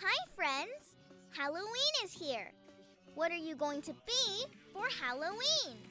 Hi, friends! Halloween is here. What are you going to be for Halloween?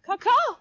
Kakao!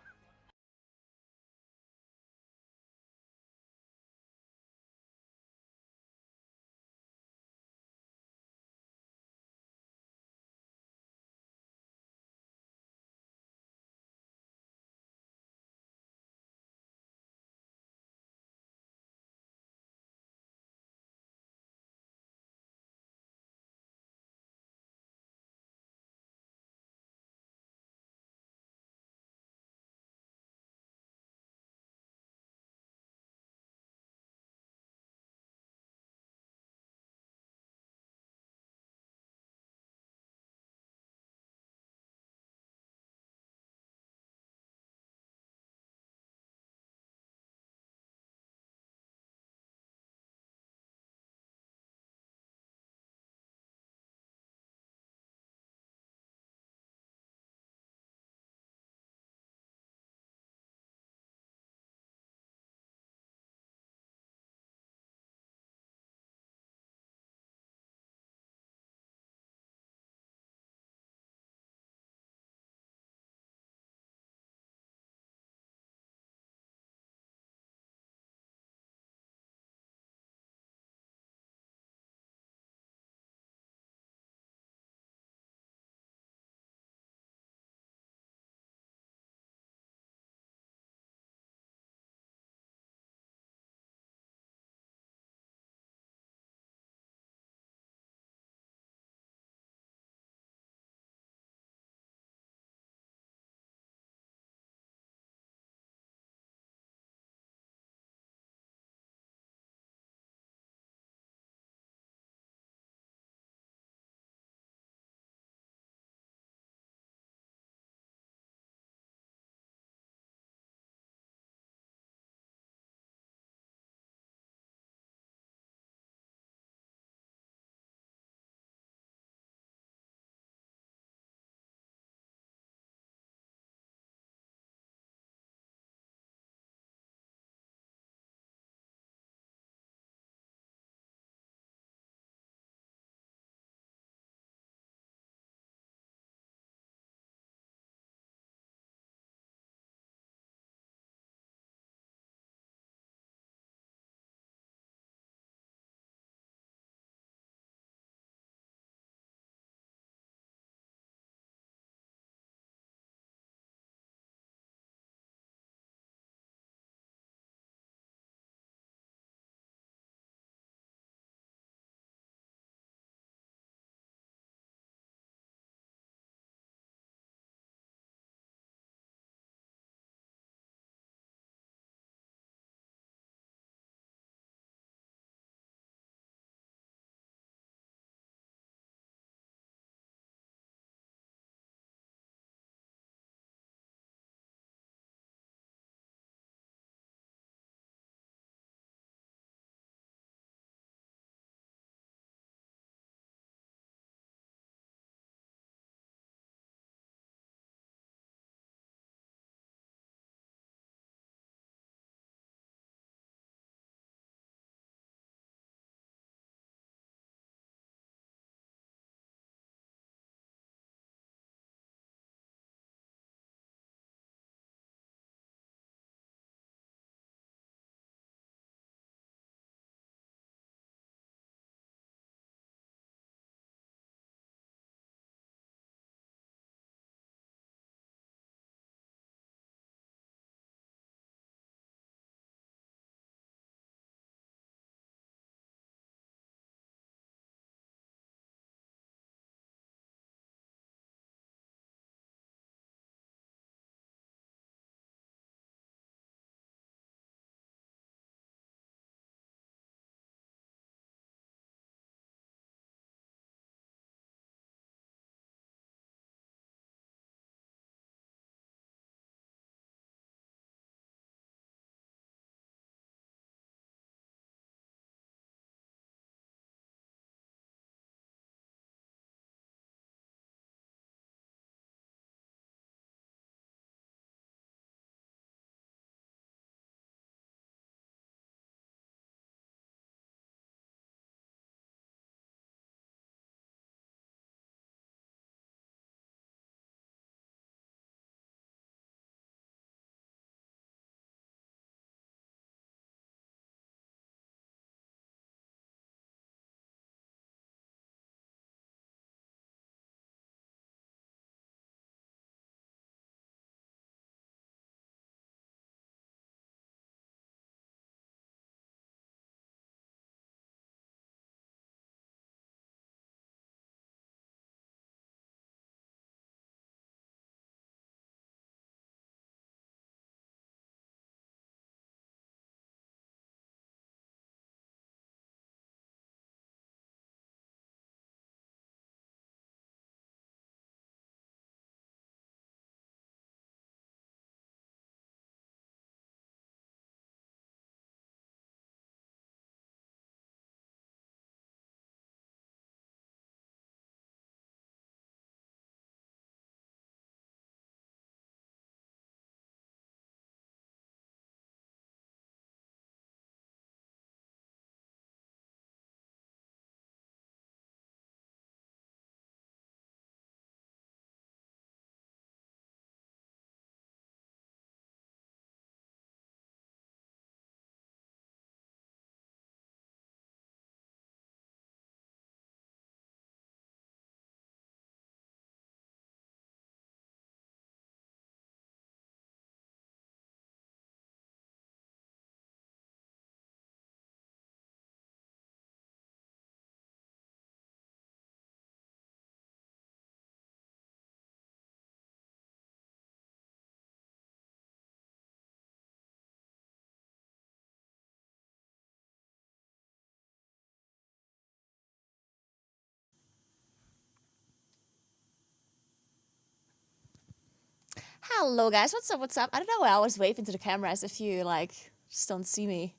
Hello guys, what's up, what's up? I don't know, I always wave into the camera as if you like just don't see me.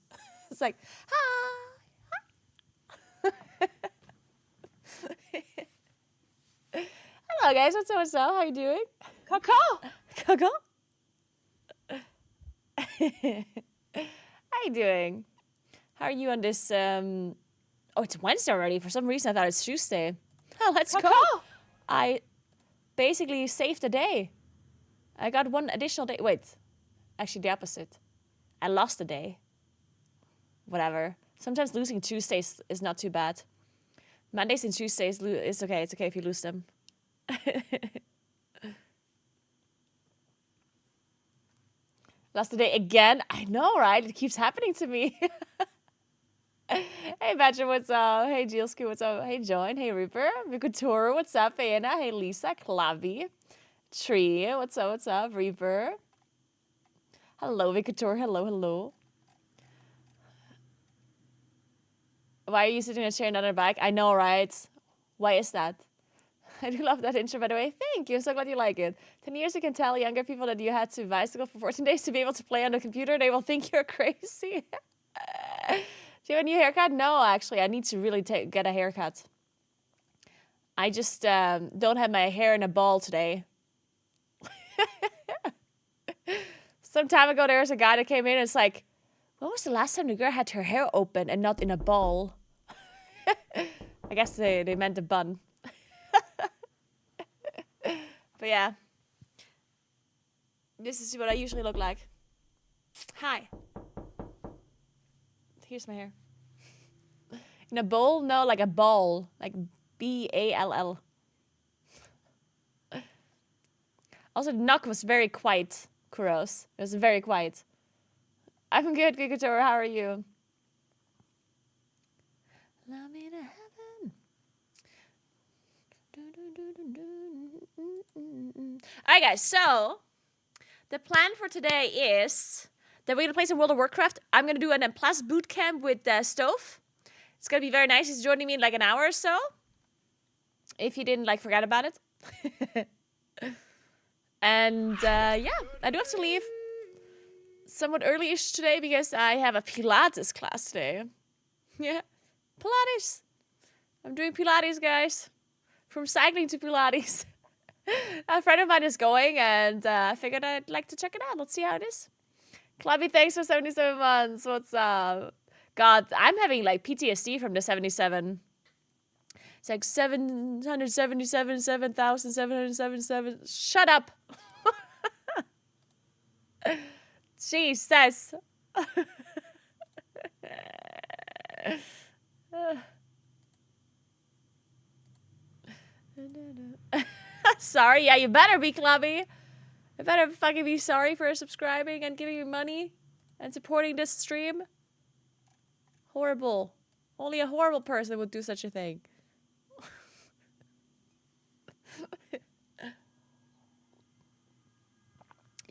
It's like, hi. Hello guys, what's up, what's up? How you doing? Coco! Coco? How you doing? How are you on this, oh, it's Wednesday already. For some reason I thought it's Tuesday. Oh, let's go. I basically saved the day. I got one additional day. Wait, actually the opposite. I lost a day. Whatever. Sometimes losing Tuesdays is not too bad. Mondays and Tuesdays, it's okay. It's okay if you lose them. Lost a day again? I know, right? It keeps happening to me. Hey, Badger, what's up? Hey, Jielski, what's up? Hey, Join. Hey, Reaper. Vikutora, what's up? Anna. Hey, Lisa. Klavi. Tree, what's up? What's up? Reaper. Hello, Vikutora. Hello, hello. Why are you sitting in a chair and not on a bike? I know, right? Why is that? I do love that intro, by the way. Thank you. I'm so glad you like it. 10 years you can tell younger people that you had to bicycle for 14 days to be able to play on the computer. They will think you're crazy. Do you have a new haircut? No, actually. I need to really get a haircut. I just don't have my hair in a ball today. Some time ago, there was a guy that came in and it's like, when was the last time the girl had her hair open and not in a ball? I guess they meant a bun. But yeah. This is what I usually look like. Hi. Here's my hair. In a bowl? No, like a ball. Like B-A-L-L. Also, the knock was very quiet, Kuros. It was very quiet. I'm good, Kikutora. How are you? Love me to heaven. Alright, guys. So, the plan for today is that we're going to play some World of Warcraft. I'm going to do an Plus Bootcamp with Stove. It's going to be very nice. He's joining me in like an hour or so. If you didn't like forget about it. And yeah, I do have to leave somewhat early-ish today because I have a Pilates class today. Yeah, Pilates. I'm doing Pilates, guys. From cycling to Pilates. A friend of mine is going and I figured I'd like to check it out. Let's see how it is. Clubby, thanks for 77 months. What's up? God, I'm having like PTSD from the 77. It's like 777, 7,777. Shut up. Jesus. Sorry, yeah, you better be, Clubby. You better fucking be sorry for subscribing and giving me money and supporting this stream. Horrible. Only a horrible person would do such a thing.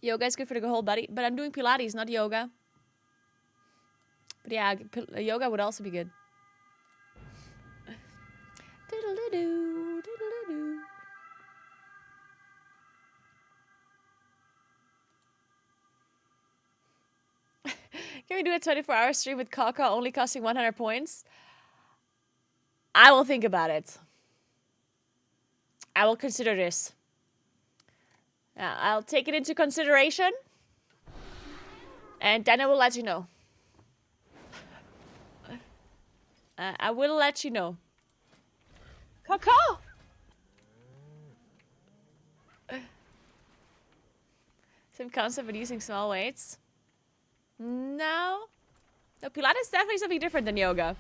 Yoga is good for the whole body, but I'm doing Pilates, not yoga. But yeah, yoga would also be good. Diddle-doo, diddle-doo. Can we do a 24-hour stream with Kaka only costing 100 points? I will think about it. I will consider this. I'll take it into consideration. And then I will let you know. I will let you know. Coco! Same concept but using small weights. No. No, Pilates is definitely something different than yoga.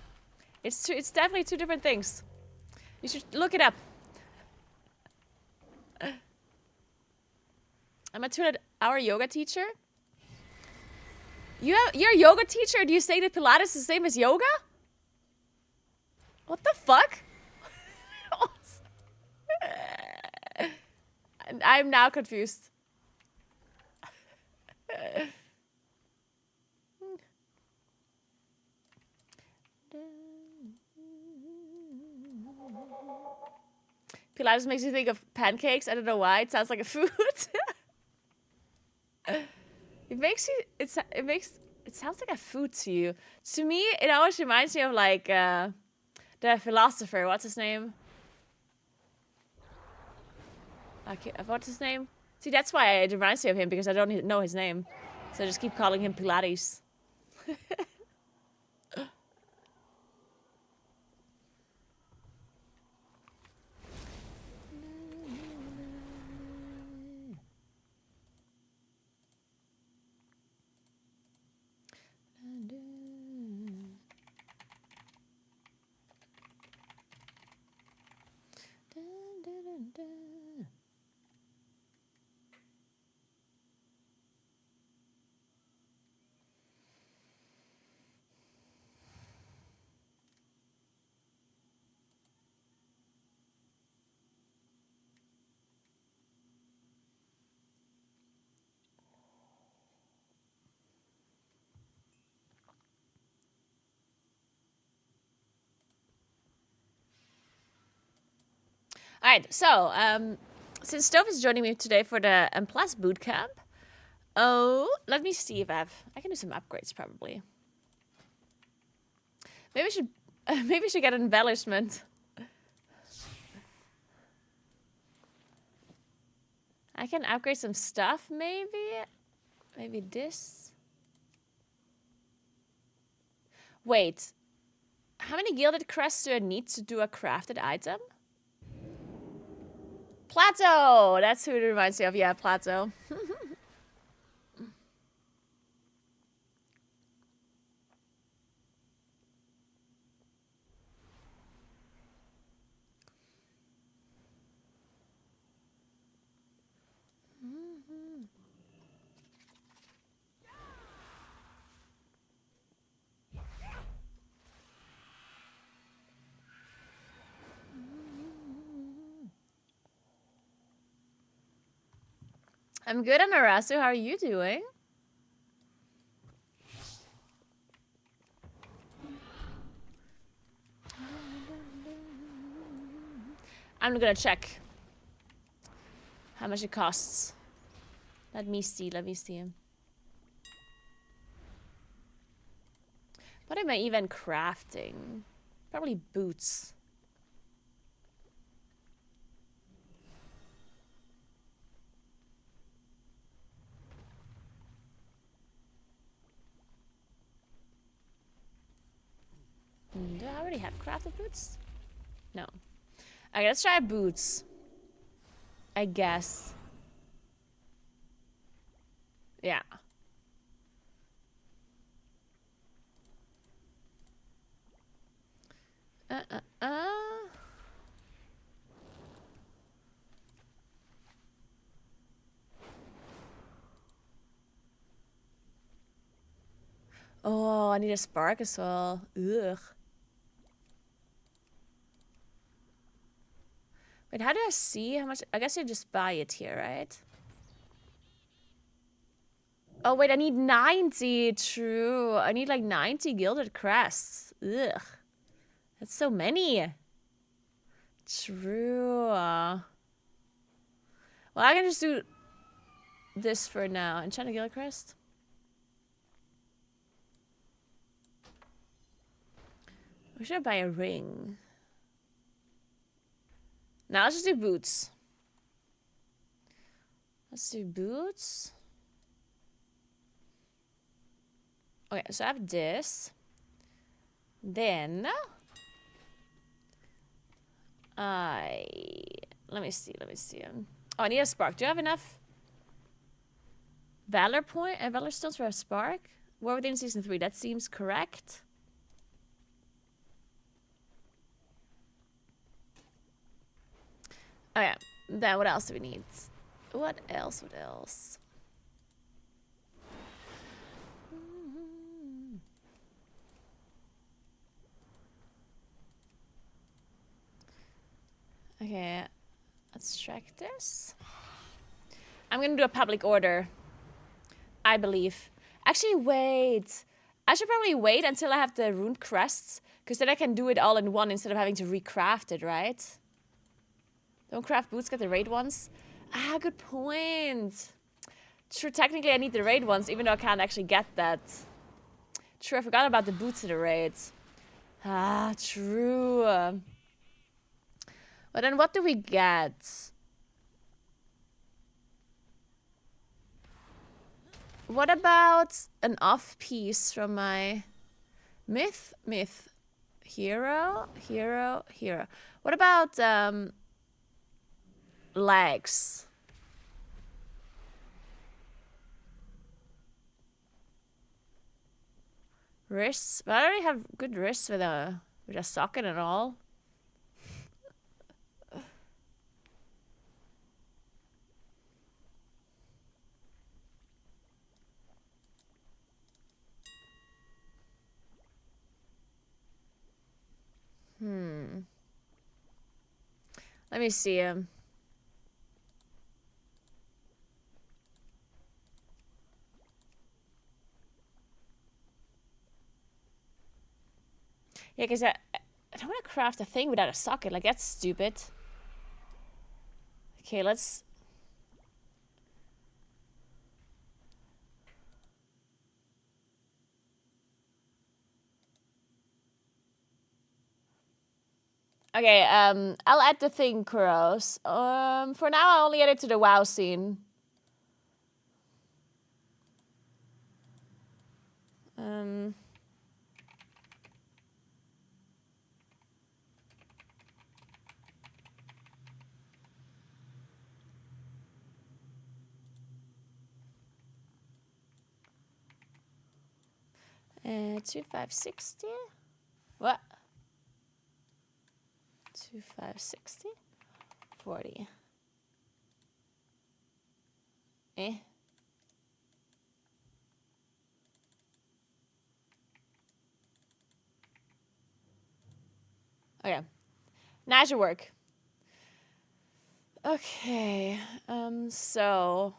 It's definitely two different things. You should look it up. I'm a 2-hour yoga teacher. You're a yoga teacher? Do you say that Pilates is the same as yoga? What the fuck? I'm now confused. Pilates makes you think of pancakes. I don't know why. It sounds like a food. It makes you. It sounds like a food to you. To me, it always reminds me of like the philosopher. What's his name? Okay, what's his name? See, that's why it reminds me of him, because I don't know his name, so I just keep calling him Pilates. All right, so since Stove is joining me today for the M Plus Bootcamp, let me see if I can do some upgrades probably. Maybe we should get an embellishment. I can upgrade some stuff, maybe this. Wait, how many gilded crests do I need to do a crafted item? Plateau! That's who it reminds me of. Yeah, Plateau. I'm good, Amarasu. How are you doing? I'm gonna check how much it costs. Let me see. What am I even crafting? Probably boots. Do I already have crafted boots? No. Okay, let's try boots. I guess. Yeah. Oh, I need a spark as well. Ugh. Wait, how do I see how much? I guess you just buy it here, right? Oh, wait, I need 90. True. I need like 90 gilded crests. Ugh. That's so many. True. Well, I can just do this for now. Enchanted gilded crest. Or should I buy a ring? Now let's just do boots. Let's do boots. Okay, so I have this. Then let me see. Oh, I need a spark. Do you have enough valor point and valor stones for a spark? We're within season 3. That seems correct. Oh yeah. Then what else do we need? What else? Okay, let's track this. I'm gonna do a public order, I believe. Actually, wait. I should probably wait until I have the rune crests, because then I can do it all in one instead of having to recraft it, right? Don't craft boots, get the raid ones. Ah, good point. True, technically I need the raid ones, even though I can't actually get that. True, I forgot about the boots of the raids. Ah, true. But then what do we get? What about an off piece from my myth? Hero. What about legs? Wrists? But I already have good wrists with a socket and all. Let me see him. Yeah, because I don't want to craft a thing without a socket. Like, that's stupid. Okay, let's... Okay, I'll add the thing, Kuros. For now, I only add it to the WoW scene. 2560? What? 2560? 40. Eh? Okay. Now should work. Okay. So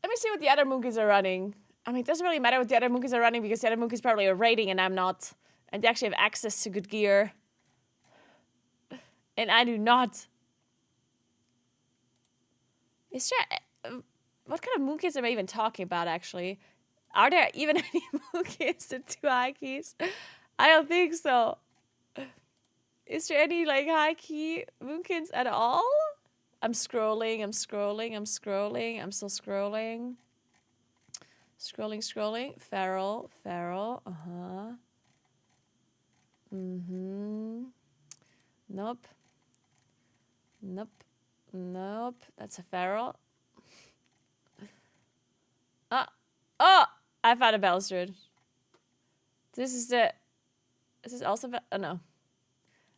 let me see what the other monkeys are running. I mean, it doesn't really matter what the other monkeys are running because the other monkeys probably are raiding and I'm not. And they actually have access to good gear. And I do not. Is there... what kind of monkeys am I even talking about, actually? Are there even any monkeys in 2 high keys? I don't think so. Is there any, like, high key moonkins at all? I'm scrolling. I'm still scrolling. Scrolling. Feral. Uh-huh. Nope. That's a feral. Oh! I found a balustrade. This is also... oh, no.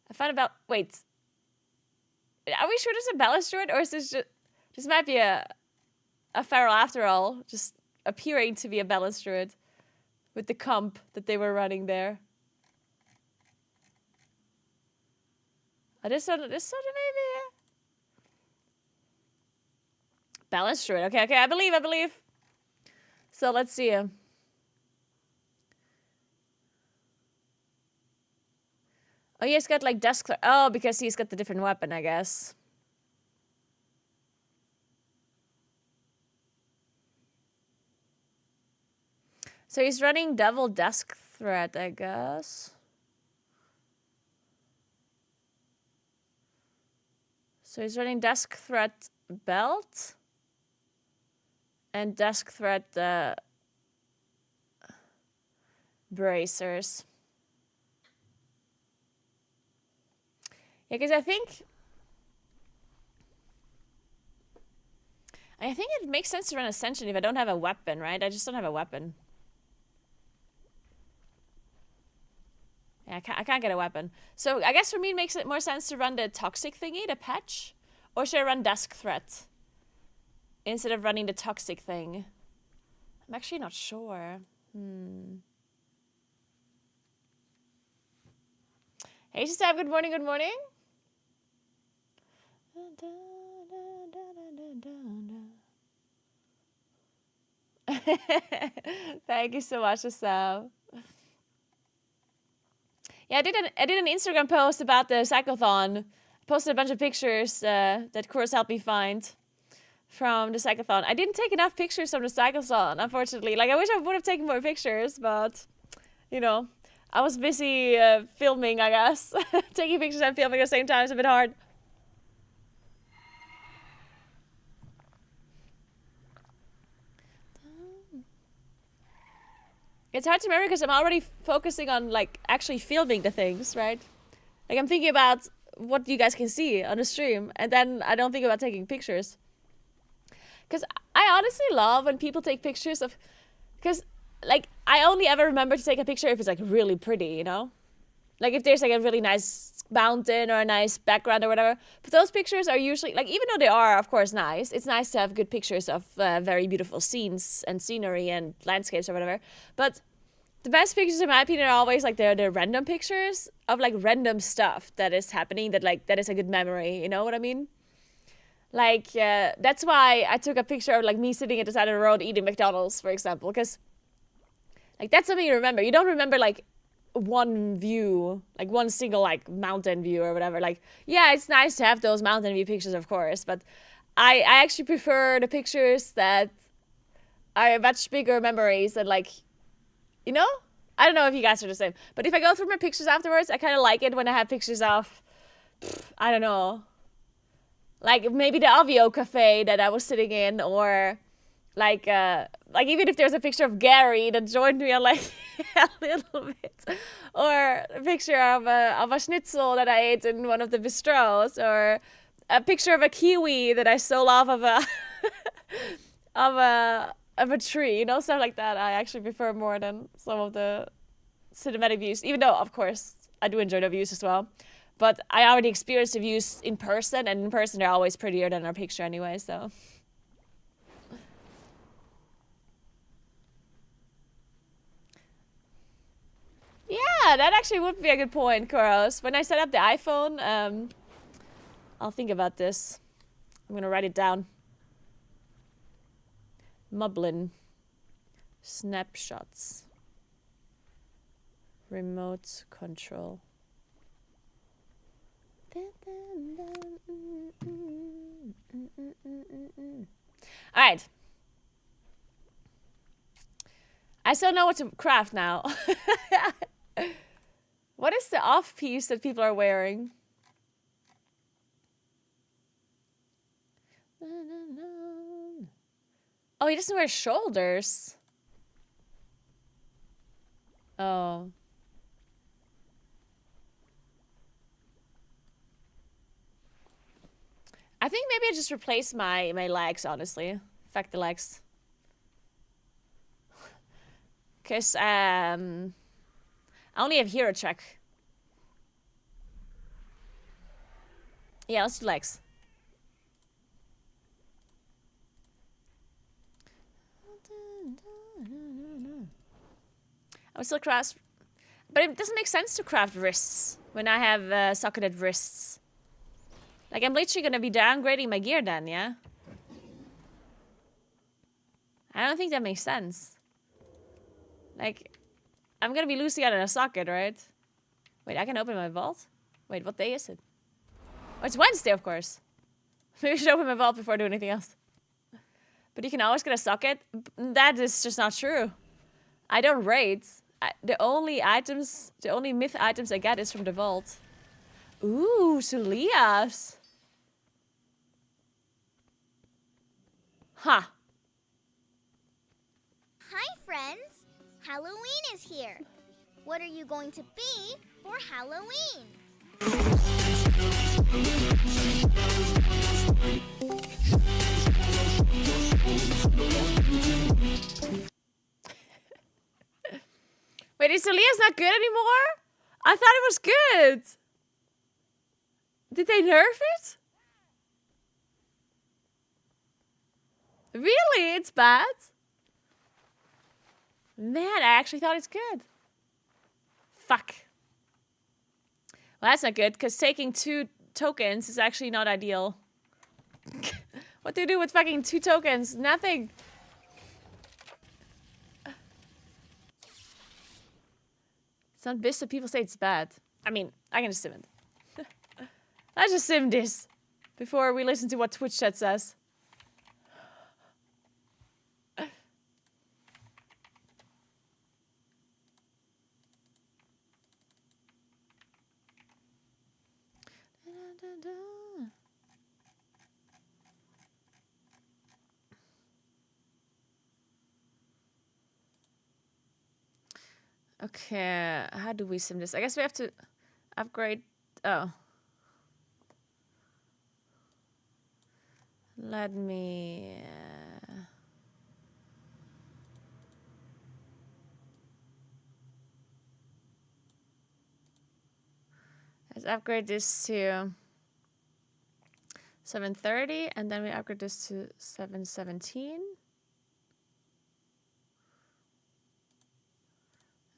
I found about... wait. Are we sure this is a balustrade? Or is this just... this might be a feral after all. Just appearing to be a balustrade. With the comp that they were running there. Oh, this one maybe... balustrade. Okay, I believe. So let's see him. Oh, he's got like desk... oh, because he's got the different weapon, I guess. So he's running double desk threat, I guess. So he's running desk threat belt. And desk threat bracers. Yeah, because I think it makes sense to run Ascension if I don't have a weapon, right? I just don't have a weapon. Yeah, I can't get a weapon. So I guess for me it makes it more sense to run the toxic thingy, the patch. Or should I run desk threat? Instead of running the toxic thing. I'm actually not sure. Hey, Shisab, good morning. Thank you so much, Shisab. Yeah, I did an Instagram post about the cyclothon. I posted a bunch of pictures that Kurs helped me find from the cyclothon. I didn't take enough pictures from the cyclothon, unfortunately. Like, I wish I would have taken more pictures, but, you know, I was busy filming, I guess. Taking pictures and filming at the same time is a bit hard. It's hard to remember because I'm already focusing on, like, actually filming the things, right? Like, I'm thinking about what you guys can see on the stream, and then I don't think about taking pictures. Because I honestly love when people take pictures of... Because, like, I only ever remember to take a picture if it's, like, really pretty, you know? Like, if there's, like, a really nice mountain or a nice background or whatever. But those pictures are usually... Like, even though they are, of course, nice, it's nice to have good pictures of very beautiful scenes and scenery and landscapes or whatever. But the best pictures, in my opinion, are always, like, the random pictures of, like, random stuff that is happening that is a good memory. You know what I mean? Like, that's why I took a picture of, like, me sitting at the side of the road eating McDonald's, for example. Because, like, that's something you remember. You don't remember, like, one view, like, one single, like, mountain view or whatever. Like, yeah, it's nice to have those mountain view pictures, of course. But I actually prefer the pictures that are much bigger memories and, like, you know? I don't know if you guys are the same. But if I go through my pictures afterwards, I kind of like it when I have pictures of, I don't know, like, maybe the Avio cafe that I was sitting in, or like even if there's a picture of Gary that joined me on, like, a little bit, or a picture of a schnitzel that I ate in one of the bistros, or a picture of a kiwi that I stole off of a of a tree, you know, stuff like that. I actually prefer more than some of the cinematic views, even though, of course, I do enjoy the views as well. But I already experienced the views in person, and in person they're always prettier than our picture anyway, so. Yeah, that actually would be a good point, Koros. When I set up the iPhone, I'll think about this. I'm gonna write it down. Mublin. Snapshots. Remote control. Alright. I still know what to craft now. What is the off piece that people are wearing? Oh, he doesn't wear shoulders. Oh. I think maybe I just replace my legs, honestly. Fuck the legs. Because, I only have hero check. Yeah, let's do legs. I would still craft... But it doesn't make sense to craft wrists when I have socketed wrists. Like, I'm literally gonna be downgrading my gear then, yeah? I don't think that makes sense. Like, I'm gonna be losing out on a socket, right? Wait, I can open my vault? Wait, what day is it? Oh, it's Wednesday, of course. Maybe I should open my vault before I do anything else. But you can always get a socket. That is just not true. I don't raid. The only myth items I get is from the vault. Ooh, Sulias. Huh. Hi, friends. Halloween is here. What are you going to be for Halloween? Wait, is Sulias not good anymore? I thought it was good. Did they nerf it? Really? It's bad? Man, I actually thought it's good. Fuck. Well, that's not good, because taking 2 tokens is actually not ideal. What do you do with fucking 2 tokens? Nothing. It's not bis, so people say it's bad. I mean, I can just sim it. Let's just sim this before we listen to what Twitch chat says. Okay, how do we sim this? I guess we have to upgrade. Oh. Let me... let's upgrade this to 730, and then we upgrade this to 717.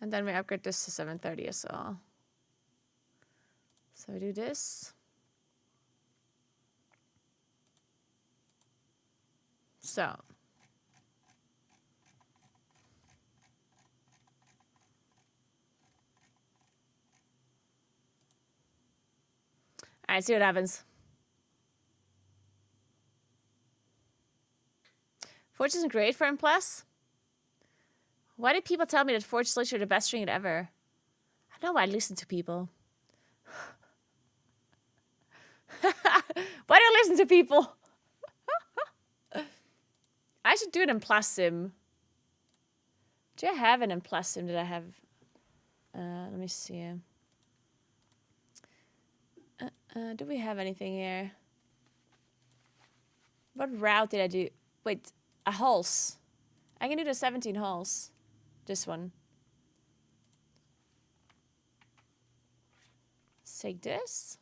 And then we upgrade this to 730 as well. So we do this. So. Alright, see what happens. Forge isn't great for M+. Why did people tell me that Forge is literally the best string ever? I know I listen to people. Why do I listen to people? I should do an M+ sim. Do I have an M+ sim that I have? Let me see. Do we have anything here? What route did I do? Wait, a holes. I can do the 17 holes. This one. Let's take this.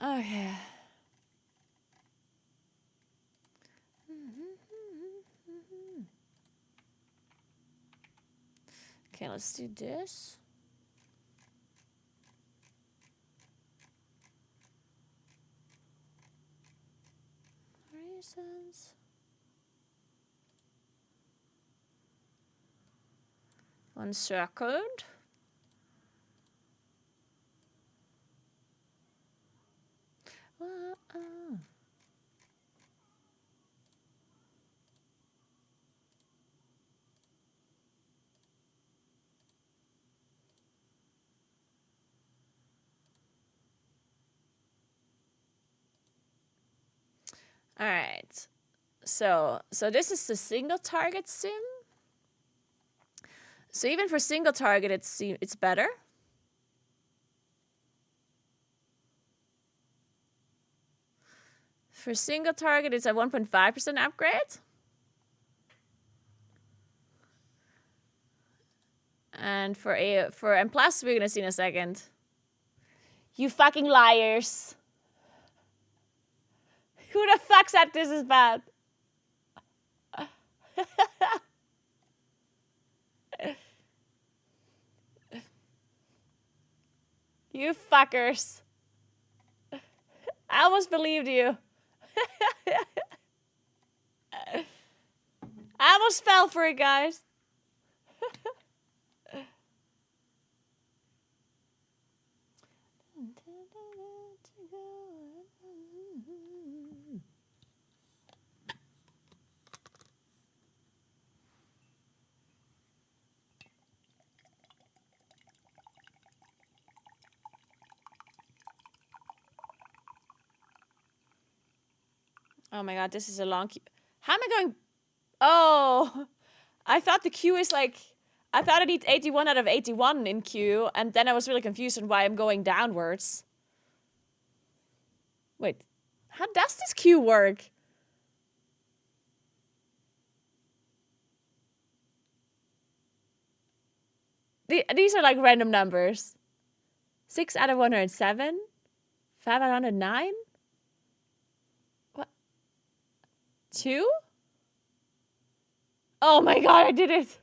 Okay. Okay, let's do this. Reasons. One second. All right. So this is the single target sim. So even for single target, it's better. For single target, it's a 1.5% upgrade. And for M+, we're gonna see in a second. You fucking liars. Who the fuck said this is bad? You fuckers. I almost believed you. I almost fell for it, guys. Oh my god, this is a long queue. How am I going? Oh, I thought the queue is like... I thought I need 81 out of 81 in queue, and then I was really confused on why I'm going downwards. Wait, how does this queue work? These are like random numbers. 6 out of 107? 5 out of 109? What? 2? Oh my god, I did it!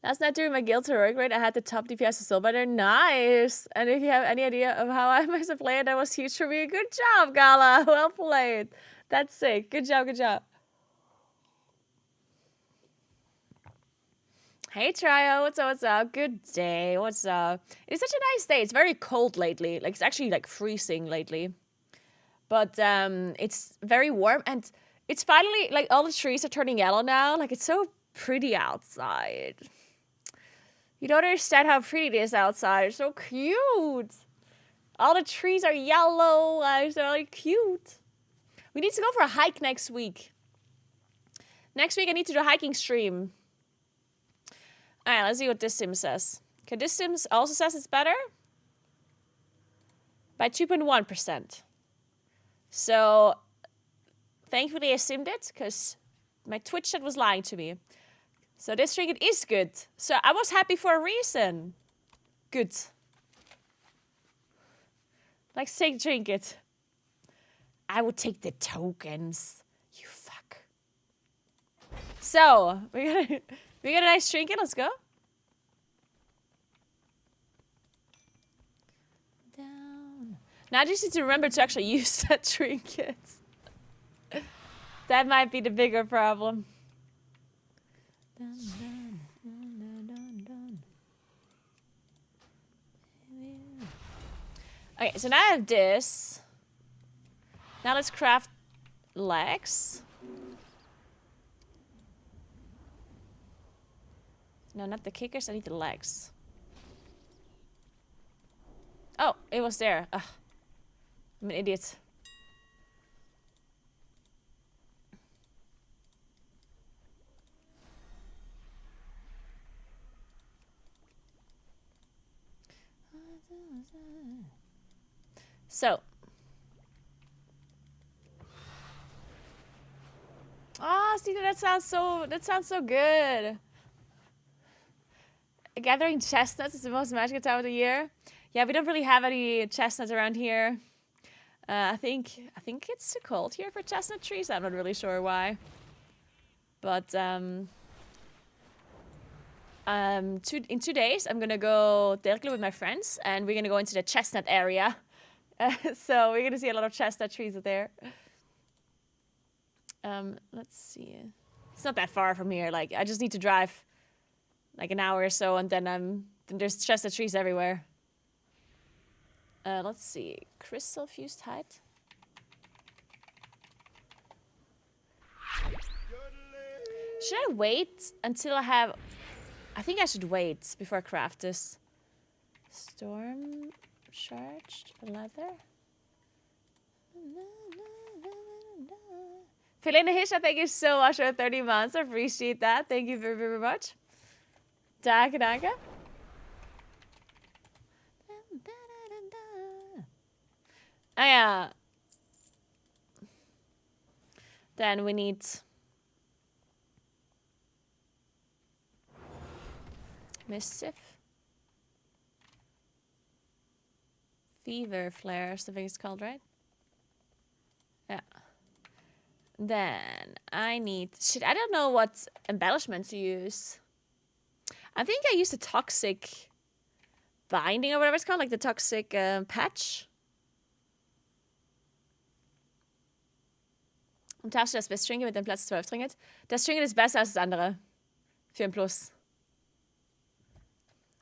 Last night during my guild heroic raid, I had the top DPS of Soul Butter. Nice! And if you have any idea of how I must have played, that was huge for me. Good job, Gala! Well played. That's sick. Good job, good job. Hey, Trio. What's up, what's up? Good day. What's up? It's such a nice day. It's very cold lately. Like, it's actually, like, freezing lately. But, it's very warm. And it's finally, like, all the trees are turning yellow now. Like, it's so pretty outside. You don't understand how pretty it is outside. It's so cute. All the trees are yellow. They're really cute. We need to go for a hike next week. Next week I need to do a hiking stream. Alright, let's see what this sim says. Okay, this sim also says it's better. By 2.1%. So, thankfully I simmed it, because my Twitch chat was lying to me. So this trinket is good. So I was happy for a reason. Good. Like, take trinket. I would take the tokens. You fuck. So, we got a nice trinket. Let's go. Down. Now I just need to remember to actually use that trinket. That might be the bigger problem. Dun, dun, dun, dun, dun. Okay, so now I have this. Now let's craft legs. No, not the kickers. I need the legs. Oh, it was there. Ugh. I'm an idiot. So. Ah, see, that sounds so good. Gathering chestnuts is the most magical time of the year. Yeah, we don't really have any chestnuts around here. I think it's too cold here for chestnut trees. I'm not really sure why. But in 2 days, I'm gonna go directly with my friends, and we're gonna go into the chestnut area. So we're gonna see a lot of chestnut trees there. Let's see. It's not that far from here. Like, I just need to drive like an hour or so, and then there's chestnut trees everywhere. Let's see. Crystal fused height. Should I wait until I have... I think I should wait before I craft this. Storm charged leather. Felina Hisha, thank you so much for 30 months. I appreciate that. Thank you very, very much. Danke, danke. Oh yeah. Then we need... Mischief. Fever flares, I think it's called, right? Yeah. Then I need... Shit, I don't know what embellishment to use. I think I used the toxic binding or whatever it's called, like the toxic patch. Und tausche das beste Trinket mit dem Platz 12 Trinket. Das Trinket ist besser als das andere. Für ein Plus.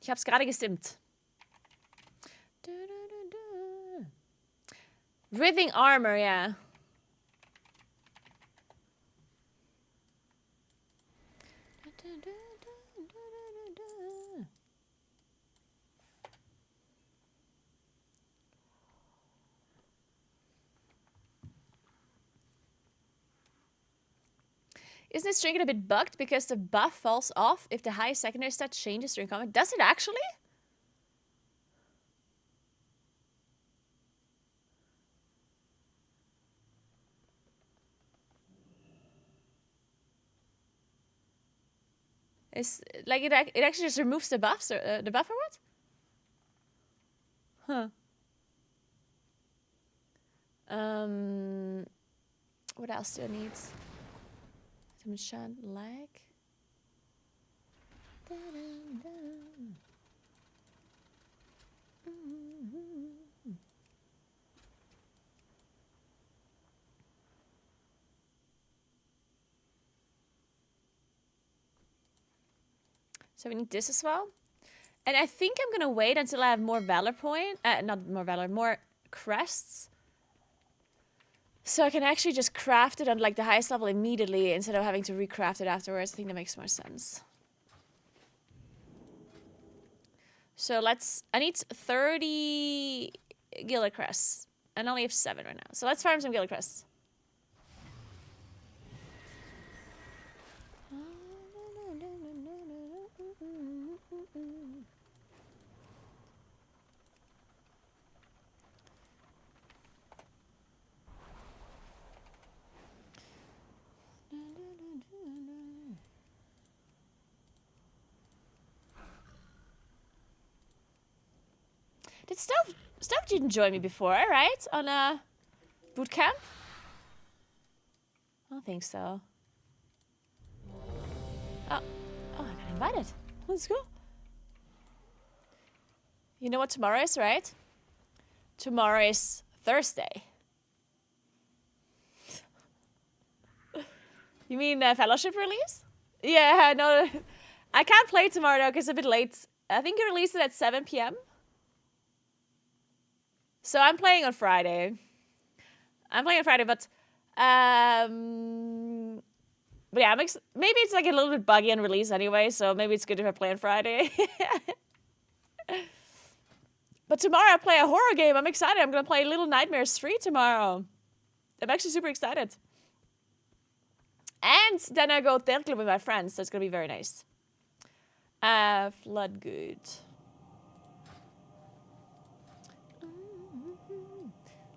Ich hab's gerade gestimmt. Writhing Armor, yeah. Isn't this trinket a bit bugged because the buff falls off if the high secondary stat changes during combat? Does it actually? It's like it actually just removes the buffs or the buff or what? Huh. What else do I need? Enchant leg. So we need this as well. And I think I'm gonna wait until I have more valor point. Not more valor, more crests. So I can actually just craft it on like the highest level immediately instead of having to recraft it afterwards. I think that makes more sense. So I need 30 Gilder Crests. And I only have 7 right now. So let's farm some Gilder Crests. Did Steph didn't join me before, right? On Bootcamp? I don't think so. Oh, I got invited. Let's go. You know what tomorrow is, right? Tomorrow is Thursday. You mean Fellowship release? Yeah, no. I can't play tomorrow though, because it's a bit late. I think you released it at 7 p.m. So I'm playing on Friday. But yeah, maybe it's like a little bit buggy on release anyway, so maybe it's good if I play on Friday. But tomorrow I play a horror game. I'm excited. I'm gonna play Little Nightmares 3 tomorrow. I'm actually super excited. And then I go Theater with my friends, so it's gonna be very nice. Floodgood.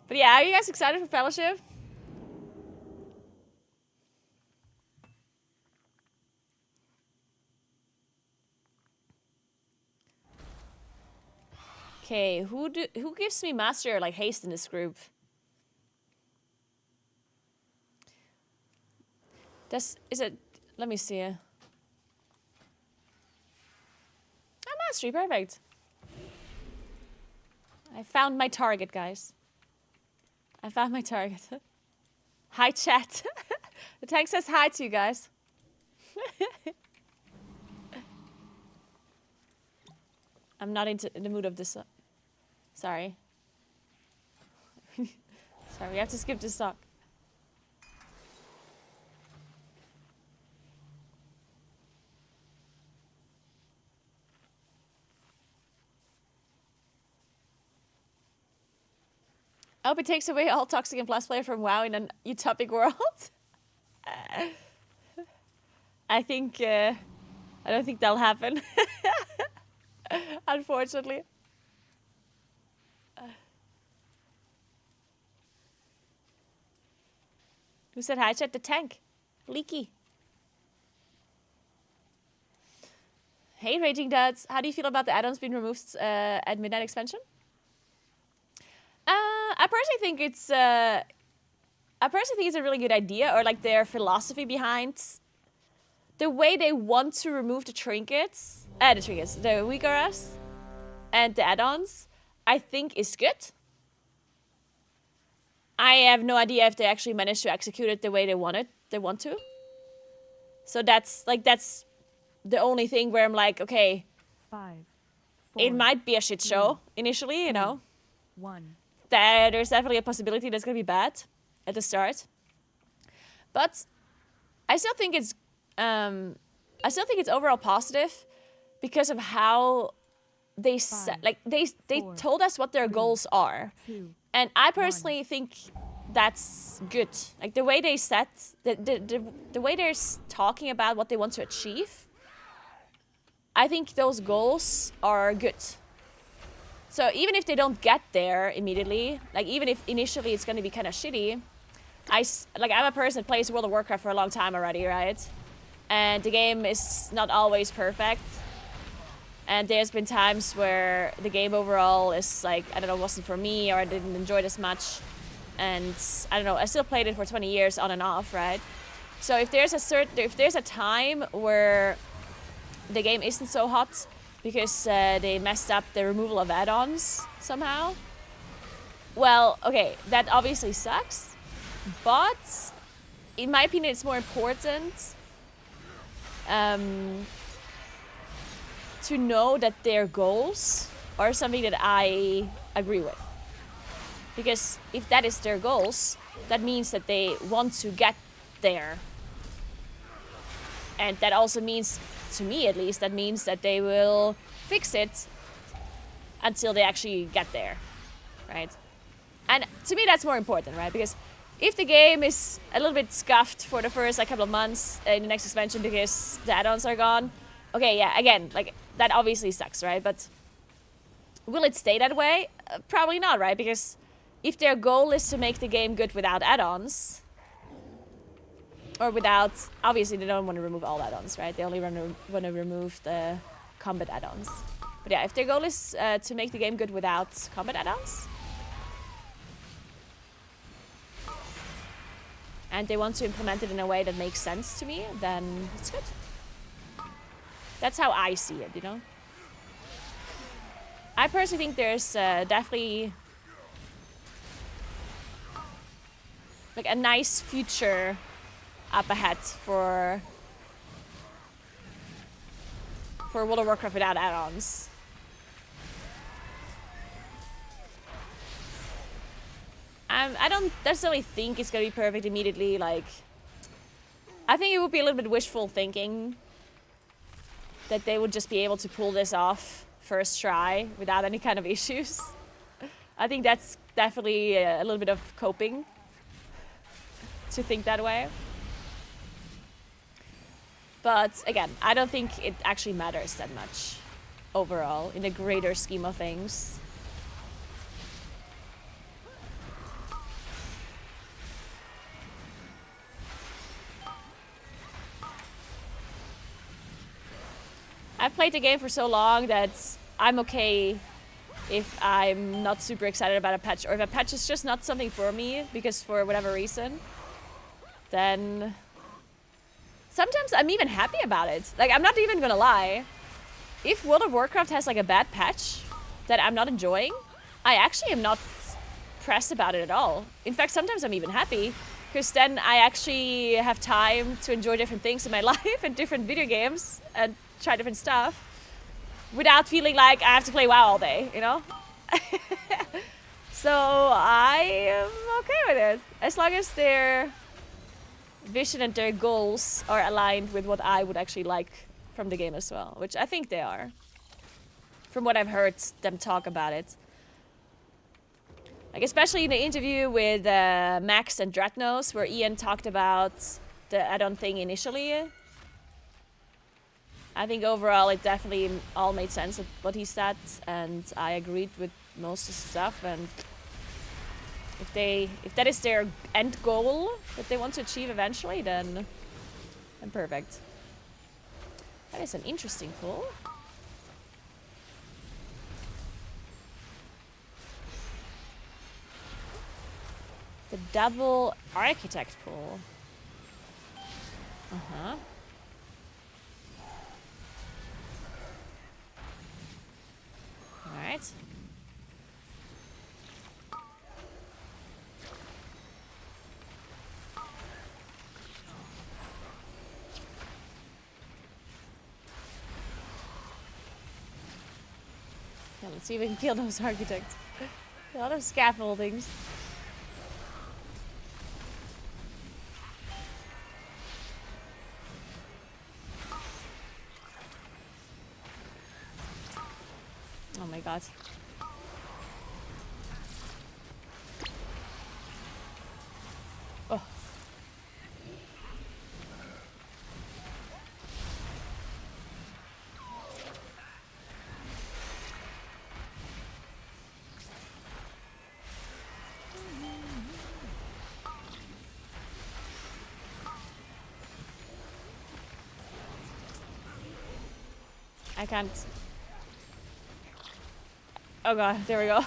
But yeah, are you guys excited for Fellowship? Okay, who gives me master like haste in this group? Let me see. Mastery, perfect. I found my target, guys. I found my target. Hi, chat. The tank says hi to you guys. I'm not in the mood of this. Sorry. Sorry, we have to skip this song. I hope it takes away all toxic and plus player from WoW in an utopic world. I don't think that'll happen. Unfortunately. Who said hi, chat? The tank. Leaky. Hey, Raging Duds. How do you feel about the add-ons being removed at Midnight Expansion? I personally think it's a really good idea, or like their philosophy behind the way they want to remove the the Uyghurs, and the add-ons. I think is good. I have no idea if they actually managed to execute it the way they want to. So that's the only thing where I'm like, okay, 5, 4, it might be a shit show initially, you know. 1. There's definitely a possibility that's gonna be bad at the start, but I still think it's overall positive because of how they told us what their goals are, and I personally think that's good. Like the way they set the way they're talking about what they want to achieve. I think those goals are good. So even if they don't get there immediately, like even if initially it's going to be kind of shitty, I'm a person that plays World of Warcraft for a long time already, right? And the game is not always perfect. And there's been times where the game overall is like, I don't know, wasn't for me, or I didn't enjoy it as much. And I don't know, I still played it for 20 years on and off, right? So if there's a time where the game isn't so hot, because they messed up the removal of add-ons somehow. Well, okay, that obviously sucks, but in my opinion, it's more important to know that their goals are something that I agree with. Because if that is their goals, that means that they want to get there. And that also means, to me at least, that means that they will fix it until they actually get there, right? And to me, that's more important, right? Because if the game is a little bit scuffed for the first like couple of months in the next expansion because the add-ons are gone, okay, yeah, again, like that obviously sucks, right? But will it stay that way? Probably not, right? Because if their goal is to make the game good without add-ons, or without, obviously they don't want to remove all add-ons, right? They only want to remove the combat add-ons. But yeah, if their goal is to make the game good without combat add-ons, and they want to implement it in a way that makes sense to me, then it's good. That's how I see it, you know? I personally think there's definitely like a nice future up ahead for World of Warcraft without add-ons. I don't necessarily think it's gonna be perfect immediately. Like, I think it would be a little bit wishful thinking that they would just be able to pull this off first try without any kind of issues. I think that's definitely a little bit of coping to think that way. But again, I don't think it actually matters that much overall in the greater scheme of things. I've played the game for so long that I'm okay if I'm not super excited about a patch, or if a patch is just not something for me because for whatever reason, then sometimes I'm even happy about it. Like, I'm not even gonna lie. If World of Warcraft has like a bad patch that I'm not enjoying, I actually am not pressed about it at all. In fact, sometimes I'm even happy because then I actually have time to enjoy different things in my life and different video games and try different stuff without feeling like I have to play WoW all day, you know? So I am okay with it. As long as their vision and their goals are aligned with what I would actually like from the game as well, which I think they are. From what I've heard them talk about it. Like, especially in the interview with Max and Dratnos, where Ian talked about the add-on thing initially. I think overall it definitely all made sense of what he said, and I agreed with most of the stuff. And if that is their end goal that they want to achieve eventually, then perfect. That is an interesting pull. The double architect pull. Uh-huh. Alright. Yeah, let's see if we can kill those architects. A lot of scaffoldings. Oh my god. Oh. I can't. Oh god, there we go.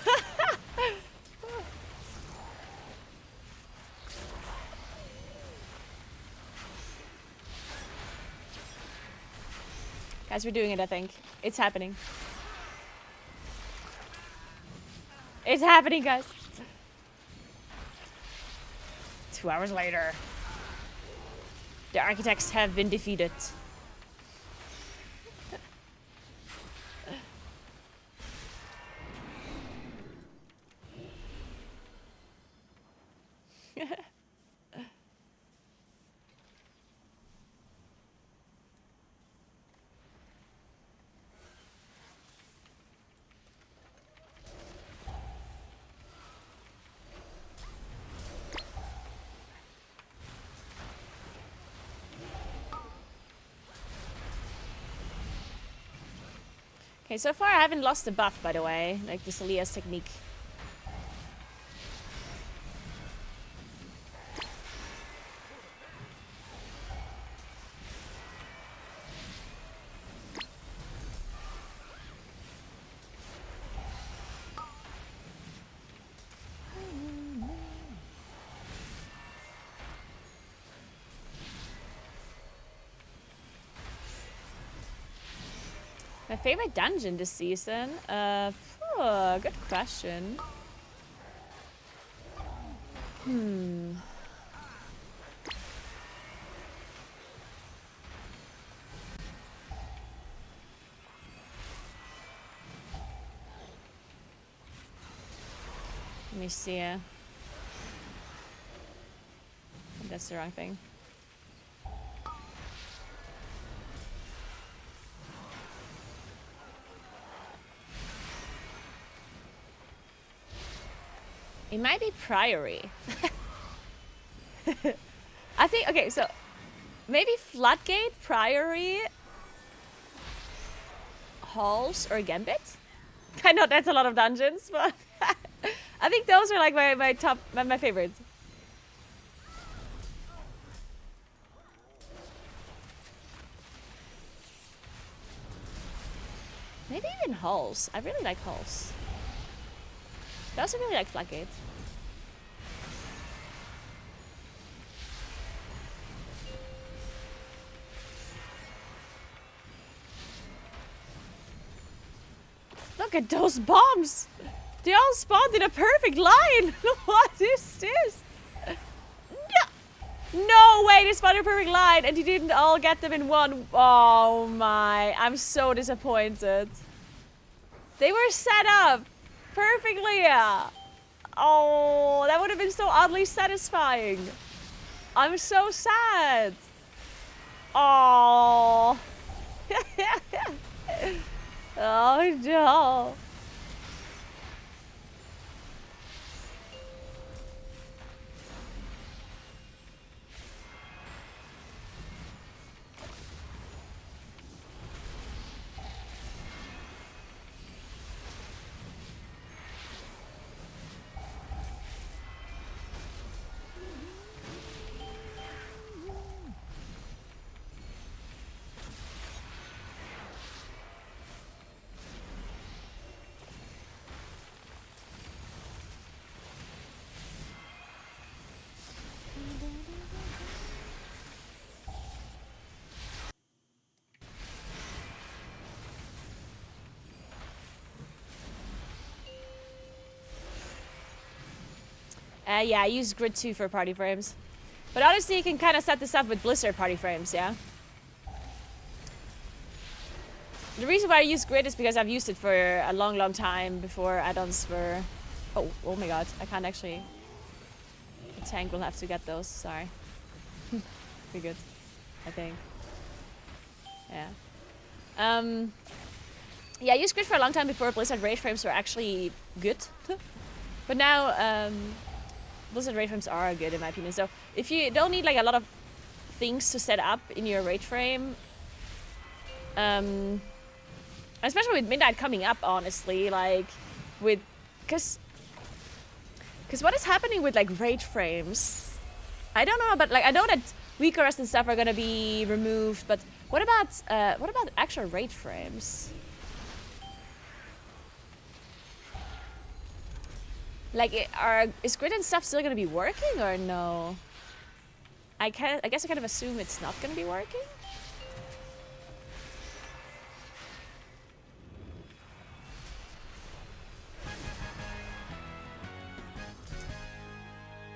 Guys, we're doing it, I think. It's happening. It's happening, guys. 2 hours later. The architects have been defeated. Okay, so far I haven't lost the buff, by the way. Like the Celia's technique. My favorite dungeon this season? Good question. Let me see. That's the wrong thing. It might be Priory. I think, okay, so maybe Floodgate, Priory, Halls, or Gambit? I know that's a lot of dungeons, but I think those are like my top, my favorites. Maybe even Halls. I really like Halls. I also really like Floodgate. Look at those bombs! They all spawned in a perfect line! What is this? No way, they spawned in a perfect line and you didn't all get them in one. Oh my, I'm so disappointed. They were set up perfectly. Oh, that would have been so oddly satisfying. I'm so sad. Oh. Oh no. Yeah, I use Grid 2 for party frames. But honestly, you can kind of set this up with Blizzard party frames, yeah? The reason why I use Grid is because I've used it for a long, long time before add-ons were... Oh my god, I can't actually... The tank will have to get those, sorry. Be good, I think. Yeah. Yeah, I used Grid for a long time before Blizzard raid frames were actually good. But now, Blizzard raid frames are good in my opinion. So if you don't need like a lot of things to set up in your raid frame, especially with Midnight coming up, honestly, like with, cause what is happening with like raid frames? I don't know, but like I know that weak arrest and stuff are gonna be removed, but what about actual raid frames? Like, is Grid and stuff still gonna be working or no? I guess I kind of assume it's not gonna be working.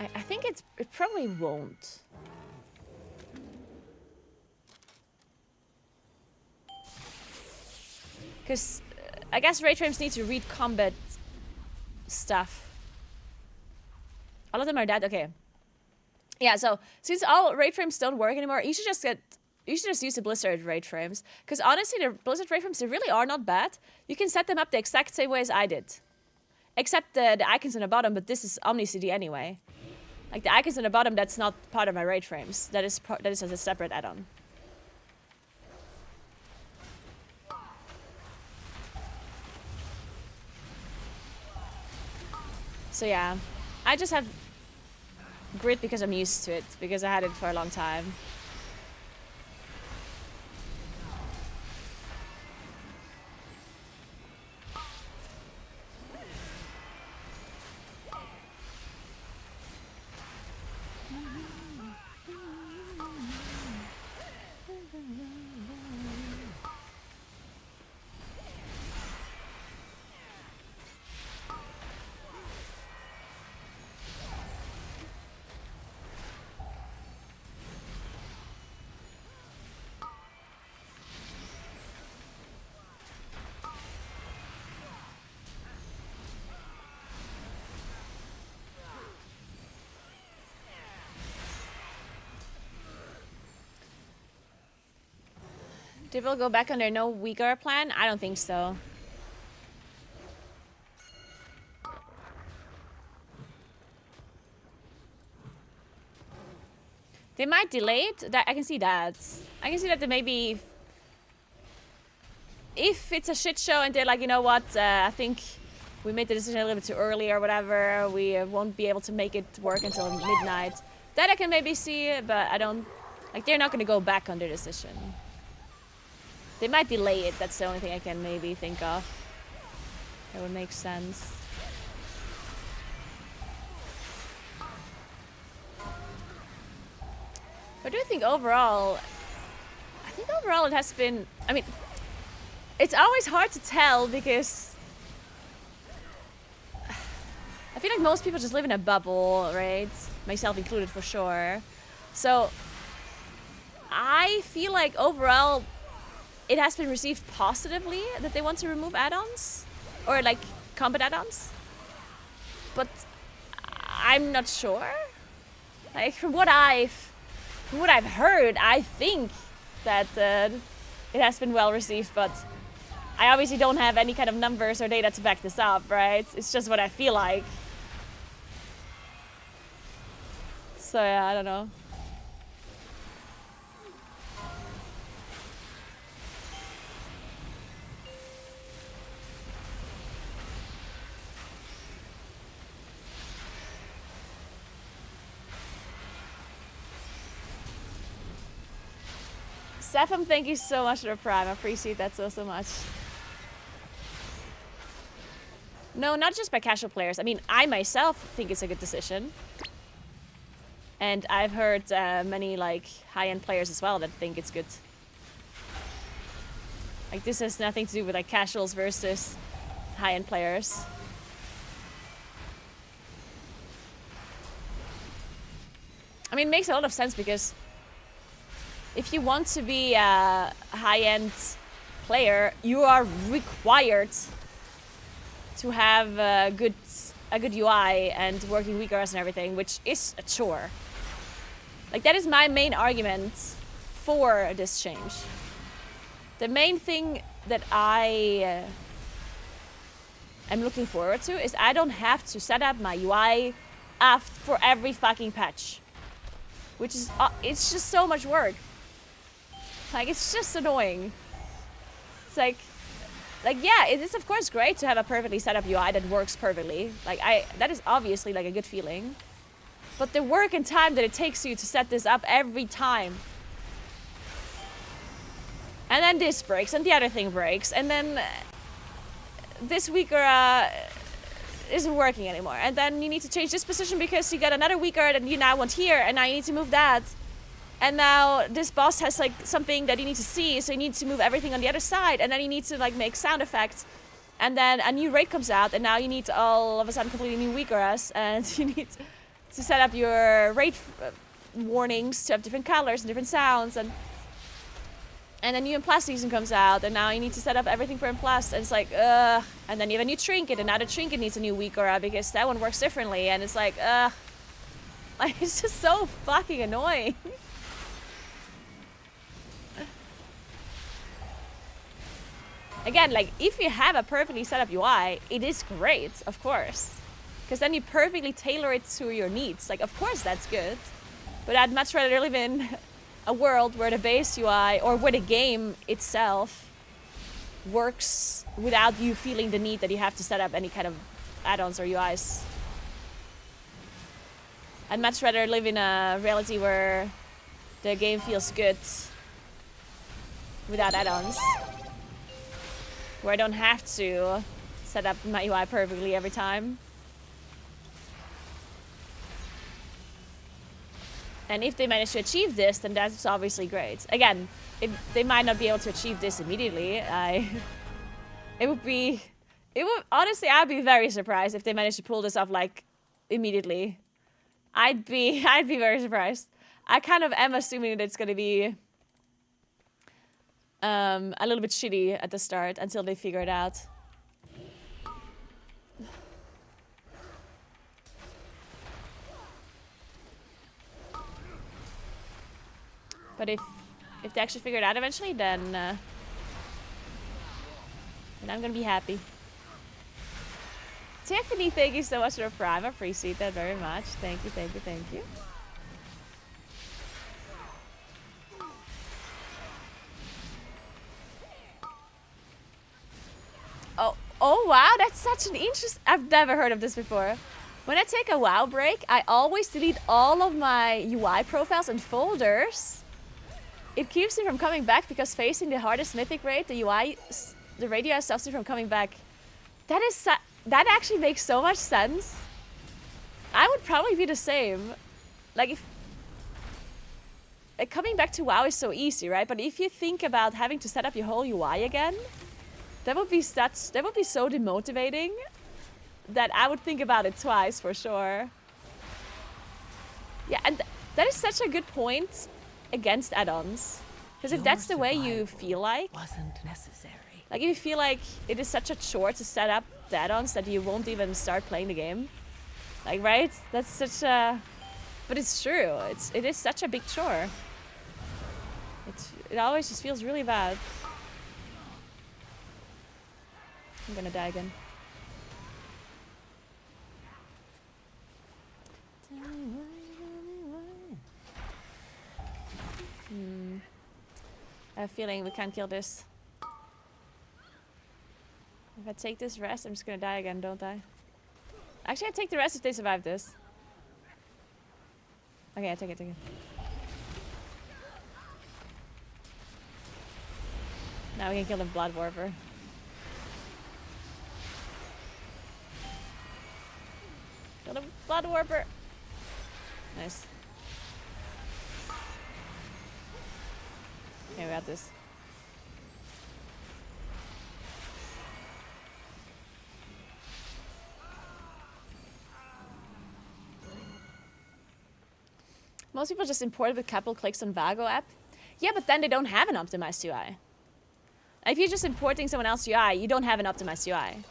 I think it probably won't. Because I guess raid frames need to read combat stuff. All of them are dead? Okay. Yeah, so since all raid frames don't work anymore, you should just use the Blizzard raid frames. Because honestly, the Blizzard raid frames, they really are not bad. You can set them up the exact same way as I did. Except the icons on the bottom, but this is Omni CD anyway. Like the icons on the bottom, that's not part of my raid frames. That is as a separate add-on. So yeah, I just have grid because I'm used to it, because I had it for a long time. They will go back on their no weaker plan? I don't think so. They might delay it. That I can see that. I can see that they maybe, if it's a shit show and they're like, you know what, I think we made the decision a little bit too early or whatever, we won't be able to make it work until midnight. That I can maybe see, but I don't, like, they're not going to go back on their decision. They might delay it. That's the only thing I can maybe think of. That would make sense. But I do think overall, it has been, I mean, it's always hard to tell because I feel like most people just live in a bubble, right? Myself included for sure. So I feel like overall it has been received positively that they want to remove add-ons or like combat add-ons. But I'm not sure. Like from what I've heard, I think that it has been well received, but I obviously don't have any kind of numbers or data to back this up, right? It's just what I feel like. So yeah, I don't know. Sepham, thank you so much for the Prime. I appreciate that so much. No, not just by casual players. I mean, I myself think it's a good decision. And I've heard many like high-end players as well that think it's good. Like this has nothing to do with like casuals versus high-end players. I mean, it makes a lot of sense because if you want to be a high-end player, you are required to have a good UI and working weakers and everything, which is a chore. Like that is my main argument for this change. The main thing that I am looking forward to is I don't have to set up my UI for every fucking patch, which is it's just so much work. Like, it's just annoying. It's like yeah, it is of course great to have a perfectly set up UI that works perfectly. Like, that is obviously like a good feeling. But the work and time that it takes you to set this up every time. And then this breaks, and the other thing breaks, and then this weaker isn't working anymore. And then you need to change this position because you got another weaker that you now want here, and now you need to move that. And now this boss has like something that you need to see, so you need to move everything on the other side, and then you need to like make sound effects. And then a new raid comes out, and now you need to all of a sudden completely new weakers, and you need to set up your raid warnings to have different colors and different sounds, and a new Implast season comes out, and now you need to set up everything for Implast, and it's like, ugh. And then you have a new trinket, and now the trinket needs a new weaker because that one works differently, and it's like, ugh. Like, it's just so fucking annoying. Again, like, if you have a perfectly set up UI, it is great, of course. Because then you perfectly tailor it to your needs. Like, of course that's good. But I'd much rather live in a world where the base UI, or where the game itself, works without you feeling the need that you have to set up any kind of add-ons or UIs. I'd much rather live in a reality where the game feels good without add-ons. Where I don't have to set up my UI perfectly every time. And if they manage to achieve this, then that's obviously great. Again, they might not be able to achieve this immediately. Honestly, I'd be very surprised if they managed to pull this off like immediately. I'd be very surprised. I kind of am assuming that it's gonna be a little bit shitty at the start until they figure it out. But if they actually figure it out eventually, then I'm gonna be happy. Tiffany, thank you so much for the Prime. I appreciate that very much. Thank you, thank you, thank you. Oh wow, that's such an interest. I've never heard of this before. When I take a WoW break, I always delete all of my UI profiles and folders. It keeps me from coming back because facing the hardest mythic raid, the radio stops me from coming back. That actually makes so much sense. I would probably be the same. Like if coming back to WoW is so easy, right? But if you think about having to set up your whole UI again, that would be so demotivating that I would think about it twice for sure. Yeah, and that is such a good point against add-ons. Because if that's the way you feel like, wasn't necessary. Like if you feel like it is such a chore to set up the add-ons that you won't even start playing the game. Like, right? That's such a... But it's true. It is such a big chore. It always just feels really bad. I'm gonna die again. I have a feeling we can't kill this. If I take this rest, I'm just gonna die again, don't I? Actually, I take the rest if they survive this. Okay, I take it. Now we can kill the Blood Warper. Kill the Blood Warper! Nice. Okay, we got this. Most people just import it with couple clicks on Vago app. Yeah, but then they don't have an optimized UI. If you're just importing someone else's UI, you don't have an optimized UI.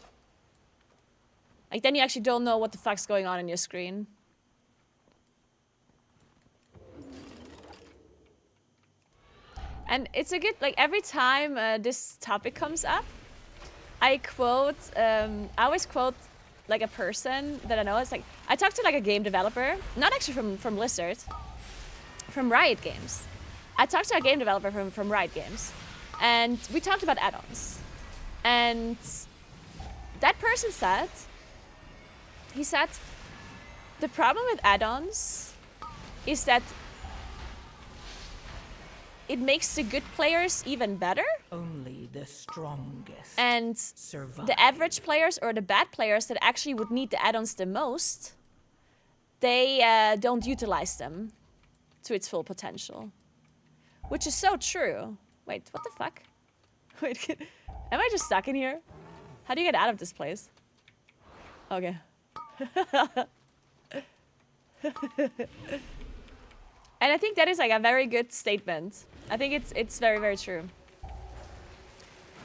Like, then you actually don't know what the fuck's going on your screen. And it's a good, like, every time this topic comes up, I always quote, like, a person that I know. It's like, I talked to, like, a game developer, not actually from Blizzard, from Riot Games. I talked to a game developer from Riot Games, and we talked about add-ons. And that person said, he said, the problem with add-ons is that it makes the good players even better. Only the strongest and survive. The average players or the bad players that actually would need the add-ons the most, they don't utilize them to its full potential. Which is so true. Wait, what the fuck? Wait, am I just stuck in here? How do you get out of this place? Okay. And I think that is like a very good statement. I think it's very, very true.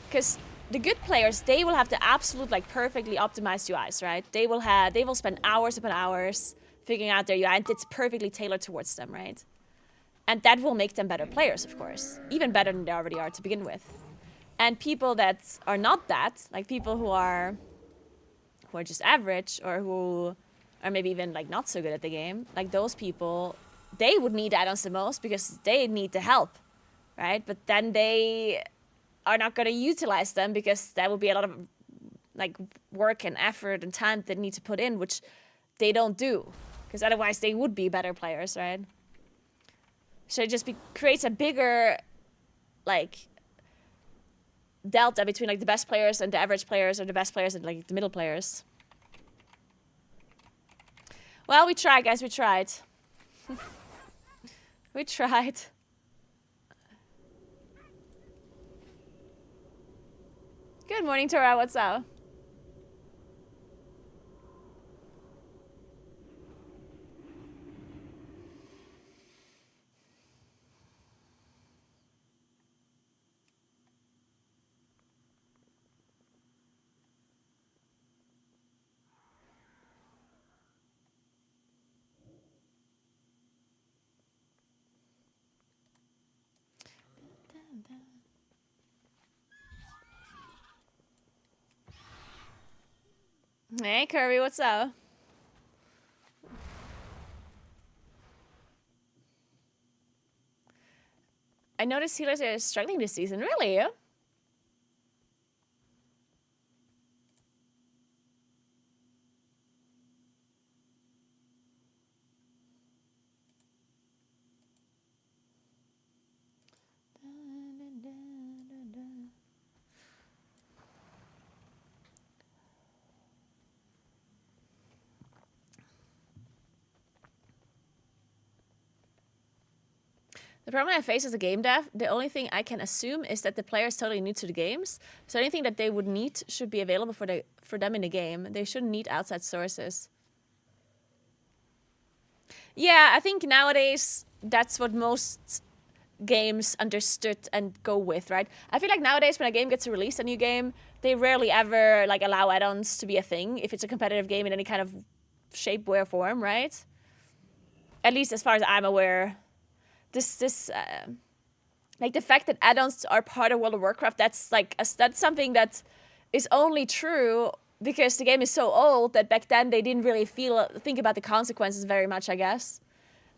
Because the good players, they will have the absolute, like, perfectly optimized UIs, right? They will spend hours upon hours figuring out their UI, and it's perfectly tailored towards them, right? And that will make them better players, of course. Even better than they already are to begin with. And people that are not that, like people who are just average, or who are maybe even, like, not so good at the game, like those people, they would need add-ons the most because they need the help, right? But then they are not going to utilize them because that would be a lot of, like, work and effort and time they need to put in, which they don't do Because otherwise they would be better players, right? So it just creates a bigger, like, delta between, like, the best players and the average players, or the best players and, like, the middle players. Well, we tried, guys. We tried. We tried. Good morning, Tora. What's up? Hey, Kirby. What's up? I noticed healers are struggling this season. Really? The problem I face as a game dev, the only thing I can assume is that the player is totally new to the games. So anything that they would need should be available for them in the game. They shouldn't need outside sources. Yeah, I think nowadays that's what most games understood and go with, right? I feel like nowadays when a game gets released, a new game, they rarely ever like allow add-ons to be a thing if it's a competitive game in any kind of shape, way, or form, right? At least as far as I'm aware. Like the fact that add-ons are part of World of Warcraft, that's something that is only true because the game is so old that back then they didn't really think about the consequences very much, I guess.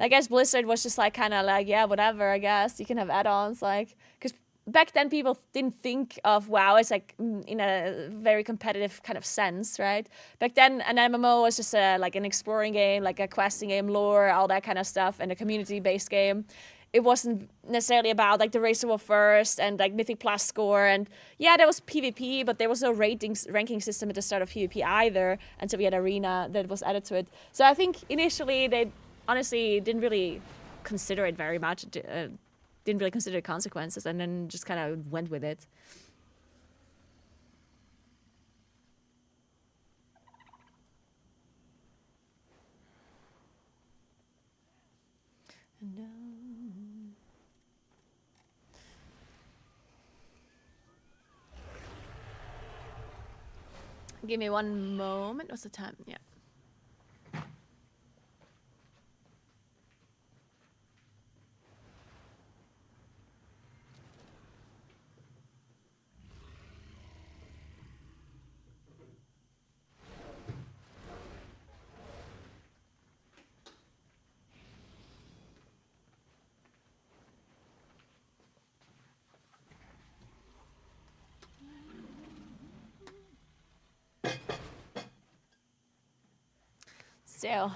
I guess Blizzard was just like kind of like, yeah, whatever, I guess you can have add-ons, like, because back then people didn't think of WoW as like in a very competitive kind of sense, right? Back then an MMO was just like an exploring game, like a questing game, lore, all that kind of stuff, and a community-based game. It wasn't necessarily about like the race to war first and like Mythic Plus score, and yeah, there was PvP, but there was no ranking system at the start of PvP either until we had Arena that was added to it. So I think initially they honestly didn't really consider it very much. Didn't really consider the consequences, and then just kind of went with it. Give me one moment. What's the time? Yeah. So.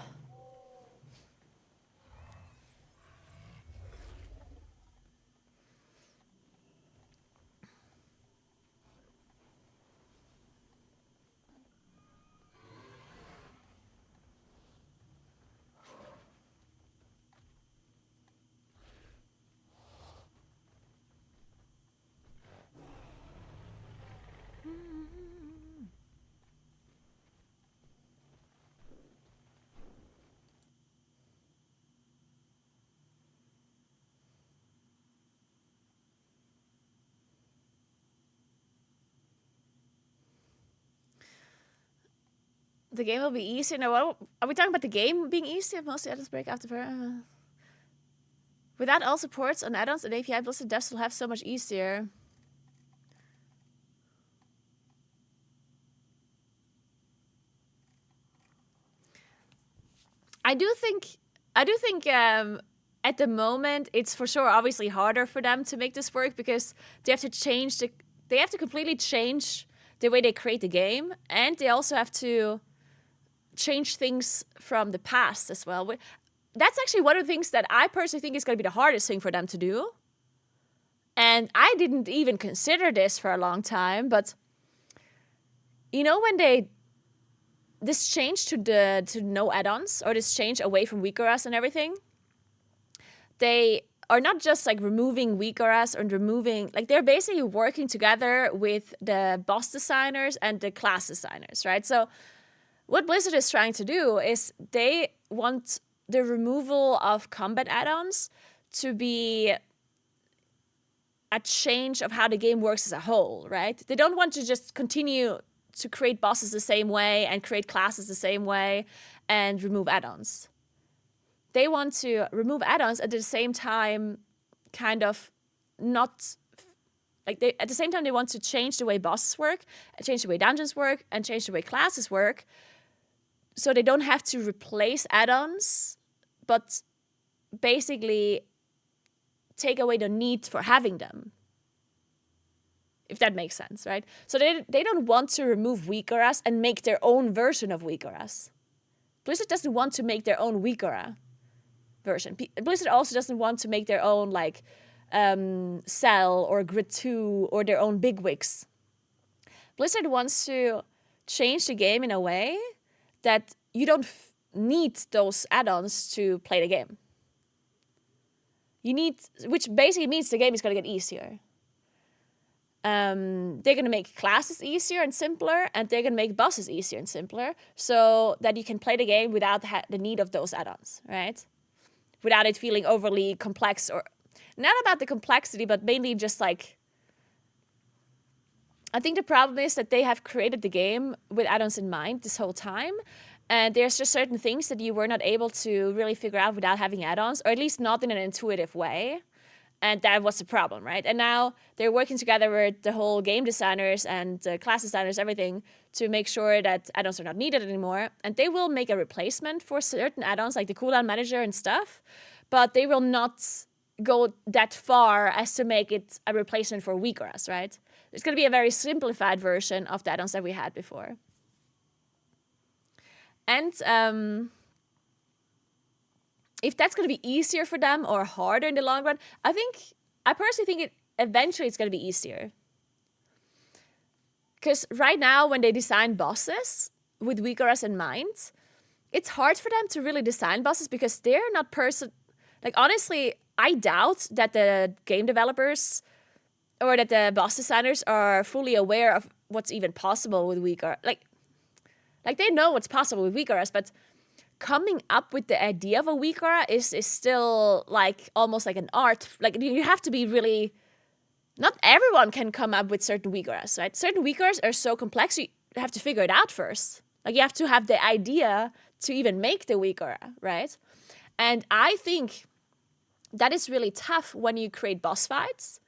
The game will be easier. No, are we talking about the game being easier? Mostly add-ons break after. Without all supports on add-ons and API, Blizzard devs will have so much easier. I do think at the moment it's for sure obviously harder for them to make this work because they have to completely change the way they create the game, and they also have to change things from the past as well. That's actually one of the things that I personally think is going to be the hardest thing for them to do. And I didn't even consider this for a long time, but you know, when this change to no add-ons, or this change away from weaker-us and everything, they are not just like removing weaker-us and removing, like they're basically working together with the boss designers and the class designers, right? So what Blizzard is trying to do is they want the removal of combat add-ons to be a change of how the game works as a whole, right? They don't want to just continue to create bosses the same way and create classes the same way and remove add-ons. They want to remove add-ons at the same time, kind of not like at the same time they want to change the way bosses work, and change the way dungeons work, and change the way classes work, so they don't have to replace add-ons, but basically take away the need for having them. If that makes sense, right? So they don't want to remove weaker-us and make their own version of weaker-us. Blizzard doesn't want to make their own weaker version. Blizzard also doesn't want to make their own like Cell or Grid 2 or their own bigwigs. Blizzard wants to change the game in a way that you don't need those add-ons to play the game. Which basically means the game is going to get easier. They're going to make classes easier and simpler, and they're going to make bosses easier and simpler, so that you can play the game without the need of those add-ons, right? Without it feeling overly complex, or not about the complexity, but mainly just like, I think the problem is that they have created the game with add-ons in mind this whole time, and there's just certain things that you were not able to really figure out without having add-ons, or at least not in an intuitive way. And that was the problem, right? And now they're working together with the whole game designers and class designers, everything, to make sure that add-ons are not needed anymore. And they will make a replacement for certain add-ons, like the cooldown manager and stuff. But they will not go that far as to make it a replacement for weaker-us, right? It's going to be a very simplified version of the add-ons that we had before. And if that's going to be easier for them or harder in the long run, I personally think eventually it's going to be easier. Because right now, when they design bosses with weaker-us in mind, it's hard for them to really design bosses because they're not like, honestly, I doubt that the game developers or that the boss designers are fully aware of what's even possible with weaker. Like they know what's possible with weaker-us, but coming up with the idea of a weaker is still like almost like an art. Like you have to be really, not everyone can come up with certain weakers, right? Certain weakers are so complex, you have to figure it out first. Like you have to have the idea to even make the weaker, right? And I think that is really tough when you create boss fights,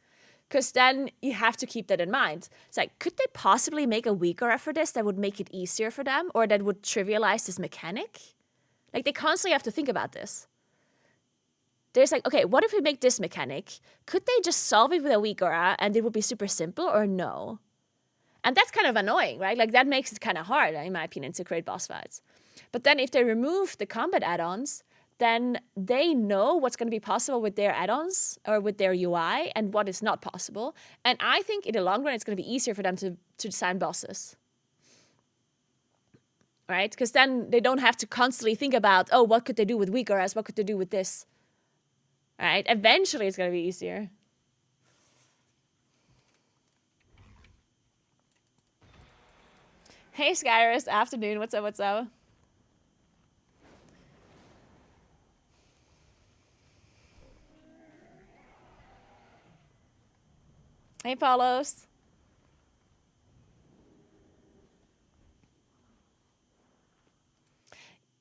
because then you have to keep that in mind. It's like, could they possibly make a weaker for this that would make it easier for them, or that would trivialize this mechanic? Like, they constantly have to think about this. There's like, okay, what if we make this mechanic? Could they just solve it with a weak aura and it would be super simple, or no? And that's kind of annoying, right? Like, that makes it kind of hard, in my opinion, to create boss fights. But then if they remove the combat add-ons, then they know what's going to be possible with their add-ons or with their UI and what is not possible. And I think in the long run, it's going to be easier for them to design bosses. Right? Because then they don't have to constantly think about, oh, what could they do with weaker as? What could they do with this? Right? Eventually, it's going to be easier. Hey, Skyrus. Afternoon. What's up? What's up? Hey, Paulos.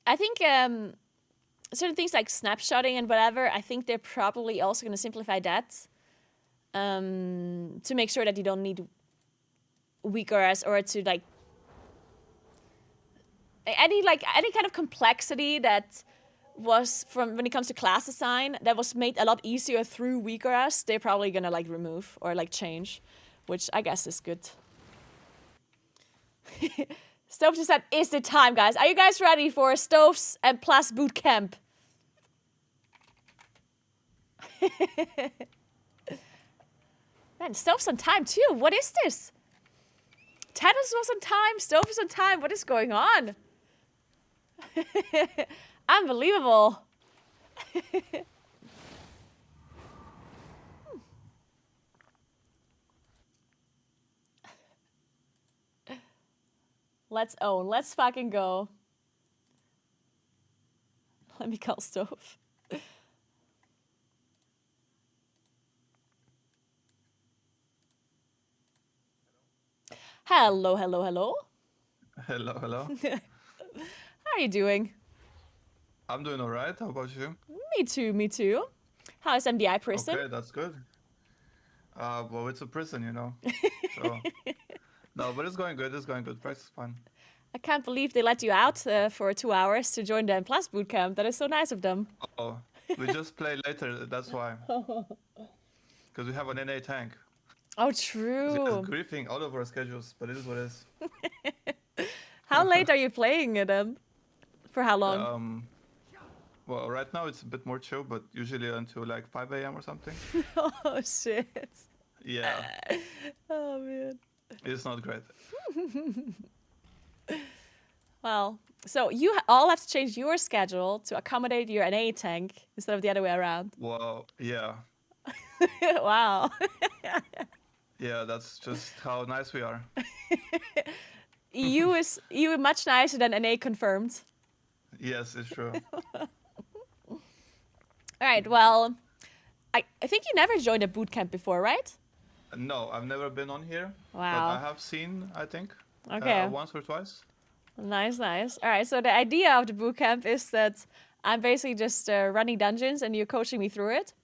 I think certain things like snapshotting and whatever, I think they're probably also going to simplify that to make sure that you don't need weakers or to like any kind of complexity that was from when it comes to class design that was made a lot easier through weakers, they're probably going to like remove or like change, which I guess is good. Stove just said, is it time, guys? Are you guys ready for Stoves and Plus Bootcamp? Man, Stove's on time too. What is this? Tattles was on time. Stove is on time. What is going on? Unbelievable. Let's own. Let's fucking go. Let me call Stove. Hello, hello, hello. Hello, hello. How are you doing? I'm doing all right. How about you? Me too, me too. How is MDI prison? Okay, that's good. Well, it's a prison, you know. So, no, but it's going good. It's going good. Practice is fun. I can't believe they let you out for 2 hours to join the M Plus bootcamp. That is so nice of them. Oh, we just play later. That's why. Because we have an NA tank. Oh, It's true. griefing all of our schedules, but it is what it is. How late are you playing it then? For how long? Well, right now it's a bit more chill, but usually until like 5 a.m. or something. Oh, shit. Yeah, Oh, man. it's not great. Well, so you all have to change your schedule to accommodate your NA tank instead of the other way around. Well, yeah. Wow. Yeah, that's just how nice we are. EU much nicer than NA confirmed. Yes, it's true. All right, well, I think you never joined a bootcamp before, right? No, I've never been on here. Wow. But I have seen, I think, Okay. once or twice. Nice, nice. All right, so the idea of the bootcamp is that I'm basically just running dungeons and you're coaching me through it.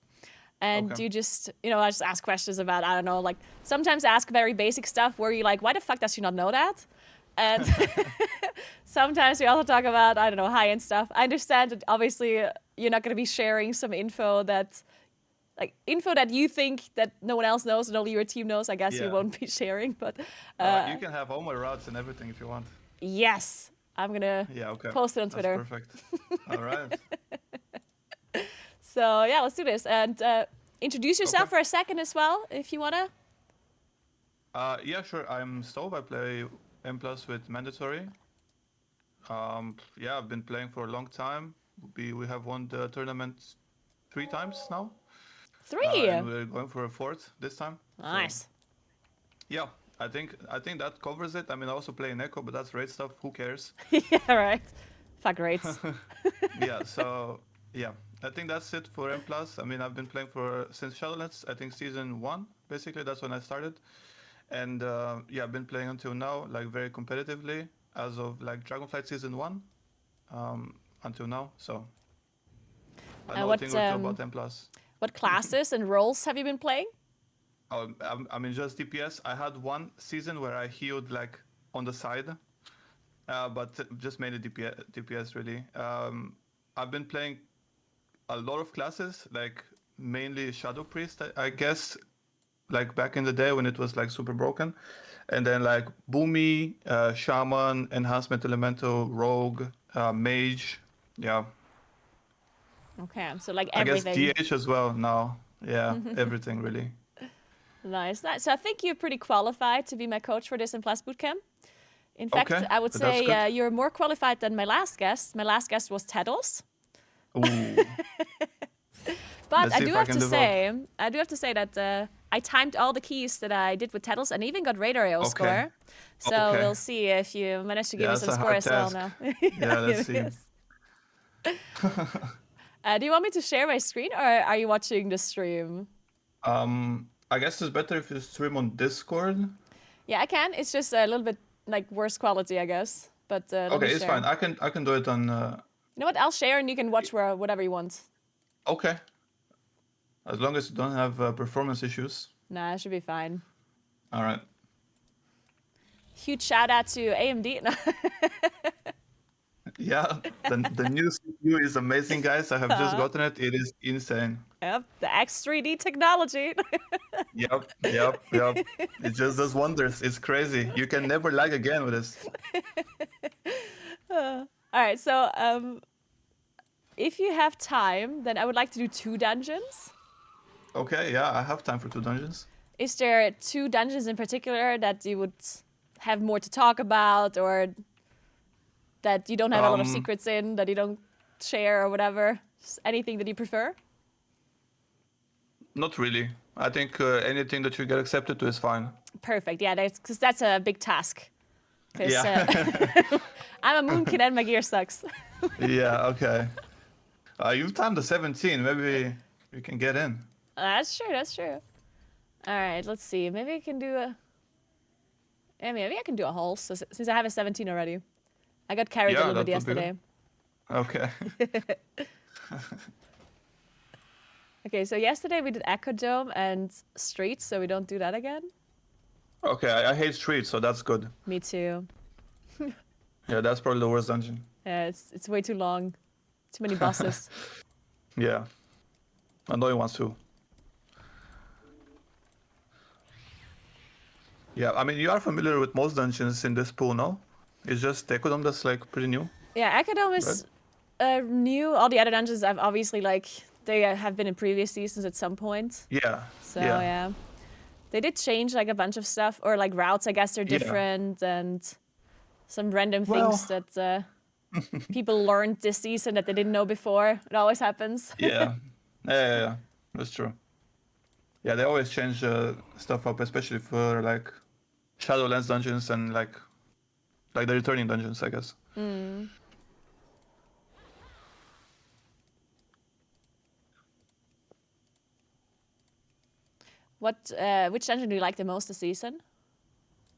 And Okay. you just, I just ask questions about, I don't know, like sometimes ask very basic stuff where you're like, why the fuck does she not know that? And sometimes we also talk about, I don't know, high-end stuff. I understand that obviously you're not going to be sharing some info that you think that no one else knows and only your team knows. I guess you Yeah. won't be sharing, but You can have all my routes and everything if you want. yes, I'm going to Yeah, okay. post it on That's Twitter. perfect. All right. So yeah, let's do this. And introduce yourself Okay. for a second as well, if you want to. Yeah, sure. I'm Stove. I play M+ with Mandatory. Yeah, I've been playing for a long time. We have won the tournament 3 times now. 3. And we're going for a 4th this time. So, Nice. yeah, I think that covers it. I mean, I also play in Echo, but that's raid stuff. Who cares? Yeah, right. Fuck rates. Yeah, so yeah, I think that's it for M+. I mean, I've been playing since Shadowlands, I think season 1, basically, that's when I started. And yeah, I've been playing until now, like very competitively, as of like Dragonflight season 1, until now, so I know a thing or two about M+. What classes and roles have you been playing? Oh, I mean, just DPS. I had one season where I healed like on the side, but just mainly DPS really. I've been playing a lot of classes, like mainly Shadow Priest, I guess, like back in the day when it was like super broken, and then like Boomy, Shaman, Enhancement Elemental, Rogue, Mage, yeah. Okay, so like I guess everything. DH as well now, yeah, everything really. Nice. So I think you're pretty qualified to be my coach for this in Plus Bootcamp. In fact, Okay, I would that's say good. you're more qualified than my last guest. My last guest was Teddles. Ooh. But Let's I see do if I have can to develop. say that I timed all the keys that I did with Teddles and even got radar AO Okay. score. So Okay. we'll see if you manage to give Yeah, me some that's a score hard as well task. now. Yeah, let's it see. is. Do you want me to share my screen or are you watching the stream? I guess it's better if you stream on Discord. Yeah, I can. It's just a little bit like worse quality, I guess. But let me Okay, it's share. fine. I can do it on. You know what? I'll share and you can watch whatever you want. Okay. As long as you don't have performance issues. Nah, it should be fine. All right. Huge shout out to AMD. No. Yeah, the new CPU is amazing, guys. I have just gotten it. It is insane. Yep, the X3D technology. Yep. It just does wonders. It's crazy. You can never lag again with this. All right, so if you have time, then I would like to do 2 dungeons. Okay, yeah, I have time for 2 dungeons. Is there 2 dungeons in particular that you would have more to talk about, or that you don't have a lot of secrets in, that you don't share or whatever? Just anything that you prefer? Not really. I think anything that you get accepted to is fine. Perfect. Yeah, because that's a big task. 'Cause, Yeah. I'm a moon kid and my gear sucks. Yeah, okay. You've timed the 17. Maybe you can get in. That's true. That's true. All right. Let's see. Maybe I can do a. Yeah, maybe I can do a Hulse since I have a 17 already. I got carried a little bit yesterday. Okay. Okay, so yesterday we did Ecodome and Streets, so we don't do that again. Okay, I hate streets, so that's good. Me too. Yeah, that's probably the worst dungeon. Yeah, it's way too long. Too many bosses. Yeah. Annoying ones too. Yeah, I mean, you are familiar with most dungeons in this pool, no? It's just Ecodome that's like pretty new. Yeah, Ecodome is new. All the other dungeons I've obviously they have been in previous seasons at some point. Yeah. So yeah. They did change like a bunch of stuff, or like routes, I guess they're different, and some random things that people learned this season that they didn't know before. It always happens. Yeah. Yeah. That's true. Yeah, they always change stuff up, especially for like Shadowlands dungeons and like the returning dungeons, I guess. Mm. Which dungeon do you like the most this season?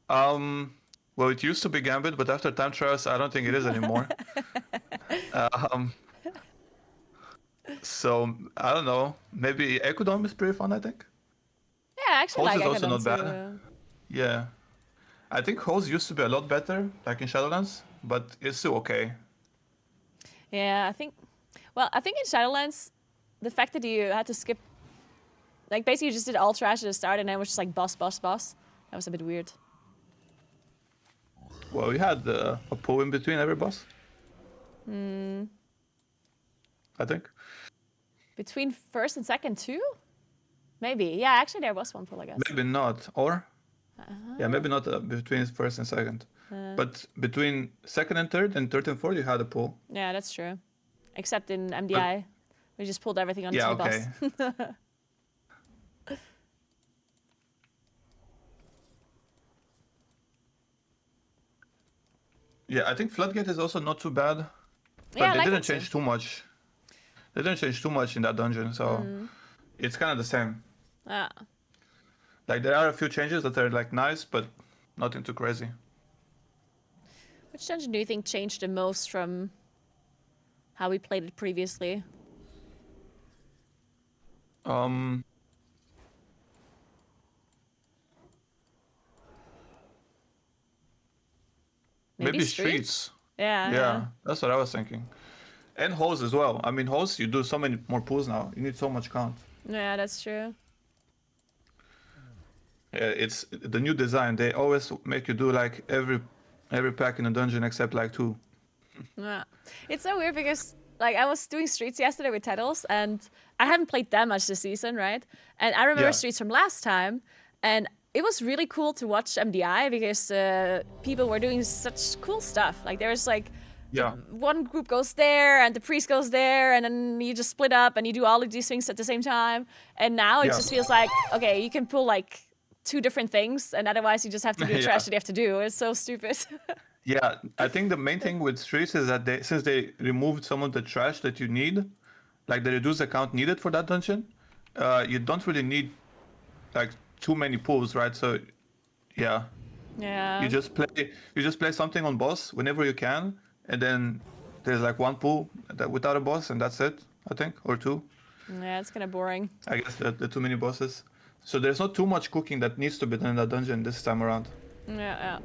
Well, it used to be Gambit, but after time trials, I don't think it is anymore. So I don't know. Maybe Ecodome is pretty fun, I think. Yeah, I actually Hose like is also Ecodome not too. bad. Yeah. I think Hose used to be a lot better, like in Shadowlands, but it's still okay. Yeah, I think in Shadowlands, the fact that you had to skip, like basically you just did all trash at the start and then it was just like boss. That was a bit weird. Well, we had a pool in between every boss. I think. Between first and second too? Maybe. Yeah, actually there was one pull, I guess. Maybe not. Or? Yeah, maybe not between first and second. But between second and third and fourth, you had a pool. Yeah, that's true. Except in MDI, we just pulled everything onto the boss. Yeah, I think Floodgate is also not too bad. But Yeah, they like didn't it too. change too much. They didn't change too much in that dungeon, so it's kind of the same. Ah. Like there are a few changes that are like nice, but nothing too crazy. Which dungeon do you think changed the most from how we played it previously? Maybe streets. Yeah. Yeah, that's what I was thinking. And Hose as well. I mean, Hose, you do so many more pools now. You need so much count. Yeah, that's true. Yeah, it's the new design. They always make you do like every pack in a dungeon except like 2. Yeah. It's so weird because like I was doing Streets yesterday with Titles and I haven't played that much this season, right? And I remember Streets from last time and it was really cool to watch MDI because people were doing such cool stuff. Like there was like one group goes there and the priest goes there and then you just split up and you do all of these things at the same time. And now it just feels like, okay, you can pull like 2 different things and otherwise you just have to do the trash that you have to do. It's so stupid. Yeah, I think the main thing with Streets is that since they removed some of the trash that you need, like they reduced the count needed for that dungeon, you don't really need like too many pools, right? So yeah. You just play something on boss whenever you can, and then there's like 1 pool without a boss, and that's it, I think, or 2. Yeah, it's kind of boring. I guess the too many bosses. So there's not too much cooking that needs to be done in that dungeon this time around. Yeah.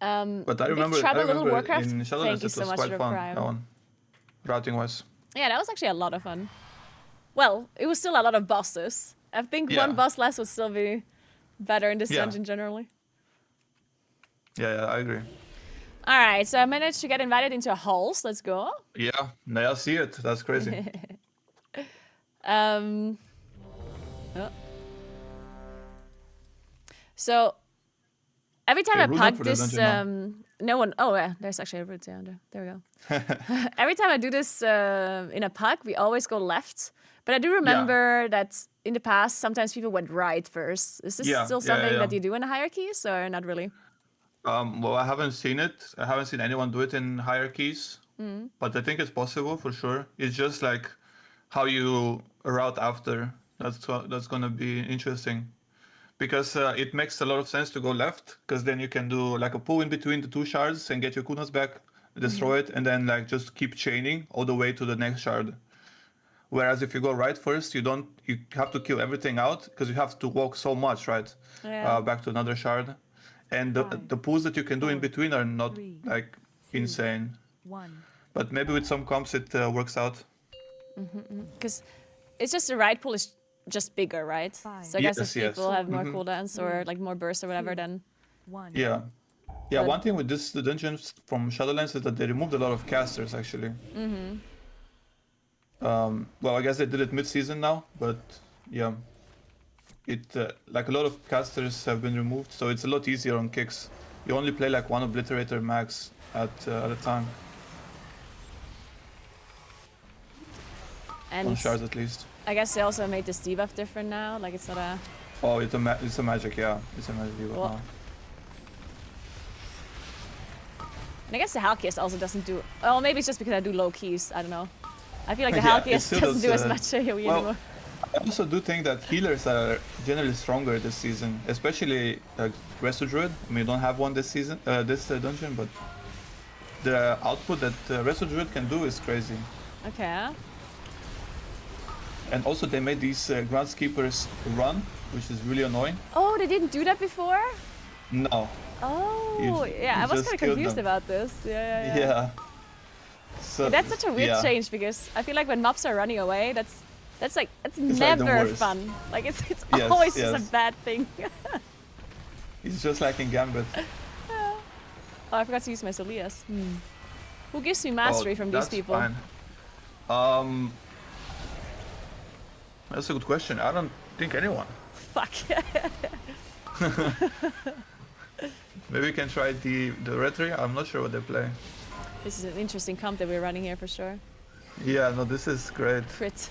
But I remember Warcraft, in Shadowlands it was so quite fun, that one, routing wise. Yeah, that was actually a lot of fun. Well, it was still a lot of bosses. I think 1 boss less would still be better in this dungeon generally. Yeah, I agree. All right, so I managed to get invited into a halls. Let's go. Yeah, now I see it. That's crazy. Oh. So every time Okay, I rune up pug for the this, dungeon now. no one. Oh yeah, there's actually a route down there. There we go. Every time I do this in a pug, we always go left. But I do remember that in the past, sometimes people went right first. Is this Yeah, still yeah, something yeah. that you do in the hierarchies, or not really? Well, I haven't seen it. I haven't seen anyone do it in hierarchies, but I think it's possible for sure. It's just like how you route after. That's gonna be interesting because it makes a lot of sense to go left because then you can do like a pull in between the two shards and get your kunas back, destroy it, and then like just keep chaining all the way to the next shard. Whereas if you go right first, you have to kill everything out because you have to walk so much, right? Yeah. Back to another shard. And the pulls that you can do in between are not like insane. 1. But maybe with some comps it works out. Because it's just the right pull is just bigger, right? So I guess if Yes. people have more cooldowns or like more bursts or whatever, then 1. Yeah. Yeah, But- one thing with the dungeons from Shadowlands is that they removed a lot of casters actually. Well, I guess they did it mid-season now, but yeah. Like a lot of casters have been removed, so it's a lot easier on kicks. You only play like one obliterator max at a time, on and shards at least. I guess they also made this debuff different now. Like it's not a. Oh, it's a magic, yeah. It's a magic debuff Well, now. And I guess the Halkias also doesn't do. Oh, maybe it's just because I do low keys. I don't know. I feel like the Yeah, it Halkias still doesn't does, do as much AoE well, anymore. I also do think that healers are generally stronger this season, especially Resto Druid. I mean, you don't have one this season, this dungeon, but the output that Resto Druid can do is crazy. Okay. And also they made these Groundskeepers run, which is really annoying. Oh, they didn't do that before? No. Oh, yeah. you I was just kind of killed confused them. about this. Yeah. Yeah. So, That's such a weird yeah. change because I feel like when mobs are running away, that's like It's like the never worst. fun. Like it's Yes, always just yes. a bad thing. It's just like in Gambit. Oh, I forgot to use my Solias. Who gives me mastery from these that's people? Fine. That's a good question. I don't think anyone. Fuck. Maybe we can try the Retri. I'm not sure what they play. This is an interesting comp that we're running here for sure. Yeah, no, this is great. Crit.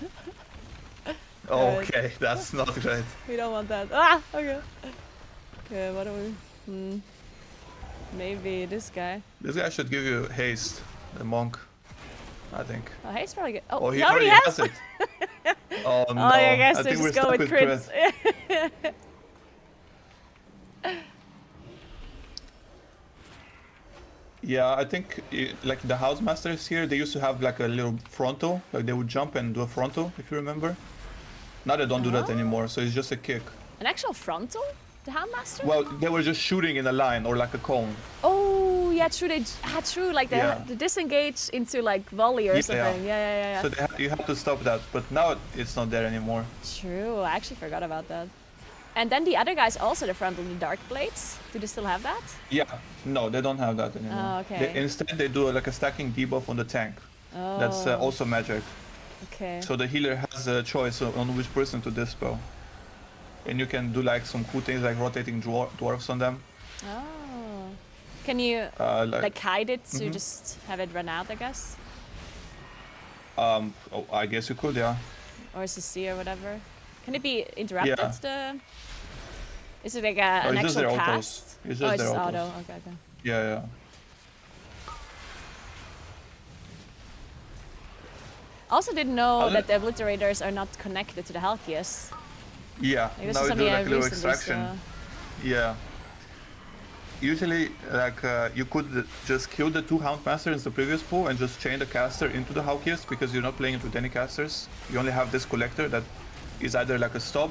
Okay, that's not great. We don't want that. Ah, okay. Okay, what do we? Maybe this guy. This guy should give you haste, the monk, I think. Oh, he's probably good. Oh, Oh, he already has. it. Oh no, Oh, I guess I they think we're just go stuck with crit. crits. Yeah, I think like the house masters here, they used to have like a little frontal, like they would jump and do a frontal, if you remember. Now they don't do that anymore, so it's just a kick. An actual frontal? The Houndmaster? Well, they were just shooting in a line or like a cone. Oh, yeah, true. True. Like they disengage into like volley or Yeah, something. Yeah. So you have to stop that, but now it's not there anymore. True. I actually forgot about that. And then the other guys also the frontal, the Dark Blades. Do they still have that? Yeah, no, they don't have that anymore. Oh, okay. Instead, they do like a stacking debuff on the tank. Oh. That's also magic. Okay. So the healer has a choice on which person to dispel. And you can do like some cool things like rotating dwarfs on them. Oh. Can you like hide it to just have it run out, I guess? Oh, I guess you could, yeah. Or CC or whatever. Can it be interrupted? Yeah. Is it like an it's just actual their cast? autos. It's just Oh, it's their just autos. auto. Okay. Yeah. I also didn't know Other- that the obliterators are not connected to the Halkias. Yeah, Like, this now is you do something I like a little recently extraction. Yeah. Usually, like, you could just kill the two Houndmasters in the previous pool and just chain the caster into the Halkias because you're not playing it with any casters. You only have this collector that is either like a stop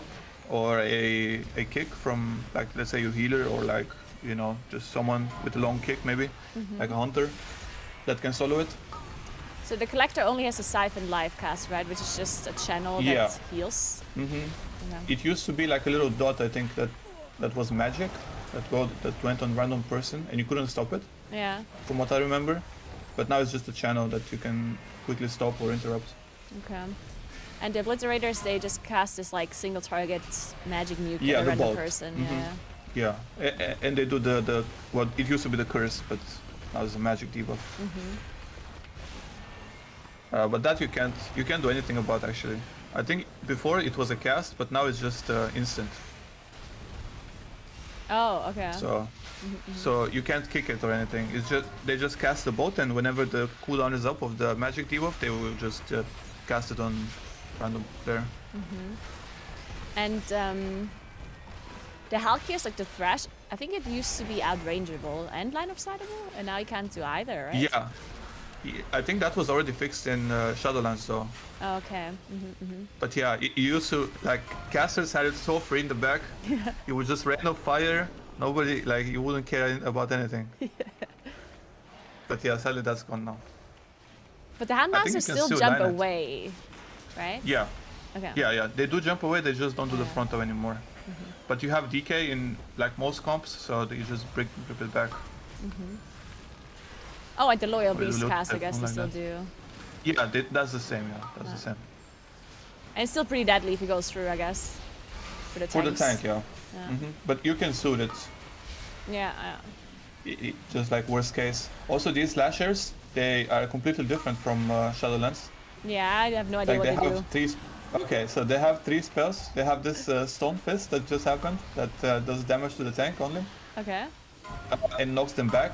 or a kick from, like, let's say your healer or like, you know, just someone with a long kick maybe, like a hunter that can solo it. So the collector only has a siphon life cast, right? Which is just a channel Yeah. that heals. Mm-hmm. Yeah. It used to be like a little dot, I think, that was magic. that went on random person, and you couldn't stop it, Yeah. from what I remember. But now it's just a channel that you can quickly stop or interrupt. Okay. And the obliterators, they just cast this like single target magic nuke Yeah, at a the random bolt. person. Mhm. Yeah. Yeah, and they do the what it used to be the curse, but now it's a magic debuff. But that you can't do anything about actually. I think before it was a cast, but now it's just instant. Oh, okay. So you can't kick it or anything. It's just they just cast the bolt, and whenever the cooldown is up of the magic debuff, they will just cast it on random player. And the Halkias, like the Thrash, I think it used to be outrangeable and line of sightable, and now you can't do either, right? Yeah. I think that was already fixed in Shadowlands though. Oh, okay. But yeah, you used to, like, casters had it so free in the back. You would just random fire. Nobody, like, you wouldn't care about anything. But yeah, sadly that's gone now. But the I think you Handmasters can still still jump line it. away, right? Yeah, Okay. yeah. They do jump away, they just don't do the Yeah. frontal anymore. But you have DK in, like, most comps, so you just grip it back. Oh, and the Loyal Or you Beast look cast, I at guess they one still like do. Yeah, that's the same, yeah. That's the same. And it's still pretty deadly if he goes through, I guess. For the For the tanks. tank, yeah. Yeah. But you can suit it. Yeah, Just like worst case. Also, these slashers, they are completely different from Shadowlands. yeah, I have no idea Like what they they have do. three. Okay, so they have 3 spells. They have this Stone Fist that just happened that does damage to the tank only Okay. and knocks them back.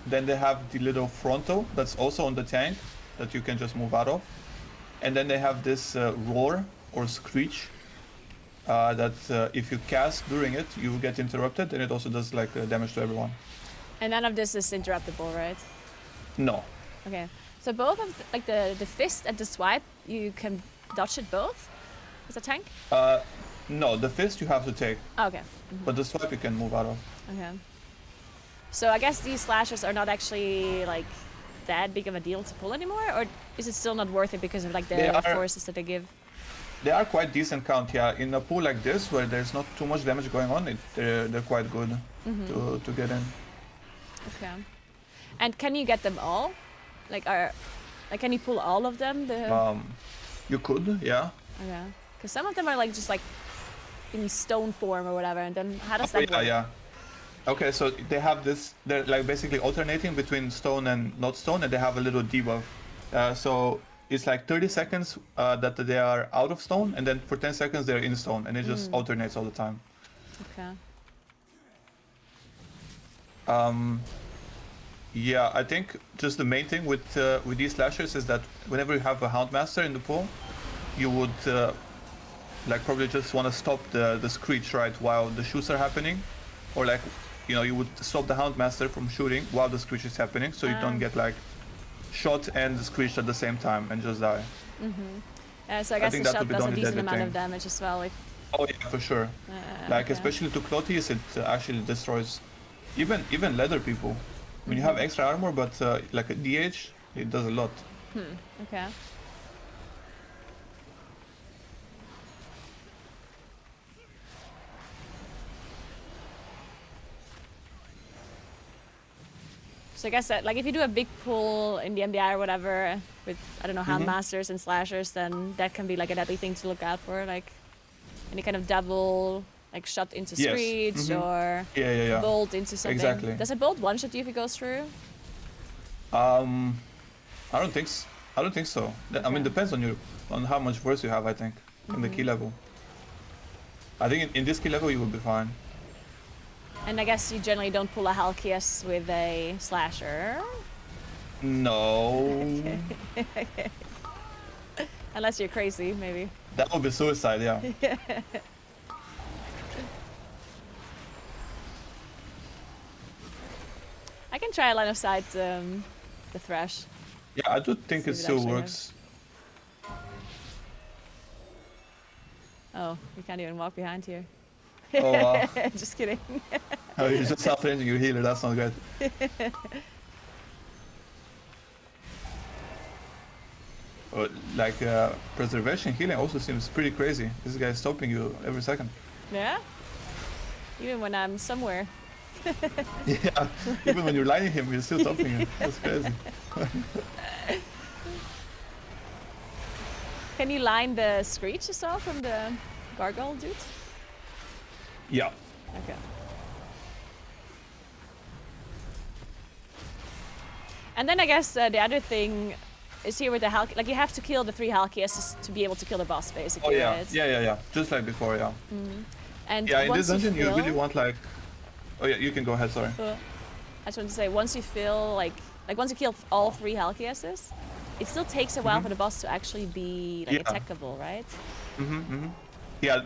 Then they have the little frontal that's also on the tank that you can just move out of. And then they have this roar or screech that if you cast during it, you will get interrupted, and it also does like damage to everyone. And none of this is interruptible, right? No. Okay. So both of like the fist and the swipe, you can dodge it both as a tank? No, the fist you have to take, Oh, okay. but the swipe you can move out of. Okay. So I guess these slashers are not actually like that big of a deal to pull anymore, or is it still not worth it because of like They the are- forces that they give? They are quite decent count, yeah. In a pool like this, where there's not too much damage going on, they're quite good to get in. Okay. And can you get them all? Can you pull all of them? You could, yeah. Okay. Because some of them are like just like in stone form or whatever, and then how does that Yeah, work? yeah. Okay, so they have this. They're like basically alternating between stone and not stone, and they have a little debuff. So it's like 30 seconds that they are out of stone, and then for 10 seconds they're in stone, and it just alternates all the time. Okay. Yeah, I think just the main thing with these slashers is that whenever you have a Houndmaster in the pool, you would like probably just want to stop the screech right while the shoots are happening, or like you would stop the Houndmaster from shooting while the screech is happening, so you don't get like shot and screeched at the same time and just die. So I guess think the that shot would be does the a only decent deadly amount of thing. damage as well. If Oh yeah, for sure. Like okay. especially to Clotis, it actually destroys even leather people. When you have extra armor, but like a DH, it does a lot. Okay. So I guess that like if you do a big pull in the MDI or whatever with I don't know Handmasters and slashers, then that can be like a deadly thing to look out for, like any kind of double like shot into Yes. screech or Yeah. bolt into something. Exactly. Does a bolt one shot you if it goes through? I don't think so. I mean, Okay. depends on how much verse you have. I think in the key level. I think in this key level you will be fine. And I guess you generally don't pull a Halkias with a slasher. No, Unless you're crazy, maybe. that would be suicide. Yeah. I can try a line of sight the Thresh. Yeah, I do think See it if it still actually works. Oh, you can't even walk behind here. Oh wow. Just kidding. Oh, you're just self-ranging your healer. That's not good. Like preservation healing also seems pretty crazy. This guy is stopping you every second. Yeah? even when I'm somewhere. Yeah, even when you're lining him, you're still topping him. That's crazy. Can you line the Screech as well from the Gargoyle dude? Yeah. Okay. And then I guess the other thing is here with the Hulk. Like you have to kill the 3 Halkias to be able to kill the boss, basically. Oh yeah, right? yeah. Just like before, yeah. And Yeah, in once this dungeon you fill, really want like. Oh yeah, you can go ahead. Sorry. I just want to say, once you fill like once you kill all 3 Halkiases, it still takes a while for the boss to actually be like Yeah. attackable, right? Yeah,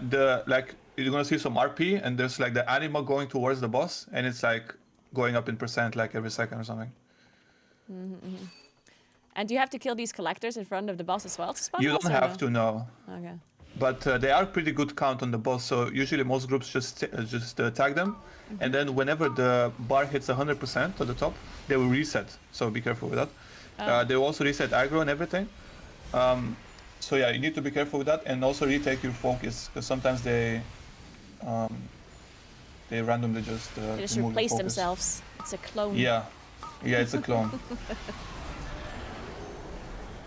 you're gonna see some RP, and there's like the animal going towards the boss, and it's like going up in percent like every second or something. And do you have to kill these collectors in front of the boss as well to spawn You boss, don't or have no? to know, Okay. but they are pretty good count on the boss. So usually most groups just tag them, and then whenever the bar hits 100% to the top, they will reset. So be careful with that. They will also reset aggro and everything. So yeah, you need to be careful with that, and also retake your focus, because sometimes they randomly just They just remove the replace focus. themselves. It's a clone. Yeah, it's a clone.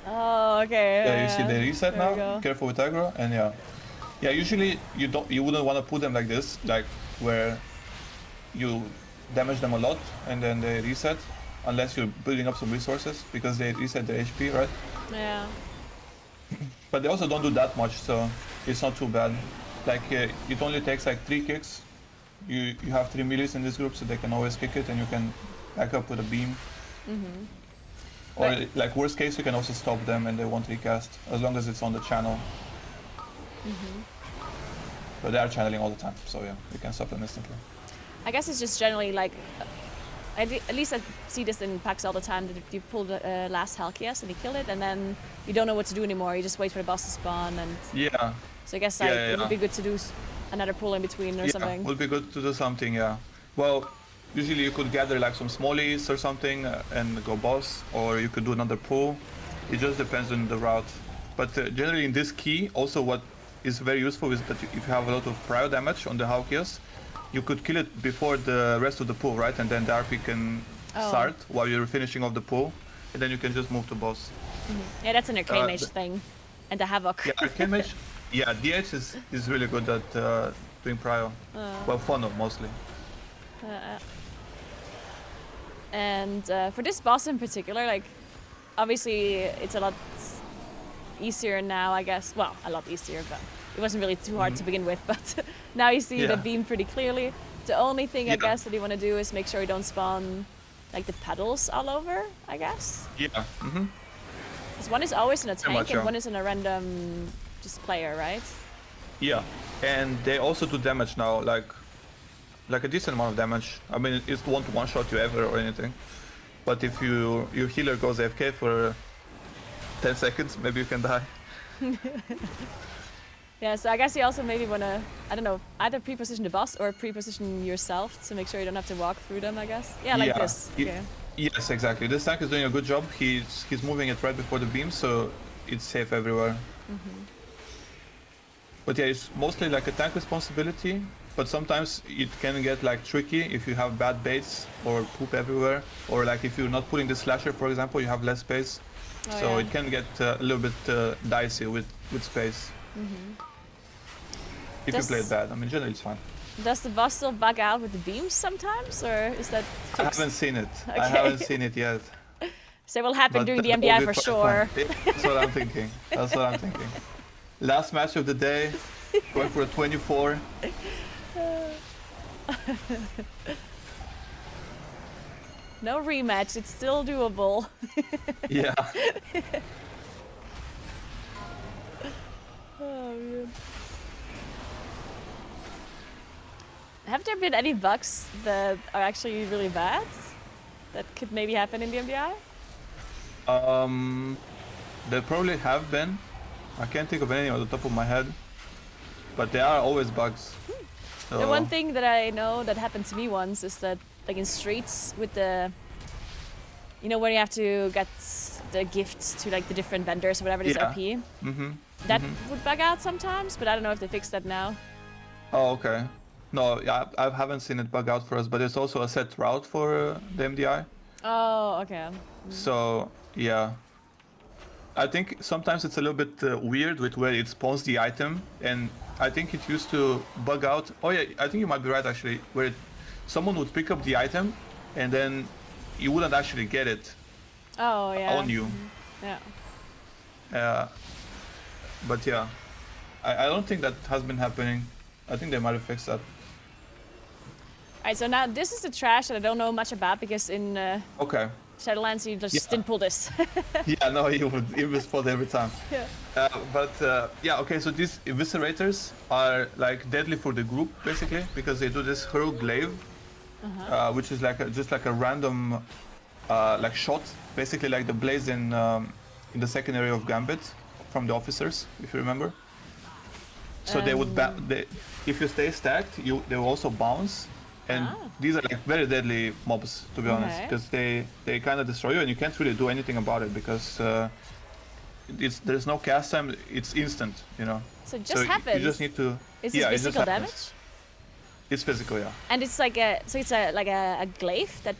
Oh, okay. Yeah, you see they reset There we now. go. Careful with aggro, and yeah. Usually you wouldn't want to put them like this, like where you damage them a lot and then they reset, unless you're building up some resources, because they reset their HP, right? Yeah. But they also don't do that much, so it's not too bad. Like it only takes like 3 kicks. You have 3 melees in this group, so they can always kick it, and you can back up with a beam. Or like worst case, you can also stop them and they won't recast, as long as it's on the channel. But they are channeling all the time, so yeah, you can stop them instantly. I guess it's just generally like, at least I see this in packs all the time, that you pull the last Halkias and you kill it, and then you don't know what to do anymore. You just wait for the boss to spawn, and Yeah. so I guess like it would be good to do another pull in between or something. Yeah, would be good to do something, yeah. Well, usually you could gather like some smallies or something and go boss, or you could do another pull. It just depends on the route. But generally in this key, also what is very useful is that if you have a lot of prio damage on the Halkias, you could kill it before the rest of the pull, right? And then the RP can start while you're finishing off the pull, and then you can just move to boss. Yeah, that's an Arcane Mage thing. And the Havoc. Yeah, Arcane Mage, yeah, DH is really good at doing prio. Well, funnel mostly. And for this boss in particular, like, obviously it's a lot easier now, I guess. Well, a lot easier, but it wasn't really too hard to begin with. But now you see the beam pretty clearly. The only thing I guess that you want to do is make sure you don't spawn like the pedals all over, I guess. Yeah. Because one is always in a tank and one is in a random just player, right? Yeah, and they also do damage now, like a decent amount of damage. I mean, it won't one-shot you ever or anything. But if your healer goes AFK for 10 seconds, maybe you can die. Yeah, so I guess you also maybe want to, I don't know, either pre-position the boss or pre-position yourself to make sure you don't have to walk through them, I guess. Yeah, like this. Okay. Yes, exactly. This tank is doing a good job. He's moving it right before the beam, so it's safe everywhere. But yeah, it's mostly like a tank responsibility, but sometimes it can get like tricky if you have bad baits or poop everywhere, or like if you're not putting the slasher, for example, you have less space. So it can get a little bit dicey with space. If you play it bad. I mean, generally it's fine. Does the boss still bug out with the beams sometimes, or is that fixed? I haven't seen it. Okay. I haven't seen it yet. So it will happen But during the that will MDI be for quite sure. fun. That's what I'm thinking. That's what I'm thinking. Last match of the day, going for a 24. No rematch, it's still doable. Yeah. Oh, man. Have there been any bugs that are actually really bad that could maybe happen in the MDI? There probably have been. I can't think of any on the top of my head, but there are always bugs. So The one thing that I know that happened to me once is that, like in streets with the, you know, where you have to get the gifts to like the different vendors or whatever it is, RP. That would bug out sometimes, but I don't know if they fixed that now. Oh, okay. No, yeah, I haven't seen it bug out for us, but it's also a set route for the MDI. Oh, okay. So yeah, I think sometimes it's a little bit weird with where it spawns the item, and I think it used to bug out. Oh yeah, I think you might be right actually, where someone would pick up the item, and then you wouldn't actually get it Oh, yeah. on you. Yeah. But yeah, I don't think that has been happening. I think they might have fixed that. Alright, so now this is the trash that I don't know much about because in Okay. Shadowlands you just Yeah. didn't pull this. Yeah, no, you would spot every time. Yeah. Yeah, okay, so these eviscerators are like deadly for the group basically because they do this hurl glaive, which is like just like a random like shot, basically like the blaze in the second area of Gambit from the officers, if you remember. So they would if you stay stacked, they will also bounce. And these are like very deadly mobs, to be honest, because they kind of destroy you, and you can't really do anything about it because there's no cast time. It's instant, you know. So it just happens. You just need to. Is yeah, this it just physical happens. damage? It's physical, yeah. And it's like a glaive that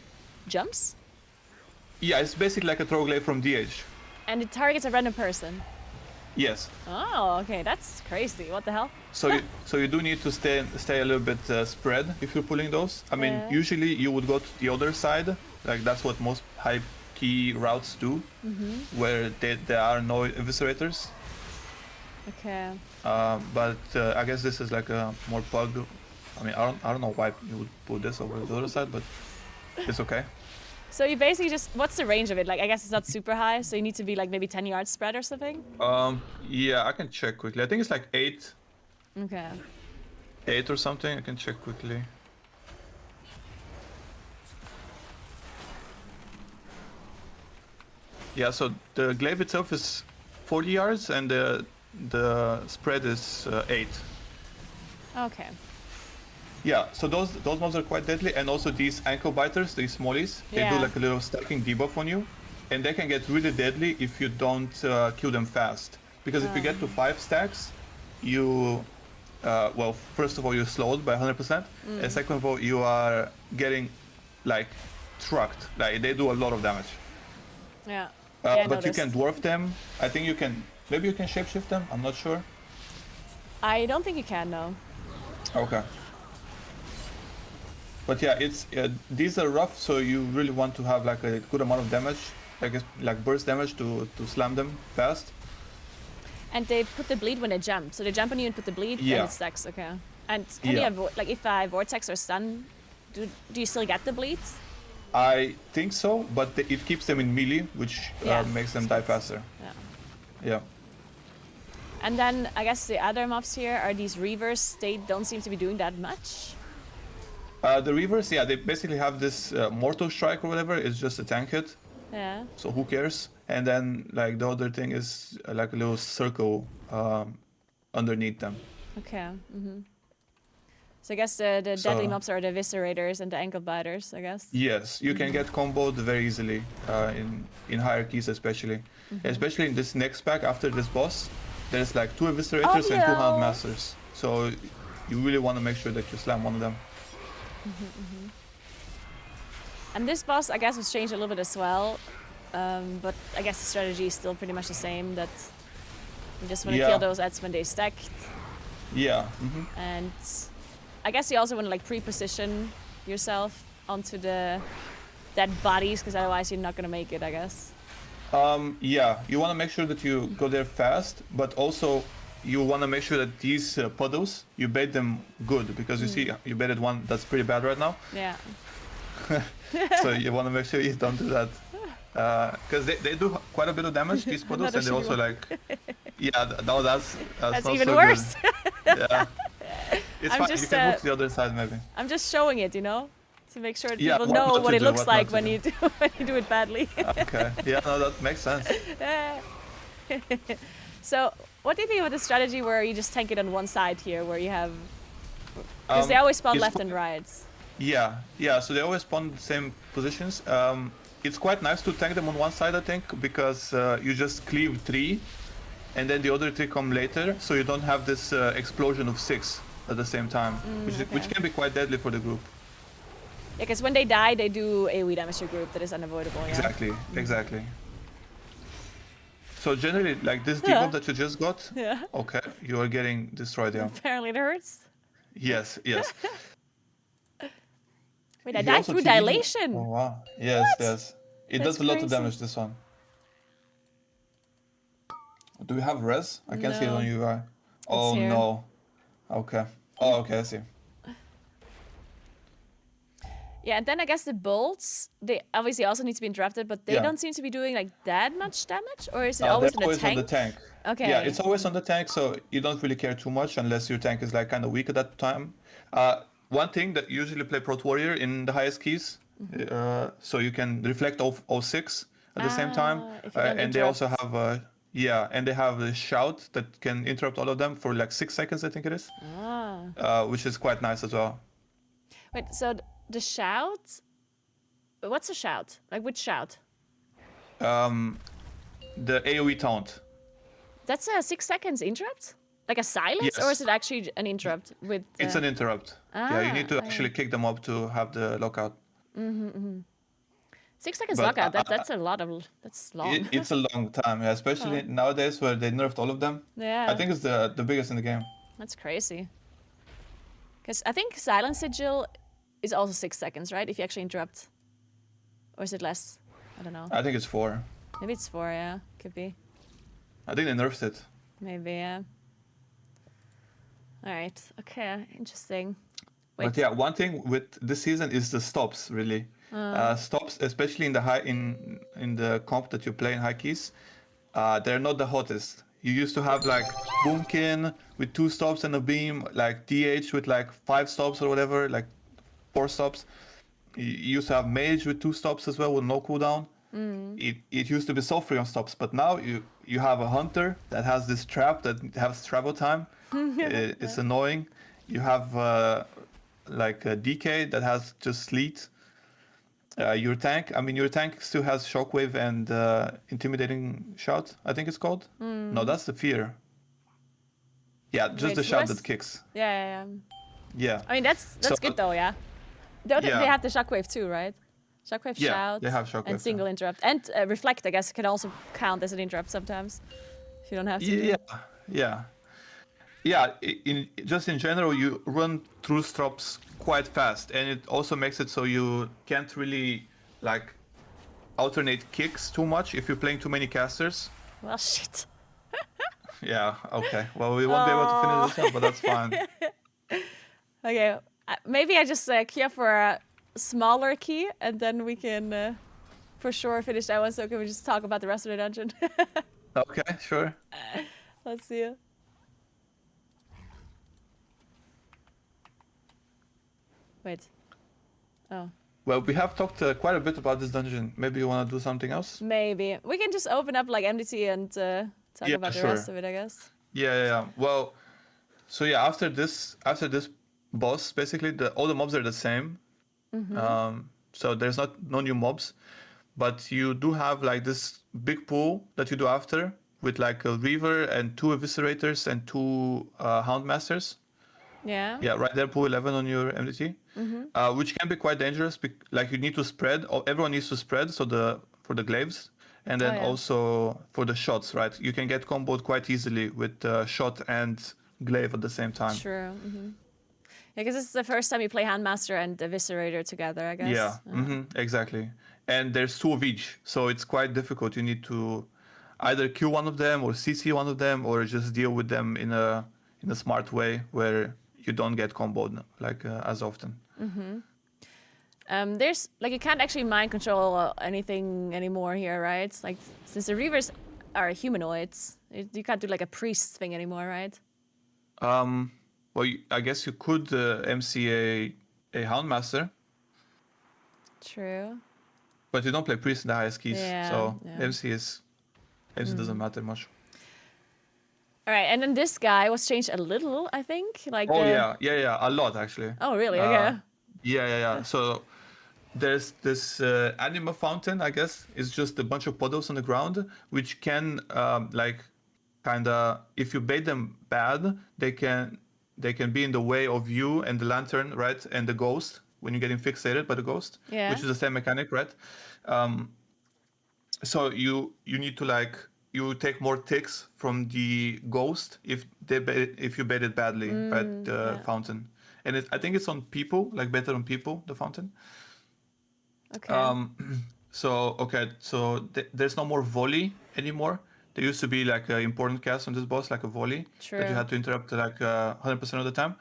jumps, Yeah, it's basically like a throw glaive from DH. and it targets a random person. Yes. Oh, okay, that's crazy. What the hell? So you do need to stay a little bit spread if you're pulling those. I mean, Yeah. usually you would go to the other side, like that's what most high key routes do, where there are no eviscerators. Okay. But I guess this is like a more pug. I mean, I don't know why you would put this over the other side, but it's okay. So you basically just, what's the range of it? Like, I guess it's not super high, so you need to be like maybe 10 yards spread or something? Yeah, I can check quickly. I think it's like 8 Okay. or something. I can check quickly. Yeah, so the glaive itself is 40 yards and the spread is 8. Okay. Yeah, so those mobs are quite deadly, and also these ankle biters, these smallies, they do Yeah. like a little stacking debuff on you, and they can get really deadly if you don't kill them fast. Because if you get to 5 stacks, you, well, first of all, you're slowed by 100%, and second of all, you are getting like trucked. Like they do a lot of damage. Yeah. Yeah, I But you noticed. can dwarf them. I think you can. Maybe you can shapeshift them. I'm not sure. I don't think you can, no. Okay. But yeah, it's these are rough, so you really want to have like a good amount of damage, like burst damage to slam them fast. And they put the bleed when they jump. So they jump on you and put the bleed, Yeah. and it stacks, okay. And can you Yeah. avoid, like if I vortex or stun, do you still get the bleeds? I think so, but it keeps them in melee, which Yeah. makes them die faster. Yeah. Yeah. And then I guess the other mobs here are these reavers. They don't seem to be doing that much. The Reavers, yeah, they basically have this Mortal Strike or whatever. It's just a tank hit, Yeah. so who cares? And then like the other thing is like a little circle underneath them. Okay. So I guess the deadly So- mobs are the eviscerators and the ankle biters, I guess. Yes, you can get comboed very easily in higher keys, especially. Especially in this next pack after this boss, there's like 2 eviscerators and 2 no. hound masters. So you really want to make sure that you slam one of them. And this boss, I guess, was changed a little bit as well. But I guess the strategy is still pretty much the same. That you just want to Yeah. kill those ads when they stack. Yeah. And I guess you also want to like pre-position yourself onto the dead bodies, because otherwise you're not gonna make it, I guess. Yeah, you want to make sure that you go there fast, but also you want to make sure that these puddles, you bait them good, because you see, you baited one that's pretty bad right now. Yeah. So you want to make sure you don't do that. Because they do quite a bit of damage, these puddles, Another and they also shitty one. like... Yeah, no, that's That's not even so worse. Good. Yeah. It's I'm fine, just, you can move to the other side maybe. I'm just showing it, you know, to make sure that Yeah, people what know not what to it do, looks what like not to when do. you do when you do it badly. Okay, yeah, no, that makes sense. So, what do you think about the strategy where you just tank it on one side here, where you have, because they always spawn it's left qu- and right. Yeah, so they always spawn the same positions. It's quite nice to tank them on one side, I think, because you just cleave 3, and then the other 3 come later, so you don't have this explosion of 6. at the same time, which can be quite deadly for the group. Yeah, because when they die, they do AoE damage to group. That is unavoidable. Yeah. Exactly. So generally, like this debuff that you just got, Yeah. okay, you are getting destroyed. Yeah. Apparently it hurts. Yes. Wait, I He died also through TD'd. dilation. Oh wow. Yes. It That's does a lot of crazy. damage. This one. Do we have res? I can't see it No. on UI. Oh here. no. Okay. Oh, okay. I see. Yeah, and then I guess the bolts, they obviously also need to be interrupted, but they Yeah. don't seem to be doing like that much damage, or is it always They're in the always tank? on the tank. Okay. Yeah, it's always on the tank, so you don't really care too much unless your tank is like kind of weak at that time. One thing that you usually play Prot Warrior in the highest keys, so you can reflect all 6 at the same time, if you don't and they also interrupt. have and they have a shout that can interrupt all of them for like 6 seconds, I think it is, which is quite nice as well. Wait, so the shout? What's a shout? Like which shout? The AoE taunt. That's a 6 seconds interrupt? Like a silence, or Yes. is it actually an interrupt with? It's an interrupt. Yeah, you need to actually kick them up to have the lockout. 6 seconds But, lockout. That's a lot of. That's long. It's a long time, yeah, especially nowadays where they nerfed all of them. Yeah. I think it's the biggest in the game. That's crazy. Because I think silence sigil is also 6 seconds, right? If you actually interrupt, or is it less? I don't know. I think it's 4. Maybe it's 4. Yeah, could be. I think they nerfed it. Maybe. Yeah. All right. Okay. Interesting. But yeah, one thing with this season is the stops, really. Stops, especially in the in the comp that you play in high keys, they're not the hottest. You used to have like Boomkin with 2 stops and a beam, like DH with like 5 stops or whatever, like 4 stops. You used to have Mage with 2 stops as well with no cooldown. It used to be so free on stops, but now you have a Hunter that has this trap that has travel time. It's annoying. You have like a DK that has just sleet. Your tank still has shockwave and intimidating shout, I think it's called. No, that's the fear. Yeah, just the shout that kicks. Yeah. Yeah. I mean that's good though. Yeah. They have the shockwave too, right? Shockwave, shout, they have shockwave, and single interrupt, and reflect. I guess can also count as an interrupt sometimes, if you don't have to. Yeah. In general, you run through stops quite fast, and it also makes it so you can't really like alternate kicks too much if you're playing too many casters. Well, shit. Yeah. Okay. Well, we won't be able to finish this one, but that's fine. Okay. Maybe I just queue for a smaller key, and then we can for sure finish that one. So can we just talk about the rest of the dungeon? Okay. Sure. Let's see it. Wait. Oh. Well, we have talked quite a bit about this dungeon. Maybe you want to do something else? Maybe. We can just open up like MDT and talk about the rest of it, I guess. Yeah. Well, so yeah, after this boss, basically all the mobs are the same. So there's no new mobs, but you do have like this big pool that you do after with like a Reaver and 2 Eviscerators and 2 Houndmasters. Yeah. Yeah, right there, pool 11 on your MDT, which can be quite dangerous. Like you need to spread, or everyone needs to spread. So for the glaives, and then also for the shots, right? You can get comboed quite easily with shot and glaive at the same time. True. Yeah, because this is the first time you play Handmaster and Eviscerator together, I guess. Yeah, exactly. And there's 2 of each, so it's quite difficult. You need to either kill one of them or CC one of them, or just deal with them in a smart way where you don't get comboed like as often. There's like you can't actually mind control anything anymore here, right? Like since the Reavers are humanoids, you can't do like a priest thing anymore, right? Well, I guess you could MC a Houndmaster. True. But you don't play priest in the highest keys, so yeah. MC doesn't matter much. All right, and then this guy was changed a little, I think. Like. Yeah, a lot actually. Oh, really? Okay. Yeah. So there's this anima fountain, I guess. It's just a bunch of puddles on the ground, which can like kinda, if you bait them bad, they can they can be in the way of you and the lantern, right, and the ghost when you're getting fixated by the ghost, Yeah. which is the same mechanic, right? So you need to like you take more ticks from the ghost if if you bait it badly, right? The fountain, and I think it's on people, like better on people, the fountain. Okay. So there's no more volley anymore. There used to be like an important cast on this boss, like a volley that you True. had to interrupt like 100% of the time.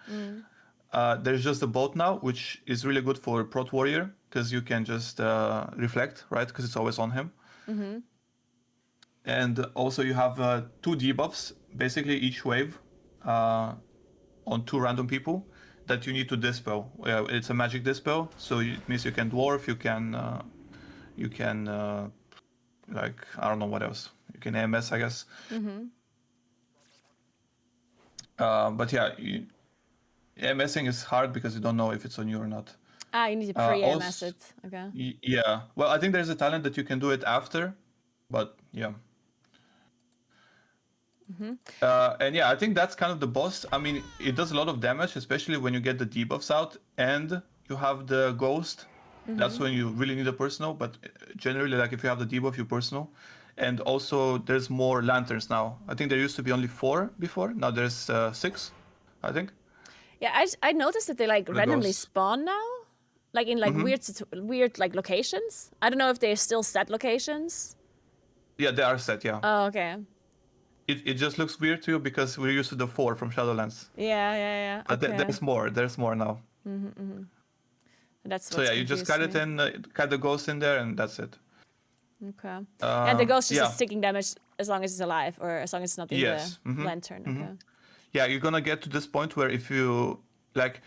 There's just the bolt now, which is really good for Prot Warrior because you can just reflect, right? Because it's always on him. And also you have 2 debuffs, basically each wave, on 2 random people that you need to dispel. It's a magic dispel, so it means you can dwarf, you can like I don't know what else. You can AMS, I guess. But yeah, AMSing is hard because you don't know if it's on you or not. Ah, you need to pre-AMS Also, it. Okay. yeah. Well, I think there's a talent that you can do it after, but yeah. And yeah, I think that's kind of the boss. I mean, it does a lot of damage, especially when you get the debuffs out and you have the ghost. That's when you really need a personal. But generally, like if you have the debuff, you personal. And also, there's more lanterns now. I think there used to be only 4 before. Now there's 6, I think. Yeah, I noticed that they like the randomly ghosts. spawn now, like in like weird like locations. I don't know if they're still set locations. Yeah, they are set. Yeah. Oh, okay. It just looks weird to you because we're used to the 4 from Shadowlands. Yeah. But Okay. there's more. There's more now. That's So what's yeah, you just cut it confused me. in, cut the ghost in there, and that's it. Okay. And the ghost just yeah. is sticking damage as long as it's alive, or as long as it's not in Yes. the lantern. Okay. Yeah, you're gonna get to this point where if you like,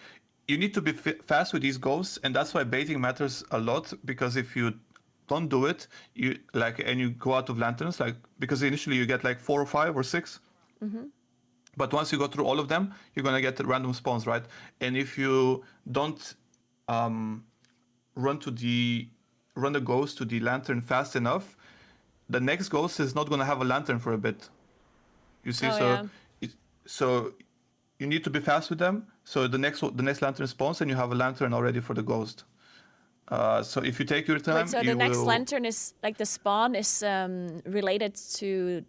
you need to be fast with these ghosts, and that's why baiting matters a lot. Because if you don't do it, you like, and you go out of lanterns, like because initially you get like 4 or 5 or 6. But once you go through all of them, you're gonna get the random spawns, right? And if you don't run the ghost to the lantern fast enough, the next ghost is not gonna have a lantern for a bit. You see, Oh, so yeah. so you need to be fast with them. So the next lantern spawns, and you have a lantern already for the ghost. So if you take your time, Wait, so the you next will... lantern is like the spawn is related to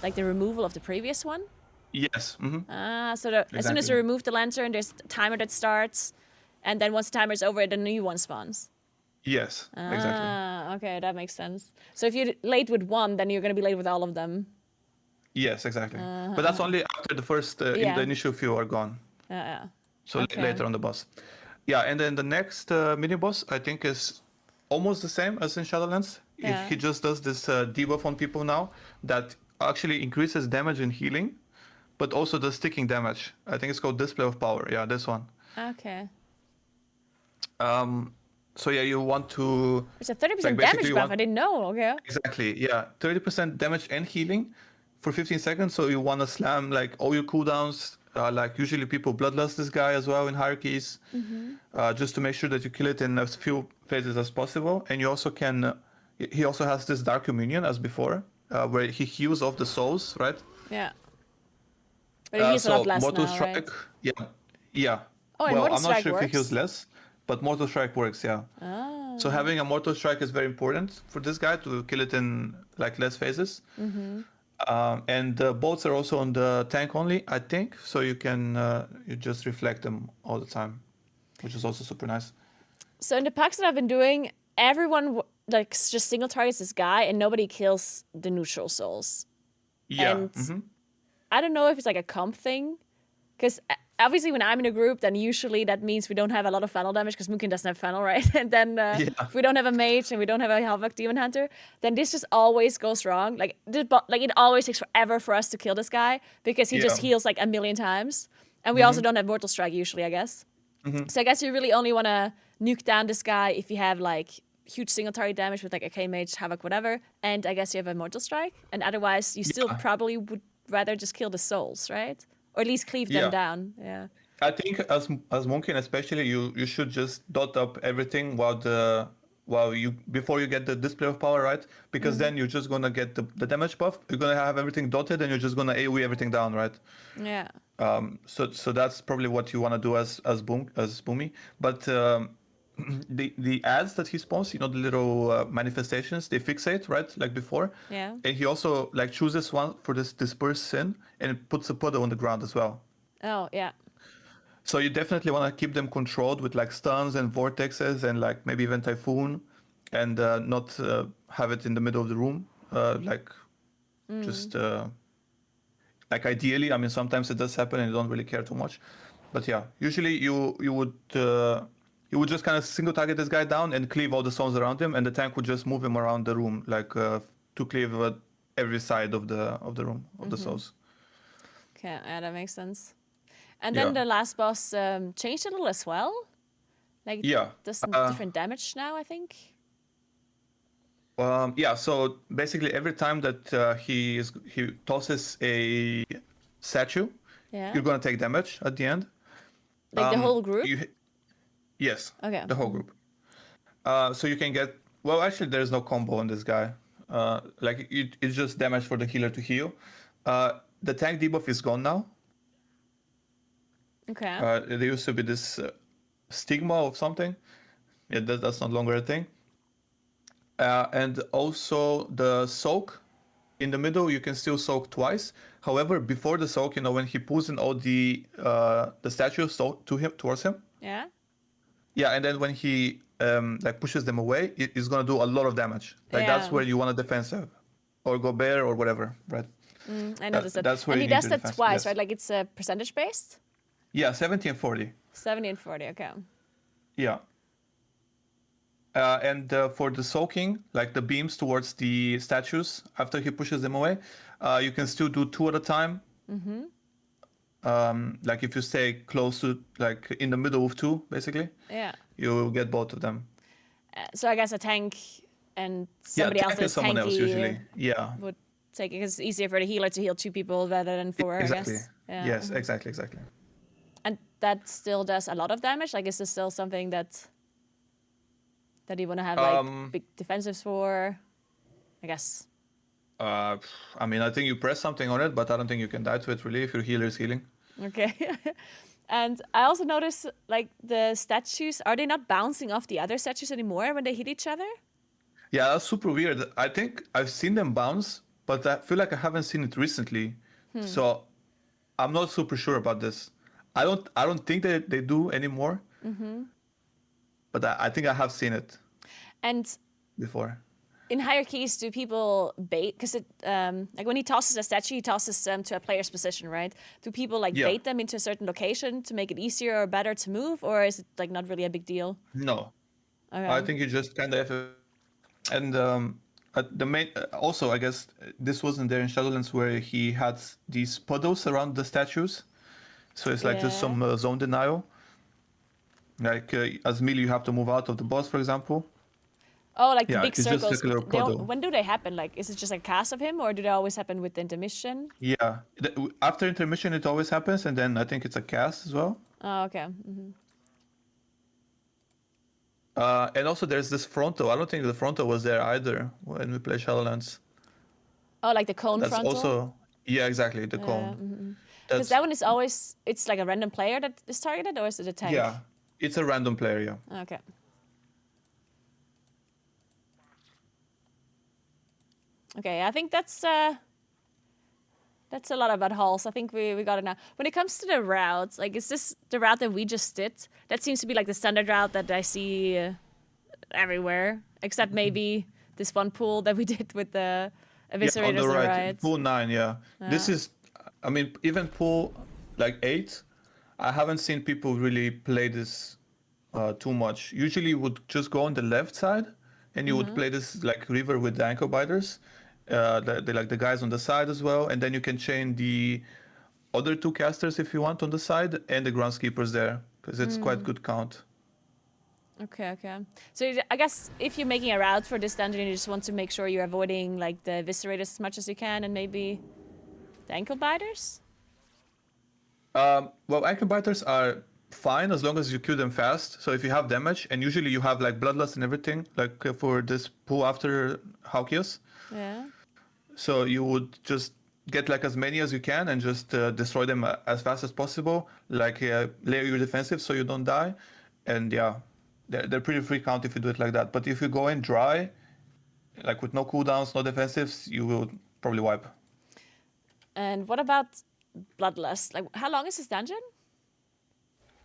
like the removal of the previous one? Yes. Ah, so as soon as you Exactly. remove the lantern, there's a timer that starts, and then once the timer is over, the new one spawns. Yes. Exactly. Ah, okay, that makes sense. So if you're late with one, then you're gonna be late with all of them. Yes. Exactly. But that's only after the first Yeah. the initial few are gone. Yeah. So Okay. later on the boss. Yeah, and then the next mini boss I think is almost the same as in Shadowlands. Yeah. He just does this debuff on people now that actually increases damage and healing, but also the sticking damage. I think it's called Display of Power. Yeah, this one. Okay. So yeah, you want to It's a 30% basically damage you buff. want- I didn't know. Okay. exactly, yeah, 30% damage and healing for 15 seconds. So you want to slam like all your cooldowns. Like usually people bloodlust this guy as well in hierarchies, just to make sure that you kill it in as few phases as possible. And you also can. He also has this Dark Communion as before, where he heals off the souls, right? Yeah. But he's a lot less Mortal now, Strike, right? yeah. Oh, and Well, Mortal I'm not Strike sure if he heals works? less, but Mortal Strike works, yeah. Ah. So having a Mortal Strike is very important for this guy to kill it in like less phases. And the bolts are also on the tank only, I think. So you can you just reflect them all the time, which is also super nice. So in the packs that I've been doing, everyone like just single targets this guy, and nobody kills the neutral souls. Yeah. And I don't know if it's like a comp thing, because obviously when I'm in a group, then usually that means we don't have a lot of funnel damage because Moonkin doesn't have funnel, right? And then if we don't have a mage and we don't have a Havoc Demon Hunter, then this just always goes wrong. Like it always takes forever for us to kill this guy because he just Yeah. heals like a million times. And we also don't have Mortal Strike usually, I guess. So I guess you really only want to nuke down this guy if you have like huge single target damage with like a K-Mage, Havoc, whatever. And I guess you have a Mortal Strike. And otherwise you still probably would rather just kill the souls, right? Or at least cleave them Yeah. down. Yeah. I think as Moonkin especially, you should just dot up everything while well, before you get the display of power, right? Because then you're just gonna get the damage buff. You're gonna have everything dotted, and you're just gonna AoE everything down, right? Yeah. So that's probably what you want to do as Boomy. But the ads that he spawns, the little manifestations, they fixate, right, like before. Yeah. And he also like chooses one for this disperse sin, and it puts a puddle on the ground as well. Oh, yeah. So you definitely want to keep them controlled with like stuns and vortexes and like maybe even typhoon, and not have it in the middle of the room. Just like ideally, I mean, sometimes it does happen and you don't really care too much, but yeah, usually you would just kind of single target this guy down and cleave all the stones around him, and the tank would just move him around the room, like to cleave every side of the room of the souls. Okay, yeah, that makes sense. And then Yeah. the last boss changed a little as well. Like, Yeah. does some different damage now, I think. Yeah, so basically every time that he tosses a statue, Yeah. you're gonna take damage at the end. Like the whole group? Yes. Okay. The whole group. So you can get. Well, actually, there's no combo on this guy. It's just damage for the healer to heal. The tank debuff is gone now. Okay. There used to be this stigma of something. Yeah, that's no longer a thing. And also the soak in the middle, you can still soak twice. However, before the soak, when he pulls in all the statues towards him. Yeah. Yeah, and then when he pushes them away, it's gonna do a lot of damage. Like Yeah. that's where you want a defensive, or go bear or whatever, right? I noticed that. That's where And you he need does the that defense, twice, yes. right? Like it's percentage based? Yeah, 70 and 40. 70 and 40, okay. Yeah. And for the soaking, like the beams towards the statues after he pushes them away, you can still do 2 at a time. Like if you stay close to, like in the middle of 2, basically, Yeah. you'll get both of them. So I guess a tank and somebody else tank and that's someone tanky else usually. Yeah. would take it, because it's easier for the healer to heal 2 people rather than 4, Exactly. I guess. Yeah. Yes, exactly. And that still does a lot of damage? Like, is this still something that you want to have like big defensives for? I guess. I mean, I think you press something on it, but I don't think you can die to it really if your healer is healing. Okay. And I also noticed, like, the statues, are they not bouncing off the other statues anymore when they hit each other? Yeah, that's super weird. I think I've seen them bounce, but I feel like I haven't seen it recently. So I'm not super sure about this. I don't think that they do anymore. But I think I have seen it And before. in hierarchies, do people bait? Because like when he tosses a statue, he tosses them to a player's position, right? Do people like bait them into a certain location to make it easier or better to move, or is it like not really a big deal? No, Okay. I think you just kind of have. And the main also, I guess this wasn't there in Shadowlands, where he had these puddles around the statues, so it's like just some zone denial. Like as melee, you have to move out of the boss, for example. Oh, like the Yeah, big it's just circles. like a little puddle. When do they happen? Like, is it just a cast of him, or do they always happen with the intermission? Yeah, after intermission, it always happens, and then I think it's a cast as well. Oh, okay. And also, there's this frontal. I don't think the frontal was there either when we play Shadowlands. Oh, like the cone That's frontal? also exactly the cone. Because that one is always, it's like a random player that is targeted, or is it a tank? Yeah, it's a random player. Yeah. Okay. Okay, I think that's a lot about halls. I think we got it now. When it comes to the routes, like, is this the route that we just did? That seems to be like the standard route that I see everywhere, except maybe this one pool that we did with the eviscerators. On the right, right? pool 9. Yeah, this is. I mean, even pool like 8, I haven't seen people really play this too much. Usually, you would just go on the left side, and you would play this like river with the ankle biters. They like the guys on the side as well, and then you can chain the other 2 casters if you want on the side, and the groundskeepers there, because it's quite good count. Okay. So I guess if you're making a route for this dungeon, you just want to make sure you're avoiding like the eviscerators as much as you can, and maybe the ankle biters. Well, ankle biters are fine as long as you kill them fast. So if you have damage, and usually you have like bloodlust and everything, like for this pool after Haukius. Yeah. So you would just get like as many as you can and just destroy them as fast as possible. Like layer your defensive so you don't die. And yeah, they're pretty free count if you do it like that. But if you go in dry, like with no cooldowns, no defensives, you will probably wipe. And what about Bloodlust? Like, how long is this dungeon?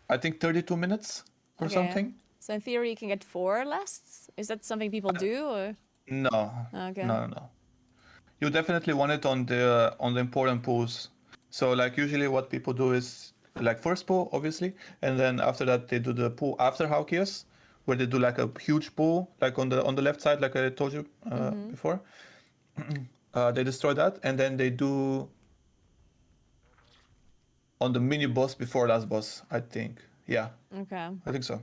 I think 32 minutes or Okay. something. So in theory, you can get 4 lusts. Is that something people do, or? No. Okay. No. You definitely want it on the important pools. So like usually what people do is like first pool obviously, and then after that they do the pool after Haukius, where they do like a huge pool like on the left side, like I told you before. They destroy that, and then they do on the mini boss before last boss, I think. Yeah, Okay. I think so.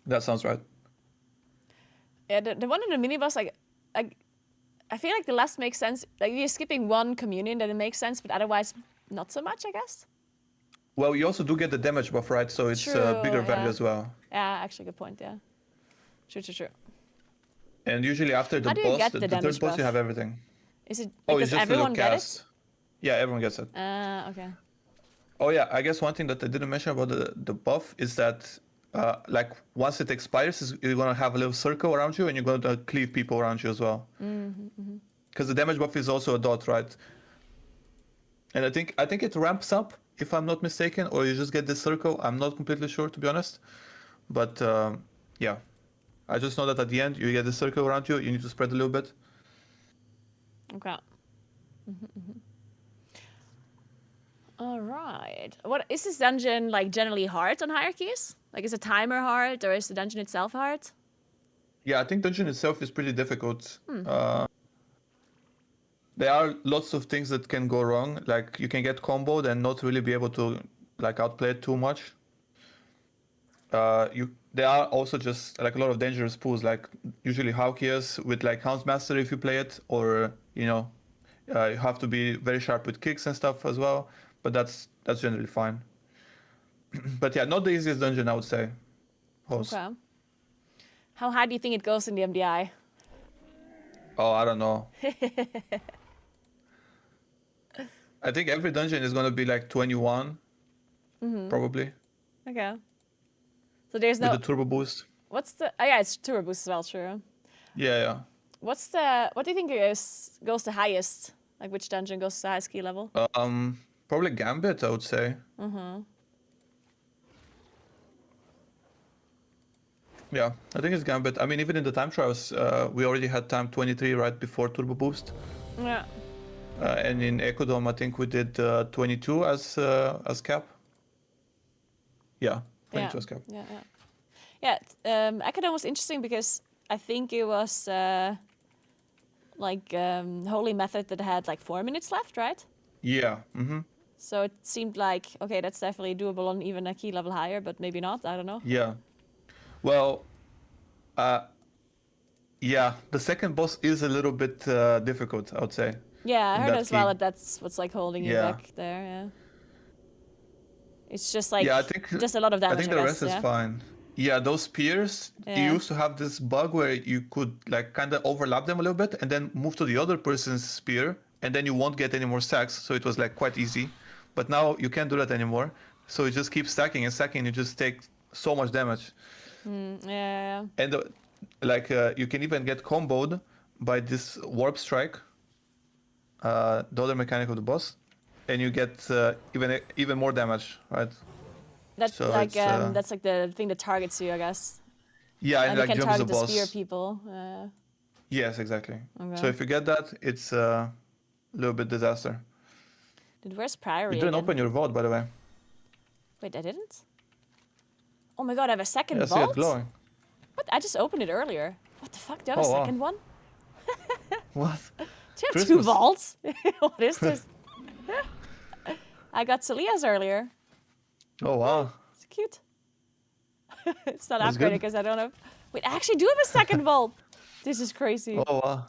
That sounds right. Yeah, the one in the mini boss, like, I feel like the last makes sense. Like, you're skipping one communion, then it makes sense, but otherwise, not so much, I guess. Well, you also do get the damage buff, right? So it's True, bigger value yeah. as well. Yeah, actually, good point. Yeah. True. And usually after the How do you boss, get the the third damage boss, buff? you have everything. Is it Oh, because it's just a everyone little get cast. it? Yeah, everyone gets it. Okay. Oh yeah, I guess one thing that I didn't mention about the buff is that like once it expires, you're gonna have a little circle around you, and you're gonna cleave people around you as well. Because the damage buff is also a dot, right? And I think it ramps up, if I'm not mistaken, or you just get this circle. I'm not completely sure, to be honest. But yeah, I just know that at the end you get the circle around you. You need to spread a little bit. Okay. All right. What is this dungeon like? Generally hard on hierarchies? Like, is the timer hard, or is the dungeon itself hard? Yeah, I think dungeon itself is pretty difficult. There are lots of things that can go wrong. Like you can get comboed and not really be able to like outplay it too much. There are also just like a lot of dangerous pools, like usually Haukias with like Houndmaster if you play it, or you have to be very sharp with kicks and stuff as well. But that's generally fine. But yeah, not the easiest dungeon, I would say. Host. Okay. How high do you think it goes in the MDI? Oh, I don't know. I think every dungeon is gonna be like 21, probably, Okay. So there's with no. the turbo boost. What's the? Oh yeah, it's turbo boost as well. True. Yeah. What do you think goes the highest? Like, which dungeon goes to the highest key level? Probably Gambit, I would say. Yeah, I think it's Gambit. I mean, even in the time trials, we already had time 23 right before turbo boost, Yeah. and in Ecodome, I think we did 22 as cap. Yeah, 22 as cap. Yeah. Acadome was interesting because I think it was Holy Method that had like 4 minutes left, right? Yeah. So it seemed like, okay, that's definitely doable on even a key level higher, but maybe not. I don't know. Yeah. Well, yeah, the second boss is a little bit difficult, I would say. Yeah, I in heard that as well key. that that's what's like holding you Yeah. back there. Yeah. It's just like Yeah, I think just a lot of damage. I think the guess, rest is fine. Yeah, those spears, Yeah. you used to have this bug where you could like kind of overlap them a little bit and then move to the other person's spear, and then you won't get any more stacks. So it was like quite easy. But now you can't do that anymore. So you just keep stacking and stacking. You just take so much damage. Yeah. And you can even get comboed by this warp strike, the other mechanic of the boss, and you get even more damage, right? That's So like it's, that's like the thing that targets you, I guess. Yeah, and And like you can jumps the target the boss. spear people. Yes, exactly. Okay. So if you get that, it's a little bit disaster. Dude, where's Priory You didn't again? open your vault, by the way. Wait, I didn't? Oh my god, I have a second Yeah, I see it vault? glowing. What? I just opened it earlier. What the fuck? Do I have Oh, a wow. second one? What? Do you have two Christmas. vaults? What is this? I got Celia's earlier. Oh wow. It's cute. It's not That's upgraded good. because I don't have... Wait, I actually do have a second vault. This is crazy. Oh wow.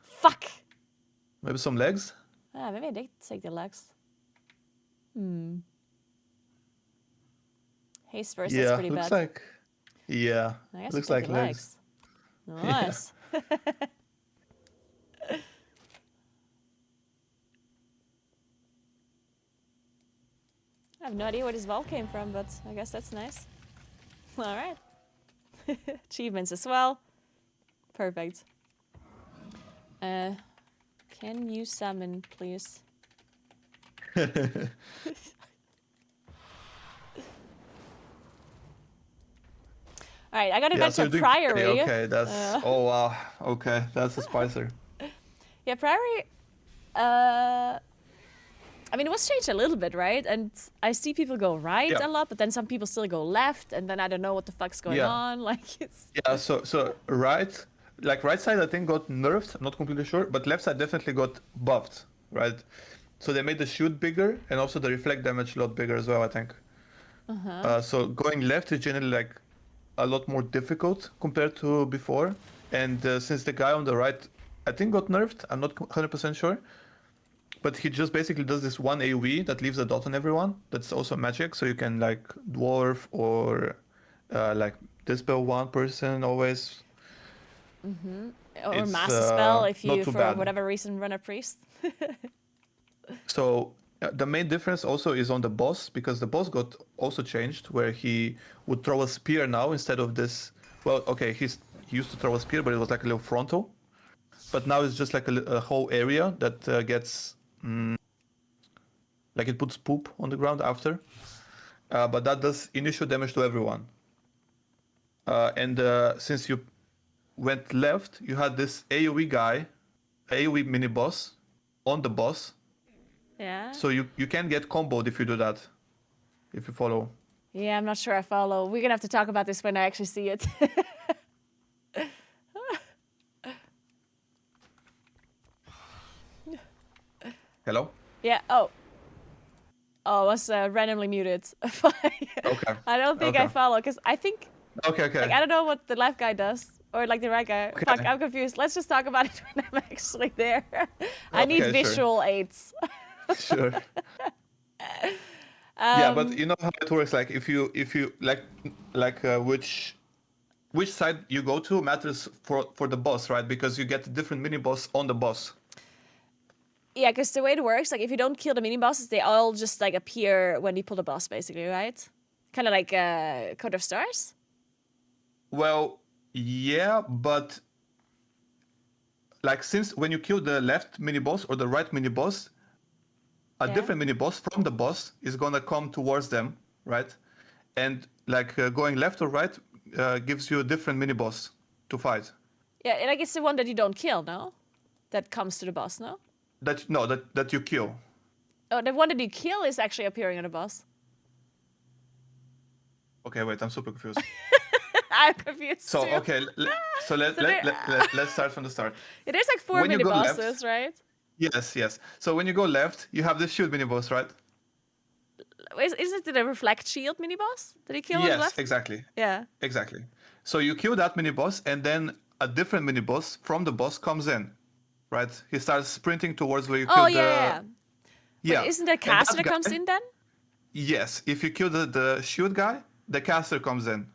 Fuck. Maybe some legs? Maybe I did take the legs. Haste first, Yeah, that's pretty looks bad. like. Yeah, I guess looks we'll like take legs. Nice. I have no idea where this ball came from, but I guess that's nice. Alright. Achievements as well. Perfect. Can you summon, please? Alright, I got Yeah, adventure so you're doing Priory. okay, that's oh wow. Okay, that's a spicer. Yeah, Priory. I mean, it was changed a little bit, right? And I see people go right Yeah. a lot, but then some people still go left, and then I don't know what the fuck's going Yeah. on. Like it's. Yeah, so right, like right side I think got nerfed. I'm not completely sure, but left side definitely got buffed, right? So they made the shoot bigger and also the reflect damage a lot bigger as well, I think. So going left is generally like a lot more difficult compared to before. And since the guy on the right, I think got nerfed, I'm not 100% sure. But he just basically does this one AoE that leaves a dot on everyone. That's also magic, so you can like dwarf or like dispel one person always. Or It's, mass spell if not you, too for bad. whatever reason, run a priest. So the main difference also is on the boss, because the boss got also changed, where he would throw a spear now instead of this. Well, okay, he used to throw a spear, but it was like a little frontal. But now it's just like a whole area that gets like it puts poop on the ground after. But that does initial damage to everyone. And since you went left, you had this AoE guy, AoE mini boss on the boss. Yeah. So you can get comboed if you do that. If you follow. Yeah, I'm not sure I follow. We're gonna have to talk about this when I actually see it. Hello? Yeah. Oh. Oh, I was randomly muted. Okay. I don't think I Okay. follow because I think Okay, okay. like I don't know what the left guy does or like the right guy. Okay. Fuck, I'm confused. Let's just talk about it when I'm actually there. I need Okay, sure. visual aids. Sure. Yeah, but you know how it works. Like if you like which side you go to matters for the boss, right? Because you get different mini boss on the boss. Yeah, because the way it works, like if you don't kill the mini bosses, they all just like appear when you pull the boss, basically, right? Kind of like Code of Stars. Well, yeah, but like since when you kill the left mini boss or the right mini boss, a Yeah. different mini boss from the boss is gonna come towards them, right? And like going left or right gives you a different mini boss to fight. Yeah, and like it's the one that you don't kill, no? That comes to the boss, no? That you kill. Oh, the one that you kill is actually appearing on the boss. Okay, wait, I'm super confused. I'm confused So too. okay, let's start from the start. Yeah, there's like 4 when you mini go bosses, left- right? Yes. So when you go left, you have this shield mini boss, right? Is it the reflect shield mini boss that he killed on the Yes, left? exactly. Yeah. Exactly. So you kill that mini boss, and then a different mini boss from the boss comes in, right? He starts sprinting towards where you Oh killed yeah. the. But isn't there a and caster that guy- comes in then? Yes, if you kill the shield guy, the caster comes in.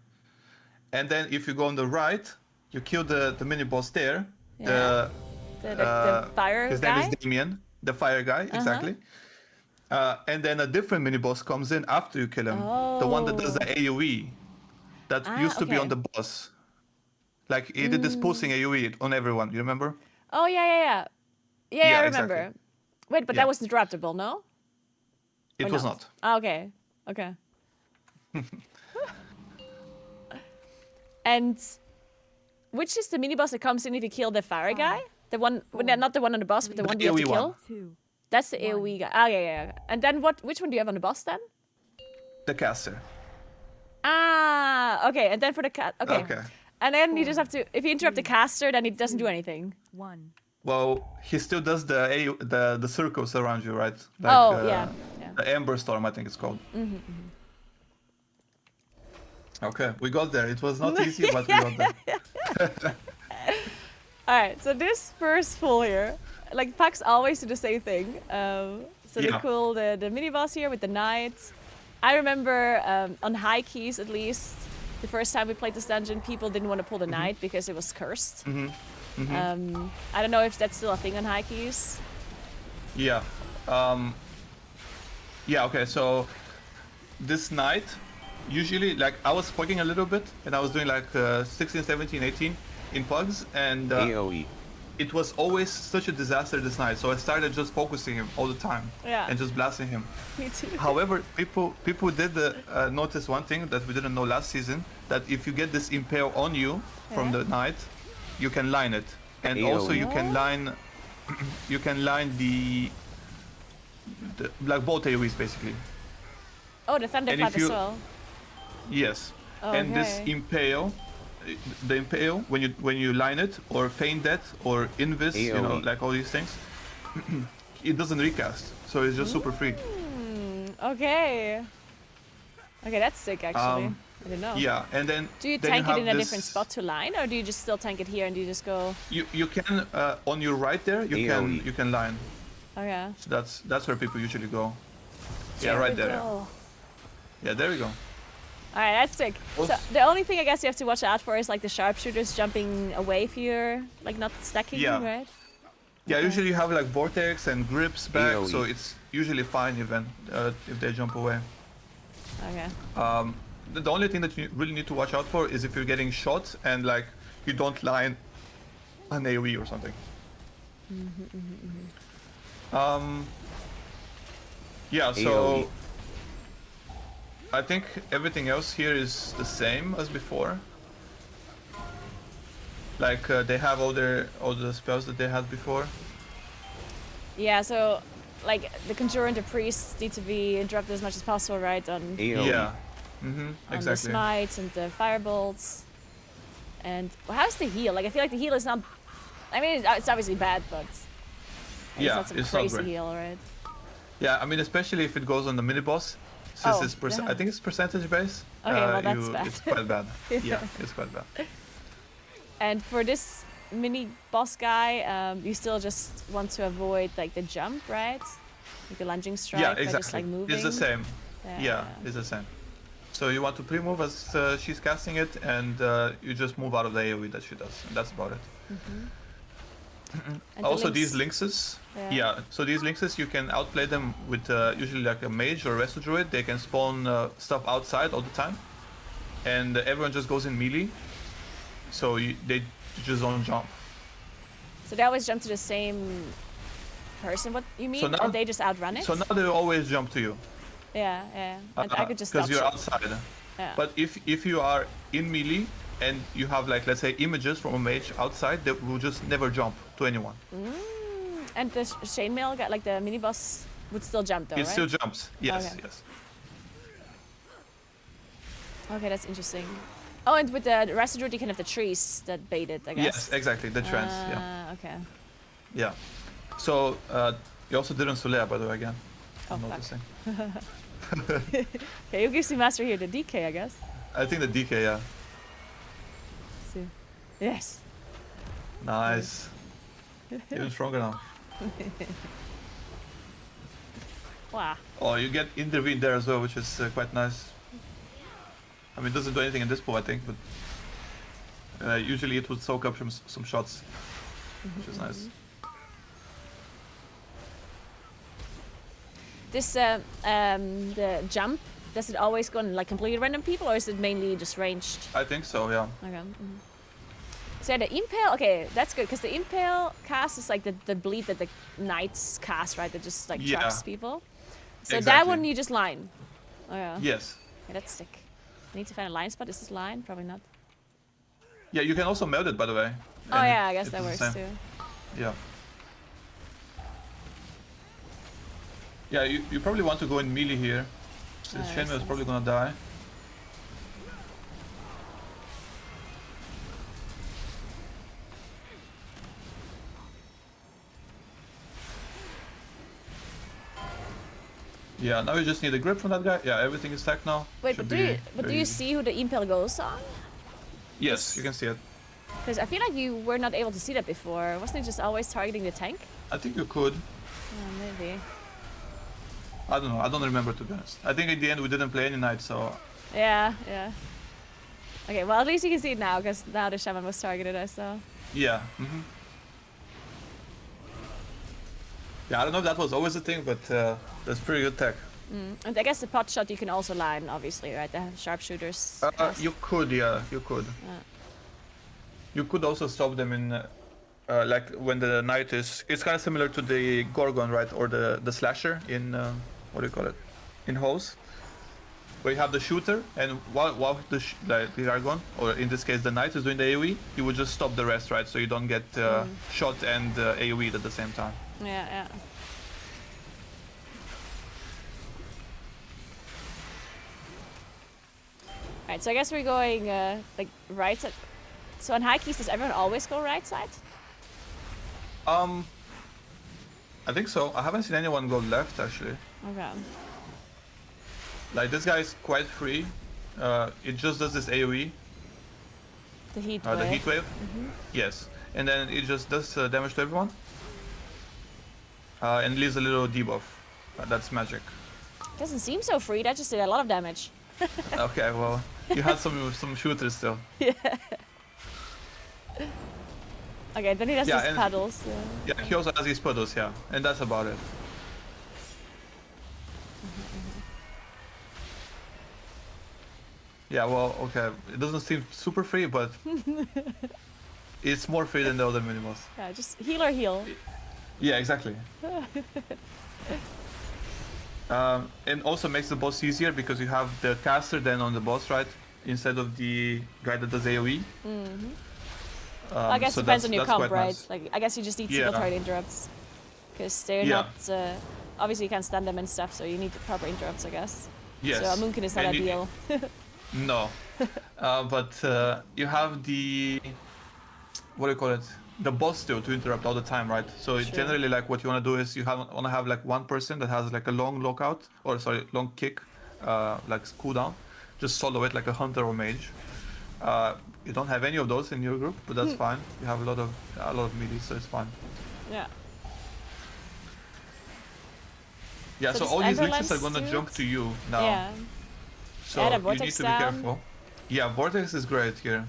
And then if you go on the right, you kill the mini boss there. Yeah. The fire His guy? name is Damien, the fire guy, exactly. And then a different mini boss comes in after you kill him. The one that does the AoE. That used to be on okay. the boss. Like he did this pulsing AoE on everyone, you remember? Oh yeah. Yeah, Yeah, I exactly. remember. Wait, but Yeah. that was interruptible, no? It Or was not. Oh, okay. And which is the mini boss that comes in if you kill the fire guy? The one, well, not the one on the boss, but the one you have to AoE kill. one. 2. That's the AoE guy. Oh yeah. And then what? Which one do you have on the boss then? The caster. Ah, okay. And then for the cat, okay. Okay. And then you just have to. If you interrupt the caster, then it doesn't do anything. 1. Well, he still does the circles around you, right? Yeah. The Ember Storm, I think it's called. Okay, we got there. It was not easy, but we got there. All right. So this first full here, like packs always do the same thing. So they Yeah. cool the mini boss here with the knight. I remember on high keys at least, the first time we played this dungeon, people didn't want to pull the knight because it was cursed. I don't know if that's still a thing on high keys. Yeah. Yeah, okay, so this night, usually, like, I was spoiling a little bit, and I was doing like 16, 17, 18 in pugs, and AoE. it was always such a disaster this night, so I started just focusing him all the time Yeah. and just blasting him. Me too. However, people did notice one thing that we didn't know last season, that if you get this impale on you from the knight, you can line it. And also you can line the like both AoEs basically. Oh, the thunderclap if as you- well. Yes. And this Okay. impale, the impale, when you line it or feign death or invis, you know, AoE. like all these things, it doesn't recast, so it's just super free. Okay. Okay, that's sick actually. I didn't know. Yeah, and then Do you then tank it have in a this- different spot to line, or do you just still tank it here and do you just go? You can on your right there AoE. you can line. Okay. So that's where people usually go. Yeah, right there. Oh. Yeah, there we go. All right, that's sick. So Also- the only thing I guess you have to watch out for is like the sharpshooters jumping away if you're like not stacking, Yeah. right? Yeah, Okay. usually you have like vortex and grips back, AoE. so it's usually fine even if they jump away. Okay. The only thing that you really need to watch out for is if you're getting shot and like you don't line an AoE or something. Yeah, so AoE. I think everything else here is the same as before. Like they have all the spells that they had before. Yeah. So like the conjurer and the priest need to be interrupted as much as possible, right? On AoE. Yeah. on the Exactly. smites and the firebolts. And well, how's the heal? Like I feel like the heal is not. I mean, it's obviously bad, but Yeah, it's not it's some not crazy great. heal, right? Yeah, I mean, especially if it goes on the mini boss, since Oh, it's yeah. I think it's percentage based. Okay, well, that's bad. It's quite bad. Yeah, it's quite bad. And for this mini boss guy, you still just want to avoid like the jump, right? Like the lunging strike Yeah, by exactly. just like moving. It's the same. Yeah, it's the same. So you want to pre-move as she's casting it, and you just move out of the AoE that she does, and that's about it. And the Also, these links- lynxes, Yeah. yeah. So these lynxes, you can outplay them with usually like a mage or a resto druid. They can spawn stuff outside all the time, and everyone just goes in melee. So they just don't jump. So they always jump to the same person. What you mean? So now- and they just outrun it? So now they always jump to you. Yeah, yeah. And I could just because dodge you're it. outside. Yeah. But if you are in melee and you have like, let's say, images from a mage outside, they will just never jump to anyone. And the chainmail got like the mini boss would still jump though, It right? still jumps. Yes, Okay. yes. Okay, that's interesting. Oh, and with the rest you can have the trees that bait it, I guess. Yes, exactly. The trance. Yeah, Okay. yeah. So you also did on Solea, by the way, again. Oh, I'm fuck. noticing. Okay, who gives the master here? The DK, I guess. I think the DK, yeah. Let's see. Yes. Nice. Even stronger now. Wow. Oh, you get intervened there as well, which is quite nice. I mean, it doesn't do anything in this pool, I think, but usually it would soak up some shots, which is nice. This the jump, does it always go on like completely random people, or is it mainly just ranged? I think so, yeah. Okay. So yeah, the impale. Okay, that's good because the impale cast is like the bleed that the knights cast, right? That just like Yeah. traps people. So that Exactly. one you just line. Oh yeah. Yes. Yeah, that's sick. I need to find a line spot. Is this line? Probably not. Yeah, you can also melt it, by the way. Oh and yeah, I guess it that does the works same. too. Yeah. Yeah, you probably want to go in melee here. Since makes Shenmue is sense. probably gonna die. Yeah, now you just need a grip from that guy. Yeah, everything is stacked now. Wait, Should but do you be but do very you easy. see who the impale goes on? Yes, you can see it. Because I feel like you were not able to see that before. Wasn't it just always targeting the tank? I think you could. Maybe. I don't know. I don't remember, to be honest. I think in the end we didn't play any knight, so Yeah, yeah. Okay, well at least you can see it now, because now the shaman was targeted, I saw. yeah. Yeah, I don't know if that was always a thing, but that's pretty good tech. And I guess the pot shot you can also line, obviously, right? The sharpshooters. You could, yeah, you could. You could also stop them in, like when the knight is. It's kind of similar to the Gorgon, right, or the slasher in what do you call it, in Hose, where you have the shooter, and while the Argon, or in this case the knight, is doing the AoE, you would just stop the rest, right, so you don't get shot and AoE at the same time. Yeah, yeah. Alright, so I guess we're going like right side. So on high keys, does everyone always go right side? I think so. I haven't seen anyone go left actually. Okay. Like this guy is quite free. It just does this AoE, The heat wave. the heat wave. Yes, and then it just does damage to everyone, and leaves a little debuff. That's magic. Doesn't seem so free. That just did a lot of damage. Okay, well, you had some shooters still. Okay, then he does Yeah, his and- paddles. Yeah, he also has his puddles, yeah, and that's about it. Yeah, well, okay, it doesn't seem super free, but it's more free than the other minimals. Yeah, just heal or heal. Yeah, exactly. And also makes the boss easier because you have the caster then on the boss, right? Instead of the guy that does AoE. I guess so it depends that's- on your that's comp, quite right? nice. Like, I guess you just need Yeah. single target interrupts. Because they're Yeah. not... obviously you can't stun them and stuff, so you need the proper interrupts, I guess. Yes. So a Moonkin is not And ideal. No. But you have the... What do you call it? The boss still to interrupt all the time, right? So Sure. generally, like, what you want to do is you want to have like one person that has like a long lockout, or sorry, long kick, like cooldown. Just solo it like a hunter or mage. You don't have any of those in your group, but that's fine. You have a lot of melee, so it's fine. Yeah. Yeah, So so does all these Emberlance leeches are gonna do jump it? to you now. Yeah. So Add a you need vortex to be down. careful. Yeah, vortex is great here.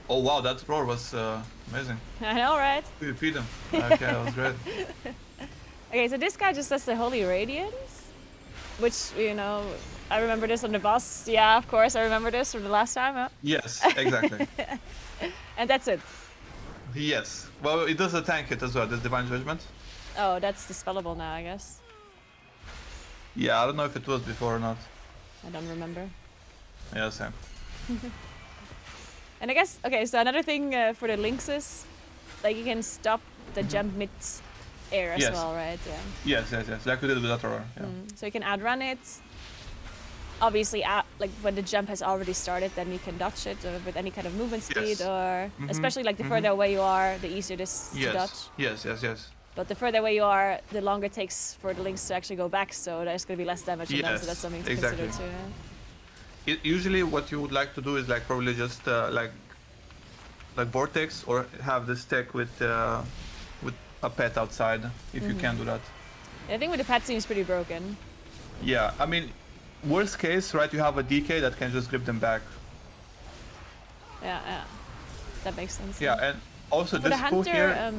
Oh wow, that roar was amazing. I know, right? We beat him. Okay, that was great. Okay, so this guy just does the Holy Radiance, which, you know, I remember this on the boss. Yeah, of course, I remember this from the last time. Huh? Yes, exactly. And that's it. Yes. Well, it does a tank hit as well, this Divine Judgment. Oh, that's dispellable now, I guess. Yeah, I don't know if it was before or not. I don't remember. Yeah, same. And I guess, okay, so another thing for the links is, like, you can stop the jump mid-air as Yes. well, right? Yeah. Yes, like we did with that roar. Yeah. So you can outrun it. Obviously, like when the jump has already started, then you can dodge it with any kind of movement speed, Yes. or especially like the further away you are, the easier it is to dodge. Yes. But the further away you are, the longer it takes for the links to actually go back, so there's going to be less damage on them, so Yes, that's something to exactly. consider too. Yeah. Usually what you would like to do is like probably just like vortex, or have this tech with a pet outside if you can do that. I think with the pet seems pretty broken. Yeah, I mean, worst case, right? You have a DK that can just grip them back. Yeah. That makes sense. Yeah, and also For this the pool hunter, here.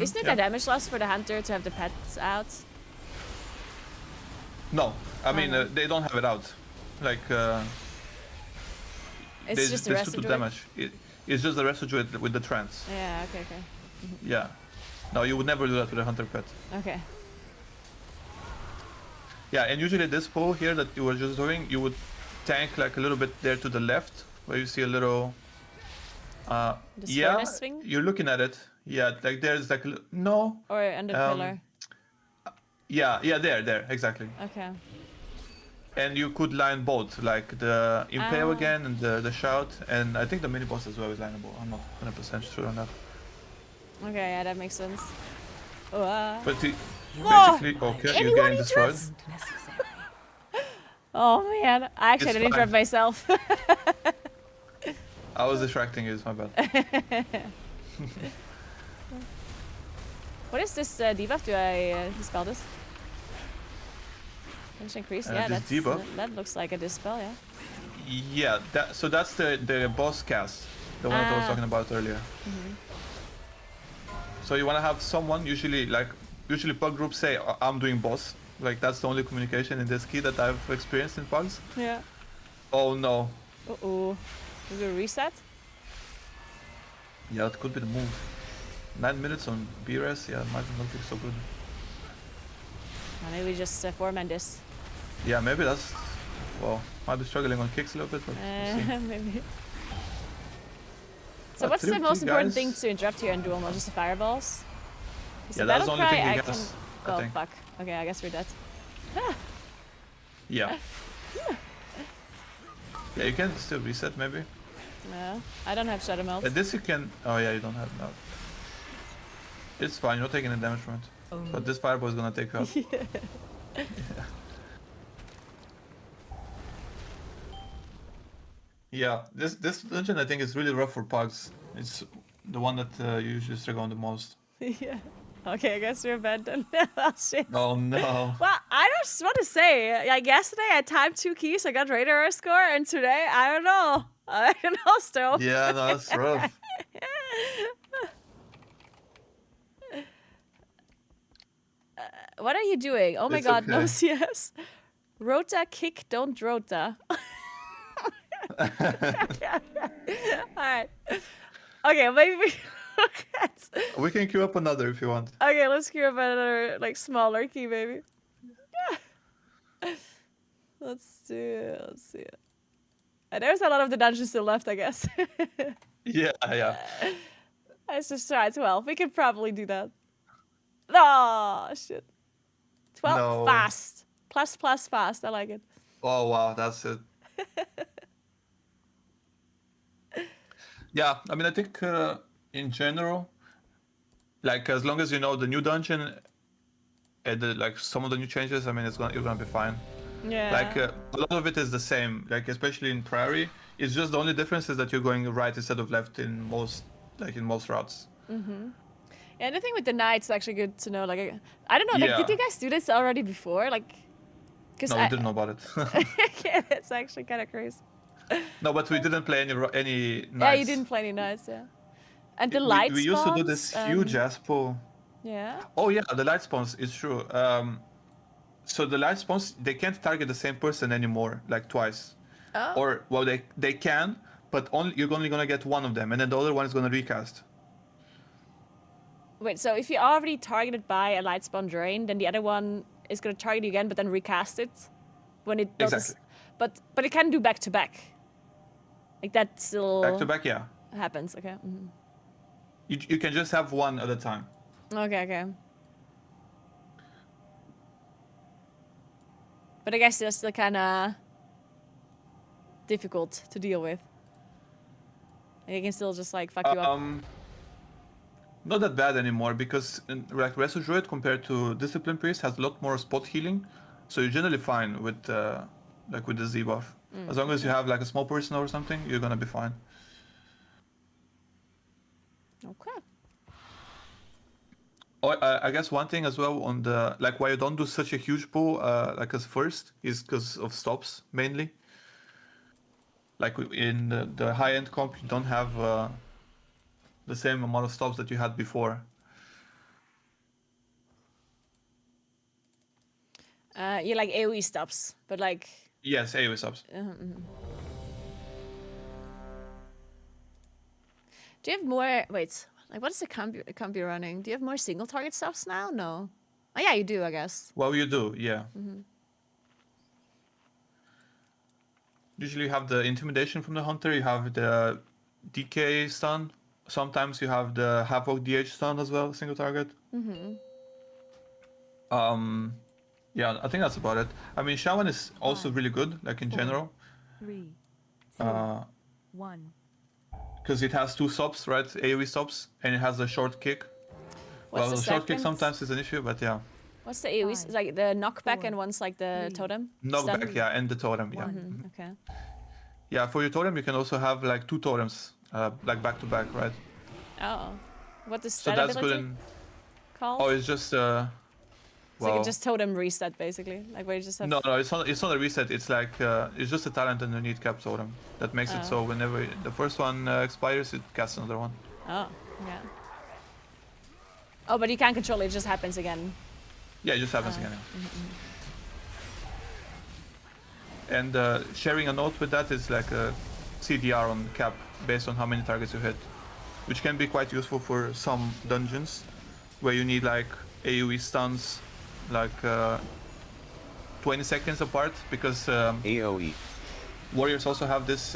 isn't it yeah. a damage loss for the hunter to have the pets out? No, I mean no. they don't have it out. Like It's just the there's rest two of to the damage. It's just the residue with the trance. Yeah, okay. Yeah. No, you would never do that with a hunter pet. Okay. Yeah, and usually this pull here that you were just doing, you would tank like a little bit there to the left, where you see a little. The Yeah, furnace swing? you're looking at it. Yeah, like there's like no. Or under the pillar? Yeah, there, exactly. Okay. And you could line both, like the impale Ah. again and the shout, and I think the mini boss as well is lineable. I'm not 100% sure on that. Okay, yeah, that makes sense. But basically, okay, you're Anyone getting destroyed. Isn't necessary. Oh man, I actually It's didn't interrupt fine. myself. I was distracting you, it's my bad. What is this debuff? Do I dispel this? Damage increase? Yeah, this debuff? that looks like a dispel, yeah. Yeah, so that's the boss cast, the one that I was talking about earlier. So you want to have someone, usually pug groups say, I'm doing boss. Like, that's the only communication in this key that I've experienced in pugs. Yeah. Oh no. Uh-oh. Is it a reset? Yeah, that could be the move. 9 minutes on BRS, yeah, might not look so good. Maybe we just foreman this. Yeah, maybe that's... Well, might be struggling on kicks a little bit, but we'll see. Maybe. So what's the most important thing to interrupt here in duel mode? Just the fireballs? Yeah, that's the only thing he has, I Oh, think. fuck. Okay, I guess we're dead. Yeah. Yeah, you can still reset maybe. No, I don't have Shadow Melt. This you can... Oh yeah, you don't have now. It's fine, you're not taking the damage from it. But this fireball is gonna take you out. Yeah. Yeah, this dungeon I think is really rough for pugs. It's the one that you usually struggle on the most. Yeah. Okay, I guess we're bad then. Oh, shit. Oh no. Well, I just want to say, like yesterday I timed 2 keys, I got radar score, and today, I don't know. I don't know still. Yeah, no, that's rough. What are you doing? Oh my It's god, no okay. CS. Rota, kick, don't rota. Alright. Okay, maybe we look at... We can queue up another if you want. Okay, let's queue up another, like, smaller key, maybe. Let's do it, let's see it. There's a lot of the dungeons still left, I guess. Yeah, yeah. Let's just try 12. We could probably do that. Oh, shit. 12 No. fast. Plus fast. I like it. Oh wow, that's it. Yeah, I mean, I think in general, like as long as you know the new dungeon and like some of the new changes, I mean, you're gonna be fine. Yeah. Like a lot of it is the same. Like especially in Prairie, it's just the only difference is that you're going right instead of left in most routes. Yeah, the thing with the knights is actually good to know. Like, I don't know. Like, Yeah. did you guys do this already before? Like, because No, we didn't know about it. Yeah, that's actually kind of crazy. No, but we didn't play any knights. Yeah, you didn't play any knights. Yeah. And the light We used to do this spawns, huge aspo. Yeah. Oh yeah, the light spawns is true. So the light spawns, they can't target the same person anymore, like twice. Oh. Or well, they can, but you're only gonna get one of them, and then the other one is gonna recast. Wait, so if you're already targeted by a light spawn drain, then the other one is gonna target you again, but then recast it when it notices. Exactly. But it can do back to back. Like that still Back to back, yeah. happens. Okay. You can just have one at a time. Okay. But I guess it's still kind of difficult to deal with. Like, it can still just like fuck you up. Not that bad anymore because like Resto Druid compared to Discipline Priest has a lot more spot healing, so you're generally fine with like with the Z buff. As long as you have like a small person or something, you're gonna be fine. Okay. Oh, I guess one thing as well on the like why you don't do such a huge pull like as first is because of stops mainly. Like in the high end comp, you don't have the same amount of stops that you had before. You like AoE stops, but like. Yes, AoE stops. Do you have more? Wait, like what is the comp you're running? Do you have more single target stops now? No. Oh yeah, you do, I guess. Well, you do, yeah. Usually you have the intimidation from the hunter, you have the DK stun. Sometimes you have the Havoc DH stun as well, single target. Yeah, I think that's about it. I mean, Shaman is also really good, like in general. 3, 2, 1. Because it has 2 stops, right? AoE stops, and it has a short kick. What's The the short kick second? sometimes is an issue, but yeah. What's the AoE? It's like the knockback 4, and one's like the 3, totem. Knockback, Stun? yeah, and the totem, yeah. Okay. Yeah, for your totem, you can also have like 2 totems, like back to back, right? Oh. What does So that that's ability good in called? Oh, it's just It's like a just totem reset, basically. Like where you just have... No, it's not. It's not a reset. It's like it's just a talent underneath cap totem that makes it so whenever the first one expires, it casts another one. Oh, yeah. Oh, but you can't control it. It just happens again. Yeah, it just happens again. Yeah. And sharing a note with that is like a CDR on cap based on how many targets you hit, which can be quite useful for some dungeons where you need like AoE stuns like 20 seconds apart because AoE. warriors also have this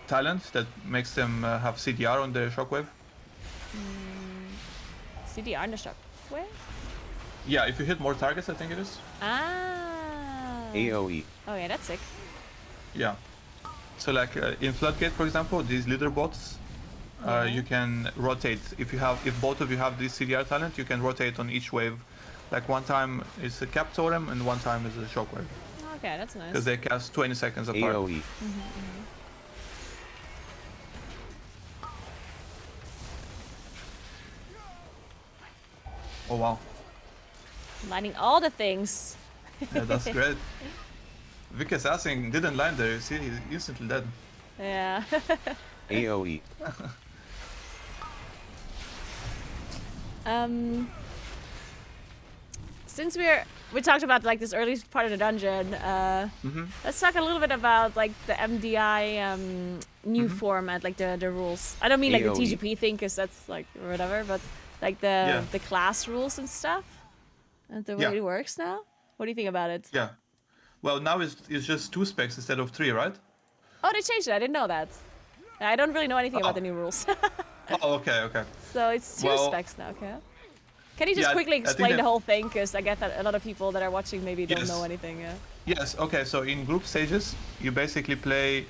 talent that makes them have CDR on their shockwave. CDR in the shockwave? Yeah, if you hit more targets, I think it is. Ah. AoE. Oh yeah, that's sick. Yeah. So like in Floodgate, for example, these leader bots, you can rotate. If both of you have this CDR talent, you can rotate on each wave. Like one time is a cap totem and one time is a shockwave. Okay, that's nice. Because they cast 20 seconds apart. AoE. Oh wow. Lining all the things. Yeah, that's great. Vic Assassin didn't land there, you see, he's instantly dead. Yeah. AoE. Since we talked about like this early part of the dungeon, let's talk a little bit about like the MDI new format, like the rules. I don't mean like the AoE. TGP thing, because that's like whatever, but like the class rules and stuff, and the way it works now. What do you think about it? Yeah. Well, now it's just 2 specs instead of 3, right? Oh, they changed it. I didn't know that. I don't really know anything about the new rules. Oh, okay. So it's 2 specs now, okay? Can you just Yeah, quickly I think explain the that- whole thing? Because I get that a lot of people that are watching maybe don't Yes. know anything. Yeah. Yes, okay, so in group stages, you basically play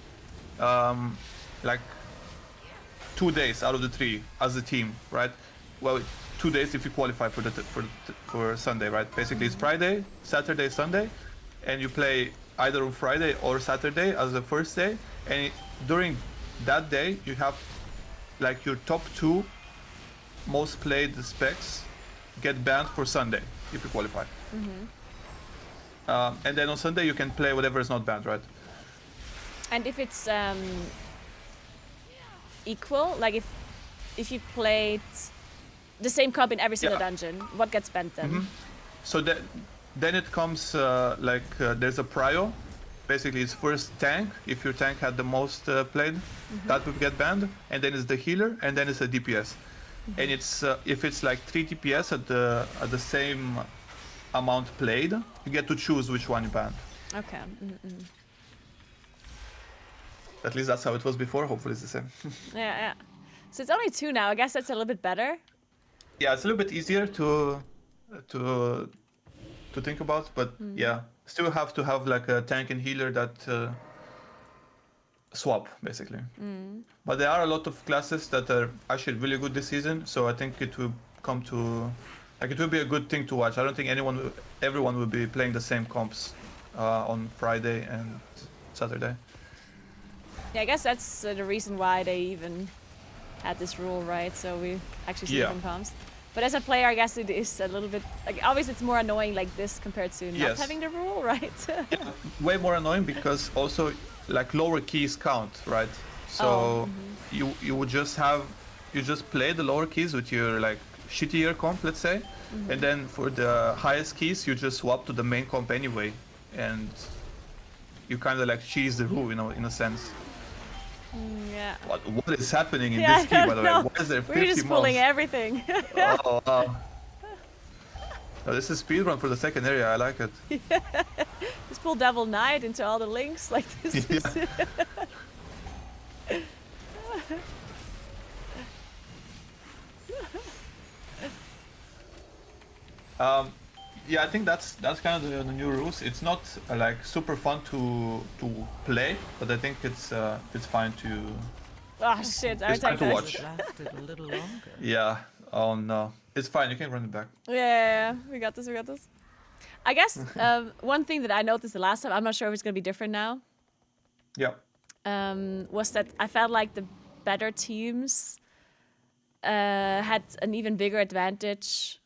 like 2 days out of the 3 as a team, right? Well, 2 days if you qualify for Sunday, right? Basically, it's Friday, Saturday, Sunday, and you play either on Friday or Saturday as the first day. And during that day, you have like your top 2 most played specs get banned for Sunday if you qualify. And then on Sunday you can play whatever is not banned, right? And if it's equal, like if you played the same comp in every single dungeon, what gets banned then? So then it comes there's a prio. Basically, it's first tank. If your tank had the most played, that would get banned, and then it's the healer, and then it's the DPS. And it's if it's like 3 DPS at the same amount played, you get to choose which one you ban. Okay. At least that's how it was before. Hopefully, it's the same. Yeah. So it's only 2 now. I guess that's a little bit better. Yeah, it's a little bit easier to think about, but yeah, still have to have like a tank and healer that swap basically. But there are a lot of classes that are actually really good this season, so I think it will come to like it will be a good thing to watch. I don't think everyone will be playing the same comps on Friday and Saturday. Yeah, I guess that's the reason why they even had this rule, right? So we actually see different comps. But as a player, I guess it is a little bit like obviously it's more annoying like this compared to not having the rule, right? Yeah, way more annoying because also like lower keys count, right? So you would just play the lower keys with your like shittier comp, let's say, and then for the highest keys you just swap to the main comp anyway, and you kind of like cheese the rule, in a sense. Yeah. What is happening in this key, by the way? Why is there 50 We're just pulling mobs? everything. Oh, wow. Oh, this is speedrun for the second area. I like it. Just pull Devil Knight into all the links like this. Yeah. Yeah, I think that's kind of the new rules. It's not like super fun to play, but I think it's fine to. Oh shit! I It's fine attacked to that. watch. It lasted a little longer. Yeah. Oh no, it's fine. You can run it back. Yeah, we got this. I guess one thing that I noticed the last time, I'm not sure if it's gonna be different now, Yeah. was that I felt like the better teams had an even bigger advantage,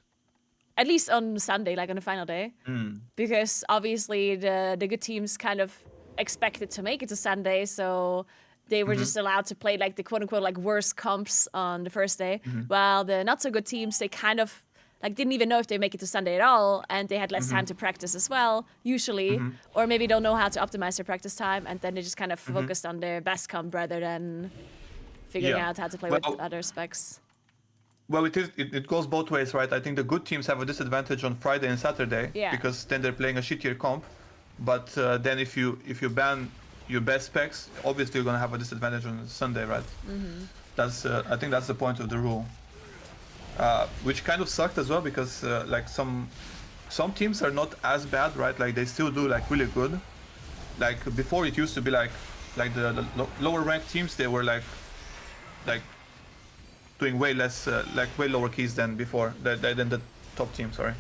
at least on Sunday, like on the final day, because obviously the good teams kind of expected to make it to Sunday, so they were just allowed to play like the quote unquote like worst comps on the first day, while the not so good teams, they kind of like didn't even know if they make it to Sunday at all, and they had less time to practice as well, usually, or maybe don't know how to optimize their practice time, and then they just kind of focused on their best comp rather than figuring out how to play with other specs. Well, it goes both ways, right? I think the good teams have a disadvantage on Friday and Saturday because then they're playing a shittier comp. But then if you ban your best specs, obviously you're gonna have a disadvantage on Sunday, right? That's I think that's the point of the rule. Which kind of sucked as well because like some teams are not as bad, right? Like they still do like really good. Like before, it used to be like the lower ranked teams, they were like doing way less, like way lower keys than before, than the top team. Sorry.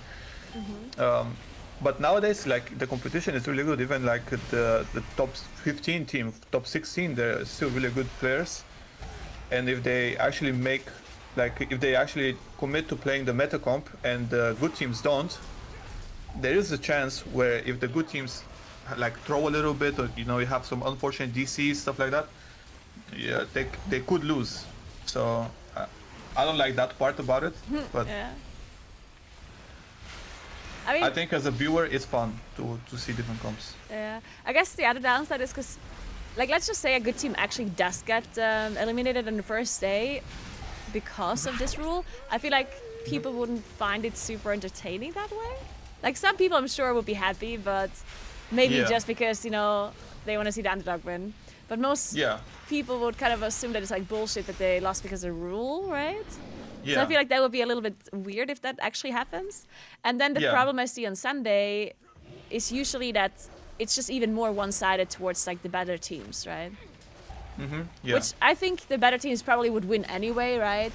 But nowadays, like the competition is really good. Even like the top 15 team, top 16, they're still really good players. And if they actually make, like if they actually commit to playing the meta comp and the good teams don't, there is a chance where if the good teams like throw a little bit, or you have some unfortunate DCs, stuff like that, yeah, they could lose. So I don't like that part about it, but I mean, I think as a viewer, it's fun to see different comps. Yeah, I guess the other downside is because, like, let's just say a good team actually does get eliminated on the first day because of this rule. I feel like people wouldn't find it super entertaining that way. Like, some people I'm sure would be happy, but maybe just because, they want to see the underdog win. But most people would kind of assume that it's like bullshit that they lost because of the rule, right? Yeah. So I feel like that would be a little bit weird if that actually happens. And then the problem I see on Sunday is usually that it's just even more one-sided towards like the better teams, right? Which I think the better teams probably would win anyway, right?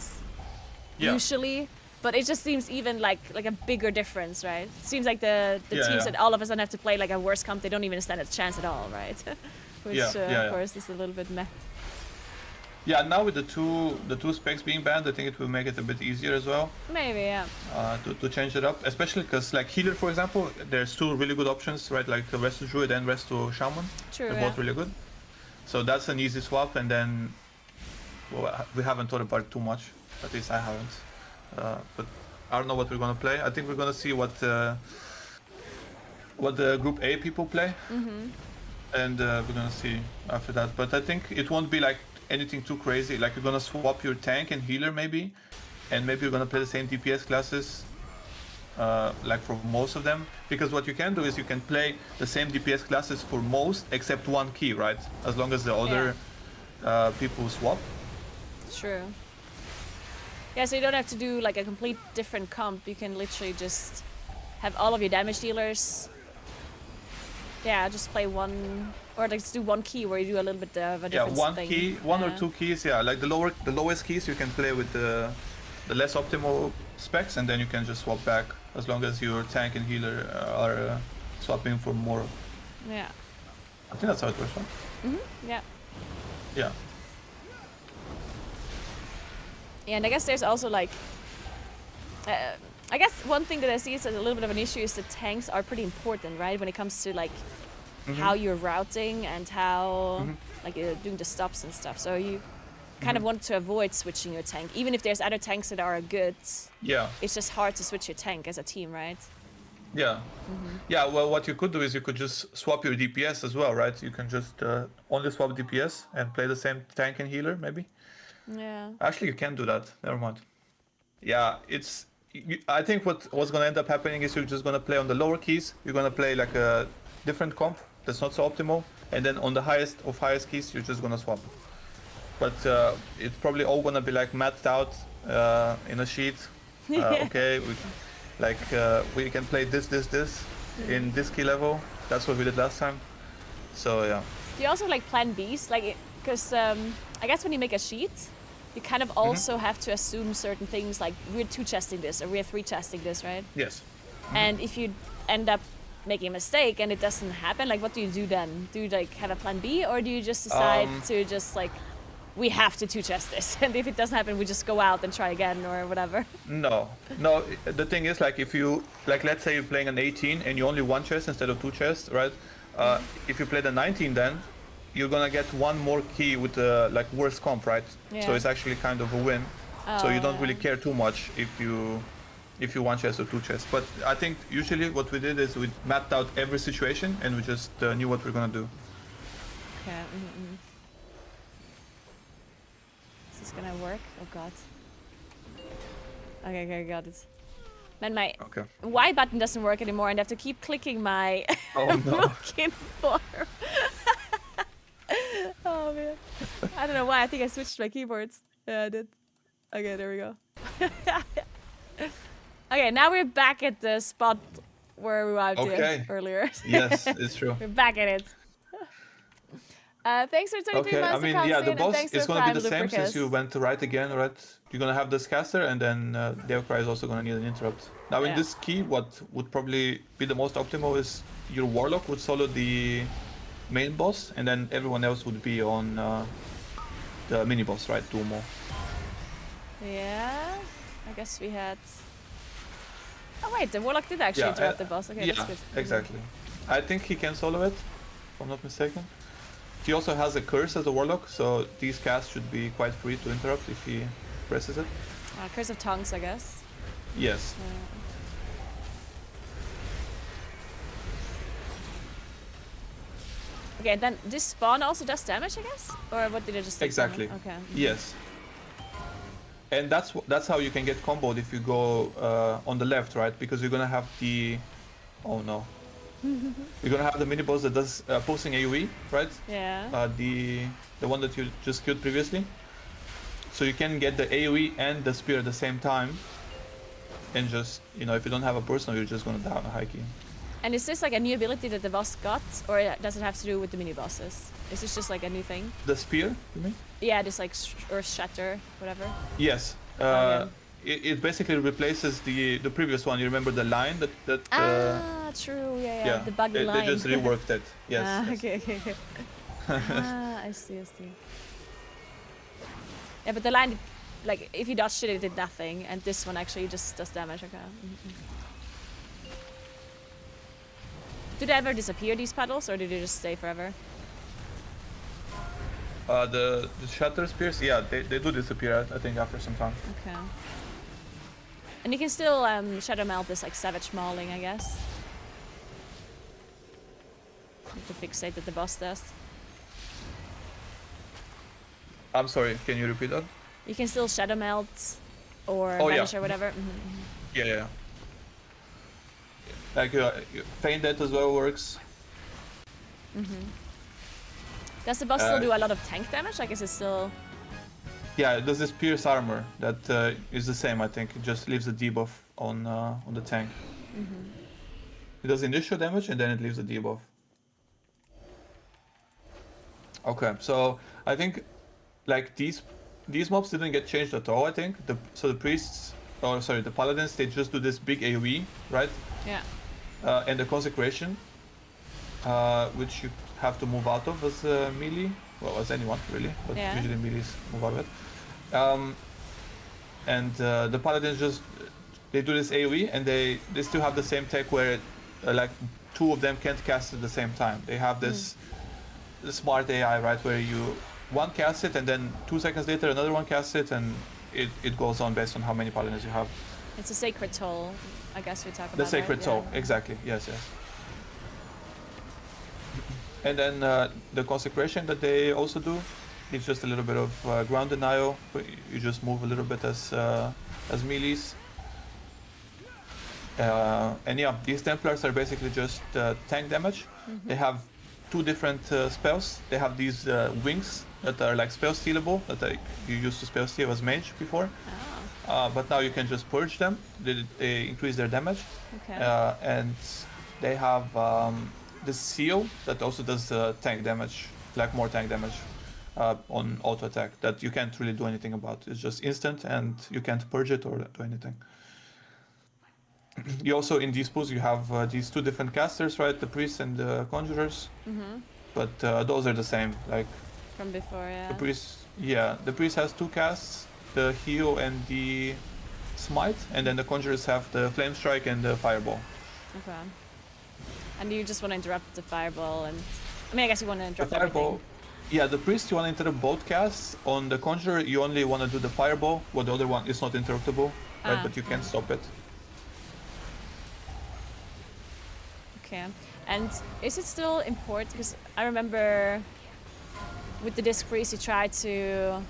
Usually. But it just seems even like a bigger difference, right? It seems like the teams that all of a sudden have to play like a worse comp, they don't even stand a chance at all, right? Which of course is a little bit meh. Yeah, now with the two specs being banned, I think it will make it a bit easier as well. Maybe, yeah. To change it up, especially because like healer, for example, there's two really good options, right? Like rest to druid and rest to shaman. True. They're both really good. So that's an easy swap, and then we haven't thought about it too much. At least I haven't. But I don't know what we're gonna play. I think we're gonna see what the group A people play, and we're gonna see after that. But I think it won't be like anything too crazy. Like you're gonna swap your tank and healer maybe, and maybe you're gonna play the same DPS classes, like for most of them. Because what you can do is you can play the same DPS classes for most except one key, right? As long as the other people swap. True. Yeah, so you don't have to do like a complete different comp. You can literally just have all of your damage dealers. Yeah, just play one, or like just do one key where you do a little bit of a different thing. One or two keys. Yeah, like the lowest keys you can play with the less optimal specs, and then you can just swap back as long as your tank and healer are swapping for more. Yeah. I think that's how it works, right? Yeah. Yeah. Yeah, and I guess there's also like, I guess one thing that I see is a little bit of an issue is that tanks are pretty important, right? When it comes to like how you're routing and how like you're doing the stops and stuff. So you kind of want to avoid switching your tank, even if there's other tanks that are good. Yeah. It's just hard to switch your tank as a team, right? Yeah. Yeah. Well, what you could do is you could just swap your DPS as well, right? You can just only swap DPS and play the same tank and healer, maybe. Yeah. Actually, you can do that. Never mind. Yeah, I think what's gonna end up happening is you're just gonna play on the lower keys. You're gonna play like a different comp that's not so optimal, and then on the highest keys, you're just gonna swap. But it's probably all gonna be like mapped out in a sheet. Okay, we can play this in this key level. That's what we did last time. So yeah. Do you also like plan Bs, like because I guess when you make a sheet, you kind of also have to assume certain things like we're 2-chesting this or we're 3-chesting this, right? Yes. And if you end up making a mistake and it doesn't happen, like what do you do then? Do you like have a plan B, or do you just decide to just like we have to 2-chest this, and if it doesn't happen, we just go out and try again or whatever. No. The thing is, like, if you, like, let's say you're playing an 18 and you only 1 chest instead of 2 chests, right? If you play the 19, then you're gonna get 1 more key with the like worse comp, right? Yeah. So it's actually kind of a win. So you don't really care too much if you 1 chest or 2 chests. But I think usually what we did is we mapped out every situation and we just knew what we're gonna do. Okay. Is this gonna work? Oh god. Okay, got it. Man, my Okay. Y button doesn't work anymore, and I have to keep clicking my Oh no. broken form. Oh man. I don't know why. I think I switched my keyboards. Yeah, I did. Okay, there we go. Okay, now we're back at the spot where we arrived earlier. Yes, it's true. We're back at it. Thanks for 23 Okay, I months mean, to yeah, the and boss thanks is for gonna be Prime the same Lubricus. since you went to right again, right? You're gonna have this caster, and then Deocry is also gonna need an interrupt. Now, in this key, what would probably be the most optimal is your Warlock would solo the main boss, and then everyone else would be on the mini boss, right? Duomo. Yeah, I guess we had. Oh wait, the Warlock did actually interrupt the boss. Okay, that's good. Exactly. I think he can solo it, if I'm not mistaken. He also has a curse as a Warlock, so these casts should be quite free to interrupt if he presses it. Curse of Tongues, I guess. Yes. Okay, and then this spawn also does damage, I guess? Or what did it just do? Exactly. Okay. Yes. And that's how you can get comboed if you go on the left, right? Because you're gonna have the... Oh no. You're gonna have the mini boss that does pulsing AoE, right? Yeah. The one that you just killed previously. So you can get the AoE and the spear at the same time. And just, you know, if you don't have a personal, you're just gonna down a high key. And is this like a new ability that the boss got? Or does it have to do with the mini bosses? Is this just like a new thing? The spear, you mean? Yeah, just like Earth Shatter, whatever. Yes. Okay. It basically replaces the previous one. You remember the line that true. Yeah. The buggy line. They just reworked it. Yes. Yes. Okay. I see. Yeah, but the line, like, if you dodged it, it did nothing, and this one actually just does damage. Okay. Do they ever disappear, these puddles, or do they just stay forever? The shatter spears, yeah, they do disappear, I think, after some time. Okay. And you can still shadow melt this like savage mauling, I guess. To fixate that the boss does. I'm sorry, can you repeat that? You can still shadow melt or vanish or whatever. Yeah. Like feign that as well works. Does the boss still do a lot of tank damage? Like, is it still... Yeah, it does this pierce armor that is the same, I think. It just leaves a debuff on the tank. It does initial damage and then it leaves a debuff. Okay, so I think like these mobs didn't get changed at all, I think. So the priests, or sorry, the paladins, they just do this big AoE, right? Yeah. And the consecration, which you have to move out of as melee. Well, as anyone really, but usually melees move out of it. And the paladins they do this AoE, and they still have the same tech where like 2 of them can't cast at the same time. They have this smart AI, right, where one casts it and then 2 seconds later another one casts it, and it goes on based on how many paladins you have. It's a sacred toll, I guess we talk about. The sacred right? toll, exactly. Yes. And then the consecration that they also do, it's just a little bit of ground denial. You just move a little bit as melees. And yeah, these Templars are basically just tank damage. They have 2 different spells. They have these wings that are like spell stealable, that you used to spell steal as mage before. But now you can just purge them. They increase their damage. Okay. And they have the seal that also does tank damage, like more tank damage on auto attack that you can't really do anything about. It's just instant and you can't purge it or do anything. You also, in these pools, you have these 2 different casters, right? The priests and the conjurers. But those are the same, like from before, yeah. the priests. Yeah, the priest has 2 casts, the heal and the smite, and then the conjurers have the flame strike and the fireball. Okay. And you just want to interrupt the fireball and... I mean, I guess you want to The interrupt fireball, everything. yeah, the priest you want to interrupt both casts. On the conjurer you only want to do the fireball, while the other one is not interruptible, right? But you can stop it. Okay. And is it still important? Because I remember with the disc priest you tried to,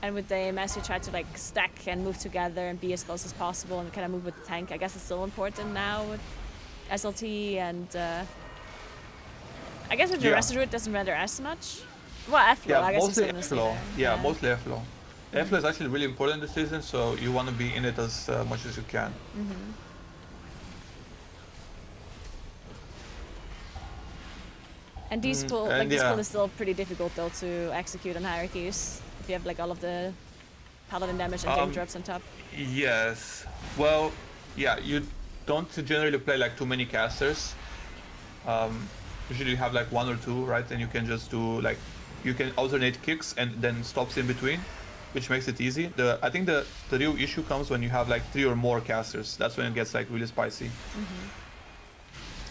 and with the AMS you tried to like stack and move together and be as close as possible and kind of move with the tank. I guess it's still important now with SLT and I guess with the rest of it doesn't matter as much. Well, F-flow, Yeah, I guess mostly you're still F-flow. gonna stay Yeah, there. mostly F-flow. F-flow is actually really important this season, so you want to be in it as much as you can. And these pull, and like this yeah. pull is still pretty difficult though to execute on hierarchies if you have like all of the paladin damage and game drops on top. Yes. Well, yeah, you don't generally play like too many casters. Usually you have like 1 or 2, right? And you can just do like, you can alternate kicks and then stops in between, which makes it easy. I think the real issue comes when you have like 3 or more casters. That's when it gets like really spicy.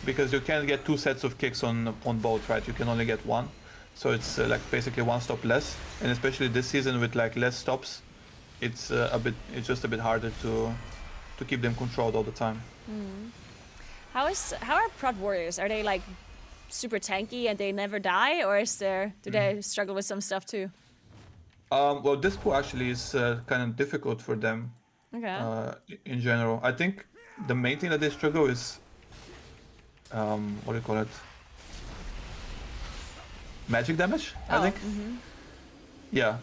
Because you can't get 2 sets of kicks on both, right? You can only get 1. So it's like basically 1 stop less. And especially this season with like less stops, it's just a bit harder to keep them controlled all the time. How are prod warriors? Are they like super tanky and they never die, or do they struggle with some stuff too? Well, this pool actually is kind of difficult for them Okay. in general. I think the main thing that they struggle is what do you call it? Magic damage, I think. Yeah.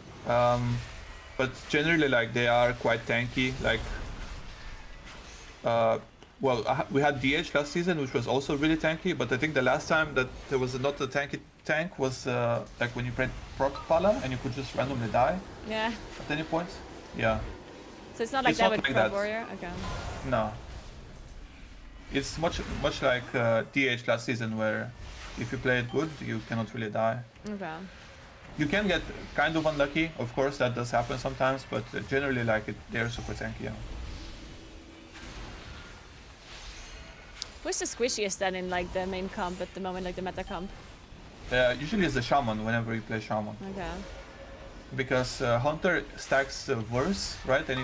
But generally, like they are quite tanky. Like, well, we had DH last season, which was also really tanky. But I think the last time that there was not a tanky tank was like when you played Proc Pala and you could just randomly die Yeah. at any point. Yeah. So it's not like It's that not with like prod that. warrior. Okay. No. It's much like DH last season, where if you play it good, you cannot really die. Okay. You can get kind of unlucky, of course, that does happen sometimes, but generally, like they're super tanky. Yeah. Who's the squishiest then in like the main comp at the moment, like the meta comp? Usually it's the shaman whenever you play shaman, Okay. because hunter stacks worse, right? And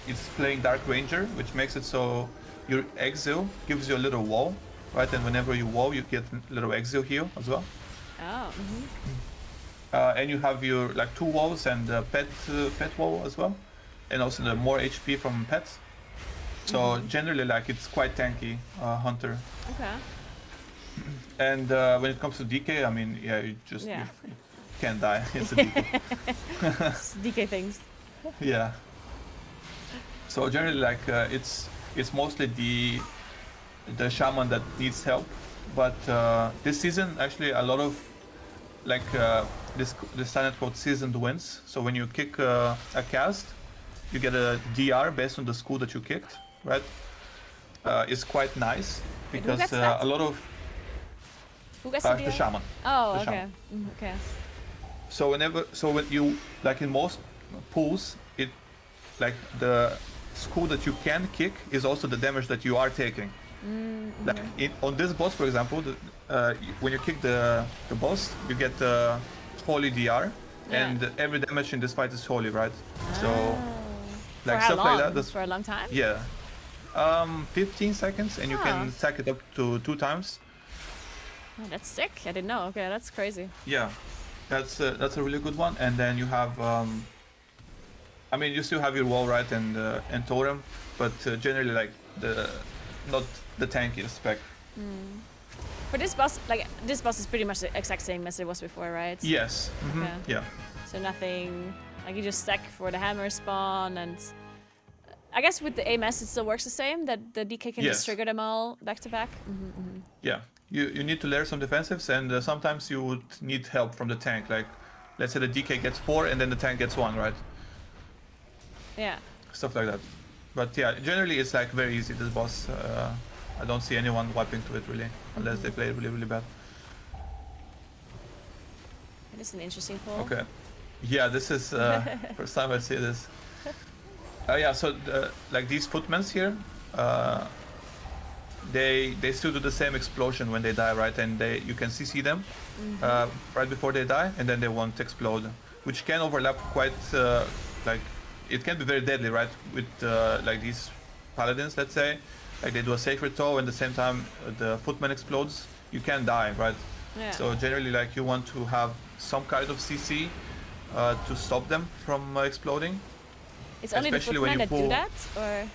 it's playing dark ranger, which makes it so your exile gives you a little wall, right? And whenever you wall, you get a little exile heal as well. Oh. And you have your like 2 walls and pet wall as well, and also the more HP from pets. So generally, like it's quite tanky hunter. Okay. And when it comes to DK, I mean, yeah, you can't die. It's a DK. It's DK things. Yeah. So generally, like it's mostly the shaman that needs help. But this season, actually, a lot of like this standard called seasoned wins. So when you kick a cast, you get a DR based on the school that you kicked, right? It's quite nice because gets that? a lot of Who gets the the shaman. Oh, The okay. shaman. Okay. So when you like in most pools, it like the school that you can kick is also the damage that you are taking. Like on this boss, for example, when you kick the boss, you get holy DR, and every damage in this fight is holy, right? So like For how stuff long? like that. That's For a long time? yeah. 15 seconds, and you can stack it up to 2 times. Oh, that's sick. I didn't know. Okay, that's crazy. Yeah, that's a really good one. And then you have, I mean, you still have your wall, right, and totem, but generally like not the tankiest spec. For this boss, like this boss is pretty much the exact same as it was before, right? Yes. Okay. Yeah. So nothing. Like you just stack for the hammer spawn, and I guess with the AMS it still works the same. That the DK can just trigger them all back to back. Yeah. You need to layer some defensives, and sometimes you would need help from the tank. Like, let's say the DK gets 4 and then the tank gets 1, right? Yeah. Stuff like that. But yeah, generally it's like very easy, this boss. I don't see anyone wiping to it really, unless they play really, really bad. It is an interesting pull. Okay. Yeah, this is first time I see this. Yeah, so like these footmen here, they still do the same explosion when they die, right? And you can see them right before they die, and then they won't explode, which can overlap quite like it can be very deadly, right? With like these paladins, let's say, like they do a sacred toe, and at the same time the footman explodes, you can die, right? Yeah. So generally, like you want to have some kind of CC to stop them from exploding. It's only the Especially when footmen you that do pull- that,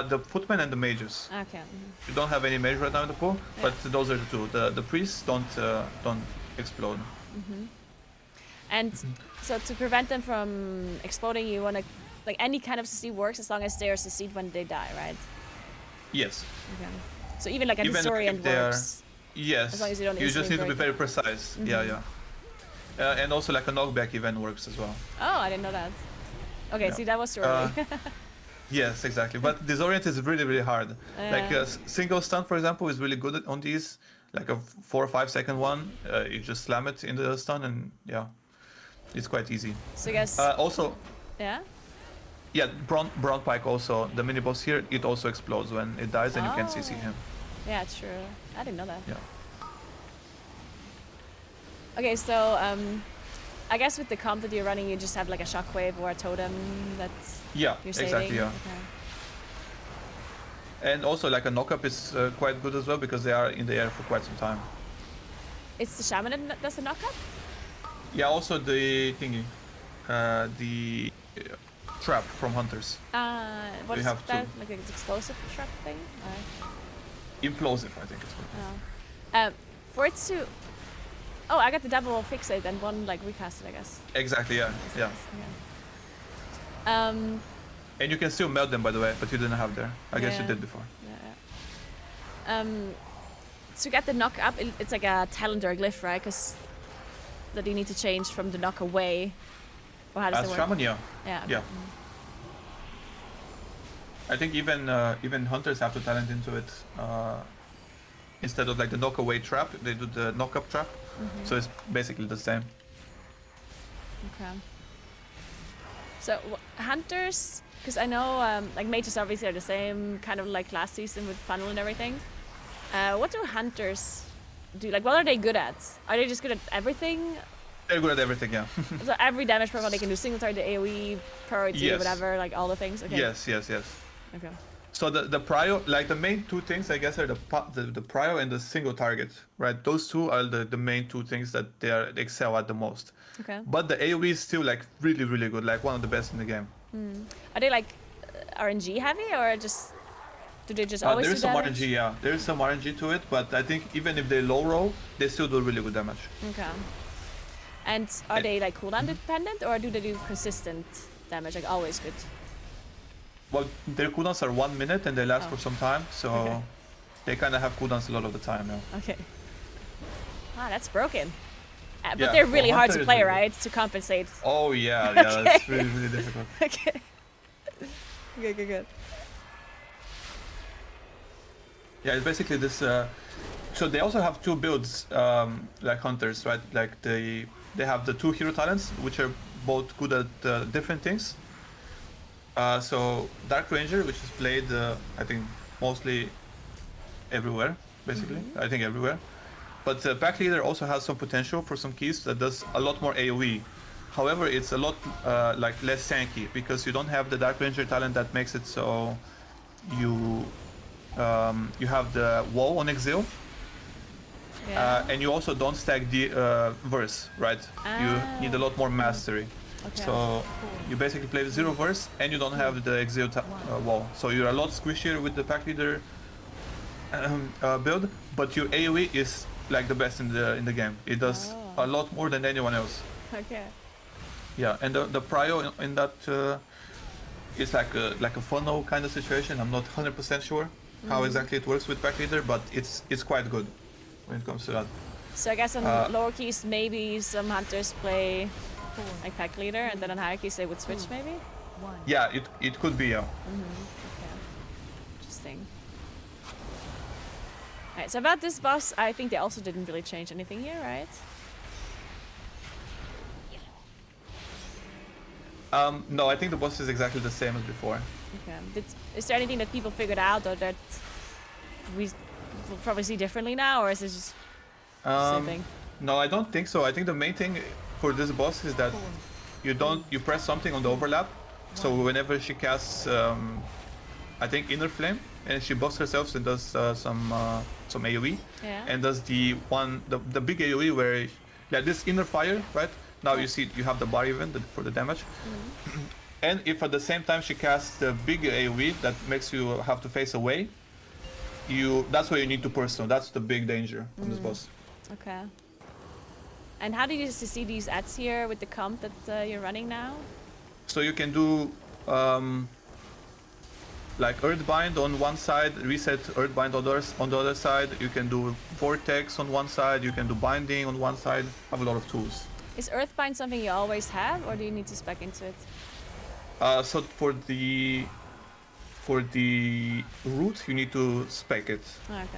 or The footmen and the mages. okay. You don't have any mage right now in the pool, Yeah. but those are the two. The priests don't explode. And so to prevent them from exploding, you want to like any kind of CC works as long as they are CC'd when they die, right? Yes. Okay. So even like a Even disorient if they are- works. Yes. As long as you don't just instantly need to be break very precise. Yeah. And also like a knockback event works as well. Oh, I didn't know that. Okay, Yeah. see that was too early. Yes, exactly. But disorient is really, really hard. Like Yeah. a single stun, for example, is really good on these. Like a 4 or 5 second one, you just slam it in the stun, and yeah, it's quite easy. So I guess Also, yeah. yeah, Brown Pike also, the mini boss here, it also explodes when it dies, and you can CC him. Yeah, true. I didn't know that. Yeah. Okay, so I guess with the comp that you're running, you just have like a shockwave or a totem that's Yeah, you're saving. exactly. Yeah. Okay. And also like a knock-up is quite good as well because they are in the air for quite some time. It's the shaman that does the knockup? Yeah, also the thingy, the trap from hunters. What We is have that? two. Like an explosive trap thing? Implosive, I think it's called. For it to... Oh, I got the double fixate and one like recasted, I guess. Exactly, yeah, yeah. Yeah. And you can still melt them, by the way, but you didn't have there. I guess you Yeah. did before. To get the knock up, it's like a talent or a glyph, right? Because that you need to change from the knock away. Or how does As it work? shaman, yeah. Yeah. Okay. Yeah. I think even hunters have to talent into it. Instead of like the knock away trap, they do the knock up trap. So it's basically the same. Okay. So hunters, because I know like mages obviously are the same kind of like last season with funnel and everything. What do hunters do? Like, what are they good at? Are they just good at everything? They're good at everything, yeah. So every damage profile they can do single target, the AOE, priority, Yes. whatever, like all the things. Okay. Yes. Okay. So the prio, like the main two things, I guess, are the prio and the single target, right? Those two are the main two things that they excel at the most. Okay. But the AOE is still like really, really good, like one of the best in the game. Are they like RNG heavy or just do they just always There do is some damage? RNG, yeah. There is some RNG to it, but I think even if they low roll, they still do really good damage. Okay. And are they like cooldown dependent or do they do consistent damage, like always good? Well, their cooldowns are 1 minute and they last Oh. for some time, so Okay. they kind of have cooldowns a lot of the time, yeah. Okay. Ah, that's broken. But Yeah, they're for really hard to Hunter is play, really good. right? To compensate. Oh yeah, yeah, that's really, really difficult. Okay. Good. Yeah, it's basically this. So they also have two builds, like hunters, right? Like they have the two hero talents, which are both good at different things. So Dark Ranger, which is played, I think, mostly everywhere, basically. I think everywhere. But Pack Leader also has some potential for some keys that does a lot more AoE. However, it's a lot like less tanky because you don't have the Dark Ranger talent that makes it so you have the wall on Exile. Yeah. And you also don't stack the verse, right? You need a lot more mastery. Okay. So you basically play 0 verse and you don't have the Exile wall. So you're a lot squishier with the Pack Leader build, but your AoE is like the best in the game. It does a lot more than anyone else. Okay. Yeah, and the prio in that is like a funnel kind of situation. I'm not 100% sure how exactly it works with Pack Leader, but it's quite good when it comes to that. So I guess on lower keys, maybe some hunters play like Pack Leader, and then on higher keys they would switch, maybe? Yeah, it could be, yeah. Okay. Interesting. Alright, so about this boss, I think they also didn't really change anything here, right? No, I think the boss is exactly the same as before. Okay. Is there anything that people figured out or that we will probably see differently now, or is it just the same thing? No, I don't think so. I think the main thing for this boss is that you press something on the overlap. So whenever she casts, I think Inner Flame, and she buffs herself and does some AoE, and does the big AoE where this Inner Fire, right? Now you see you have the bar even for the damage. And if at the same time she casts the big AoE that makes you have to face away, that's where you need to personal. That's the big danger from this boss. Okay. And how do you see these ads here with the comp that you're running now? So you can do like Earthbind on one side, reset Earthbind on the other side. You can do Vortex on one side. You can do Binding on one side. Have a lot of tools. Is Earthbind something you always have, or do you need to spec into it? So for the root, you need to spec it,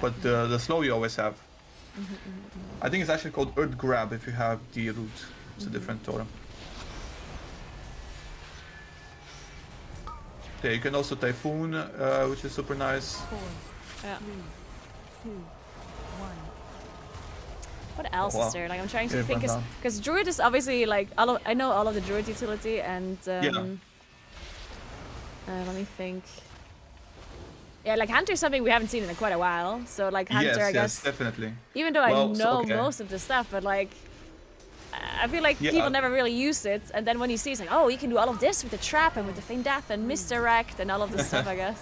but the slow you always have. I think it's actually called Earth Grab if you have the root. It's a different totem. Yeah, you can also Typhoon, which is super nice. 4, 3, 2, 1. What else wow. is there? Like I'm trying to Yeah, think, run down. because Druid is obviously like I know all of the Druid utility, and let me think. Yeah, like Hunter is something we haven't seen in quite a while. So like Hunter, I guess. Yes, definitely. Even though I Well, know okay. most of the stuff, but like I feel like Yeah. people never really use it. And then when you see, it's like, oh, you can do all of this with the trap and with the feign death and misdirect and all of this stuff, I guess.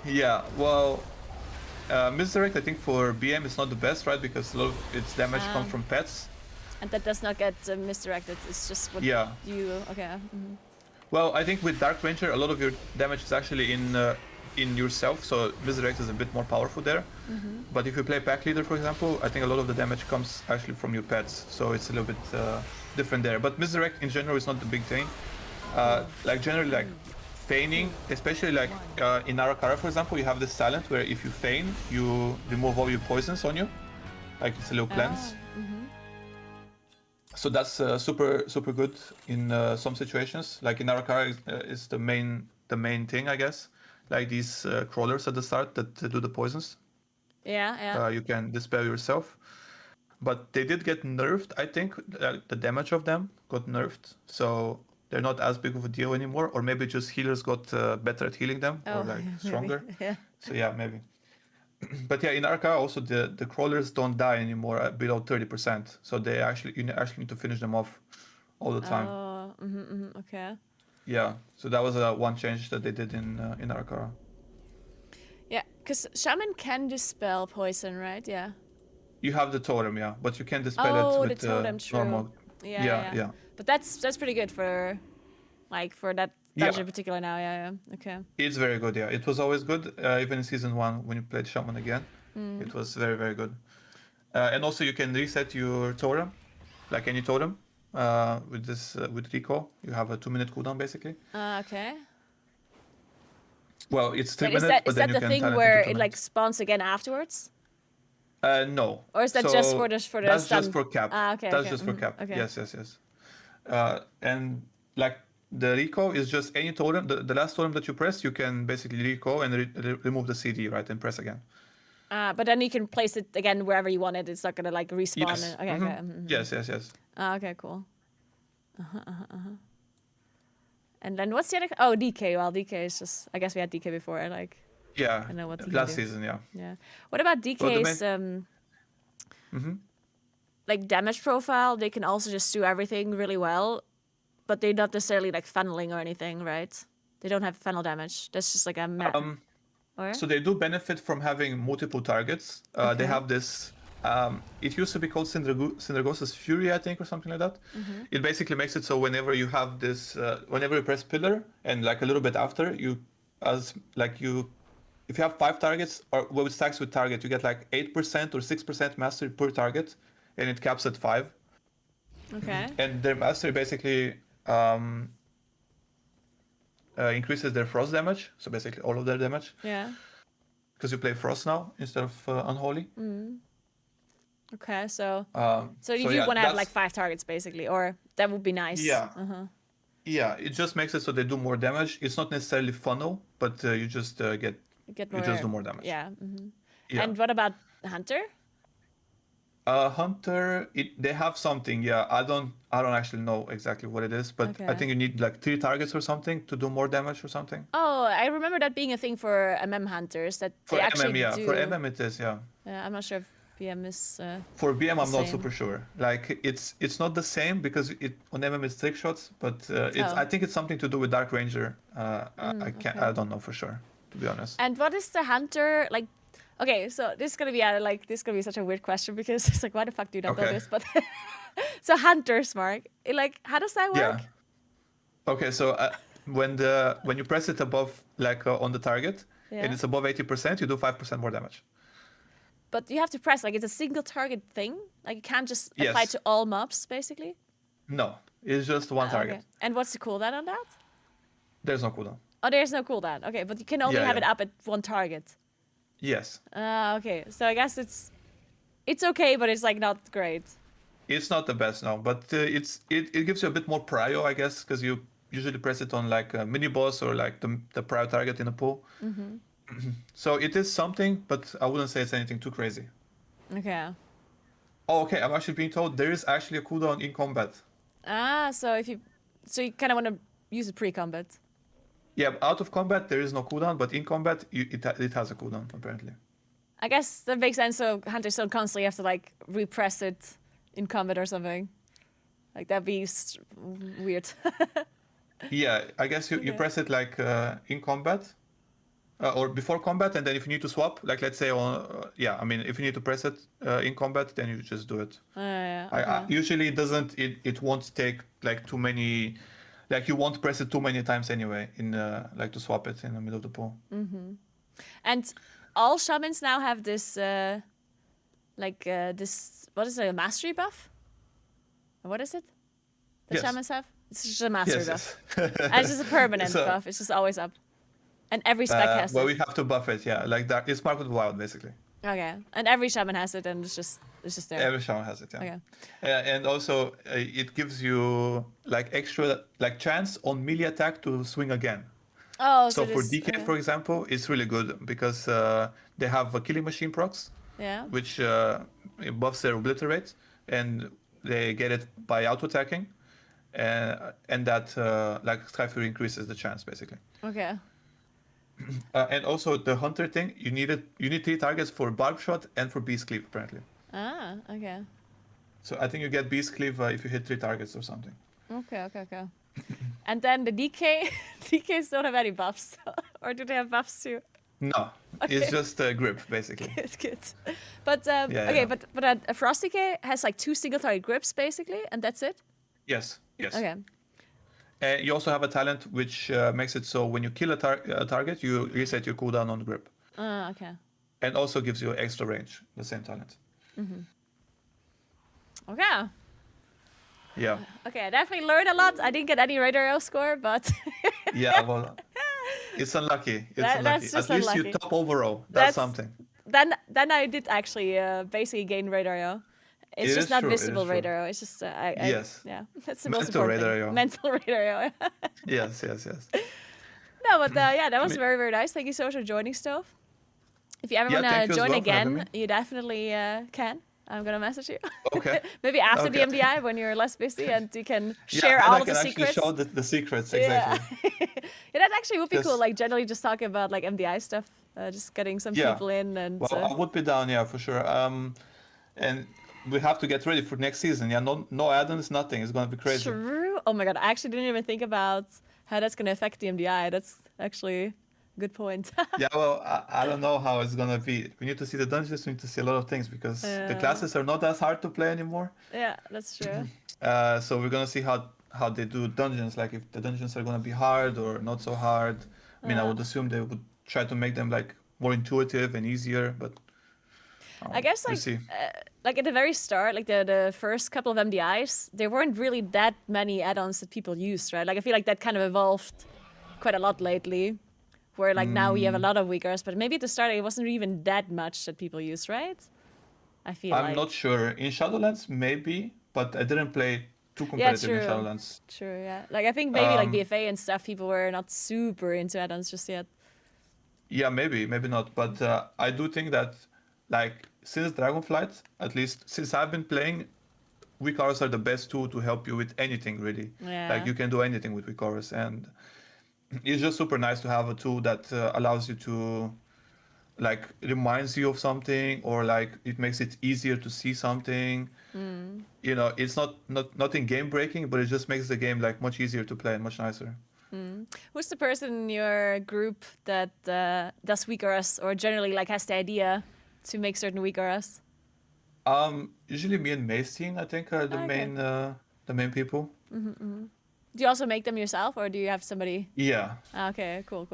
Yeah, well, Misdirect I think for BM is not the best, right? Because a lot of its damage comes from pets. And that does not get misdirected. It's just what Yeah. you okay. Well, I think with Dark Ranger, a lot of your damage is actually in yourself, so Misdirect is a bit more powerful there. But if you play Pack Leader, for example, I think a lot of the damage comes actually from your pets, so it's a little bit different there. But Misdirect in general is not the big thing. Like generally, like feigning, especially like in Arakara, for example, you have this talent where if you feign, you remove all your poisons on you, like it's a little cleanse. So that's super good in some situations. Like in Arakara is the main thing, I guess. Like these crawlers at the start that do the poisons. Yeah. You can dispel yourself. But they did get nerfed, I think. The damage of them got nerfed. So they're not as big of a deal anymore. Or maybe just healers got better at healing them. Or like stronger. Yeah. So yeah, maybe. But yeah, in Arakara also the crawlers don't die anymore at below 30%. So you actually need to finish them off all the time. Oh, okay. Yeah, so that was one change that they did in Arakara. Yeah, because Shaman can dispel poison, right? Yeah. You have the totem, yeah, but you can dispel it with the totem, true. normal. Yeah. But that's pretty good for that dungeon in particular now. Yeah. Okay. It's very good, yeah. It was always good, even in season 1 when you played Shaman again. It was very, very good. And also you can reset your totem, like any totem. With recall, you have a 2-minute cooldown basically. Okay. Well, it's 3 But minutes, but is then that you the can thing talent where into it 2 like minutes. spawns again afterwards? No. Or is that just for the That's stun? just for cap. Okay. That's just for cap. Okay. Yes. And like the recall is just any totem. The last totem that you press, you can basically recall and remove the CD, right, and press again. But then you can place it again wherever you want it. It's not gonna like respawn. Yes. Okay. Yes. Okay, cool. And then what's the other? Oh, DK. Well, DK is just. I guess we had DK before. Like. Yeah. I know what he last can do. season, yeah. Yeah. What about DK's like damage profile? They can also just do everything really well, but they're not necessarily like funneling or anything, right? They don't have funnel damage. That's just like a map. So they do benefit from having multiple targets. They have this. It used to be called Syndragosa's Fury, I think, or something like that. It basically makes it so whenever you have this, whenever you press Pillar, and like a little bit after, if you have 5 targets, or what it stacks with target, you get like 8% or 6% mastery per target, and it caps at 5. Okay. And their mastery basically increases their frost damage, so basically all of their damage. Yeah. Because you play frost now instead of unholy. Okay, so So you want to have like 5 targets basically, or that would be nice. Yeah. Yeah, it just makes it so they do more damage. It's not necessarily funnel, but you just Get more. you just do more damage. Yeah. Yeah. And what about Hunter? Hunter, they have something. Yeah, I don't actually know exactly what it is, but I Okay. think you need like 3 targets or something to do more damage or something. Oh, I remember that being a thing for MM hunters that For they actually MM, yeah. do. For MM, it is, yeah. I'm not sure if PM is. For BM, I'm not same. super sure. Like it's not the same because on MM it's trick shots, but it's Oh. I think it's something to do with Dark Ranger. I can't. okay. I don't know for sure, to be honest. And what is the hunter like? Okay, so this is gonna be this is gonna be such a weird question because it's like, why the fuck do you not know Okay. this? But so hunters, Mark, like how does that work? Yeah. Okay, so when you press it above on the target Yeah. and it's above 80%, you do 5% more damage. But you have to press like it's a single target thing. Like you can't just apply Yes. to all mobs basically. No, it's just one target. Okay. And what's the cooldown on that? There's no cooldown. Oh, there's no cooldown. Okay, but you can only Yeah, have yeah. it up at one target. Yes. Okay. So I guess it's okay, but it's like not great. It's not the best now, but it gives you a bit more prio, I guess, because you usually press it on like a mini boss or like the prio target in a pool. So it is something, but I wouldn't say it's anything too crazy. Okay. Oh, okay. I'm actually being told there is actually a cooldown in combat. So you kind of want to use it pre-combat. Yeah, out of combat there is no cooldown, but in combat it has a cooldown apparently. I guess that makes sense. So hunters don't constantly have to like repress it in combat or something. Like that'd be weird. Yeah, I guess you press it like in combat or before combat, and then if you need to swap, like let's say I mean if you need to press it in combat, then you just do it. Yeah. Usually it won't take like too many, like you won't press it too many times anyway in like to swap it in the middle of the pool. And all shamans now have this this, what is it, a mastery buff? What is it? The Yes. shamans have? It's just a mastery Yes, buff. yes. And it's just a permanent So, buff. It's just always up. And every spec has well, it. we have to buff it, yeah. Like that, it's marked with wild basically. Okay. And every shaman has it, and it's just there. Every shaman has it, yeah. Okay. And also it gives you like extra like chance on melee attack to swing again. Oh, So for this, DK, for example, it's really good because they have a killing machine procs, yeah. which it buffs their obliterate, and they get it by auto attacking, and that like Sky Fury increases the chance basically. Okay. And also the hunter thing, you need 3 targets for barb shot and for beast cleave apparently. Okay. So I think you get beast cleave if you hit 3 targets or something. Okay. And then the DK, DKs don't have any buffs, or do they have buffs too? No, it's just grip basically. Good. But okay, yeah. but a Frost DK has like 2 single target grips basically, and that's it. Yes. Okay. You also have a talent which makes it so when you kill a target, you reset your cooldown on grip. Okay. And also gives you extra range, the same talent. Okay. Yeah. Okay, I definitely learned a lot. I didn't get any radar score, but Yeah, well, it's unlucky. That's unlucky. just At least unlucky. you top overall. That's something. then I did actually basically gain radar. It's It just is not true, it is visible true. radar. It's just Yes. yeah, that's the most Mental important radar, thing. yeah. Mental radar. Yes. No, but yeah, that was very, very nice. Thank you so much for joining, Stove. If you ever Yeah, want thank to you as join well for having again, me. you definitely can. I'm gonna message you. Okay. Maybe after the Okay. MDI when you're less busy and you can Yeah, share and all I of the can actually secrets. show the secrets, Yeah. exactly. Yeah, that actually would be cool. Just- Like generally just talking about like MDI stuff, just getting some Yeah. people in and. Well, I would be down, yeah, for sure. And we have to get ready for next season. Yeah, no add-ons, nothing. It's gonna be crazy. True. Oh my god, I actually didn't even think about how that's gonna affect the MDI. That's actually a good point. Yeah, well, I don't know how it's gonna be. We need to see the dungeons. We need to see a lot of things because the classes are not as hard to play anymore. Yeah, that's true. So we're gonna see how they do dungeons. Like if the dungeons are gonna be hard or not so hard. I mean, I would assume they would try to make them like more intuitive and easier, but I guess we'll like see. like at the very start, like the first couple of MDIs, there weren't really that many add-ons that people used, right? Like I feel like that kind of evolved quite a lot lately, where like now we have a lot of weakers, but maybe at the start it wasn't even that much that people used, right? I feel I'm like not sure. In Shadowlands, maybe, but I didn't play too competitive in true. Shadowlands. True, yeah. Like, I think maybe, like, Um, BFA and stuff, people were not super into add-ons just yet. Yeah, maybe not. But I do think that, like, since Dragonflight, at least since I've been playing, weak auras are the best tool to help you with anything, really. Yeah. Like, you can do anything with weak auras, and it's just super nice to have a tool that allows you to, like, reminds you of something, or like it makes it easier to see something. You know, it's nothing game breaking, but it just makes the game like much easier to play and much nicer. Who's the person in your group that does weak auras, or generally, like, has the idea to make certain weak auras? Usually me and Maestine, I think, are the main people. Do you also make them yourself, or do you have somebody? Yeah. Ah, okay, cool.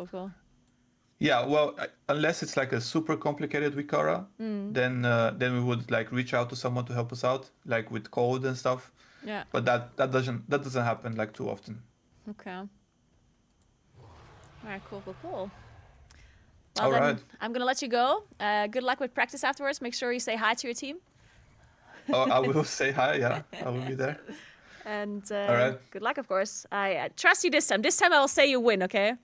Yeah, well, unless it's like a super complicated weak aura, then we would like reach out to someone to help us out, like with code and stuff. Yeah. But that doesn't happen like too often. Okay. All right, cool. Well, All then right. I'm gonna let you go. Good luck with practice afterwards. Make sure you say hi to your team. Oh, I will say hi. Yeah, I will be there. And All right. good luck, of course. I trust you this time. This time I will say you win, okay?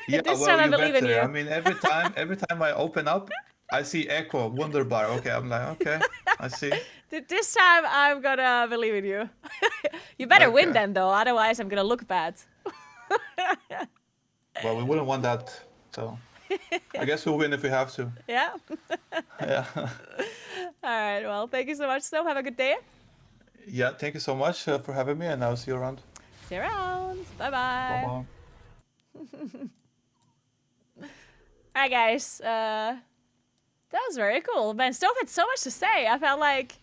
Yeah, This well, time I you believe in better. you. I mean, every time I open up, I see Echo Wonderbar. Okay, I'm like, okay, I see. This time I'm gonna believe in you. You better win Okay. then, though. Otherwise, I'm gonna look bad. Well, we wouldn't want that, so I guess we'll win if we have to. Yeah. Yeah. All right. Well, thank you so much, Snow. Have a good day. Yeah. Thank you so much for having me, and I'll see you around. See you around. Bye-bye. Bye. All right, guys. That was very cool. Man, Stove had so much to say. I felt like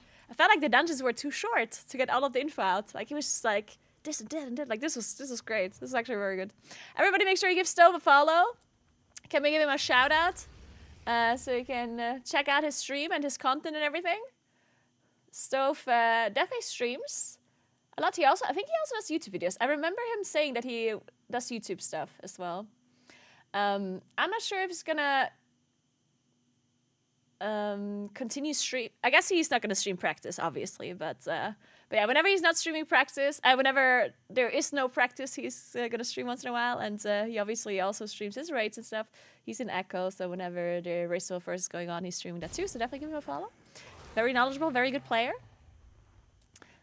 the dungeons were too short to get all of the info out. Like, he was just like this and that and that. Like, this was great. This is actually very good. Everybody, make sure you give Stove a follow. Can we give him a shout out? So you can check out his stream and his content and everything. Stove definitely streams a lot. I think he also does YouTube videos. I remember him saying that he does YouTube stuff as well. I'm not sure if he's gonna continue stream. I guess he's not gonna stream practice, obviously, but yeah, whenever he's not streaming practice, whenever there is no practice, he's gonna stream once in a while, and he obviously also streams his raids and stuff. He's in Echo, so whenever the race first is going on, he's streaming that too. So definitely give him a follow. Very knowledgeable, very good player.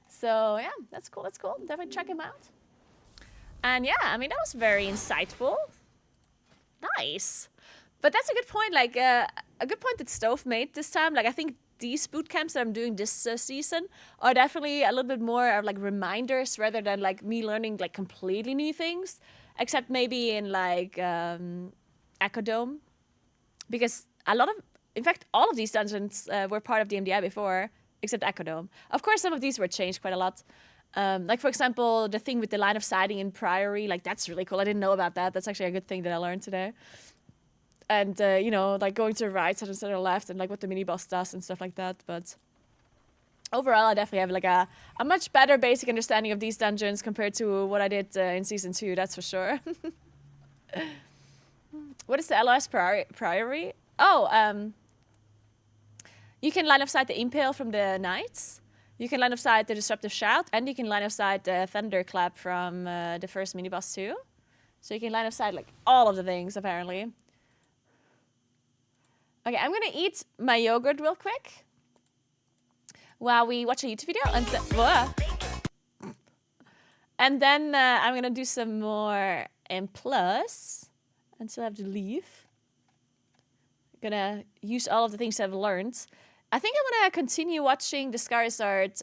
So yeah, that's cool. Definitely check him out. And yeah, I mean, that was very insightful. Nice. But that's a good point, like, a good point that Stove made this time. Like, I think these bootcamps that I'm doing this season are definitely a little bit more of, like, reminders rather than, like, me learning, like, completely new things. Except maybe in, like, Echo Dome. Because in fact, all of these dungeons were part of the MDI before, except Echo Dome. Of course, some of these were changed quite a lot. Like, for example, the thing with the line of sighting in Priory, like, that's really cool. I didn't know about that. That's actually a good thing that I learned today. And, you know, like, going to the right side instead of the left, and, like, what the mini-boss does and stuff like that. But overall, I definitely have, like, a much better basic understanding of these dungeons compared to what I did in Season 2, that's for sure. What is the LOS Priory? Oh, you can line of sight the Impale from the Knights. You can line of sight the Disruptive Shout, and you can line of sight the Thunderclap from the first mini-boss too. So you can line of sight, like, all of the things, apparently. Okay, I'm gonna eat my yogurt real quick while we watch a YouTube video, and then I'm gonna do some more M+, until I have to leave. I'm gonna use all of the things I've learned. I think I'm gonna continue watching the Scarizard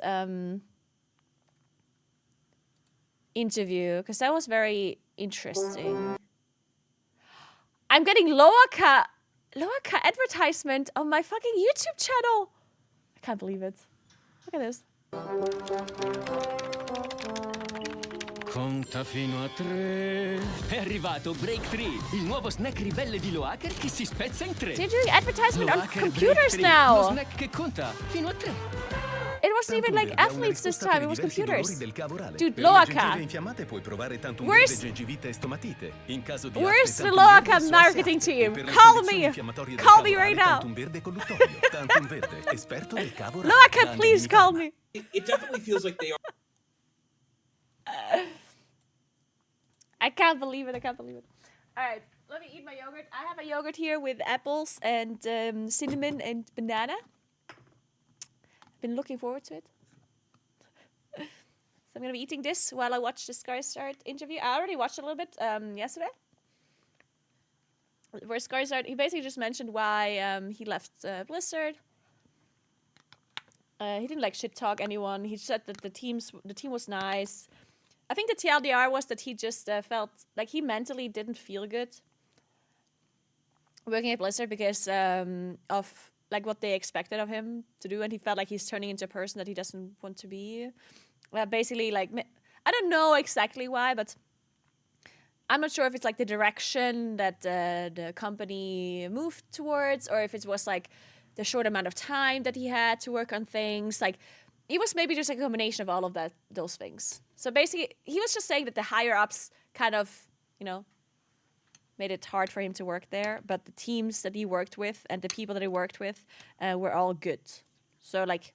interview, because that was very interesting. I'm getting Loaka advertisement on my fucking YouTube channel. I can't believe it. Look at this. Conta fino a 3. È arrivato Break 3, il nuovo snack ribelle di Loaker che si spezza in 3. They're doing advertisement on Loaker computers Break 3, lo now. snack che conta fino a 3. It wasn't even like athletes this time, it was computers. Dude, Per le Loaka. gengive infiammate puoi provare Tantum Where's- Verde gengivite e stomatite. In caso di Where's afte, the Tantum Verde Loaka SOS marketing afte. team? Per le Call condizioni me. infiammatorie del Call me cavo right orale, now. Tantum Verde colluttorio. Tantum Verde, esperto del cavo orale. Loaka, Grande please immunità. call me. It definitely feels like they are I can't believe it. I can't believe it. All right, let me eat my yogurt. I have a yogurt here with apples and cinnamon and banana. I've been looking forward to it. So I'm going to be eating this while I watch the Skarsgård interview. I already watched a little bit yesterday. Where Skarsgård, he basically just mentioned why he left Blizzard. He didn't like shit talk anyone. He said that the team was nice. I think the TLDR was that he just felt like he mentally didn't feel good working at Blizzard because of like what they expected of him to do, and he felt like he's turning into a person that he doesn't want to be. Basically, like, I don't know exactly why, but I'm not sure if it's like the direction that the company moved towards, or if it was like the short amount of time that he had to work on things. Like, it was maybe just a combination of all of those things. So basically, he was just saying that the higher ups kind of, made it hard for him to work there, but the teams that he worked with and the people that he worked with were all good. So like,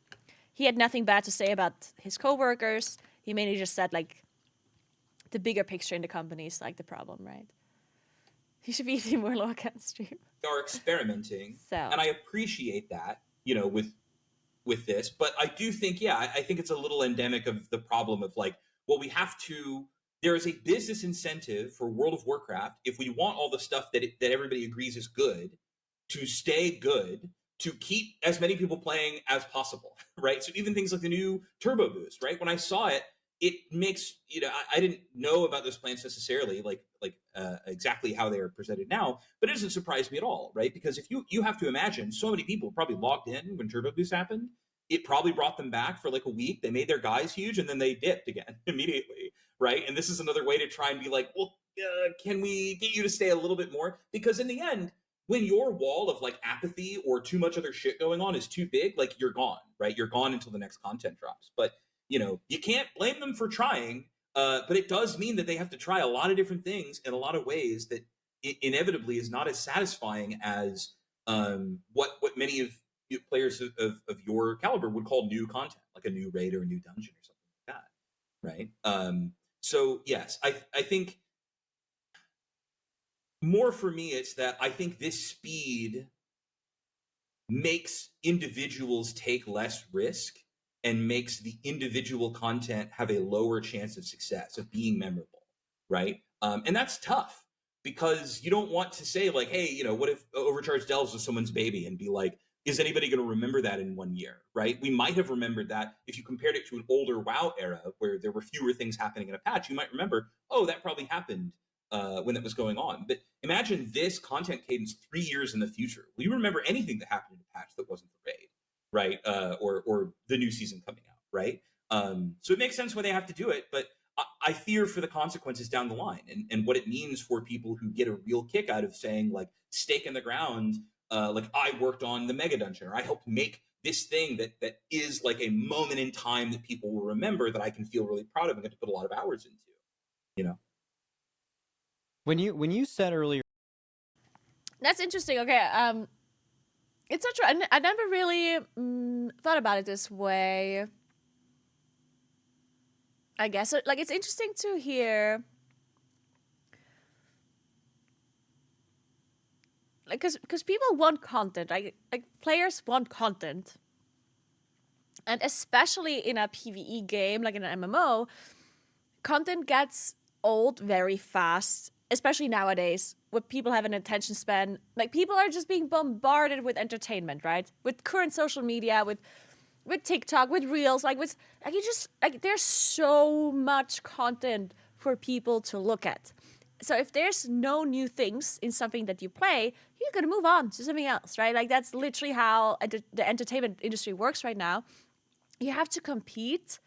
he had nothing bad to say about his coworkers. He mainly just said like, the bigger picture in the company is like the problem, right? He should be eating more local stream. Are experimenting, So. and I appreciate that, with this, but I do think, I think it's a little endemic of the problem of like, well, there is a business incentive for World of Warcraft, if we want all the stuff that everybody agrees is good, to stay good, to keep as many people playing as possible, right? So even things like the new Turbo Boost, right? When I saw it, it makes, I didn't know about those plans necessarily, like exactly how they are presented now, but it doesn't surprise me at all, right? Because if you have to imagine, so many people probably logged in when Turbo Boost happened. It probably brought them back for like a week. They made their guys huge, and then they dipped again immediately, right? And this is another way to try and be like, well, can we get you to stay a little bit more? Because in the end, when your wall of like apathy or too much other shit going on is too big, like you're gone, right? You're gone until the next content drops. But you can't blame them for trying, but it does mean that they have to try a lot of different things in a lot of ways that inevitably is not as satisfying as what many of players of your caliber would call new content, like a new raid or a new dungeon or something like that, right? So yes, I think more for me, it's that I think this speed makes individuals take less risk and makes the individual content have a lower chance of success, of being memorable, right? And that's tough because you don't want to say like, hey, what if Overcharged Delves was someone's baby, and be like, is anybody going to remember that in 1 year, right? We might have remembered that if you compared it to an older WoW era where there were fewer things happening in a patch. You might remember, oh, that probably happened when that was going on. But imagine this content cadence 3 years in the future. Will you remember anything that happened in a patch that wasn't the raid, right? Or the new season coming out, right? So it makes sense why they have to do it, but I fear for the consequences down the line and what it means for people who get a real kick out of saying like stake in the ground, like I worked on the mega dungeon, or I helped make this thing that is like a moment in time that people will remember, that I can feel really proud of and get to put a lot of hours into, When you said earlier, That's interesting. Okay, it's not true. I never really thought about it this way. I guess so, like, it's interesting to hear, like, because people want content, like players want content, and especially in a PvE game like in an MMO, content gets old very fast, especially nowadays, where people have an attention span. Like, people are just being bombarded with entertainment, right? With current social media, with TikTok, with Reels, there's so much content for people to look at. So if there's no new things in something that you play, you're gonna move on to something else, right? Like, that's literally how the entertainment industry works right now. You have to compete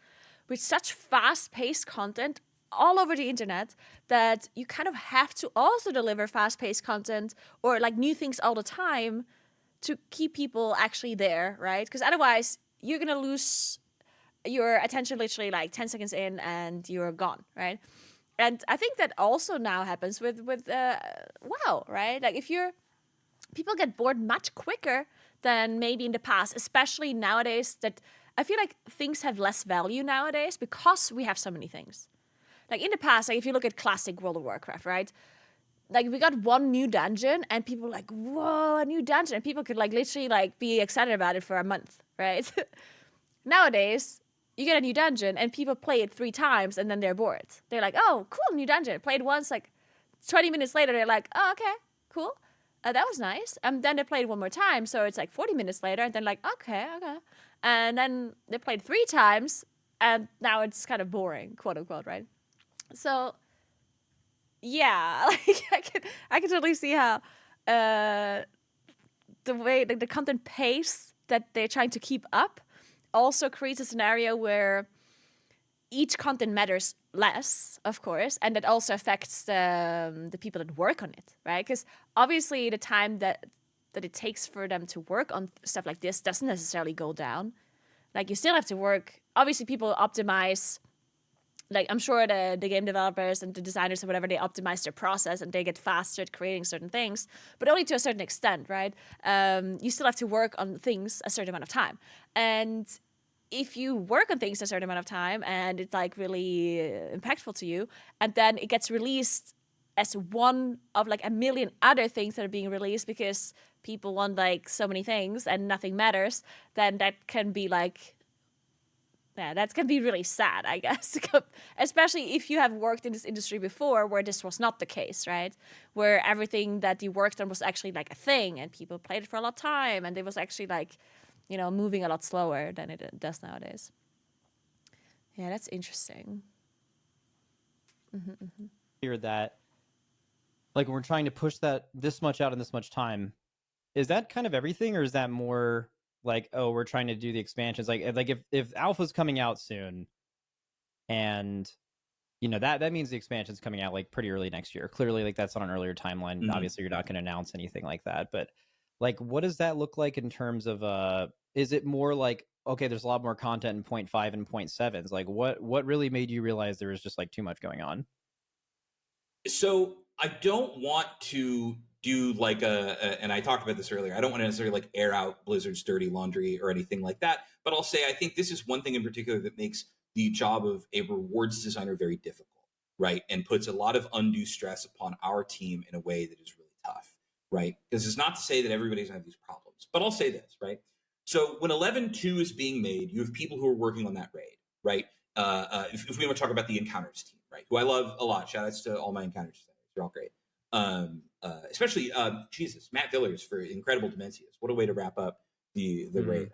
with such fast-paced content all over the internet that you kind of have to also deliver fast-paced content or like new things all the time to keep people actually there, right? Because otherwise you're gonna lose your attention literally like 10 seconds in and you're gone, right? And I think that also now happens with WoW, right? Like, people get bored much quicker than maybe in the past, especially nowadays, that I feel like things have less value nowadays because we have so many things. like in the past, like if you look at classic World of Warcraft, right? Like we got one new dungeon and people were like, whoa, a new dungeon. And people could like literally like be excited about it for a month, right? Nowadays, you get a new dungeon and people play it 3 times and then they're bored. They're like, oh, cool, new dungeon. Played once, like 20 minutes later, they're like, oh, okay, cool. That was nice. And then they played one more time. So it's like 40 minutes later and then like, okay. And then they played 3 times and now it's kind of boring, quote unquote, right? So yeah, like I can totally see how the way the content pace that they're trying to keep up also creates a scenario where each content matters less, of course, and that also affects the people that work on it, right? Because obviously the time that it takes for them to work on stuff like this doesn't necessarily go down. Like you still have to work. Obviously, people optimize. Like I'm sure the game developers and the designers or whatever, they optimize their process and they get faster at creating certain things, but only to a certain extent, right? You still have to work on things a certain amount of time. And if you work on things a certain amount of time and it's like really impactful to you, and then it gets released as one of like a million other things that are being released because people want like so many things and nothing matters, then that can be like, yeah, that can be really sad, I guess. Especially if you have worked in this industry before where this was not the case, right? Where everything that you worked on was actually like a thing and people played it for a lot of time and it was actually like, you know, moving a lot slower than it does nowadays. Yeah, that's interesting. Hear that, like when we're trying to push that this much out in this much time, is that kind of everything, or is that more like, oh, we're trying to do the expansions? Like if Alpha's coming out soon, and you know that means the expansion's coming out like pretty early next year. Clearly, like that's on an earlier timeline. Mhm. Obviously, you're not going to announce anything like that, but like, what does that look like in terms of is it more like, okay, there's a lot more content in 0.5 and 0.7s? Like what really made you realize there was just like too much going on? So I don't want to do like and I talked about this earlier, I don't want to necessarily like air out Blizzard's dirty laundry or anything like that, but I'll say I think this is one thing in particular that makes the job of a rewards designer very difficult, right? And puts a lot of undue stress upon our team in a way that is really tough, right? Because it's not to say that everybody's gonna have these problems, but I'll say this, right? So when 11.2 is being made, you have people who are working on that raid, right? If we want to talk about the Encounters team, right? Who I love a lot. Shout outs to all my Encounters designers. They're all great. Especially Jesus, Matt Villers for Incredible Dimensias. What a way to wrap up the raid.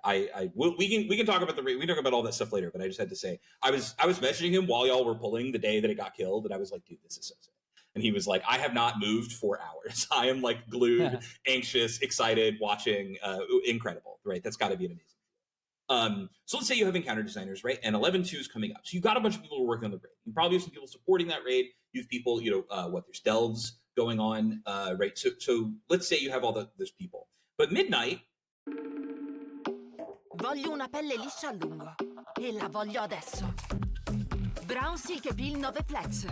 We can talk about the raid. We can talk about all that stuff later, but I just had to say I was messaging him while y'all were pulling the day that it got killed, and I was like, dude, this is so sick. And he was like, I have not moved for hours. I am like glued, anxious, excited, watching. Incredible, right? That's got to be an amazing. So let's say you have encounter designers, right? And 11.2 is coming up. So you've got a bunch of people who are working on the raid. You probably have some people supporting that raid. You have people, there's delves going on, right? So let's say you have all those people. But midnight. Voglio una pelle liscia a lungo. E la voglio adesso. Brown Silk Peel 9 Flex.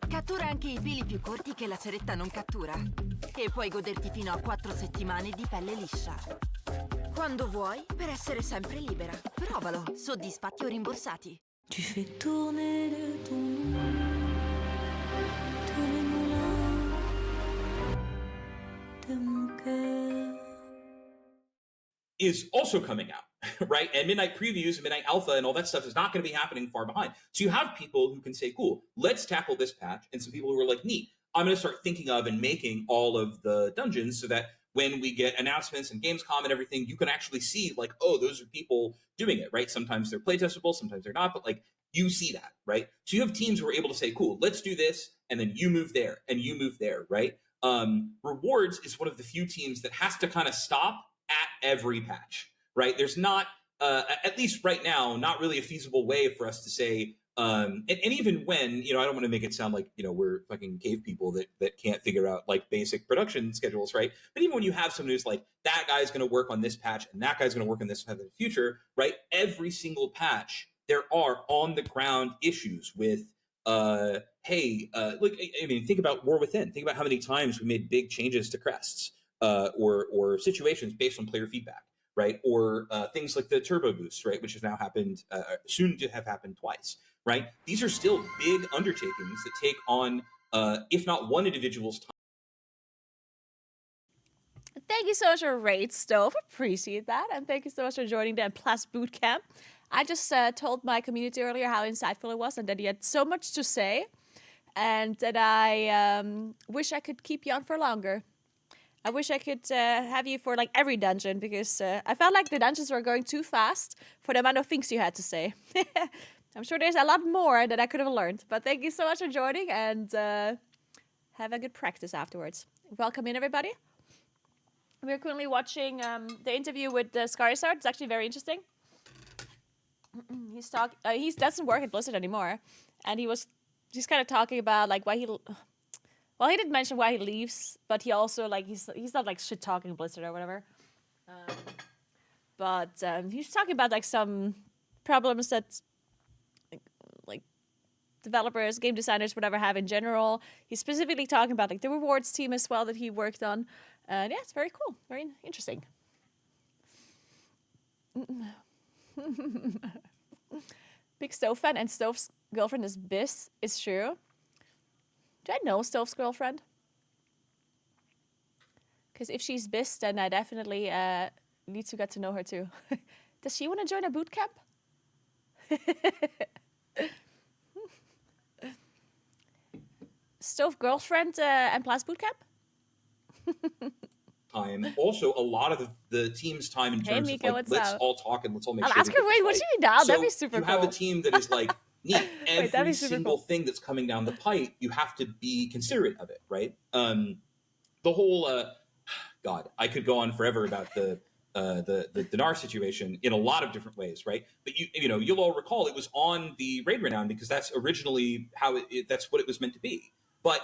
Cattura anche i peli più corti che la ceretta non cattura. E puoi goderti fino a 4 settimane di pelle liscia. Quando vuoi, per essere sempre libera. Provalo, soddisfatti o rimborsati. Tu fais tourner de ton tous les moulins de mon cœur. Is also coming out, right? And Midnight Previews and Midnight Alpha and all that stuff is not going to be happening far behind. So you have people who can say, cool, let's tackle this patch. And some people who are like, neat, I'm going to start thinking of and making all of the dungeons so that when we get announcements and Gamescom and everything, you can actually see like, oh, those are people doing it, right? Sometimes they're playtestable, sometimes they're not, but like you see that, right? So you have teams who are able to say, cool, let's do this. And then you move there and you move there, right? Rewards is one of the few teams that has to kind of stop at every patch, right? There's not, at least right now, not really a feasible way for us to say, and even when, I don't want to make it sound like, we're fucking cave people that can't figure out like basic production schedules, right? But even when you have someone who's like, that guy's going to work on this patch and that guy's going to work on this in the future, right? Every single patch, there are on the ground issues with, think about War Within. Think about how many times we made big changes to crests. Or situations based on player feedback, right? Or things like the turbo boost, right? Which has now happened, soon to have happened twice, right? These are still big undertakings that take on, if not one individual's time. Thank you so much for Raid Stove. Appreciate that. And thank you so much for joining the Plus Bootcamp. I just told my community earlier how insightful it was and that you had so much to say. And that I wish I could keep you on for longer. I wish I could have you for like every dungeon because I felt like the dungeons were going too fast for the amount of things you had to say. I'm sure there's a lot more that I could have learned. But thank you so much for joining and have a good practice afterwards. Welcome in, everybody. We're currently watching the interview with Scarizard. It's actually very interesting. He doesn't work at Blizzard anymore, and he's kind of talking about like why he. Well, he didn't mention why he leaves, but he also like he's not like shit talking Blizzard or whatever. But he's talking about like some problems that like developers, game designers, whatever have in general. He's specifically talking about like the rewards team as well that he worked on. And yeah, it's very cool, very interesting. Big Stove fan, and Stove's girlfriend is Biss. It's true. Do I know Stove's girlfriend? Because if she's Biss, then I definitely need to get to know her too. Does she want to join a boot camp? Stove girlfriend and plus boot camp? Time. Also, a lot of the team's time in terms Mika, of like, let's up? all talk and let's all make I'll sure. ask her, wait, what do you mean now? That'd be So super you have cool. a team that is like, neat. Wait, that'd Every be super single cool. thing that's coming down the pipe, you have to be considerate of it, right? The whole, God, I could go on forever about the Dinar situation in a lot of different ways, right? But you'll all recall it was on the Raid Renown because that's originally how that's what it was meant to be. But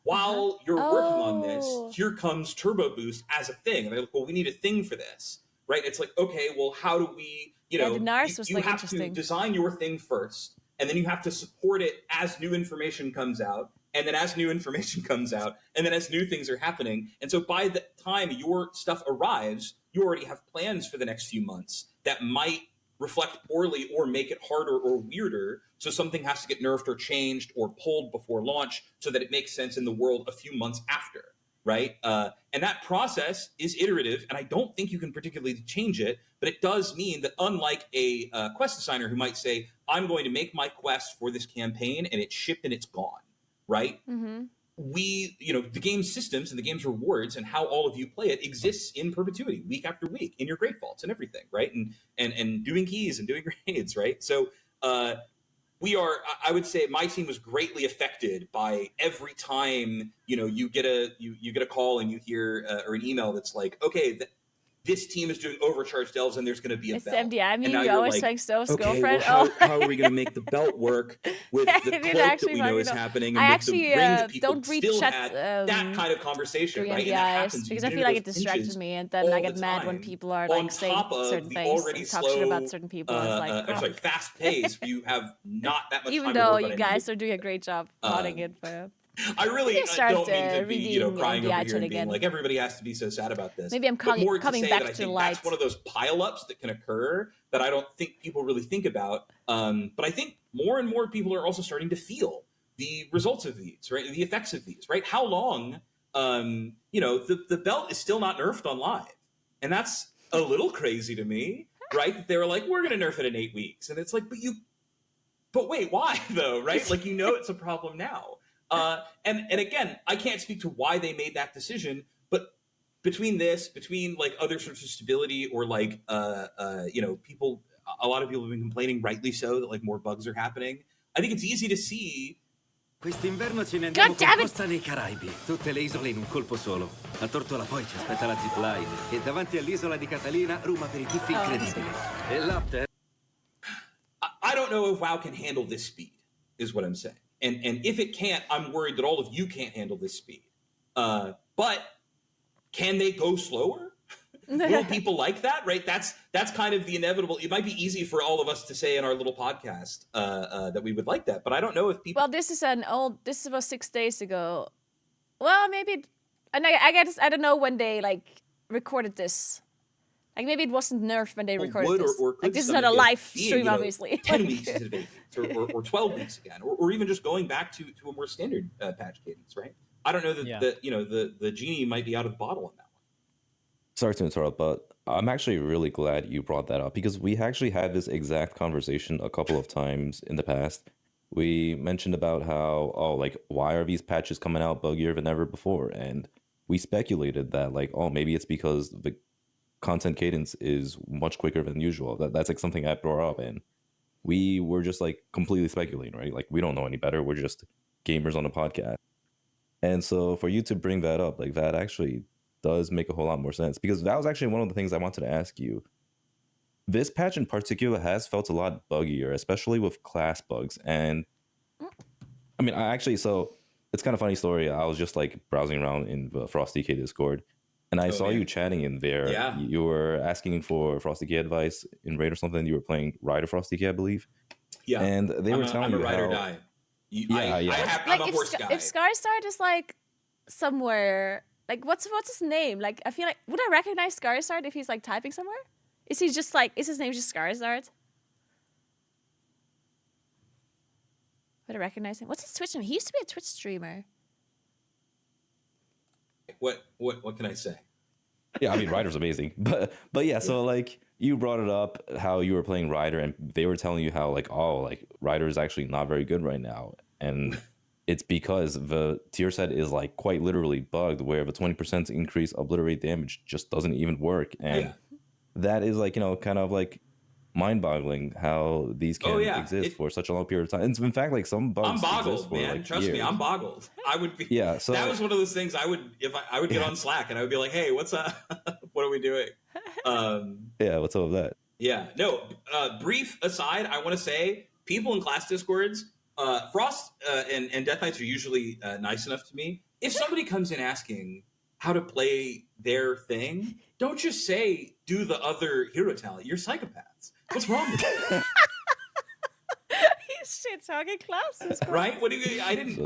while you're working on this, here comes Turbo Boost as a thing. And they're like, well, we need a thing for this, right? It's like, okay, well, how do we, Dinars was you like have to interesting. design your thing first, and then you have to support it as new information comes out, and then as new information comes out, and then as new things are happening. And so by the time your stuff arrives, you already have plans for the next few months that might reflect poorly or make it harder or weirder. So something has to get nerfed or changed or pulled before launch so that it makes sense in the world a few months after, right? And that process is iterative, and I don't think you can particularly change it, but it does mean that unlike a quest designer who might say, I'm going to make my quest for this campaign and it's shipped and it's gone, right? Mm-hmm. We, the game's systems and the game's rewards and how all of you play it exists in perpetuity, week after week, in your great vaults and everything, right? And doing keys and doing raids, right? So we are, I would say my team was greatly affected by every time, you get a call and you hear, or an email that's like, okay, this team is doing overcharged elves and there's going to be a It's belt. MDI. I mean, And now you you're always like, like Stove's okay, girlfriend. well, how are we going to make the belt work with the It cloak that actually we know is fucking- happening I and with actually, the ring that people don't read still chat, had? That kind of conversation, during right? And that MDIs happens because I even feel in like it those distracts pinches me, and then all I get the mad when time, people are on like saying top of certain the things already and talk shit about slow, certain people. It's like, I'm sorry, fast pace. You have not that much even time to though work you on guys anything. are doing a great job plotting it, but I really can start, don't mean to be, reading crying MDI over here chat and being again. like, everybody has to be so sad about this. Maybe I'm But more to coming say back that I to think light. that's one of those pileups that can occur that I don't think people really think about. But I think more and more people are also starting to feel the results of these, right? The effects of these, right? How long, the belt is still not nerfed on live. And that's a little crazy to me, right? They were like, we're going to nerf it in 8 weeks. And it's like, but wait, why though, right? Like, it's a problem now. And again, I can't speak to why they made that decision, but between like other sorts of stability or like, people, a lot of people have been complaining, rightly so, that like more bugs are happening. I think it's easy to see. Quest'inverno ce ne andiamo con costa nei Caraibi, tutte le isole in un colpo solo. A Tortola poi ci aspetta la zipline e davanti all'isola di Catalina room aperitifi incredibili. E l'after. I don't know if WoW can handle this speed, is what I'm saying. And if it can't, I'm worried that all of you can't handle this speed. But can they go slower? Will people like that? Right? That's kind of the inevitable. It might be easy for all of us to say in our little podcast that we would like that, but I don't know if people. Well, this was 6 days ago. Well, maybe, and I guess I don't know when they like recorded this. Like maybe it wasn't nerfed when they recorded would this. or could Like this is some not a of it live being, stream, obviously. 10 weeks instead of 8 weeks, or 12 weeks again, or even just going back to a more standard patch cadence, right? I don't know that the genie might be out of the bottle on that one. Sorry to interrupt, but I'm actually really glad you brought that up because we actually had this exact conversation a couple of times in the past. We mentioned about how, why are these patches coming out buggier than ever before? And we speculated that, maybe it's because the content cadence is much quicker than usual. That's like something I brought up, and we were just completely speculating, right? Like we don't know any better. We're just gamers on a podcast. And so for you to bring that up, that actually does make a whole lot more sense, because that was actually one of the things I wanted to ask you. This patch in particular has felt a lot buggier, especially with class bugs. And I mean, so it's kind of funny story. I was just browsing around in the Frosty K Discord, and I saw you chatting in there. Yeah. You were asking for Frosty K advice in raid or something. You were playing Rider Frosty K, I believe. Yeah. And they were telling I'm a you ride or how... die. I'm a horse guy. If Skarsgård is somewhere, what's his name? I feel like, would I recognize Skarsgård if he's typing somewhere? Is he just is his name just Skarsgård? Would I recognize him? What's his Twitch name? He used to be a Twitch streamer. What can I say? Yeah, I mean, Ryder's amazing, but yeah. So you brought it up how you were playing Ryder, and they were telling you how Ryder is actually not very good right now, and it's because the tier set is quite literally bugged, where the 20% increase obliterate damage just doesn't even work, and that is kind of mind-boggling how these can exist for such a long period of time. And in fact, some bugs I'm boggled, exist for man. Trust years. me, I'm boggled. I would be. Yeah, so that was one of those things I would, if I would get on Slack and I would be like, "Hey, what's up? What are we doing?" Yeah, what's up with that? Yeah, no. Brief aside, I want to say people in class discords, Frost and Death Knights are usually nice enough to me. If somebody comes in asking how to play their thing, don't just say do the other hero talent. You're psychopaths. What's wrong with you? He's shit talking classes, right? What do you? I didn't. So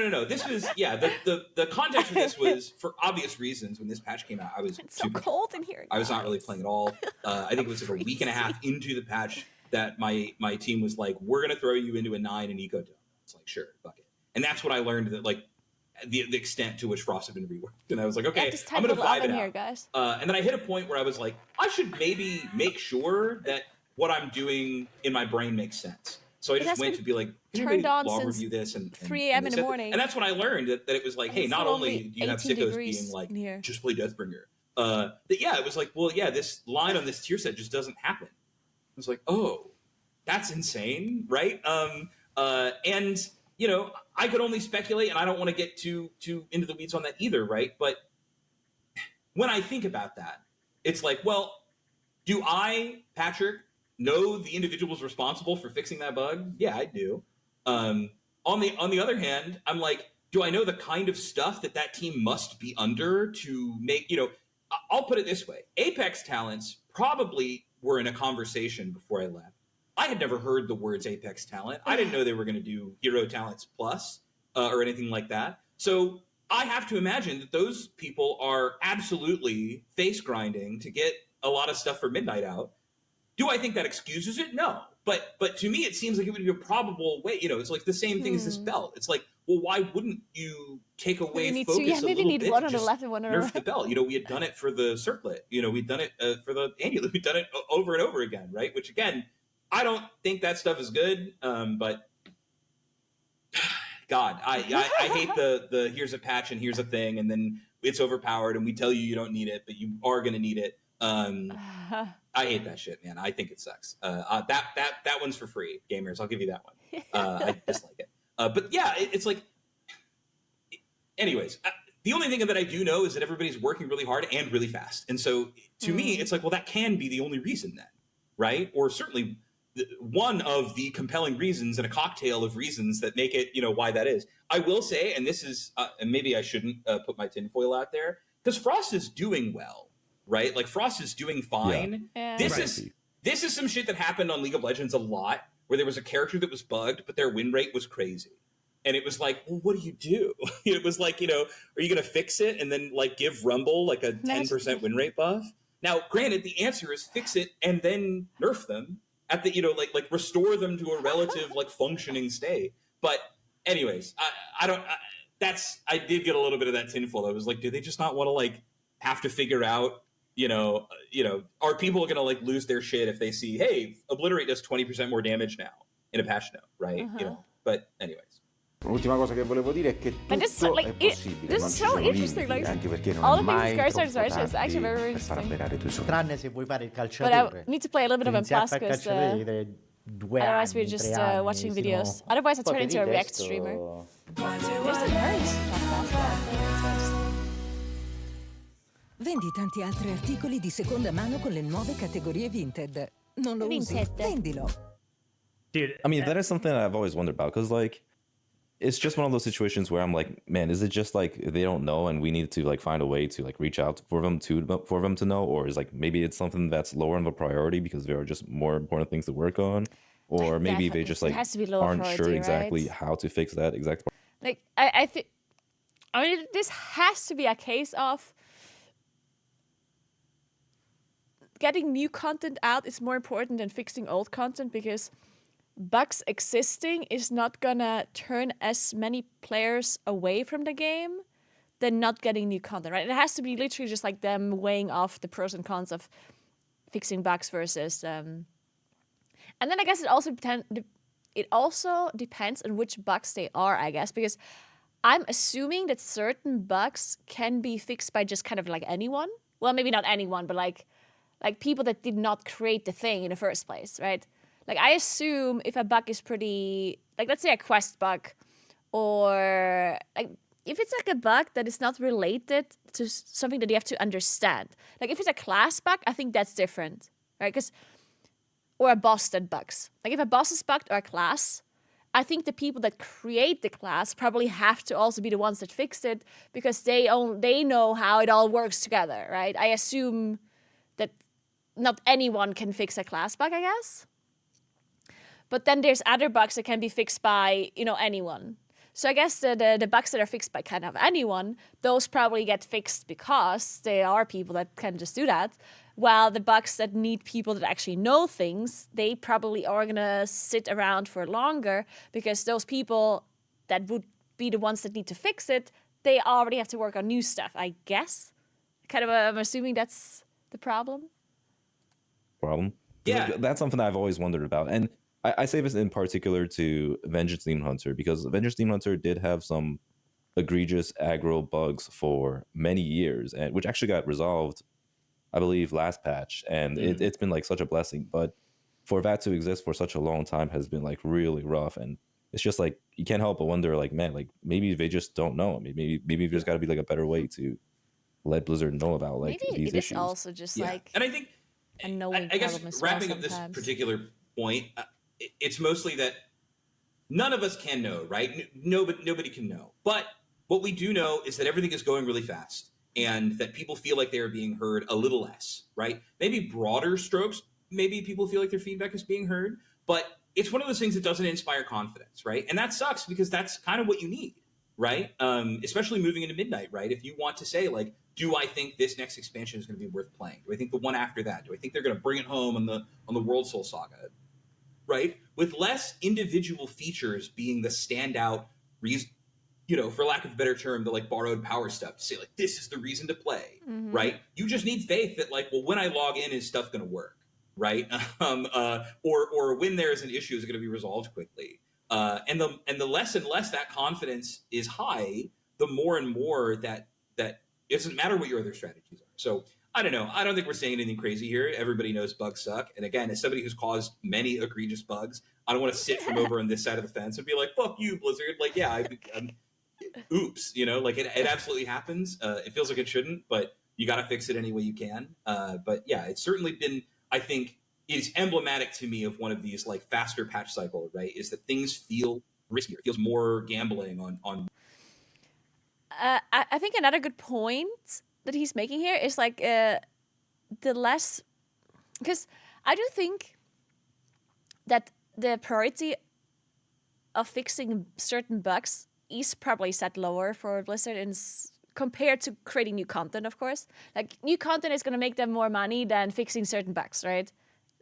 No. This was the context for this was for obvious reasons. When this patch came out, I was it's so cold in here. I was not really playing at all. I think it was a week and a half into the patch that my team was like, "We're gonna throw you into a 9 in eco dome." It's like, sure, fuck it. And that's what I learned, that the extent to which Frost had been reworked. And I was like, okay, I'm gonna vibe it out. Here, guys. And then I hit a point where I was like, I should maybe make sure that what I'm doing in my brain makes sense. So I just went to be like, can you log review this and 3 a.m. in the morning. And that's when I learned that it was like, hey, not only do you have sickos being like, just play Deathbringer. It was like, well, yeah, this line on this tier set just doesn't happen. I was like, oh, that's insane, right? And I could only speculate, and I don't want to get too into the weeds on that either, right? But when I think about that, it's like, well, do I, Patrick, know the individuals responsible for fixing that bug? Yeah, I do. On the other hand, I'm like, do I know the kind of stuff that team must be under to make, I'll put it this way. Apex talents probably were in a conversation before I left. I had never heard the words Apex talent. I didn't know they were going to do Hero Talents Plus or anything like that. So I have to imagine that those people are absolutely face grinding to get a lot of stuff for Midnight out. Do I think that excuses it? No. But to me, it seems like it would be a probable way. It's like the same thing as this belt. It's like, well, why wouldn't you take away focus a little bit? Need one on the left and one on the right. Nerf the belt. We had done it for the circlet. We'd done it for the amulet. We'd done it over and over again, right? Which again, I don't think that stuff is good, but God, I hate the here's a patch and here's a thing, and then it's overpowered, and we tell you don't need it, but you are going to need it. I hate that shit, man. I think it sucks. That one's for free, gamers. I'll give you that one. I dislike it. But yeah, it's like. Anyways, the only thing that I do know is that everybody's working really hard and really fast, and so to me, it's like, well, that can be the only reason then, right? Or certainly one of the compelling reasons and a cocktail of reasons that make it, why that is. I will say, and this is, and maybe I shouldn't put my tinfoil out there, because Frost is doing well, right? Like Frost is doing fine. Yeah. This is some shit that happened on League of Legends a lot, where there was a character that was bugged, but their win rate was crazy. And it was like, well, what do you do? It was like, are you going to fix it and then give Rumble a 10% win rate buff? Now, granted, the answer is fix it and then nerf them at the, like restore them to a relative like functioning state. But anyways, I did get a little bit of that tinfoil. I was like, do they just not want to like have to figure out, are people going to like lose their shit if they see, hey, Obliterate does 20% more damage now in a patch note, right? But anyways. L'ultima cosa che volevo dire è che But this, tutto like, è possibile, this non is ci so sono interesting. limiti, Like, anche perché non all è the things mai Scar troppo started is actually very, very tardi per far interesting. avverare i tuoi sogni. Tranne se vuoi fare il But I calciatore. need to play a little bit of Iniziare a Plus fare il because calciatore 2 otherwise we're anni, just 3 anni, watching sino- videos. Otherwise I Poi turn per into il a React resto- streamer. There's a nice Vendi tanti altri articoli di seconda mano con le nuove categorie Vinted. Non lo usi? Vinted. Vendilo. Dude, I mean, that is something that I've always wondered about because, like, it's just one of those situations where I'm like, man, is it just like they don't know and we need to like find a way to like reach out for them to know, or is like maybe it's something that's lower on the priority because there are just more important things to work on, or maybe they just It like has to be lower aren't sure priority, exactly right? how to fix that exact. Like I think, I mean, this has to be a case of getting new content out is more important than fixing old content because bugs existing is not gonna turn as many players away from the game than not getting new content, right? It has to be literally just like them weighing off the pros and cons of fixing bugs versus. And then I guess it also depends on which bugs they are, I guess, because I'm assuming that certain bugs can be fixed by just kind of like anyone. Well, maybe not anyone, but like people that did not create the thing in the first place, right? Like, I assume if a bug is pretty, like, let's say a quest bug, or, like, if it's, like, a bug that is not related to something that you have to understand. Like, if it's a class bug, I think that's different, right? Or a boss that bugs. Like, if a boss is bugged or a class, I think the people that create the class probably have to also be the ones that fixed it because they know how it all works together, right? I assume that not anyone can fix a class bug, I guess. But then there's other bugs that can be fixed by, anyone. So I guess the bugs that are fixed by kind of anyone, those probably get fixed because there are people that can just do that. While the bugs that need people that actually know things, they probably are going to sit around for longer because those people that would be the ones that need to fix it, they already have to work on new stuff, I guess. I'm assuming that's the problem. Yeah, that's something I've always wondered about, and I say this in particular to Vengeance Demon Hunter because Vengeance Demon Hunter did have some egregious aggro bugs for many years, and which actually got resolved, I believe, last patch, and it's been like such a blessing. But for that to exist for such a long time has been like really rough, and it's just like you can't help but wonder, like, man, like maybe they just don't know. Maybe there's got to be like a better way to let Blizzard know about like maybe these it issues. is also just like, and I think I guess wrapping up this particular point, it's mostly that none of us can know, right? Nobody can know. But what we do know is that everything is going really fast and that people feel like they are being heard a little less, right? Maybe broader strokes, maybe people feel like their feedback is being heard, but it's one of those things that doesn't inspire confidence, right? And that sucks because that's kind of what you need, right? Especially moving into Midnight, right? If you want to say, like, do I think this next expansion is going to be worth playing? Do I think the one after that? Do I think they're going to bring it home on the World Soul Saga? Right? With less individual features being the standout reason, for lack of a better term, the like borrowed power stuff to say like, this is the reason to play, right? You just need faith that like, well, when I log in, is stuff going to work, right? Or when there's an issue, is it going to be resolved quickly? And the less and less that confidence is high, the more and more that it doesn't matter what your other strategies are. So I don't know. I don't think we're saying anything crazy here. Everybody knows bugs suck. And again, as somebody who's caused many egregious bugs, I don't want to sit from over on this side of the fence and be like, fuck you, Blizzard. Like, yeah, oops, like it absolutely happens. It feels like it shouldn't, but you got to fix it any way you can. But yeah, it's certainly been, I think, it's emblematic to me of one of these like faster patch cycle, right? Is that things feel riskier. It feels more gambling on. I think another good point that he's making here is like the less, because I do think that the priority of fixing certain bugs is probably set lower for Blizzard in compared to creating new content, of course. Like, new content is going to make them more money than fixing certain bugs, right?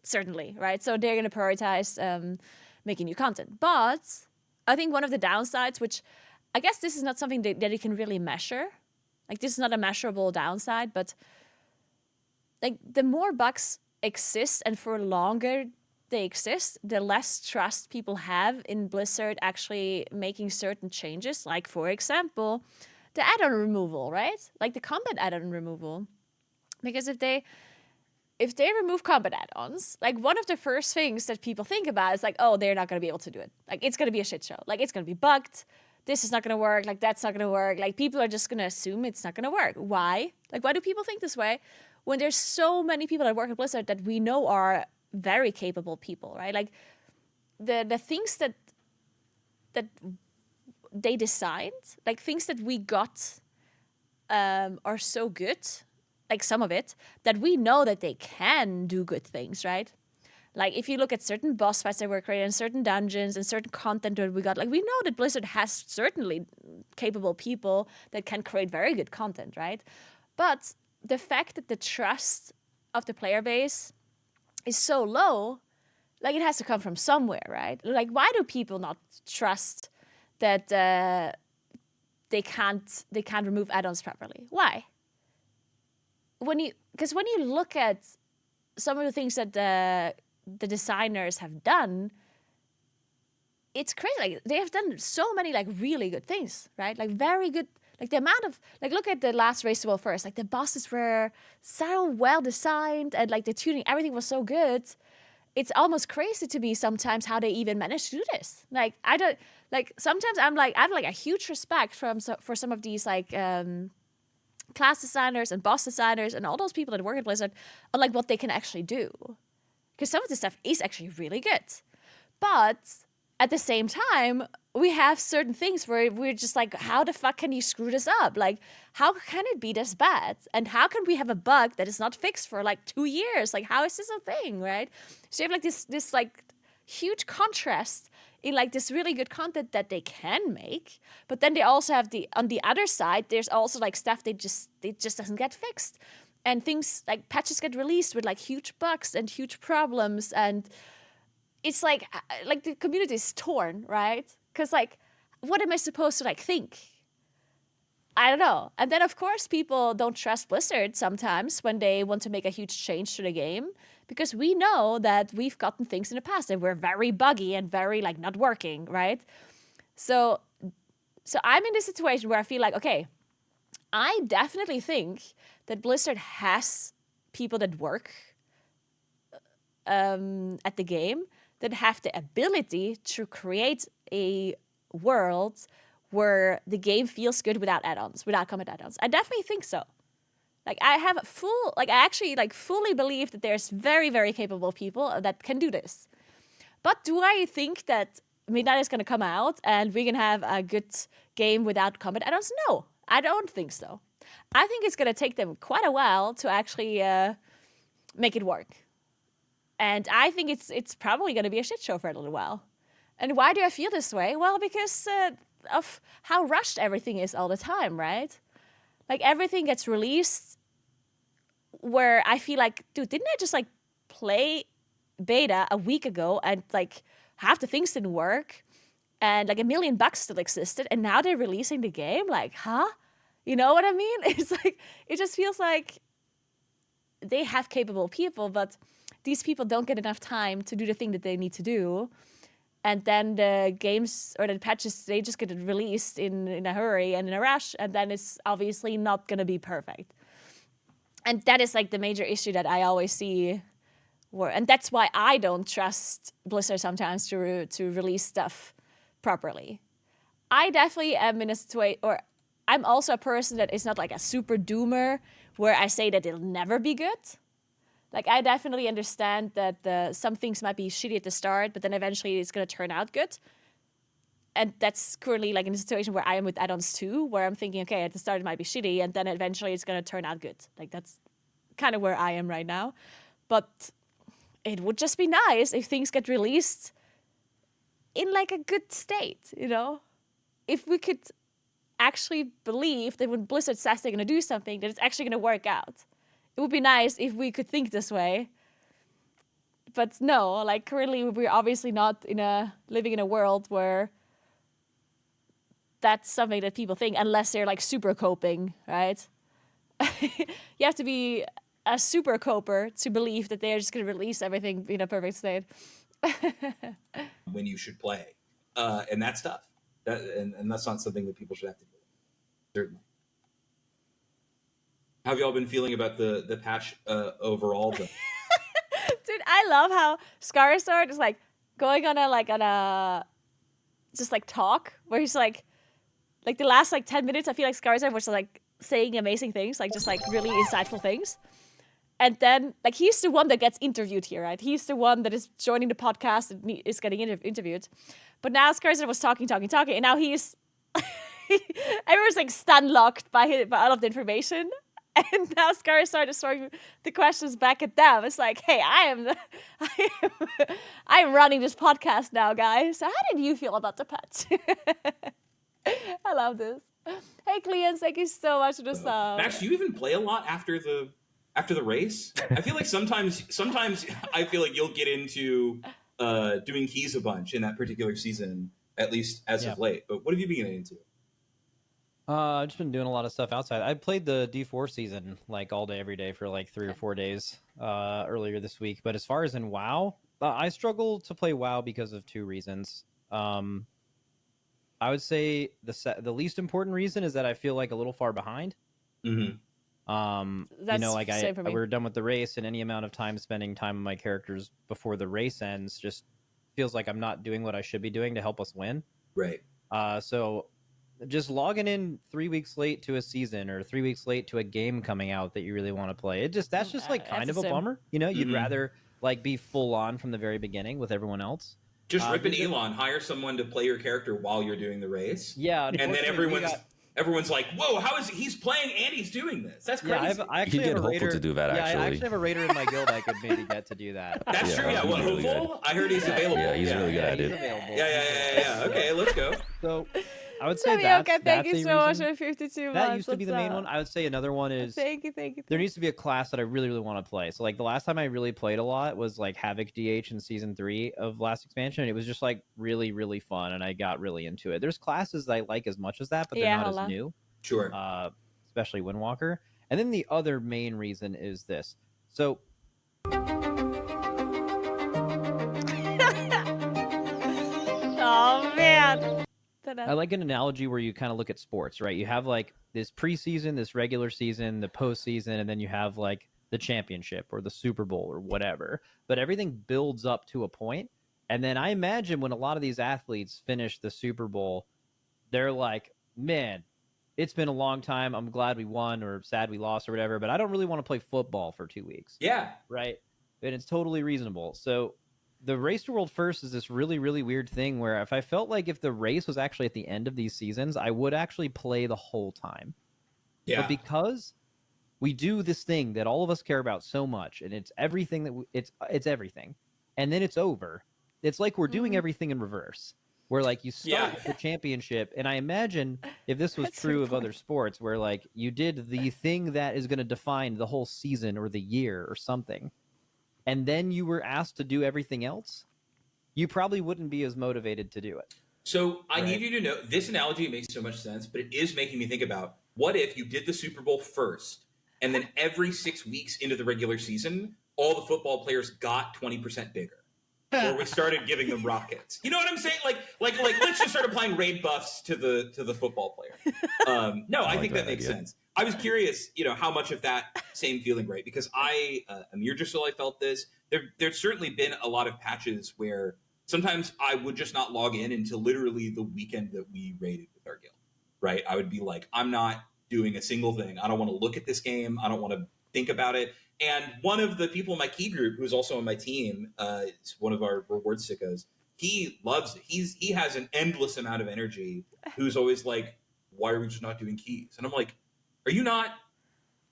Certainly, right? So they're going to prioritize making new content. But I think one of the downsides, which I guess this is not something that you can really measure. Like, this is not a measurable downside, but like, the more bugs exist and for longer they exist, the less trust people have in Blizzard actually making certain changes. Like, for example, the add-on removal, right? Like the combat add-on removal. Because if they remove combat add-ons, like, one of the first things that people think about is like, oh, they're not going to be able to do it. Like, it's going to be a shit show. Like, it's going to be bugged. This is not going to work. Like, that's not going to work. Like, people are just going to assume it's not going to work. Why? Like, why do people think this way when there's so many people that work at Blizzard that we know are very capable people, right? Like, the things that they designed, like, things that we got are so good, like some of it, that we know that they can do good things, right? Like, if you look at certain boss fights that were created and certain dungeons and certain content that we got, like, we know that Blizzard has certainly capable people that can create very good content, right? But the fact that the trust of the player base is so low, like, it has to come from somewhere, right? Like, why do people not trust that they can't remove add-ons properly? Why? Because when you look at some of the things that the designers have done, it's crazy. Like, they have done so many, like, really good things, right? Like, very good. Like, the amount of, like, look at the last Race to World first. Like, the bosses were so well designed, and like the tuning, everything was so good. It's almost crazy to me sometimes how they even managed to do this. Like, I don't, like, sometimes I'm like, I have like a huge respect for some of these, like, class designers and boss designers and all those people that work at Blizzard on, like, what they can actually do. Because some of this stuff is actually really good. But at the same time, we have certain things where we're just like, how the fuck can you screw this up? Like, how can it be this bad? And how can we have a bug that is not fixed for like 2 years? Like, how is this a thing, right? So you have like this like huge contrast in like this really good content that they can make, but then they also have on the other side, there's also like stuff they just doesn't get fixed. And things like patches get released with like huge bugs and huge problems, and it's like the community is torn, right? Because like, what am I supposed to like think? I don't know. And then of course people don't trust Blizzard sometimes when they want to make a huge change to the game, because we know that we've gotten things in the past that were very buggy and very like not working, right? So I'm in this situation where I feel like, okay, I definitely think that Blizzard has people that work at the game that have the ability to create a world where the game feels good without add-ons, without combat add-ons. I definitely think so. Like, I actually like fully believe that there's very, very capable people that can do this. But do I think that Midnight is going to come out and we can have a good game without combat add-ons? No, I don't think so. I think it's going to take them quite a while to actually make it work. And I think it's probably going to be a shit show for a little while. And why do I feel this way? Well, because of how rushed everything is all the time, right? Like, everything gets released where I feel like, dude, didn't I just like play beta a week ago and like half the things didn't work and like 1 million bugs still existed and now they're releasing the game? Like, huh? You know what I mean? It's like, it just feels like they have capable people, but these people don't get enough time to do the thing that they need to do. And then the games or the patches, they just get released in a hurry and in a rush. And then it's obviously not going to be perfect. And that is like the major issue that I always see. And that's why I don't trust Blizzard sometimes to release stuff properly. I definitely am in a situation, or I'm also a person that is not like a super doomer where I say that it'll never be good. Like, I definitely understand that some things might be shitty at the start, but then eventually it's going to turn out good. And that's currently like in a situation where I am with add-ons too, where I'm thinking, okay, at the start it might be shitty, and then eventually it's going to turn out good. Like, that's kind of where I am right now. But it would just be nice if things get released in like a good state, you know? If we could actually believe that when Blizzard says they're going to do something, that it's actually going to work out. It would be nice if we could think this way. But no, like currently we're obviously not living in a world where that's something that people think, unless they're like super coping, right? You have to be a super coper to believe that they're just going to release everything in a perfect state. When you should play. And that's tough. And that's not something that people should have to do. Certainly. How have y'all been feeling about the patch overall? Dude, I love how Skarsgård is like going on a just like talk where he's like the last like 10 minutes I feel like Skarsgård was like saying amazing things, like just like really insightful things. And then like he's the one that gets interviewed here, right? He's the one that is joining the podcast and is getting interviewed. But now Skarsgård was talking, and now he's everyone's like stun-locked by all of the information. And now Skarsgård is throwing the questions back at them. It's like, hey, I am running this podcast now, guys. So how did you feel about the patch? I love this. Hey, Cleans, thank you so much for the sub. Max, do you even play a lot after the race? I feel like sometimes I feel like you'll get into doing keys a bunch in that particular season, at least as of late. But what have you been getting into? I've just been doing a lot of stuff outside. I played the D4 season like all day, every day for like 3 or 4 days earlier this week. But as far as in WoW, I struggle to play WoW because of 2 reasons. I would say the least important reason is that I feel like a little far behind. Mm-hmm. We were done with the race, and any amount of time spending time on my characters before the race ends just feels like I'm not doing what I should be doing to help us win. Right. So just logging in 3 weeks late to a season or 3 weeks late to a game coming out that you really want to play, that's just like kind of a bummer. You know, you'd rather like be full on from the very beginning with everyone else. Just rip an Elon, hire someone to play your character while you're doing the race. Yeah, and then everyone's like, "Whoa, how is he's playing and he's doing this? That's crazy." Yeah, I actually have a raider to do that. I actually have a raider in my guild I could maybe get to do that. That's true. Yeah, what, really Hopeful? I heard he's available. Yeah, he's really good at it. Yeah. Okay, let's go. So I would say that's thank you so much reason. for 52 months. That used to be the main one. I would say another one is thank you. There needs to be a class that I really, really want to play. So like the last time I really played a lot was like Havoc DH in season 3 of last expansion. And it was just like really, really fun, and I got really into it. There's classes that I like as much as that, but they're not as new. Sure. Especially Windwalker. And then the other main reason is this. So oh man. I like an analogy where you kind of look at sports, right? You have like this preseason, this regular season, the postseason, and then you have like the championship or the Super Bowl or whatever. But everything builds up to a point. And then I imagine when a lot of these athletes finish the Super Bowl, they're like, man, it's been a long time. I'm glad we won or sad we lost or whatever, but I don't really want to play football for 2 weeks. Yeah. Right? And it's totally reasonable. So the Race to World First is this really, really weird thing where if I felt like if the race was actually at the end of these seasons, I would actually play the whole time. Yeah. But because we do this thing that all of us care about so much, and it's everything that it's everything, and then it's over. It's like we're doing everything in reverse. Where like you start with the championship, and I imagine if this was true of other sports, where like you did the thing that is going to define the whole season or the year or something, and then you were asked to do everything else, you probably wouldn't be as motivated to do it. So I need you to know, this analogy makes so much sense, but it is making me think about, what if you did the Super Bowl first, and then every 6 weeks into the regular season, all the football players got 20% bigger? Or we started giving them rockets. You know what I'm saying? Like let's just start applying raid buffs to the football player. No, I think that makes sense. I was curious, how much of that same feeling, right? Because a year or so I felt this. There's certainly been a lot of patches where sometimes I would just not log in until literally the weekend that we raided with our guild, right? I would be like, I'm not doing a single thing. I don't want to look at this game. I don't want to think about it. And one of the people in my key group, who's also on my team, is one of our reward sickos. He loves it. He has an endless amount of energy. Who's always like, "Why are we just not doing keys?" And I'm like, "Are you not?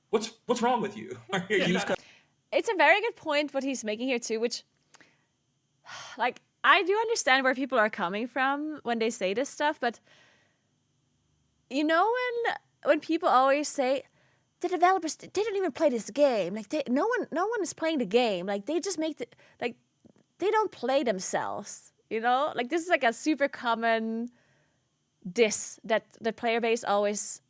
What's wrong with you?" It's a very good point what he's making here too, which, like, I do understand where people are coming from when they say this stuff, but you know when people always say the developers, they don't even play this game. Like no one is playing the game. Like they just make like they don't play themselves. You know, like this is like a super common diss that the player base always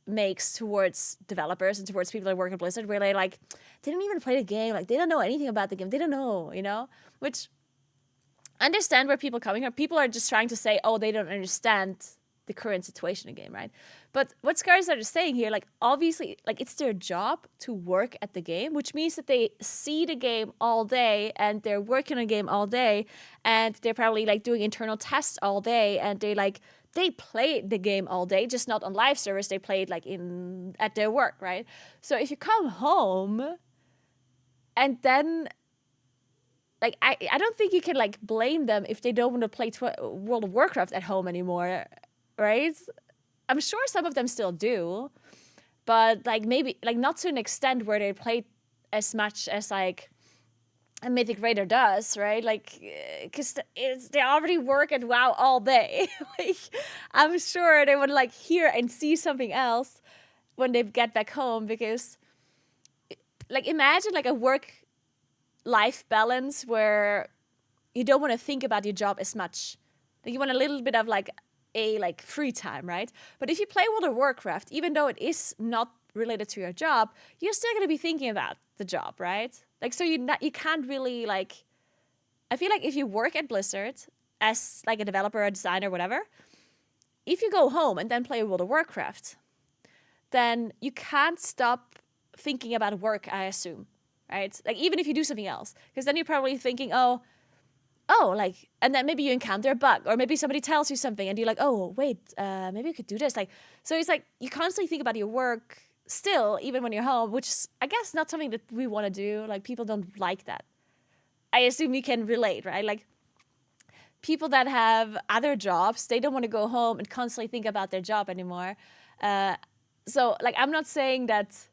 makes towards developers and towards people that work at Blizzard, where they like they don't even play the game. Like they don't know anything about the game. They don't know, you know, which I understand where people are coming from. People are just trying to say, oh, they don't understand the current situation in the game, right? But what Scars are saying here, like obviously, like it's their job to work at the game, which means that they see the game all day and they're working on the game all day, and they're probably like doing internal tests all day, and they play the game all day, just not on live servers. They play it like at their work, right? So if you come home and then like I don't think you can like blame them if they don't want to play World of Warcraft at home anymore, right? I'm sure some of them still do, but like maybe like not to an extent where they play as much as like a Mythic Raider does, right? Like, because they already work at WoW all day. Like, I'm sure they would like hear and see something else when they get back home, because like imagine like a work-life balance where you don't want to think about your job as much. Like you want a little bit of like a like free time, right? But if you play World of Warcraft, even though it is not related to your job, you're still going to be thinking about the job, right? Like, so you can't really like, I feel like if you work at Blizzard as like a developer, a designer, whatever, if you go home and then play World of Warcraft, then you can't stop thinking about work, I assume, right? Like even if you do something else, because then you're probably thinking, oh, like, and then maybe you encounter a bug, or maybe somebody tells you something and you're like, oh, wait, maybe you could do this. Like, so it's like you constantly think about your work still, even when you're home, which is, I guess, not something that we want to do. Like, people don't like that. I assume you can relate, right? Like, people that have other jobs, they don't want to go home and constantly think about their job anymore. So, like, I'm not saying that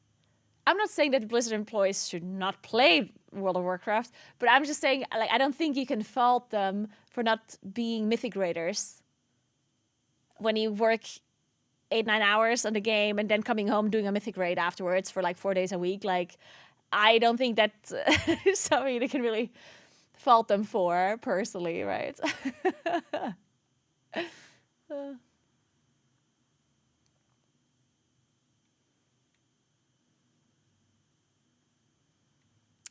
Blizzard employees should not play World of Warcraft, but I'm just saying, like, I don't think you can fault them for not being Mythic Raiders when you work 8-9 hours on the game and then coming home doing a Mythic Raid afterwards for like 4 days a week. Like, I don't think that's something they can really fault them for, personally, right?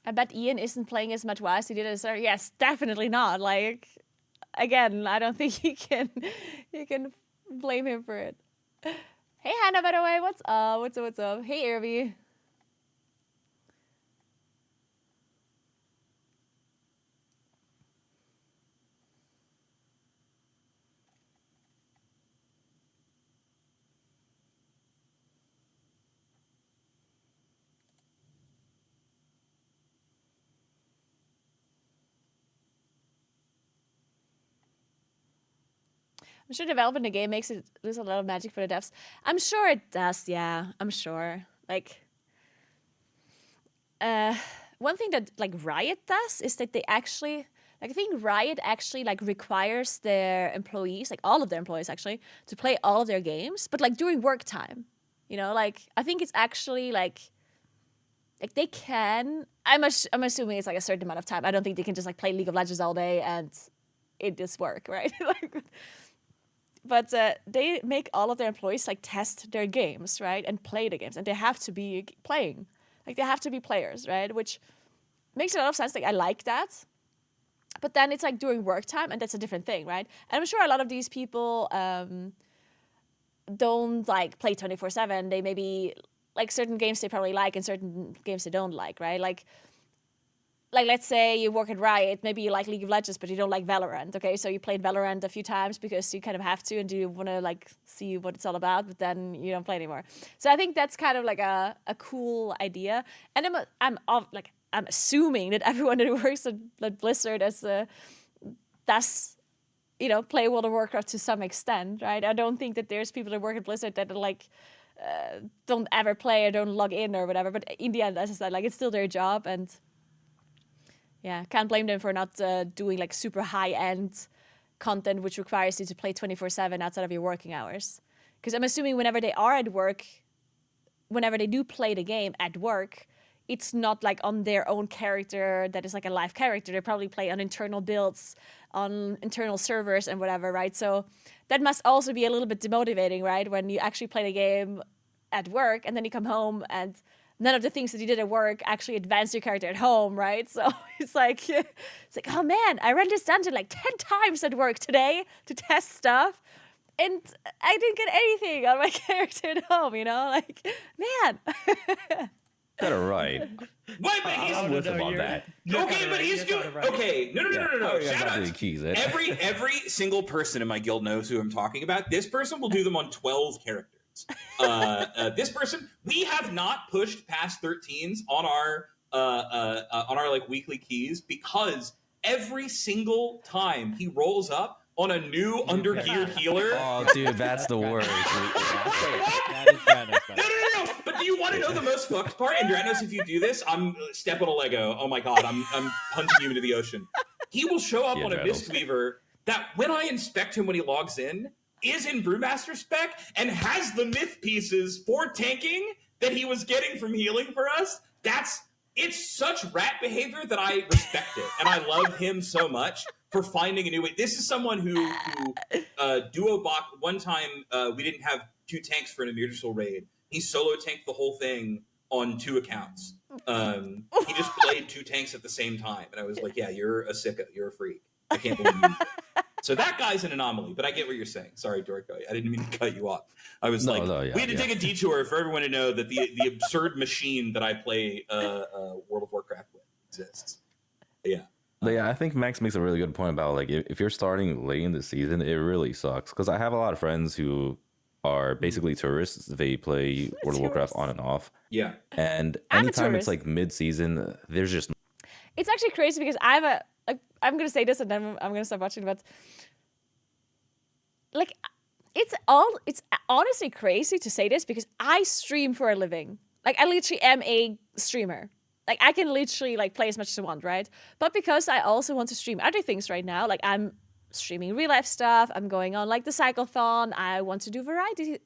I bet Ian isn't playing as much WoW as he did as her. Yes, definitely not. Like, again, I don't think you can blame him for it. Hey, Hannah, by the way, what's up? What's up? Hey, Irby. I'm sure developing the game makes it lose a lot of magic for the devs. I'm sure it does, yeah. I'm sure. Like, one thing that like Riot does is that they actually, like, I think Riot actually like requires their employees, like all of their employees actually, to play all of their games, but like during work time. You know, like I think it's actually like they can. I'm assuming it's like a certain amount of time. I don't think they can just like play League of Legends all day and it just work, right? Like. But they make all of their employees like test their games, right? And play the games. And they have to be playing. Like, they have to be players, right? Which makes a lot of sense. Like, I like that. But then it's like during work time, and that's a different thing, right? And I'm sure a lot of these people don't like play 24/7. They maybe like certain games they probably like and certain games they don't like, right? Like let's say you work at Riot, maybe you like League of Legends, but you don't like Valorant, okay? So you played Valorant a few times because you kind of have to and you want to like see what it's all about, but then you don't play anymore. So I think that's kind of like a cool idea. And I'm assuming that everyone that works at Blizzard does, you know, play World of Warcraft to some extent, right? I don't think that there's people that work at Blizzard that are like don't ever play or don't log in or whatever. But in the end, as I said, like it's still their job, and yeah, can't blame them for not doing like super high-end content which requires you to play 24/7 outside of your working hours. Because I'm assuming whenever they are at work, whenever they do play the game at work, it's not like on their own character that is like a live character. They probably play on internal builds, on internal servers and whatever, right? So that must also be a little bit demotivating, right? When you actually play the game at work and then you come home and none of the things that you did at work actually advance your character at home, right? So it's like, oh man, I ran this dungeon like 10 times at work today to test stuff. And I didn't get anything on my character at home, you know? Like, man. Got it right. Wait, but he's I'm with him on that. Okay, but he's doing okay. No. Shout out the keys, eh? Every single person in my guild knows who I'm talking about. This person will do them on 12 characters. This person, we have not pushed past 13s on our like weekly keys because every single time he rolls up on a new undergeared healer. Oh, dude, that's the worst. No. But do you want to know the most fucked part? And Dranos, if you do this, I'm step on a Lego. Oh my god, I'm punching you into the ocean. He will show up on a Mistweaver that when I inspect him when he logs in, is in Brewmaster spec and has the myth pieces for tanking that he was getting from healing for us. It's such rat behavior that I respect it. And I love him so much for finding a new way. This is someone who duo bot one time we didn't have 2 tanks for an Emirdisul raid. He solo tanked the whole thing on 2 accounts. He just played 2 tanks at the same time. And I was like, yeah, you're a sicko. You're a freak. I can't believe you. So that guy's an anomaly, but I get what you're saying. Sorry, Dorko. I didn't mean to cut you off. I was we had to take a detour for everyone to know that the absurd machine that I play World of Warcraft with exists. Yeah. But yeah, I think Max makes a really good point about like if you're starting late in the season, it really sucks. Because I have a lot of friends who are basically tourists. They play World of Warcraft on and off. Yeah. And anytime it's like mid-season, there's just... It's actually crazy because I have I'm going to say this and then I'm going to stop watching, but like it's honestly crazy to say this because I stream for a living. Like I literally am a streamer. Like I can literally like play as much as I want, right? But because I also want to stream other things right now, like I'm streaming real life stuff, I'm going on like the cyclothon, I want to do variety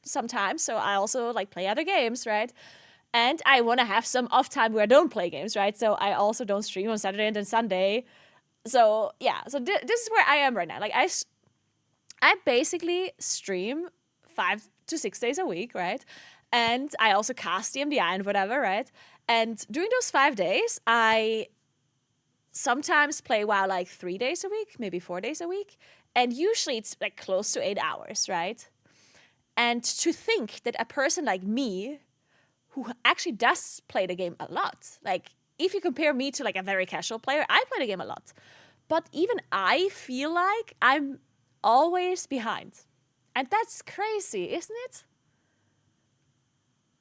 sometimes, so I also like play other games, right? And I want to have some off time where I don't play games, right? So I also don't stream on Saturday and then Sunday. So yeah, so this is where I am right now. Like I basically stream 5 to 6 days a week, right? And I also cast DMDI and whatever, right? And during those 5 days, I sometimes play WoW like 3 days a week, maybe 4 days a week. And usually it's like close to 8 hours, right? And to think that a person like me, who actually does play the game a lot, like if you compare me to like a very casual player, I play the game a lot. But even I feel like I'm always behind. And that's crazy, isn't it?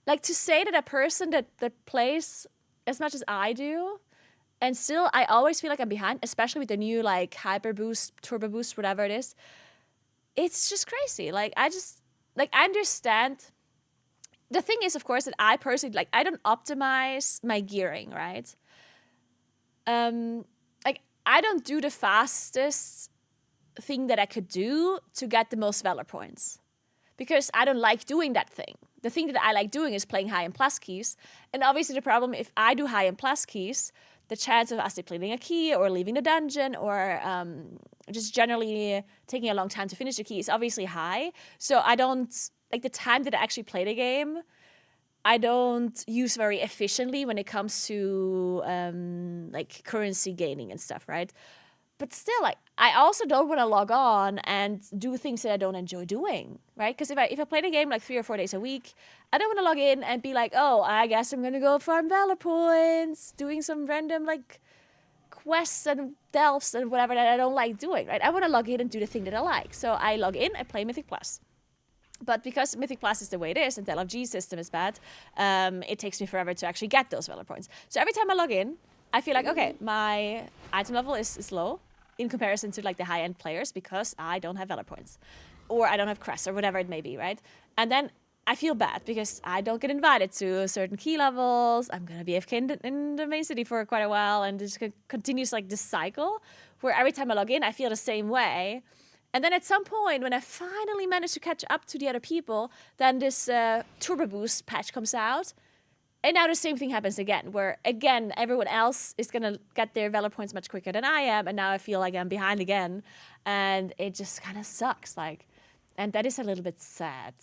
Like to say that a person that plays as much as I do, and still I always feel like I'm behind, especially with the new like hyper boost, turbo boost, whatever it is. It's just crazy. Like I understand. The thing is, of course, that I personally, like, I don't optimize my gearing, right? Like, I don't do the fastest thing that I could do to get the most Valor points. Because I don't like doing that thing. The thing that I like doing is playing high and plus keys. And obviously the problem, if I do high and plus keys, the chance of us depleting a key or leaving the dungeon or just generally taking a long time to finish the key is obviously high. So I don't... like the time that I actually play the game, I don't use very efficiently when it comes to like currency gaining and stuff, right? But still, like I also don't want to log on and do things that I don't enjoy doing, right? Because if I play the game like 3 or 4 days a week, I don't want to log in and be like, oh, I guess I'm gonna go farm Valor points, doing some random like quests and delves and whatever that I don't like doing, right? I want to log in and do the thing that I like. So I log in, I play Mythic Plus. But because Mythic Plus is the way it is and the LFG system is bad, it takes me forever to actually get those Valor points. So every time I log in, I feel like, okay, my item level is low in comparison to like the high-end players because I don't have Valor points. Or I don't have crests or whatever it may be, right? And then I feel bad because I don't get invited to certain key levels. I'm going to be AFK in the main city for quite a while. And it just continues like this cycle where every time I log in, I feel the same way. And then at some point, when I finally managed to catch up to the other people, then this Turbo Boost patch comes out. And now the same thing happens again, where again, everyone else is going to get their Valor points much quicker than I am. And now I feel like I'm behind again. And it just kind of sucks. Like, and that is a little bit sad.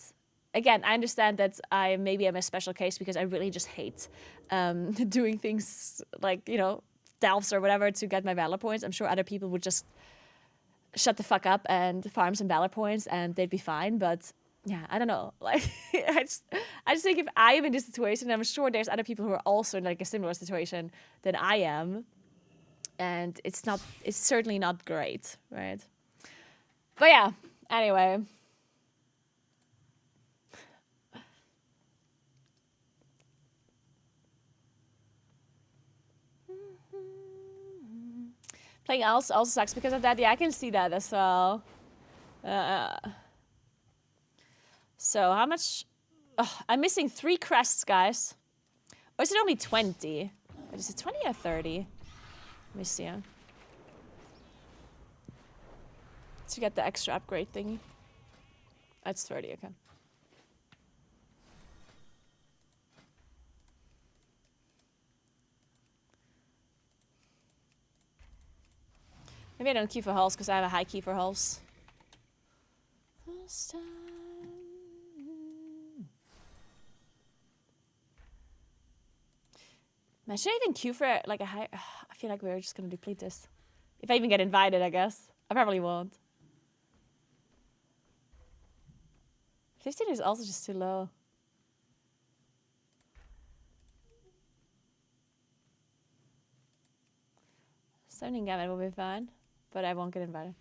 Again, I understand that maybe I'm a special case because I really just hate doing things like, you know, delves or whatever to get my Valor points. I'm sure other people would just shut the fuck up and farm some Valor points and they'd be fine. But yeah, I don't know. Like, I just think if I am in this situation, I'm sure there's other people who are also in like a similar situation than I am. And it's certainly not great, right? But yeah, anyway. Playing also sucks because of that. Yeah, I can see that as well. So how much? Oh, I'm missing 3 crests, guys. Or is it only 20? Is it 20 or 30? Let me see. To get the extra upgrade thingy. That's 30, okay. Maybe I don't queue for hulls because I have a high key for hulls. Man, should I even queue for like a high? I feel like we're just gonna deplete this. If I even get invited, I guess. I probably won't. 15 is also just too low. 17 gamut will be fine, but I won't get invited.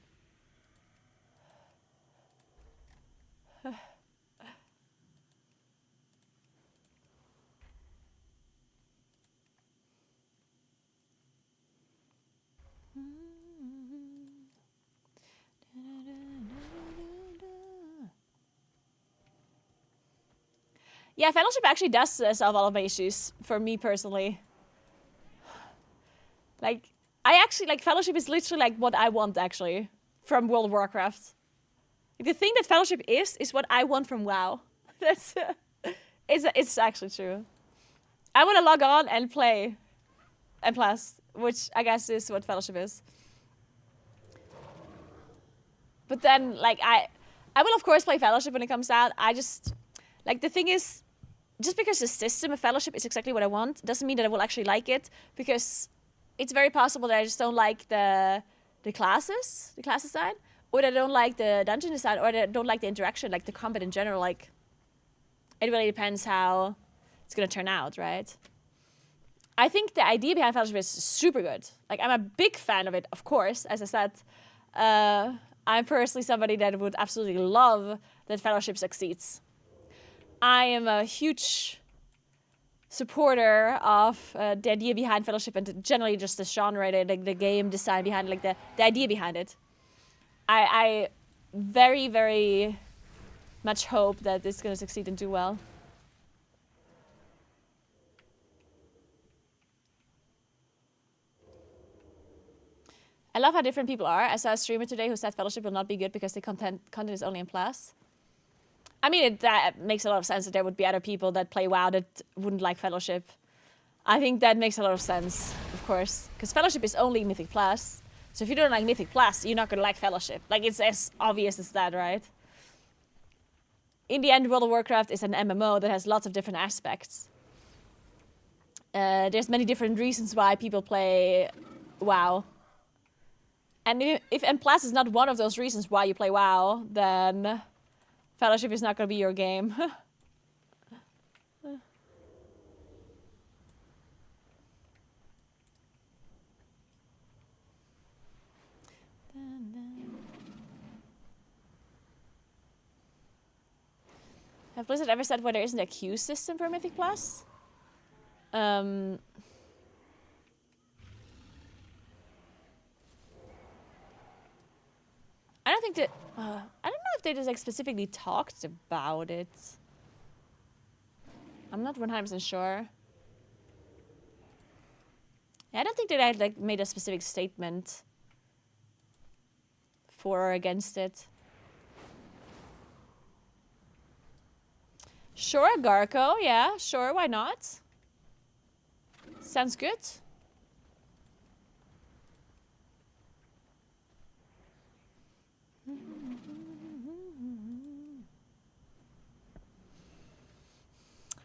Yeah, Fellowship actually does solve all of my issues for me personally. Like, I actually, like, Fellowship is literally like what I want actually from World of Warcraft. Like, the thing that Fellowship is what I want from WoW. That's, it's actually true. I want to log on and play and plus, which I guess is what Fellowship is. But then, like, I will of course play Fellowship when it comes out. I just, like, the thing is, just because the system of Fellowship is exactly what I want, doesn't mean that I will actually like it, because it's very possible that I just don't like the classes side, or that I don't like the dungeon design, or that I don't like the interaction, like the combat in general. Like, it really depends how it's gonna turn out, right? I think the idea behind Fellowship is super good. Like, I'm a big fan of it, of course. As I said, I'm personally somebody that would absolutely love that Fellowship succeeds. I am a huge supporter of the idea behind Fellowship and generally just the genre, like the game design behind it, like the idea behind it. I very, very much hope that it's going to succeed and do well. I love how different people are. I saw a streamer today who said Fellowship will not be good because the content is only in Plus. I mean, that makes a lot of sense that there would be other people that play WoW that wouldn't like Fellowship. I think that makes a lot of sense, of course. Because Fellowship is only Mythic Plus. So if you don't like Mythic Plus, you're not going to like Fellowship. Like, it's as obvious as that, right? In the end, World of Warcraft is an MMO that has lots of different aspects. There's many different reasons why people play WoW. And if M Plus is not one of those reasons why you play WoW, then Fellowship is not going to be your game. Have Blizzard ever said why there isn't a queue system for Mythic Plus? I don't think that... I don't know if they just like specifically talked about it. I'm not 100% sure. Yeah, I don't think that I like made a specific statement for or against it. Sure, Garco. Yeah, sure. Why not? Sounds good.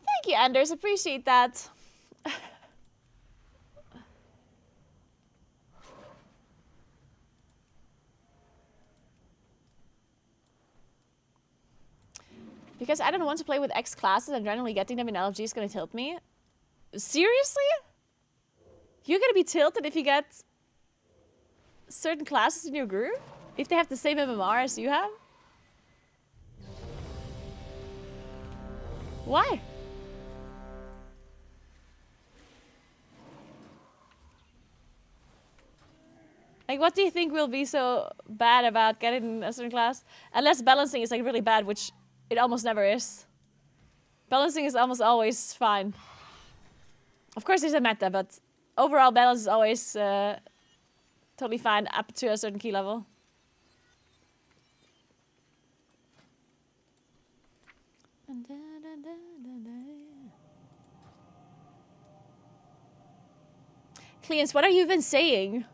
Thank you, Anders. Appreciate that. Because I don't want to play with X classes and randomly getting them in LFG is going to tilt me. Seriously? You're going to be tilted if you get certain classes in your group? If they have the same MMR as you have? Why? Like, what do you think will be so bad about getting a certain class? Unless balancing is like really bad, which it almost never is. Balancing is almost always fine. Of course there's a meta, but overall balance is always totally fine up to a certain key level. Cleans, what are you even saying?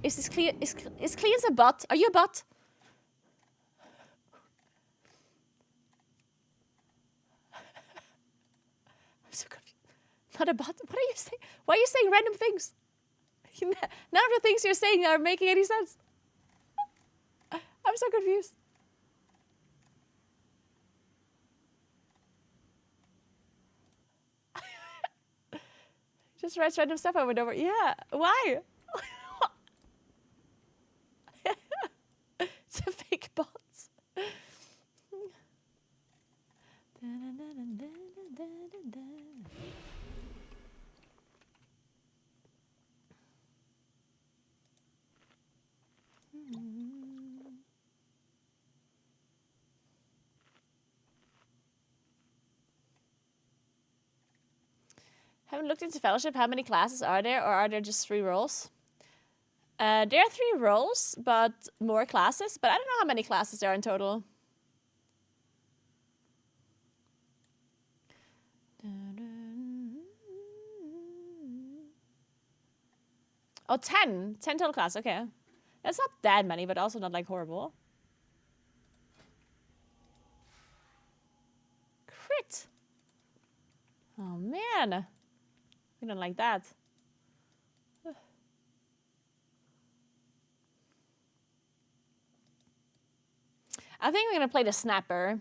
Is this clean? Is Cleans a bot? Are you a bot? I'm so confused. Not a bot? What are you saying? Why are you saying random things? None of the things you're saying are making any sense. I'm so confused. Just writes random stuff over and over. Yeah, why? It's a fake bot. Haven't looked into Fellowship. How many classes are there, or are there just 3 roles? There are 3 roles, but more classes. But I don't know how many classes there are in total. Oh, 10. 10 total classes. Okay. That's not that many, but also not like horrible. Crit. Oh, man. We don't like that. I think we're going to play the Snapper.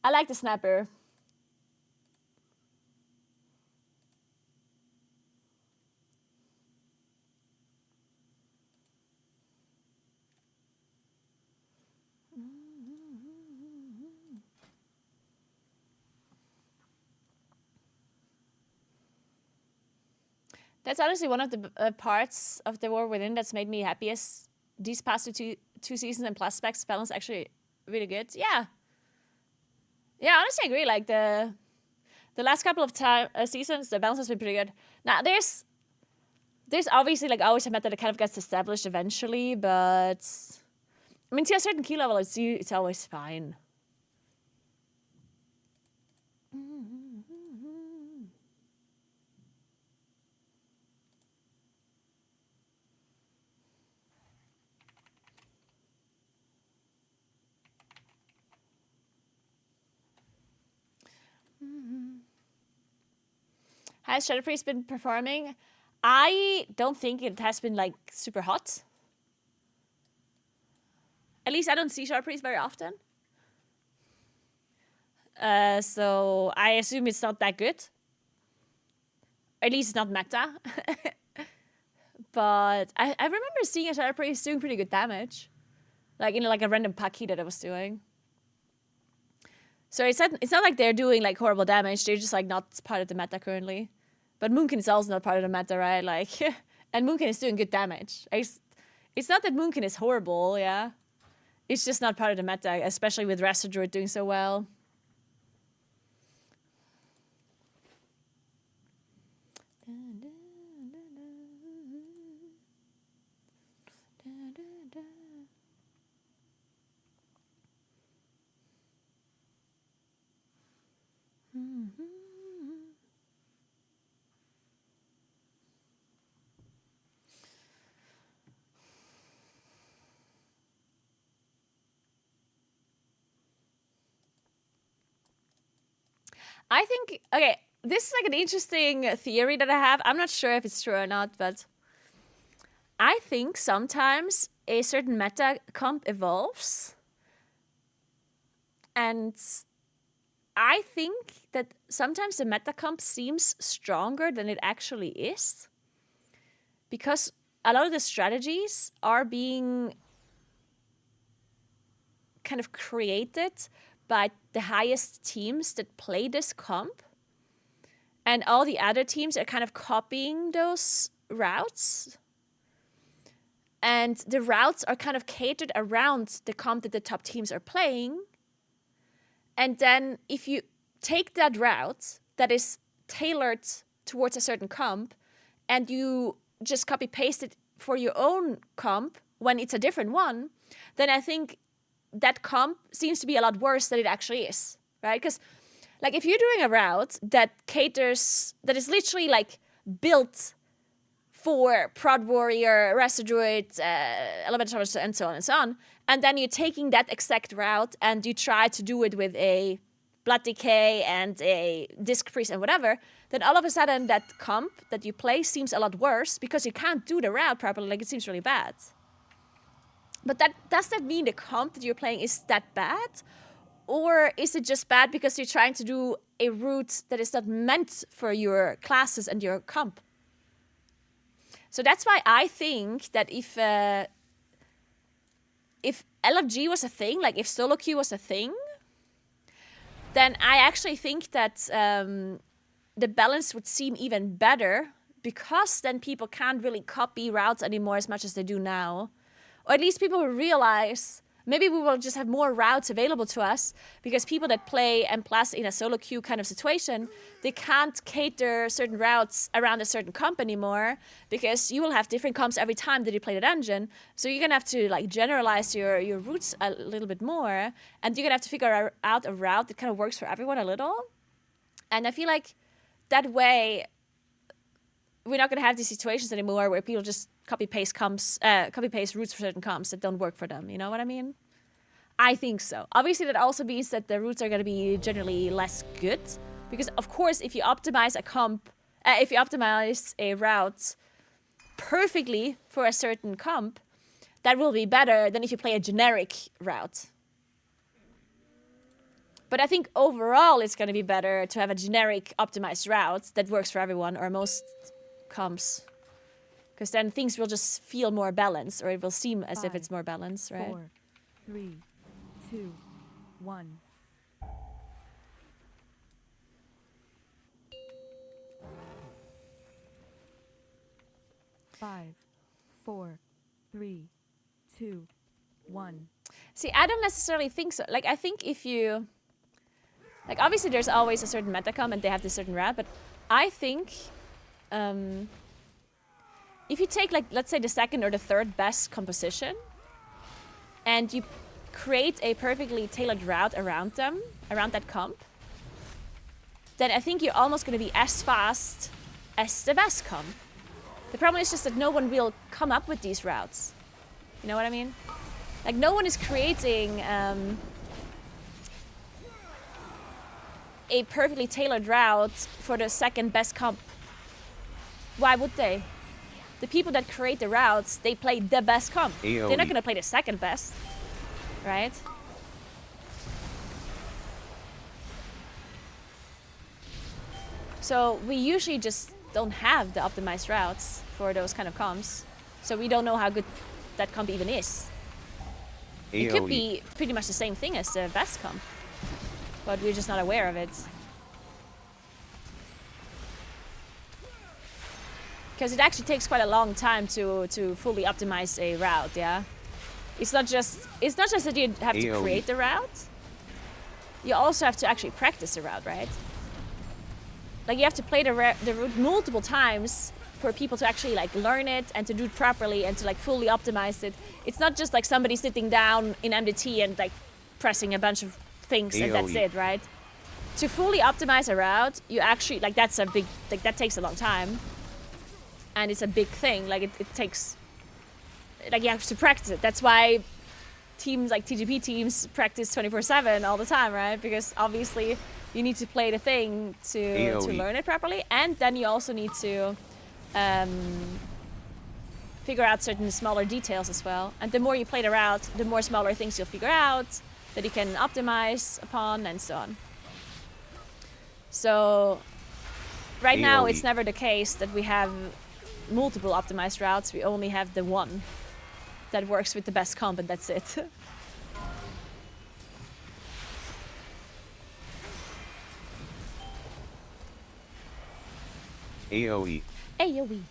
I like the Snapper. That's honestly one of the parts of the War Within that's made me happiest. These past two seasons and plus specs balance actually really good. Yeah. Yeah, honestly I agree. Like the last couple of seasons, the balance has been pretty good. Now there's obviously like always a method that kind of gets established eventually, but I mean to a certain key level it's always fine. Has Shadow Priest been performing? I don't think it has been like super hot. At least I don't see Shadow Priest very often. So I assume it's not that good. Or at least it's not meta. But I remember seeing a Shadow Priest doing pretty good damage. Like in like a random Paki that I was doing. So it's not like they're doing like horrible damage. They're just like not part of the meta currently. But Moonkin is also not part of the meta, right? Like, and Moonkin is doing good damage. It's not that Moonkin is horrible, yeah. It's just not part of the meta, especially with Rasta Druid doing so well. I think, okay, this is like an interesting theory that I have. I'm not sure if it's true or not, but I think sometimes a certain meta comp evolves. And I think that sometimes the meta comp seems stronger than it actually is. Because a lot of the strategies are being kind of created by the highest teams that play this comp. And all the other teams are kind of copying those routes. And the routes are kind of catered around the comp that the top teams are playing. And then if you take that route that is tailored towards a certain comp and you just copy paste it for your own comp when it's a different one, then I think that comp seems to be a lot worse than it actually is, right? Because like if you're doing a route that caters, that is literally like built for Prod Warrior, Raster Druid, Elemental Harvester, and so on, and then you're taking that exact route and you try to do it with a Blood Decay and a Disc Priest and whatever, then all of a sudden that comp that you play seems a lot worse because you can't do the route properly, like it seems really bad. But does that mean the comp that you're playing is that bad? Or is it just bad because you're trying to do a route that is not meant for your classes and your comp? So that's why I think that if LFG was a thing, like if solo queue was a thing, then I actually think that the balance would seem even better because then people can't really copy routes anymore as much as they do now. Or at least people will realize maybe we will just have more routes available to us because people that play M+ in a solo queue kind of situation, they can't cater certain routes around a certain comp anymore because you will have different comps every time that you play the dungeon. So you're gonna have to like generalize your routes a little bit more, and you're gonna have to figure out a route that kind of works for everyone a little. And I feel like that way we're not gonna have these situations anymore where people just copy paste routes for certain comps that don't work for them. You know what I mean? I think so. Obviously, that also means that the routes are going to be generally less good because, of course, if you optimize a comp, if you optimize a route perfectly for a certain comp, that will be better than if you play a generic route. But I think overall, it's going to be better to have a generic optimized route that works for everyone or most comps. Because then things will just feel more balanced, or it will seem as if it's more balanced, right? 4, 3, 2, 1. Five, 4, 3, 2, 1. See, I don't necessarily think so. Like, I think if you... Like, obviously there's always a certain metacom and they have this certain route, but I think... if you take, like, let's say the second or the third best composition, and you create a perfectly tailored route around them, around that comp, then I think you're almost going to be as fast as the best comp. The problem is just that no one will come up with these routes. You know what I mean? Like, no one is creating a perfectly tailored route for the second best comp. Why would they? The people that create the routes, they play the best comp. AOE. They're not going to play the second best, right? So we usually just don't have the optimized routes for those kind of comps. So we don't know how good that comp even is. It could be pretty much the same thing as the best comp, but we're just not aware of it. Because it actually takes quite a long time to fully optimize a route, yeah? It's not just that you have to create the route. You also have to actually practice the route, right? Like, you have to play the route multiple times for people to actually, like, learn it and to do it properly and to, like, fully optimize it. It's not just, like, somebody sitting down in MDT and, like, pressing a bunch of things and that's it, right? To fully optimize a route, you actually, like, that's a big, like, that takes a long time. And it's a big thing. Like, it takes, like, you have to practice it. That's why teams like TGP teams practice 24/7 all the time, right? Because obviously you need to play the thing to AOE. learn it properly, and then you also need to figure out certain smaller details as well. And the more you play the route, the more smaller things you'll figure out that you can optimize upon, and so on. So right now, it's AOE. never the case that we have multiple optimized routes. We only have the one that works with the best comp, and that's it. AOE. AoE.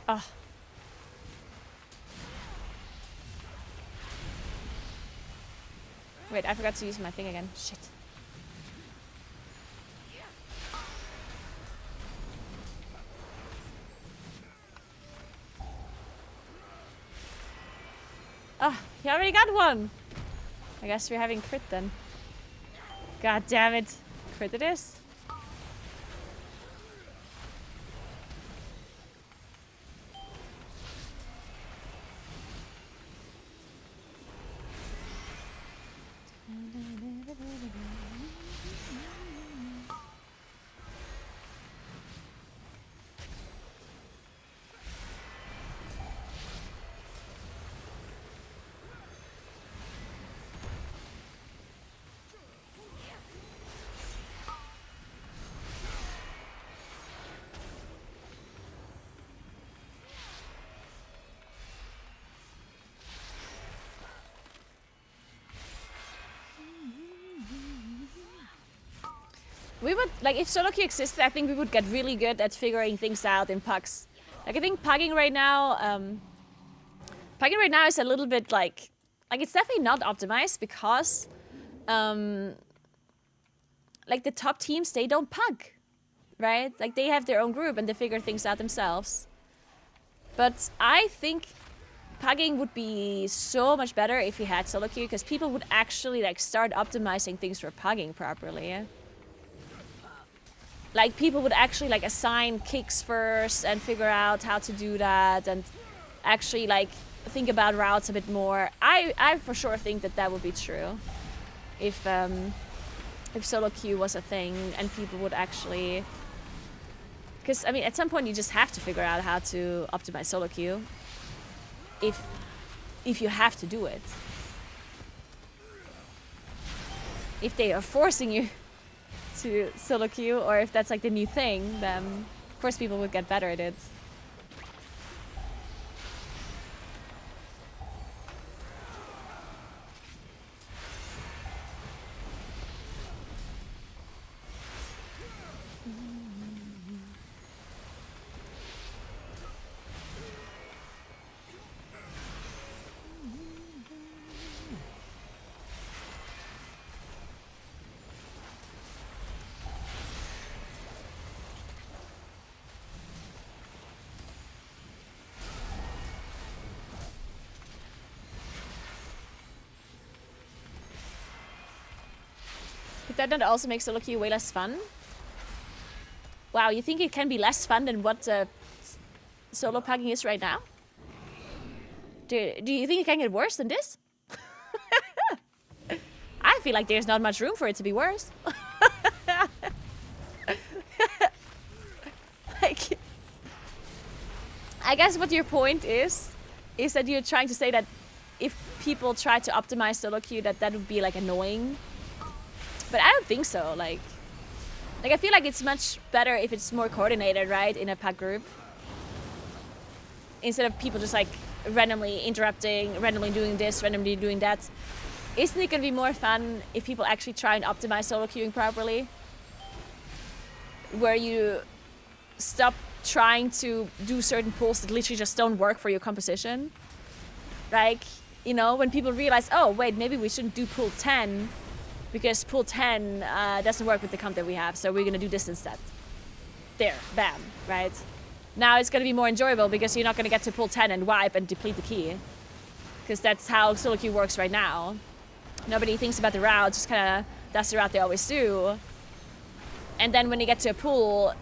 Oh. Wait, I forgot to use my thing again. Shit. Oh, he already got one. I guess we're having crit then. God damn it. Crit it is. We would, like, if solo queue existed, I think we would get really good at figuring things out in pugs. Like, I think pugging right now is a little bit like it's definitely not optimized because, like, the top teams, they don't pug, right? Like, they have their own group and they figure things out themselves. But I think pugging would be so much better if we had solo queue, because people would actually, like, start optimizing things for pugging properly, yeah? Like, people would actually, like, assign kicks first and figure out how to do that and actually, like, think about routes a bit more. I for sure think that that would be true if solo queue was a thing and people would actually... Because, I mean, at some point you just have to figure out how to optimize solo queue if you have to do it. If they are forcing you to solo queue, or if that's like the new thing, then of course people would get better at it. Could that not also make solo queue way less fun? Wow, you think it can be less fun than what solo pugging is right now? Do you think it can get worse than this? I feel like there's not much room for it to be worse. Like, I guess what your point is that you're trying to say that if people try to optimize solo queue, that would be like annoying. But I don't think so. Like I feel like it's much better if it's more coordinated, right, in a pack group, instead of people just like randomly interrupting, randomly doing this, randomly doing that. Isn't it gonna be more fun if people actually try and optimize solo queuing properly, where you stop trying to do certain pulls that literally just don't work for your composition? Like, you know, when people realize, oh wait, maybe we shouldn't do pull 10 because pull 10 doesn't work with the comp that we have, so we're gonna do this instead. There, bam, right? Now it's gonna be more enjoyable because you're not gonna get to pull 10 and wipe and deplete the key, because that's how solo queue works right now. Nobody thinks about the route, just kind of does the route they always do. And then when you get to a pool,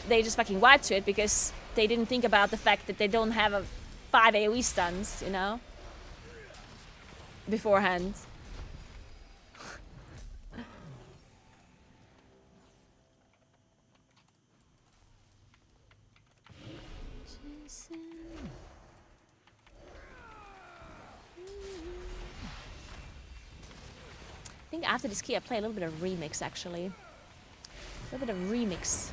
they just fucking wiped to it because they didn't think about the fact that they don't have a 5 AoE stuns, you know, beforehand. I think after this key I play a little bit of remix actually. A little bit of remix.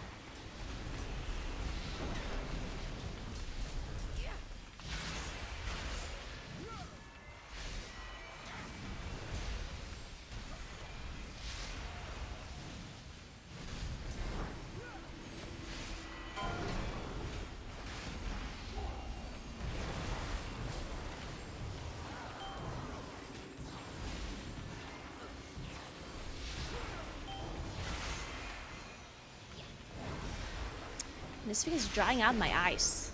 This thing is drying out my eyes.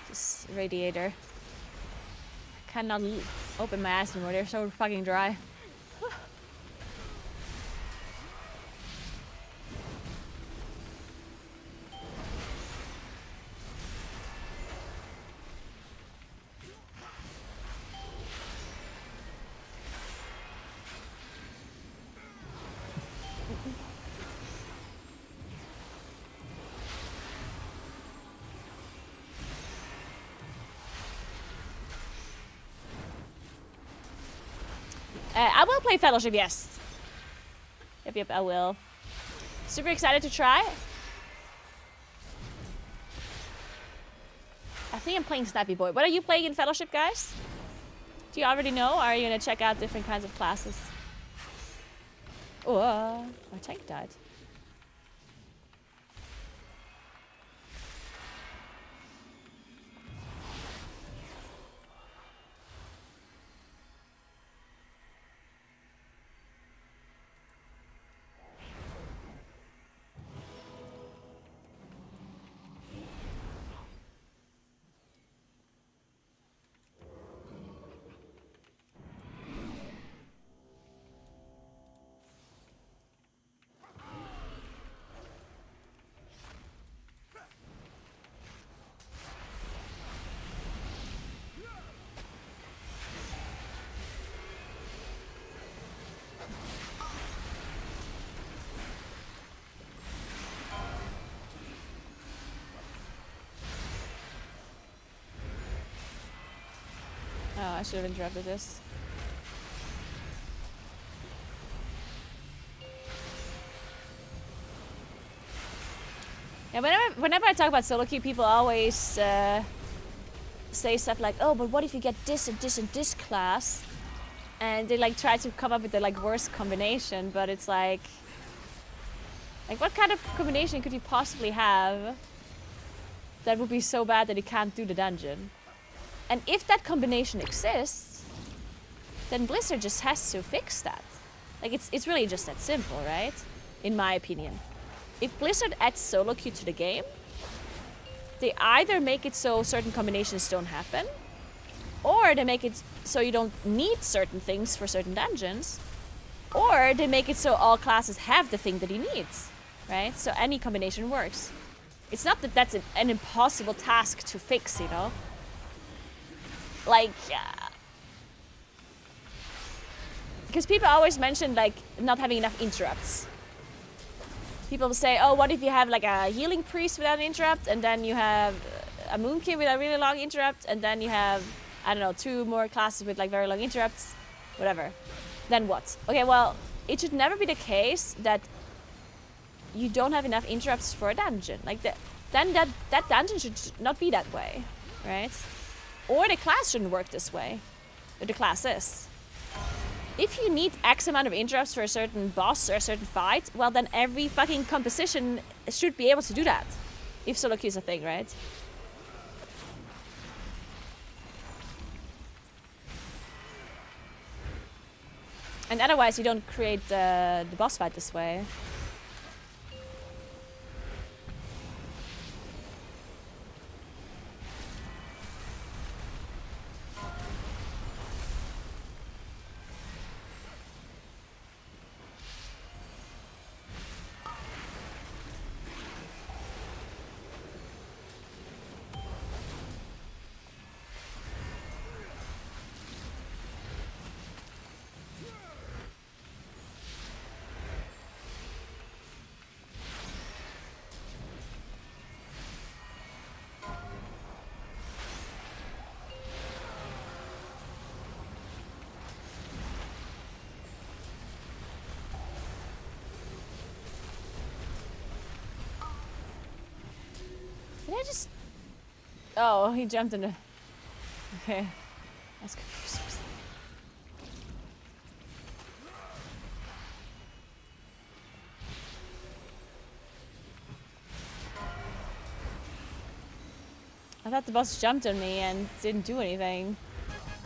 This radiator. I cannot open my eyes anymore. They're so fucking dry. I will play Fellowship, yes. Yep, I will. Super excited to try. I think I'm playing Snappy Boy. What are you playing in Fellowship, guys? Do you already know, or are you gonna check out different kinds of classes? Oh, my tank died. Oh, I should have interrupted this. Yeah, whenever I talk about solo queue, people always say stuff like, "Oh, but what if you get this and this and this class?" And they like try to come up with the like worst combination, but it's like what kind of combination could you possibly have that would be so bad that you can't do the dungeon? And if that combination exists, then Blizzard just has to fix that. Like, it's really just that simple, right? In my opinion. If Blizzard adds solo queue to the game, they either make it so certain combinations don't happen, or they make it so you don't need certain things for certain dungeons, or they make it so all classes have the thing that he needs, right? So any combination works. It's not that that's an impossible task to fix, you know? Like, because people always mention like not having enough interrupts. People will say, oh, what if you have like a healing priest without an interrupt, and then you have a moonkin with a really long interrupt, and then you have, I don't know, 2 more classes with like very long interrupts, whatever. Then what? Okay, well, it should never be the case that you don't have enough interrupts for a dungeon. Like then that dungeon should not be that way, right? Or the class shouldn't work this way. Or the classes. If you need X amount of interrupts for a certain boss or a certain fight, well then every fucking composition should be able to do that. If solo queue is a thing, right? And otherwise you don't create the boss fight this way. I just... Oh, he jumped in the... Okay. I was confused for a second. I thought the boss jumped on me and didn't do anything.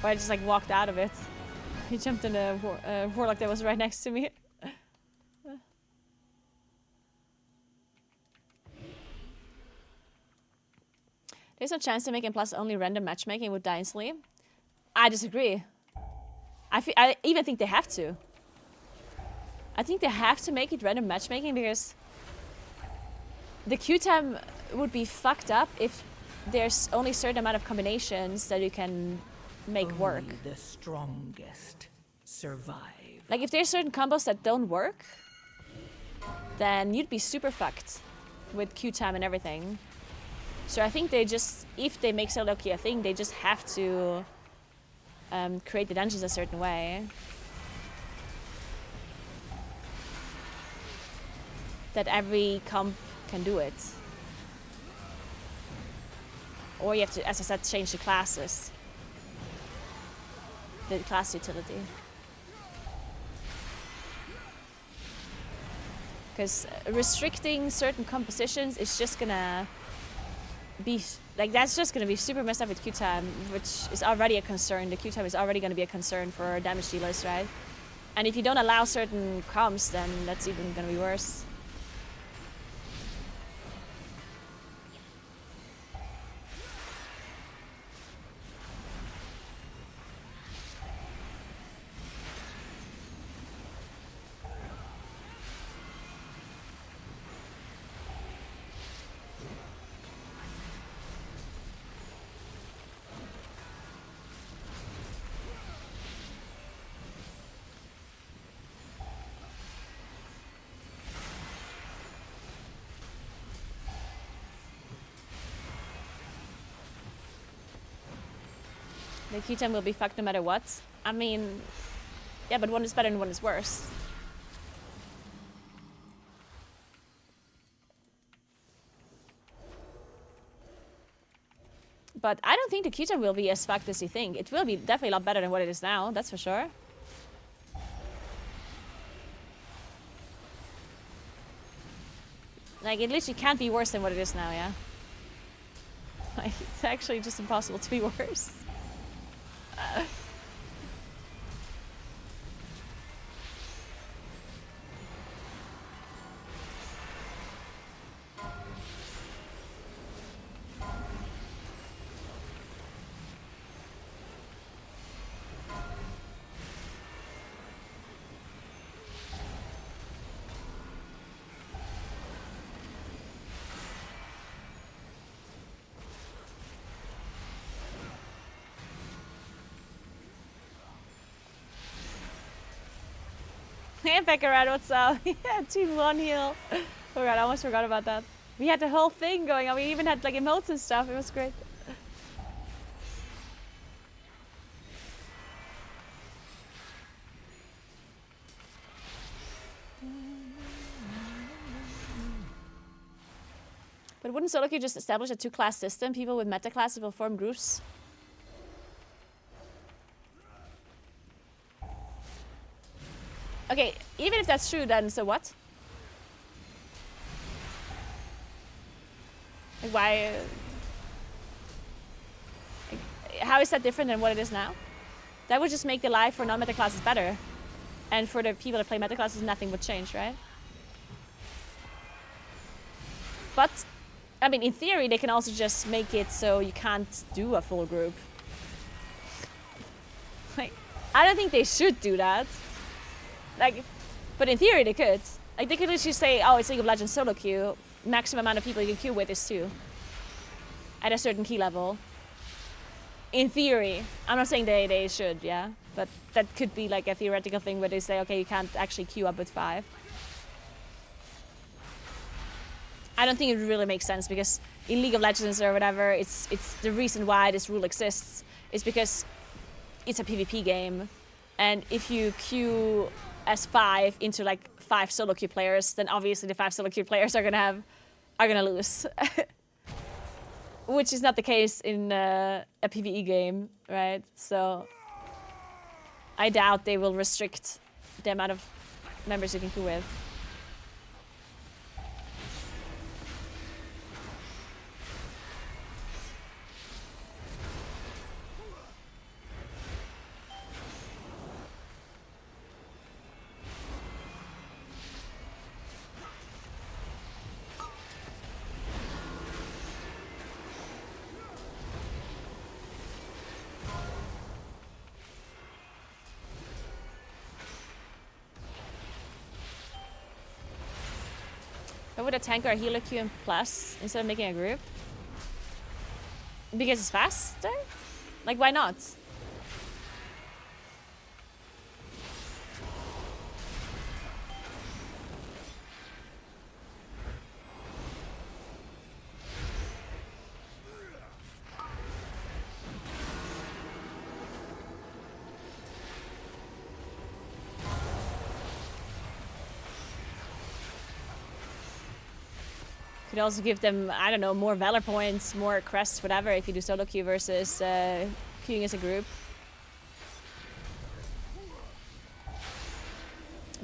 Or I just like walked out of it. He jumped in a warlock that was right next to me. There's no chance to make plus only random matchmaking would die instantly. I disagree. I even think they have to. I think they have to make it random matchmaking because the queue time would be fucked up if there's only a certain amount of combinations that you can make work. Only the strongest survive. Like if there's certain combos that don't work, then you'd be super fucked with queue time and everything. So I think they just, if they make solo queue a thing, they just have to create the dungeons a certain way. That every comp can do it. Or you have to, as I said, change the classes. The class utility. Because restricting certain compositions is just gonna be, like that's just gonna be super messed up with Q time, which is already a concern. The Q time is already gonna be a concern for damage dealers, right? And if you don't allow certain comps, then that's even gonna be worse. The Q time will be fucked no matter what. I mean, yeah, but one is better and one is worse. But I don't think the Q time will be as fucked as you think. It will be definitely a lot better than what it is now, that's for sure. Like, it literally can't be worse than what it is now, yeah? Like, it's actually just impossible to be worse. Hey, Beckerad, what's up? Yeah, team 1 heal. Oh god, I almost forgot about that. We had the whole thing going on. We even had like emotes and stuff. It was great. But wouldn't solo queue just establish a 2-class system? People with meta classes will form groups. Okay, even if that's true, then so what? Like why? Like, how is that different than what it is now? That would just make the life for non-meta classes better. And for the people that play meta classes, nothing would change, right? But, I mean, in theory, they can also just make it so you can't do a full group. Like, I don't think they should do that. Like, but in theory they could. Like, they could literally say, oh, it's League of Legends solo queue. Maximum amount of people you can queue with is 2. At a certain key level. In theory. I'm not saying they should, yeah. But that could be like a theoretical thing where they say, okay, you can't actually queue up with 5. I don't think it really makes sense because in League of Legends or whatever, it's the reason why this rule exists is because it's a PvP game. And if you queue as 5 into like 5 solo queue players, then obviously the 5 solo queue players are gonna lose. which is not the case in a PvE game, right? So I doubt they will restrict the amount of members you can queue with. Why would a tank or a healer queue in plus instead of making a group? Because it's faster? Like, why not? Could also give them, I don't know, more valor points, more crests, whatever, if you do solo queue versus queuing as a group.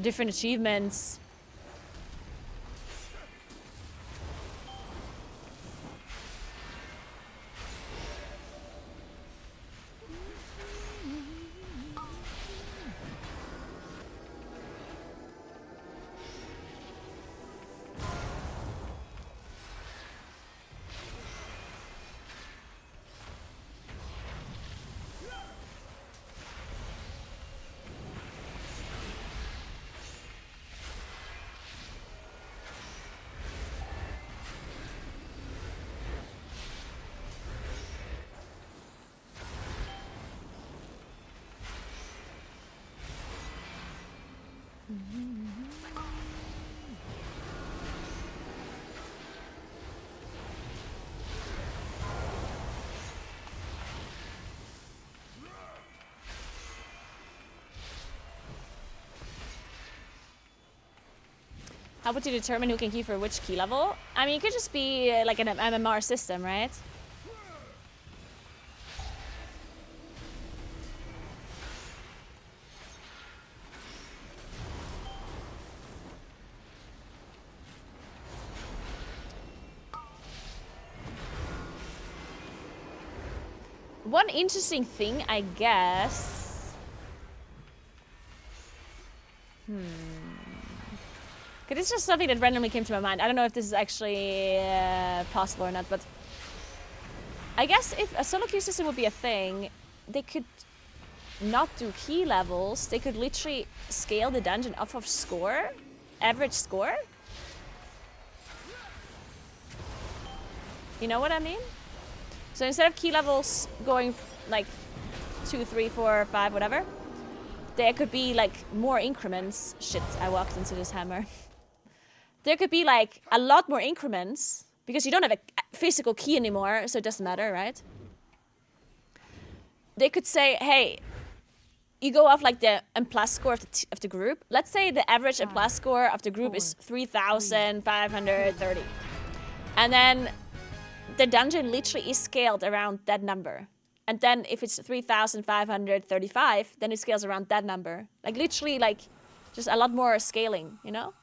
Different achievements. How would you determine who can queue for which key level? I mean, it could just be like an MMR system, right? One interesting thing, I guess. Okay, this is just something that randomly came to my mind. I don't know if this is actually possible or not, but I guess if a solo queue system would be a thing, they could not do key levels. They could literally scale the dungeon off of score, average score. You know what I mean? So instead of key levels going like 2, 3, 4, 5, whatever, there could be like more increments. Shit, I walked into this hammer. There could be like a lot more increments because you don't have a physical key anymore, so it doesn't matter, right? They could say, hey, you go off like the M+ score of the group. Let's say the average M+ score of the group is 3,530. And then the dungeon literally is scaled around that number. And then if it's 3,535, then it scales around that number. Like literally like just a lot more scaling, you know?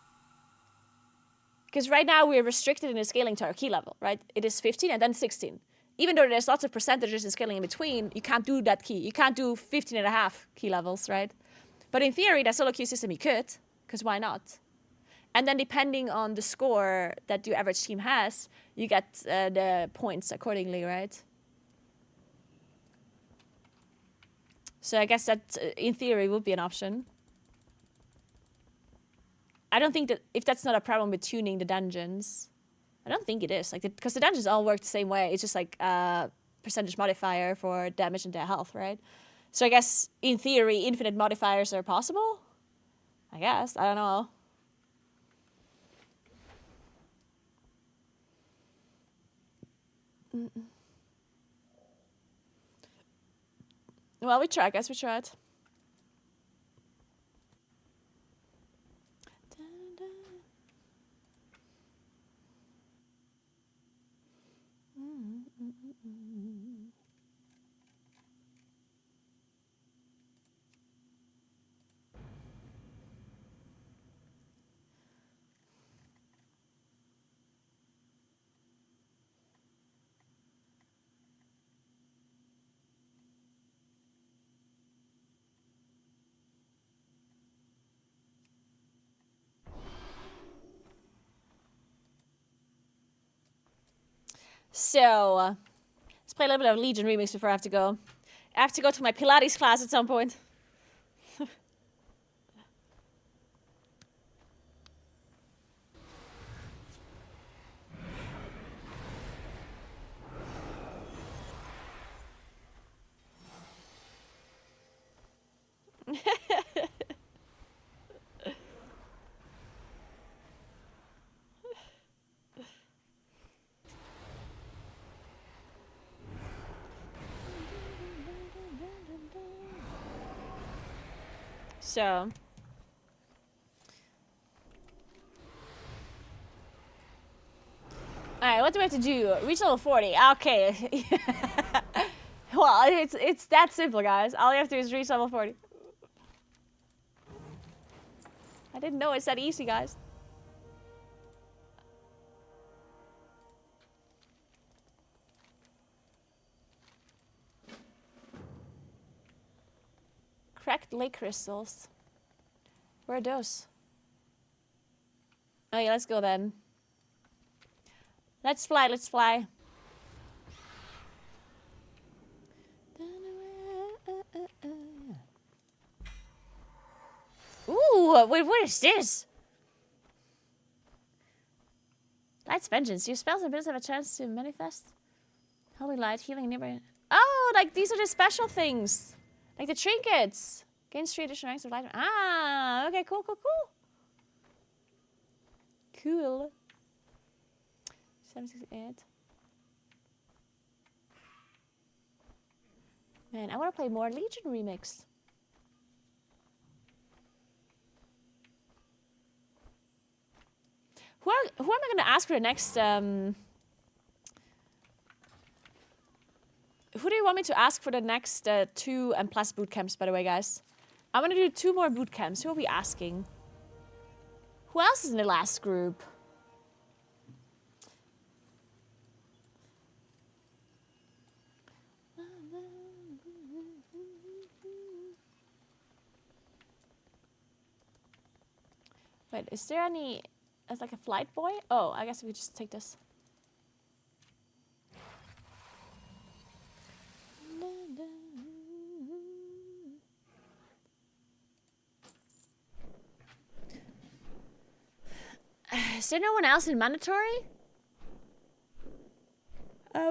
Because right now we're restricted in the scaling to our key level, right? It is 15 and then 16. Even though there's lots of percentages in scaling in between, you can't do that key. You can't do 15 and a half key levels, right? But in theory, that solo queue system you could, because why not? And then depending on the score that your average team has, you get the points accordingly, right? So I guess that, in theory, would be an option. I don't think that, if that's not a problem with tuning the dungeons, I don't think it is. Like, because the dungeons all work the same way. It's just like a percentage modifier for damage and health, right? So I guess, in theory, infinite modifiers are possible? I guess. I don't know. Well, we tried, guys. We tried. So, let's play a little bit of Legion Remix before I have to go. I have to go to my Pilates class at some point. So, alright, what do we have to do? Reach level 40. Okay. Well, it's that simple, guys. All you have to do is reach level 40. I didn't know it's that easy, guys. Cracked lake crystals. Where are those? Oh yeah, let's go then. Let's fly, let's fly. Ooh, wait, what is this? Light's Vengeance. Your spells and abilities have a chance to manifest. Holy Light, healing nearby. Oh, like these are the special things. Like the trinkets. Gains 3 additional ranks of light. Ah, okay, cool, cool, cool. Cool. 768. Man, I want to play more Legion Remix. Who am I going to ask for the next... Who do you want me to ask for the next 2 and plus boot camps, by the way, guys? I want to do 2 more boot camps. Who are we asking? Who else is in the last group? Wait, is there any... As like a flight boy? Oh, I guess we just take this. Is there no one else in mandatory?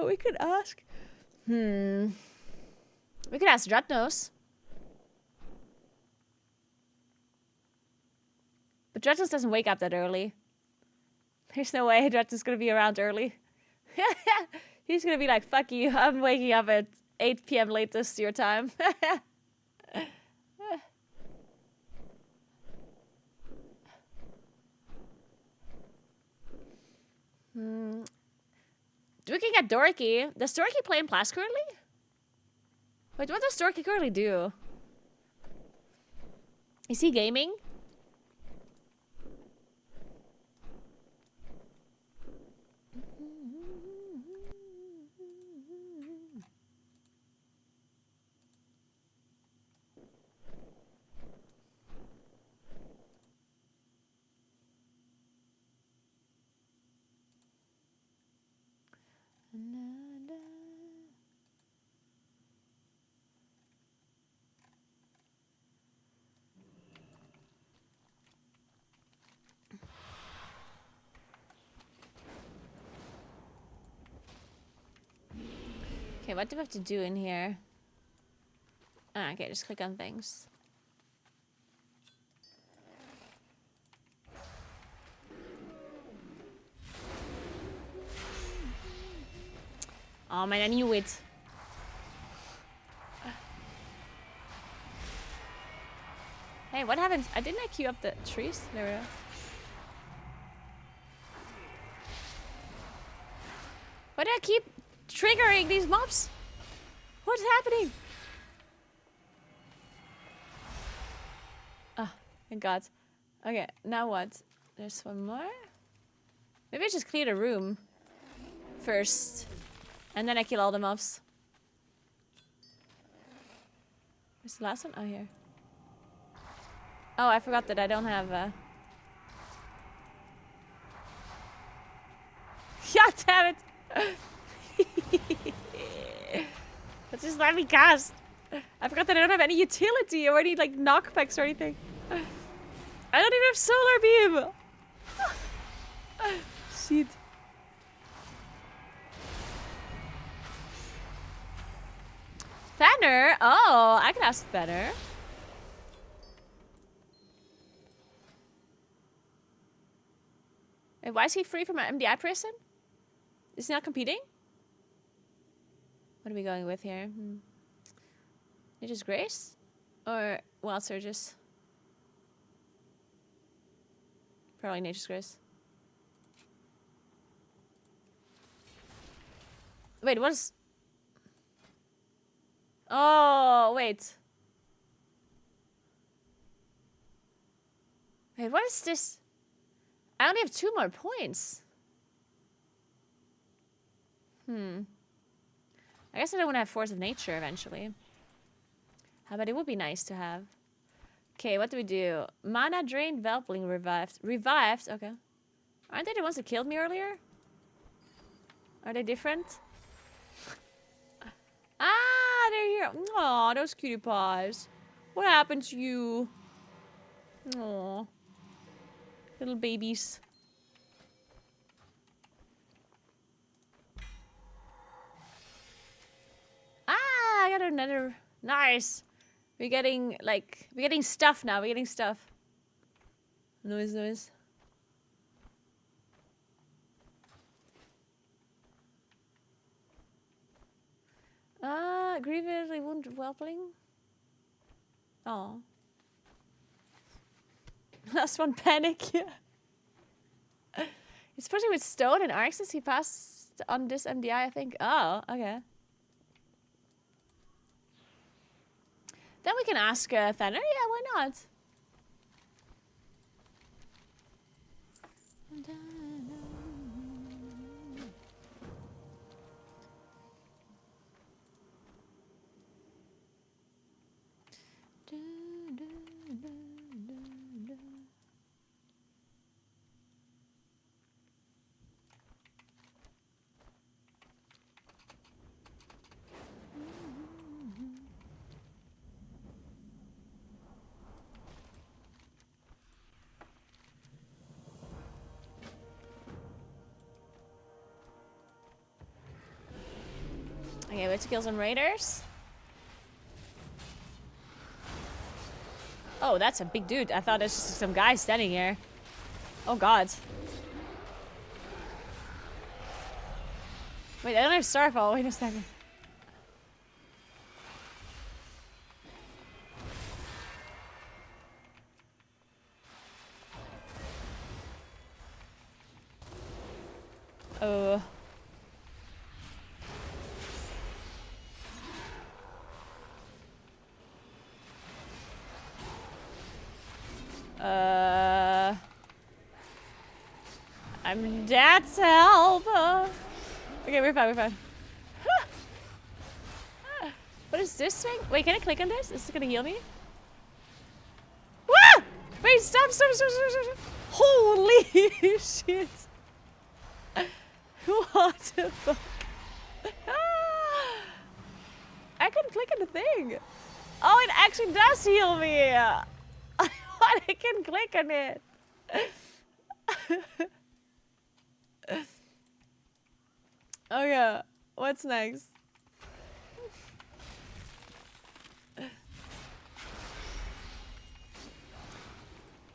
We could ask. We could ask Dratnos. But Dratnos doesn't wake up that early. There's no way Dratnos gonna be around early. He's gonna be like, fuck you, I'm waking up at 8 p.m. latest your time. We can get Dorky. Does Dorky play in Plus currently? Wait, what does Dorky currently do? Is he gaming? Okay, what do we have to do in here? Ah, okay, just click on things. Oh man, I knew it. Hey, what happened? Didn't I queue up the trees? There we go. Why do I keep triggering these mobs? What's happening? Oh, thank God. Okay, now what? There's one more? Maybe I just clear the room first. And then I kill all the mobs. Where's the last one? Oh, here. Oh, I forgot that I don't have God damn it! Let's just let me cast. I forgot that I don't have any utility or any like knockbacks or anything. I don't even have solar beam. Shit. Thanner? Oh, I can ask Thanner. And why is he free from an MDI prison? Is he not competing? What are we going with here? Nature's Grace? Or Wild Surges? Probably Nature's Grace. Wait, what is... Oh, wait. Wait, what is this? I only have 2 more points. I guess I don't want to have Force of Nature eventually. How about it would be nice to have. Okay, what do we do? Mana drained, Velpling revived. Revived? Okay. Aren't they the ones that killed me earlier? Are they different? Ah, they're here. Aw, those cutie pies. What happened to you? Aw. Little babies. Ah, I got another. Nice. We're getting, like, we're getting stuff now. We're getting stuff. Noise, noise. Grievously wounded whelpling. Oh. Last one, panic. It's pushing with stone and Arxis. He passed on this MDI, I think. Oh, okay. Then we can ask Thanner. Yeah, why not? Okay, let's kill some raiders. Oh, that's a big dude. I thought it was just some guy standing here. Oh god. Wait, I don't have Starfall. Wait a second. Oh. I'm dead to help. Okay, we're fine, we're fine. What is this thing? Wait, can I click on this? Is it gonna heal me? Ah! Wait, stop. Holy shit. What the fuck? I couldn't click on the thing. Oh, it actually does heal me. I can click on it. Okay, what's next?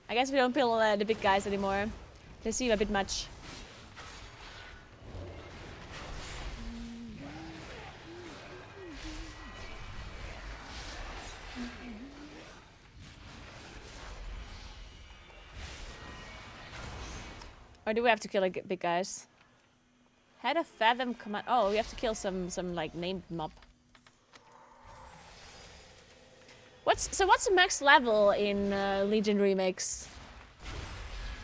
I guess we don't kill the big guys anymore. They seem a bit much. Or do we have to kill like big guys? Head of Fathom command. Oh, we have to kill some like named mob. What's the max level in Legion remakes?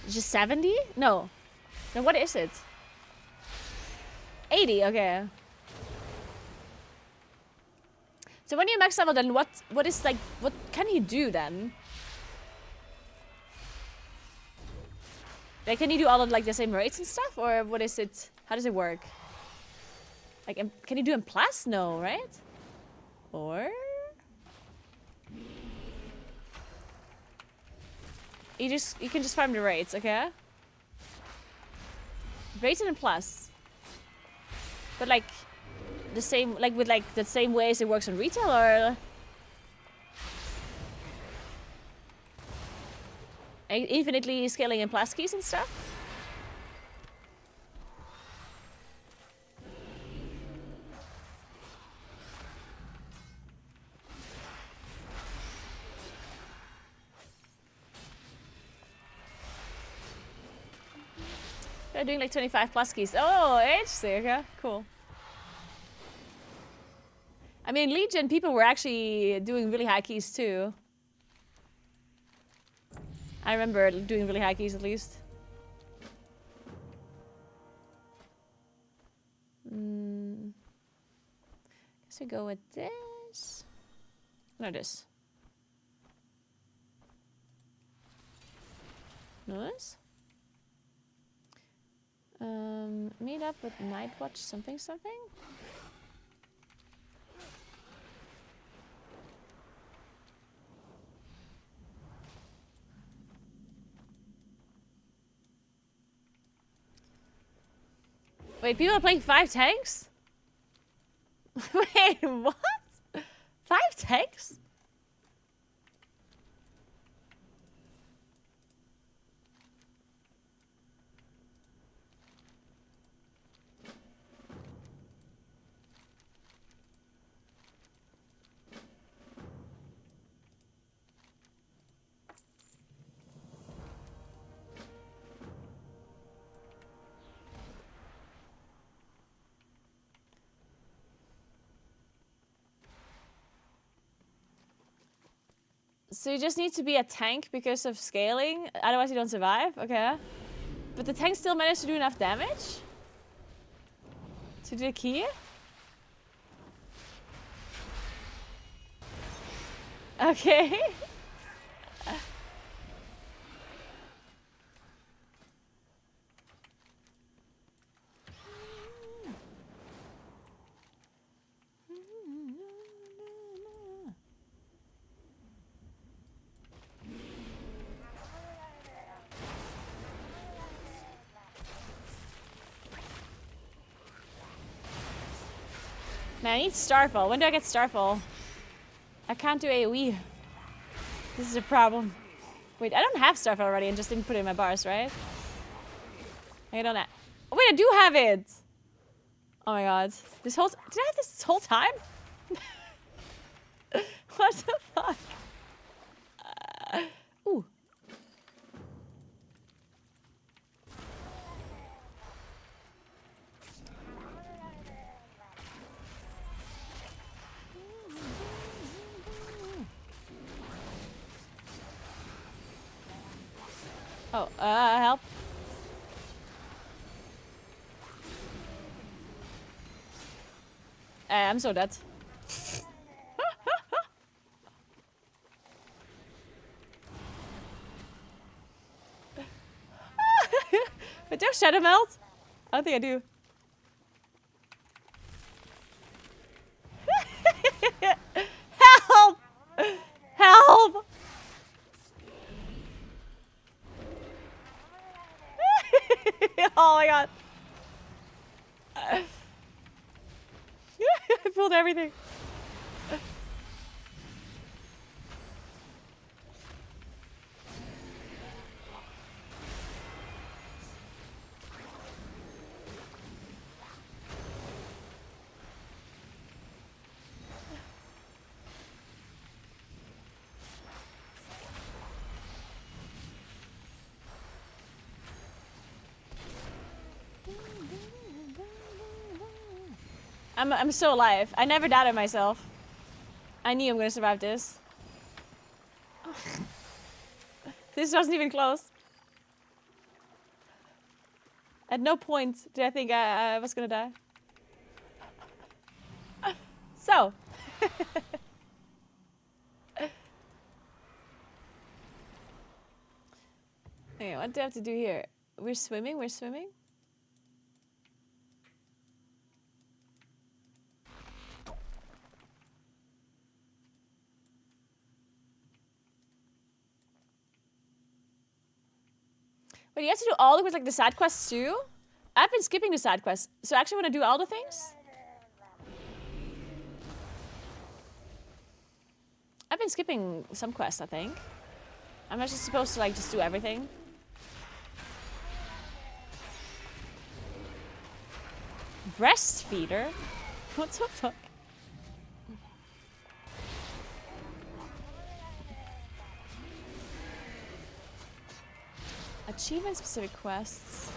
Just 70? No. Then what is it? 80. Okay. So when you max level, then what is like what can you do then? Like, can you do all of like the same raids and stuff, or what is it? How does it work? Like, can you do in plus? No, right? Or you can just farm the raids, okay? Raids and in plus, but like the same, like with like the same ways it works on retail, or infinitely scaling in plus keys and stuff. They're doing like 25 plus keys. Oh, interesting. Okay, cool. I mean, Legion people were actually doing really high keys too. I remember doing really high keys at least. Guess we go with this. No, this. Nice. Meet up with Nightwatch something something. Wait, people are playing 5 tanks? Wait, what? 5 tanks? So you just need to be a tank because of scaling, otherwise you don't survive? Okay. But the tank still managed to do enough damage? To do the key? Okay. Man, I need Starfall. When do I get Starfall? I can't do AoE. This is a problem. Wait, I don't have Starfall already and just didn't put it in my bars, right? I don't have. Oh, wait, I do have it! Oh my god. Did I have this whole time? What the fuck? Ooh. Oh, help. I'm so dead. But do I have Shadow Melt? I don't think I do. Help! Help! Oh my god. I pulled everything. I'm so alive. I never doubted myself. I knew I'm gonna survive this. This wasn't even close. At no point did I think I was gonna die. So. Okay, what do I have to do here? We're swimming, we're swimming. But you have to do all the quests, like the side quests too? I've been skipping the side quests. So I actually want to do all the things? I've been skipping some quests, I think. I'm actually supposed to like just do everything. Breastfeeder? What the fuck? Achievement specific quests.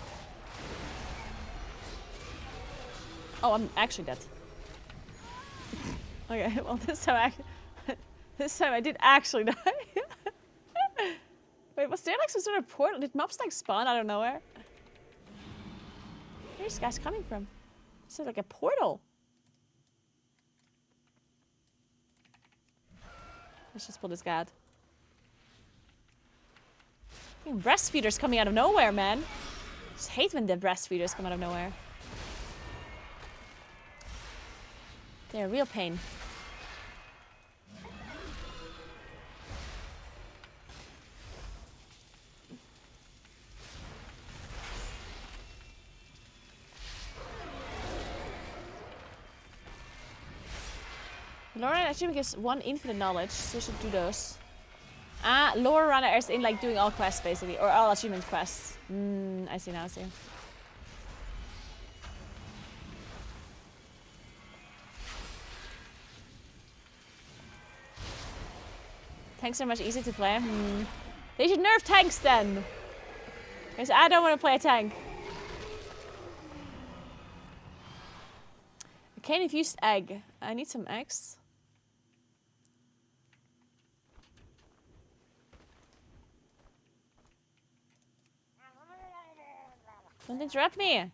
Oh, I'm actually dead. Okay, well this time I did actually die. Wait, was there like some sort of portal? Did mobs like spawn out of nowhere? Where's this guy's coming from? Is it like a portal? Let's just pull this guy out. Breastfeeders coming out of nowhere, man. Just hate when the breastfeeders come out of nowhere. They're a real pain. Laura actually gives 1 infinite knowledge, so we should do those. Ah, lower runner is in like doing all quests basically, or all achievement quests. I see now, I see. Tanks are much easier to play. They should nerf tanks then! Because I don't want to play a tank. A cane infused egg. I need some eggs. Don't interrupt me!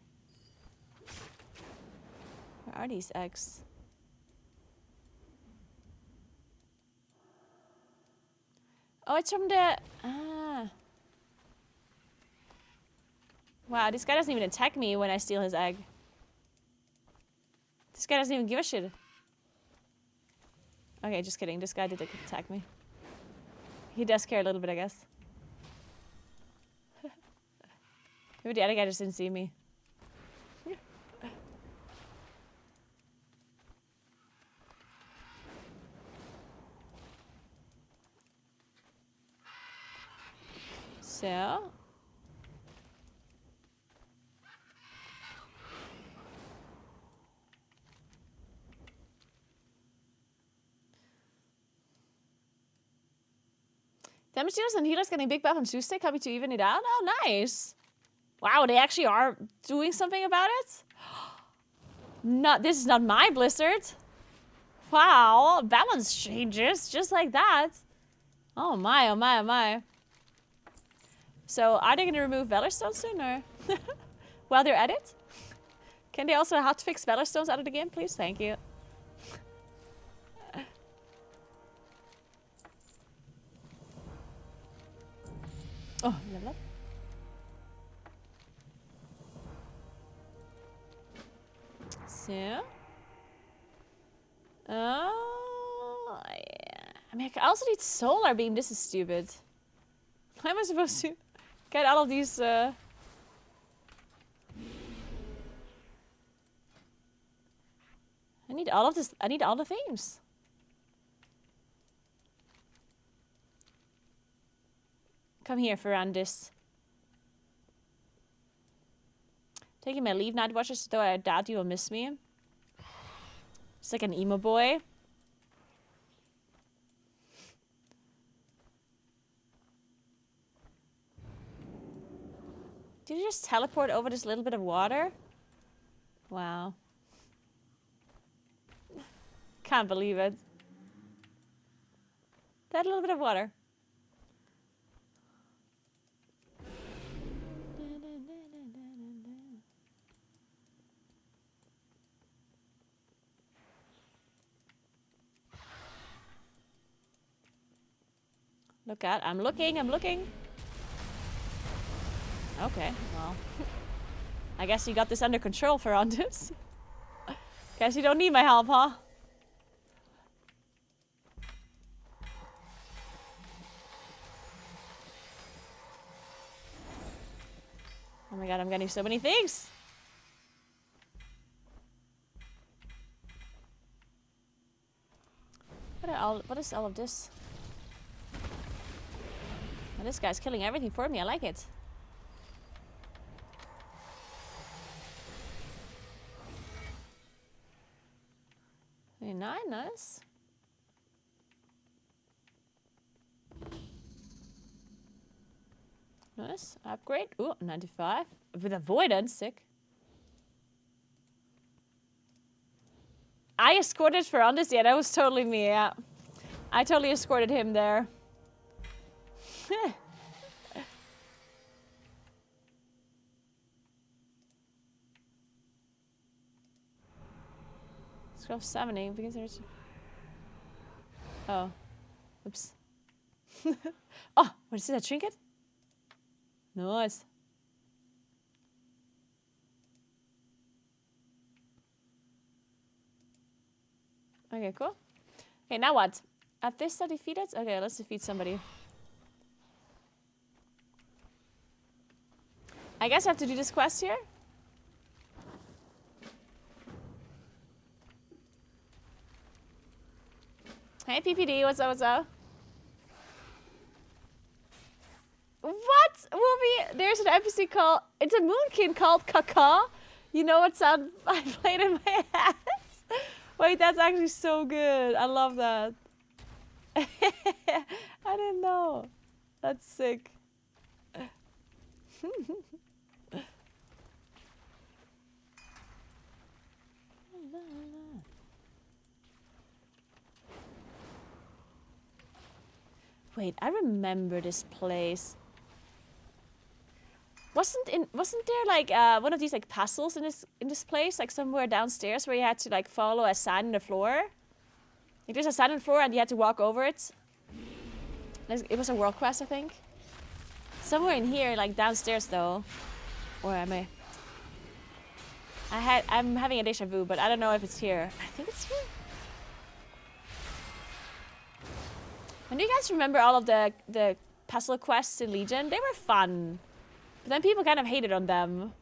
Where are these eggs? Oh, it's from the... Ah. Wow, this guy doesn't even attack me when I steal his egg. This guy doesn't even give a shit. Okay, just kidding. This guy did attack me. He does care a little bit, I guess. Maybe the other guy just didn't see me. So... Damage dealers and healers getting big buff on Tuesday, coming to even it out. Oh, nice. Wow, they actually are doing something about it? This is not my Blizzard. Wow, balance changes just like that. Oh my, oh my, oh my. So, are they going to remove Valor Stones soon, or? While they're at it? Can they also hotfix Valor Stones out of the game, please? Thank you. Oh, level up. So. Oh, yeah. I mean, I also need Solar Beam. This is stupid. How am I supposed to get all of these, I need all of this. I need all the things. Come here, Ferrandis. Taking my leave, Night Watchers, though I doubt you will miss me. It's like an emo boy. Did you just teleport over this little bit of water? Wow. Can't believe it. That little bit of water. Look at, I'm looking. Okay, well. I guess you got this under control, Ferrandis. Guess you don't need my help, huh? my god, I'm getting so many things. What is all of this? Oh, this guy's killing everything for me. I like it. Very nice. Nice. Upgrade. Ooh, 95. With avoidance. Sick. I escorted Ferrandis. Yeah, that was totally me. Yeah. I totally escorted him there. Scroll 70. Because there's... Oh. Oops. Oh, what is this? A trinket? Nice. Okay, cool. Okay, now what? Have this defeated? Okay, let's defeat somebody. I guess I have to do this quest here. Hey, PPD, what's up, what's up? What? Movie? There's an NPC called... It's a moonkin called Kaka. You know what sound I played in my head? Wait, that's actually so good. I love that. I didn't know. That's sick. Wait, I remember this place. Wasn't there like one of these like puzzles in this place, like somewhere downstairs where you had to like follow a sign on the floor? Like there's a sign on the floor and you had to walk over it. It was a world quest, I think. Somewhere in here, like downstairs though. Or am I? I'm having a deja vu, but I don't know if it's here. I think it's here. And do you guys remember all of the puzzle quests in Legion? They were fun. But then people kind of hated on them.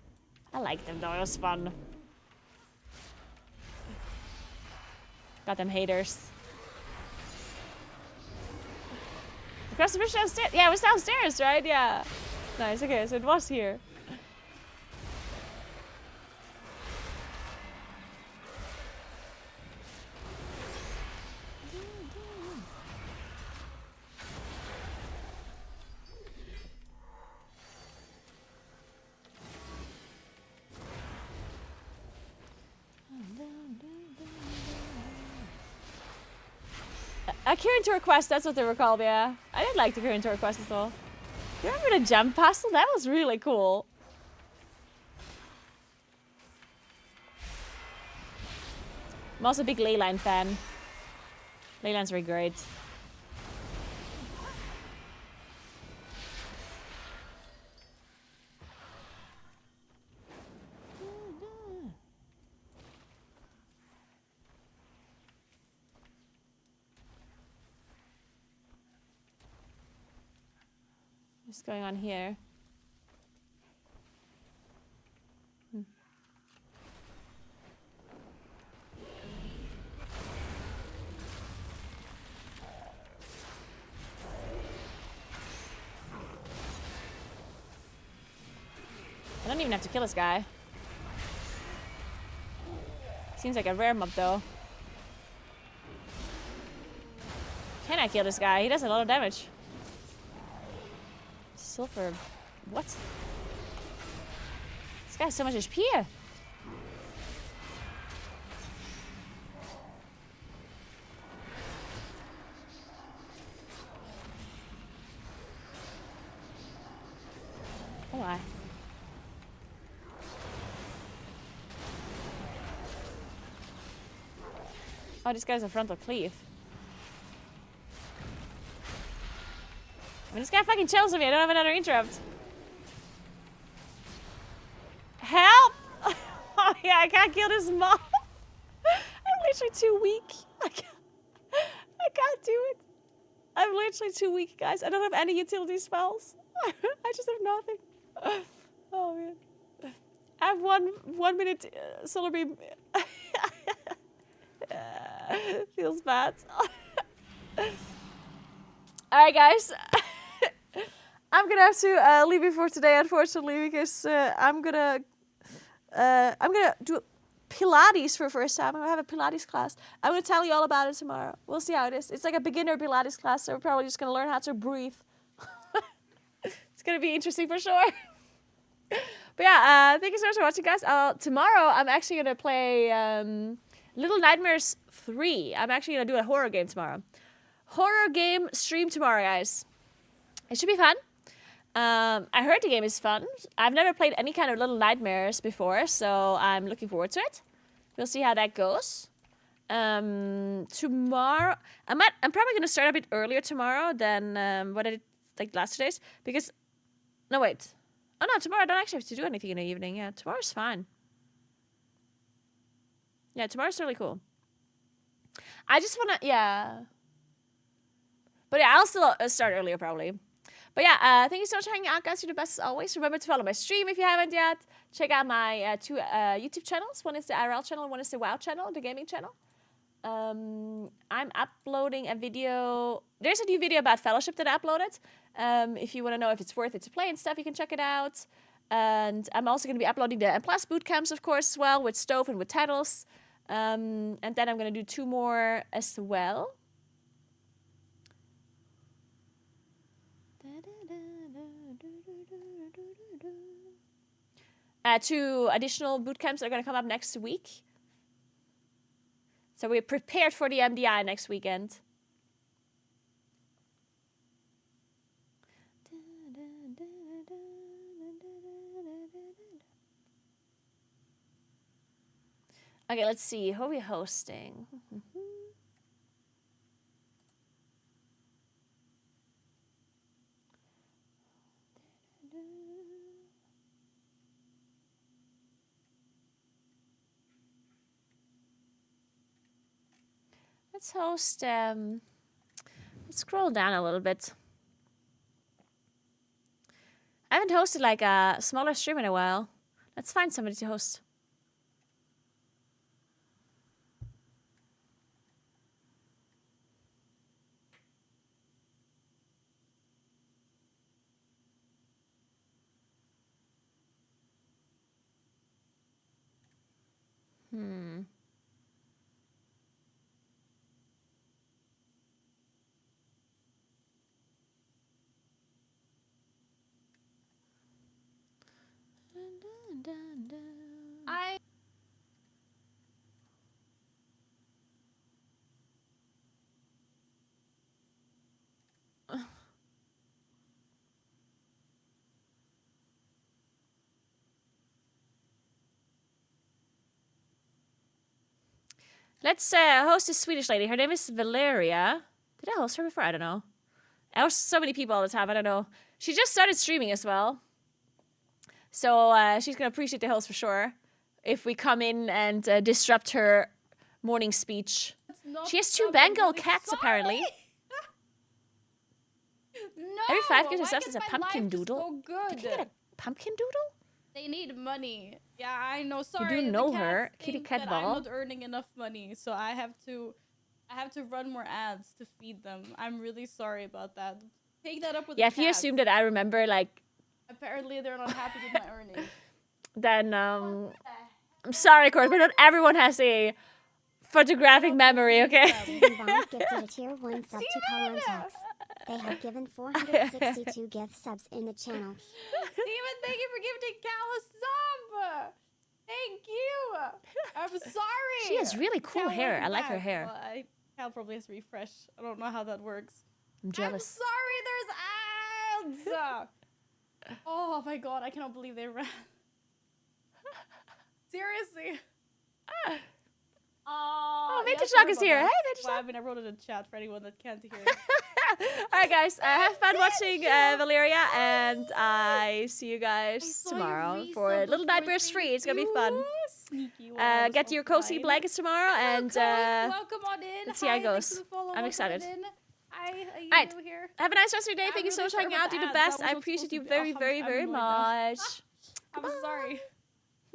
I liked them though, it was fun. Got them haters. Across the bridge downstairs? Yeah, it was downstairs, right? Yeah. Nice, okay, so it was here. A Kirin Tour quest, that's what they were called, yeah. I did like the Kirin Tour quest as well. You remember the jump puzzle? That was really cool. I'm also a big Leyline fan. Leyline's very great. What's going on here? I don't even have to kill this guy. Seems like a rare mob though. Can I kill this guy? He does a lot of damage. Sulfur. What? This guy has so much HP. Oh my. Oh, this guy's a frontal cleave. I mean, this guy fucking chills with me. I don't have another interrupt. Help! Oh yeah, I can't kill this mob. I'm literally too weak. I can't do it. I'm literally too weak, guys. I don't have any utility spells. I just have nothing. Oh man. I have 1 minute solar beam. Feels bad. Alright guys. I'm gonna have to leave you for today, unfortunately, because I'm gonna do Pilates for the first time. I'm gonna have a Pilates class. I'm gonna tell you all about it tomorrow. We'll see how it is. It's like a beginner Pilates class, so we're probably just gonna learn how to breathe. It's gonna be interesting for sure. But yeah, thank you so much for watching, guys. Tomorrow I'm actually gonna play Little Nightmares 3. I'm actually gonna do a horror game tomorrow. Horror game stream tomorrow, guys. It should be fun. I heard the game is fun. I've never played any kind of Little Nightmares before, so I'm looking forward to it. We'll see how that goes. Tomorrow, I'm probably gonna start a bit earlier tomorrow than what I did like last 2 days, because no wait, oh no, tomorrow I don't actually have to do anything in the evening. Yeah, tomorrow's fine. Yeah, tomorrow's really cool. I just wanna but yeah, I'll still start earlier probably. But yeah, thank you so much for hanging out, guys. You're the best as always. Remember to follow my stream if you haven't yet. Check out my 2 YouTube channels. One is the IRL channel, and one is the WoW channel, the gaming channel. I'm uploading a video. There's a new video about Fellowship that I uploaded. If you want to know if it's worth it to play and stuff, you can check it out. And I'm also going to be uploading the Plus bootcamps, of course, as well, with Stove and with titles. And then I'm going to do 2 more as well. 2 additional bootcamps are going to come up next week. So we're prepared for the MDI next weekend. Okay, let's see. Who are we hosting? Let's host, let's scroll down a little bit. I haven't hosted like a smaller stream in a while. Let's find somebody to host. Let's host this Swedish lady. Her name is Valeria. Did I host her before? I don't know. I host so many people all the time. I don't know. She just started streaming as well. So she's going to appreciate the host for sure. If we come in and disrupt her morning speech. She has 2 Bengal cats, apparently. No, Every 5 gives herself is a pumpkin doodle. So good. Did you get a pumpkin doodle? They need money. Yeah, I know. Sorry, you do know her, Kitty Cat Cat Ball. Ball. I'm not earning enough money, so I have to run more ads to feed them. I'm really sorry about that. Take that up with. Yeah, the if you cats. assume that I remember, like. Apparently, they're not happy with my earnings. Then I'm sorry, Court, but not everyone has a photographic memory, okay? Stephen Bond gifted a tier 1 sub to Colontex. They have given 462 gift subs in the channel. Steven, thank you for gifting Cal a sub. Thank you. I'm sorry. She has really cool Cal, hair. welcome I like her back. hair. Well, Cal probably has to refresh. I don't know how that works. I'm jealous. I'm sorry, there's ads. Oh my god, I cannot believe they ran. Seriously. Oh, Vintage Shock is here. Hey, Vintage Shock. Well, I mean, I wrote it in chat for anyone that can't hear it. Alright, guys. Have fun watching Valeria, and I see you guys tomorrow for Little Nightmares 3. It's gonna be fun. Sneaky Get your cozy blankets tomorrow, and welcome on in. let's see how it goes. I'm excited. Alright, have a nice rest of your day. Thank you so much for hanging out. You're the best. I appreciate you very, very, very much.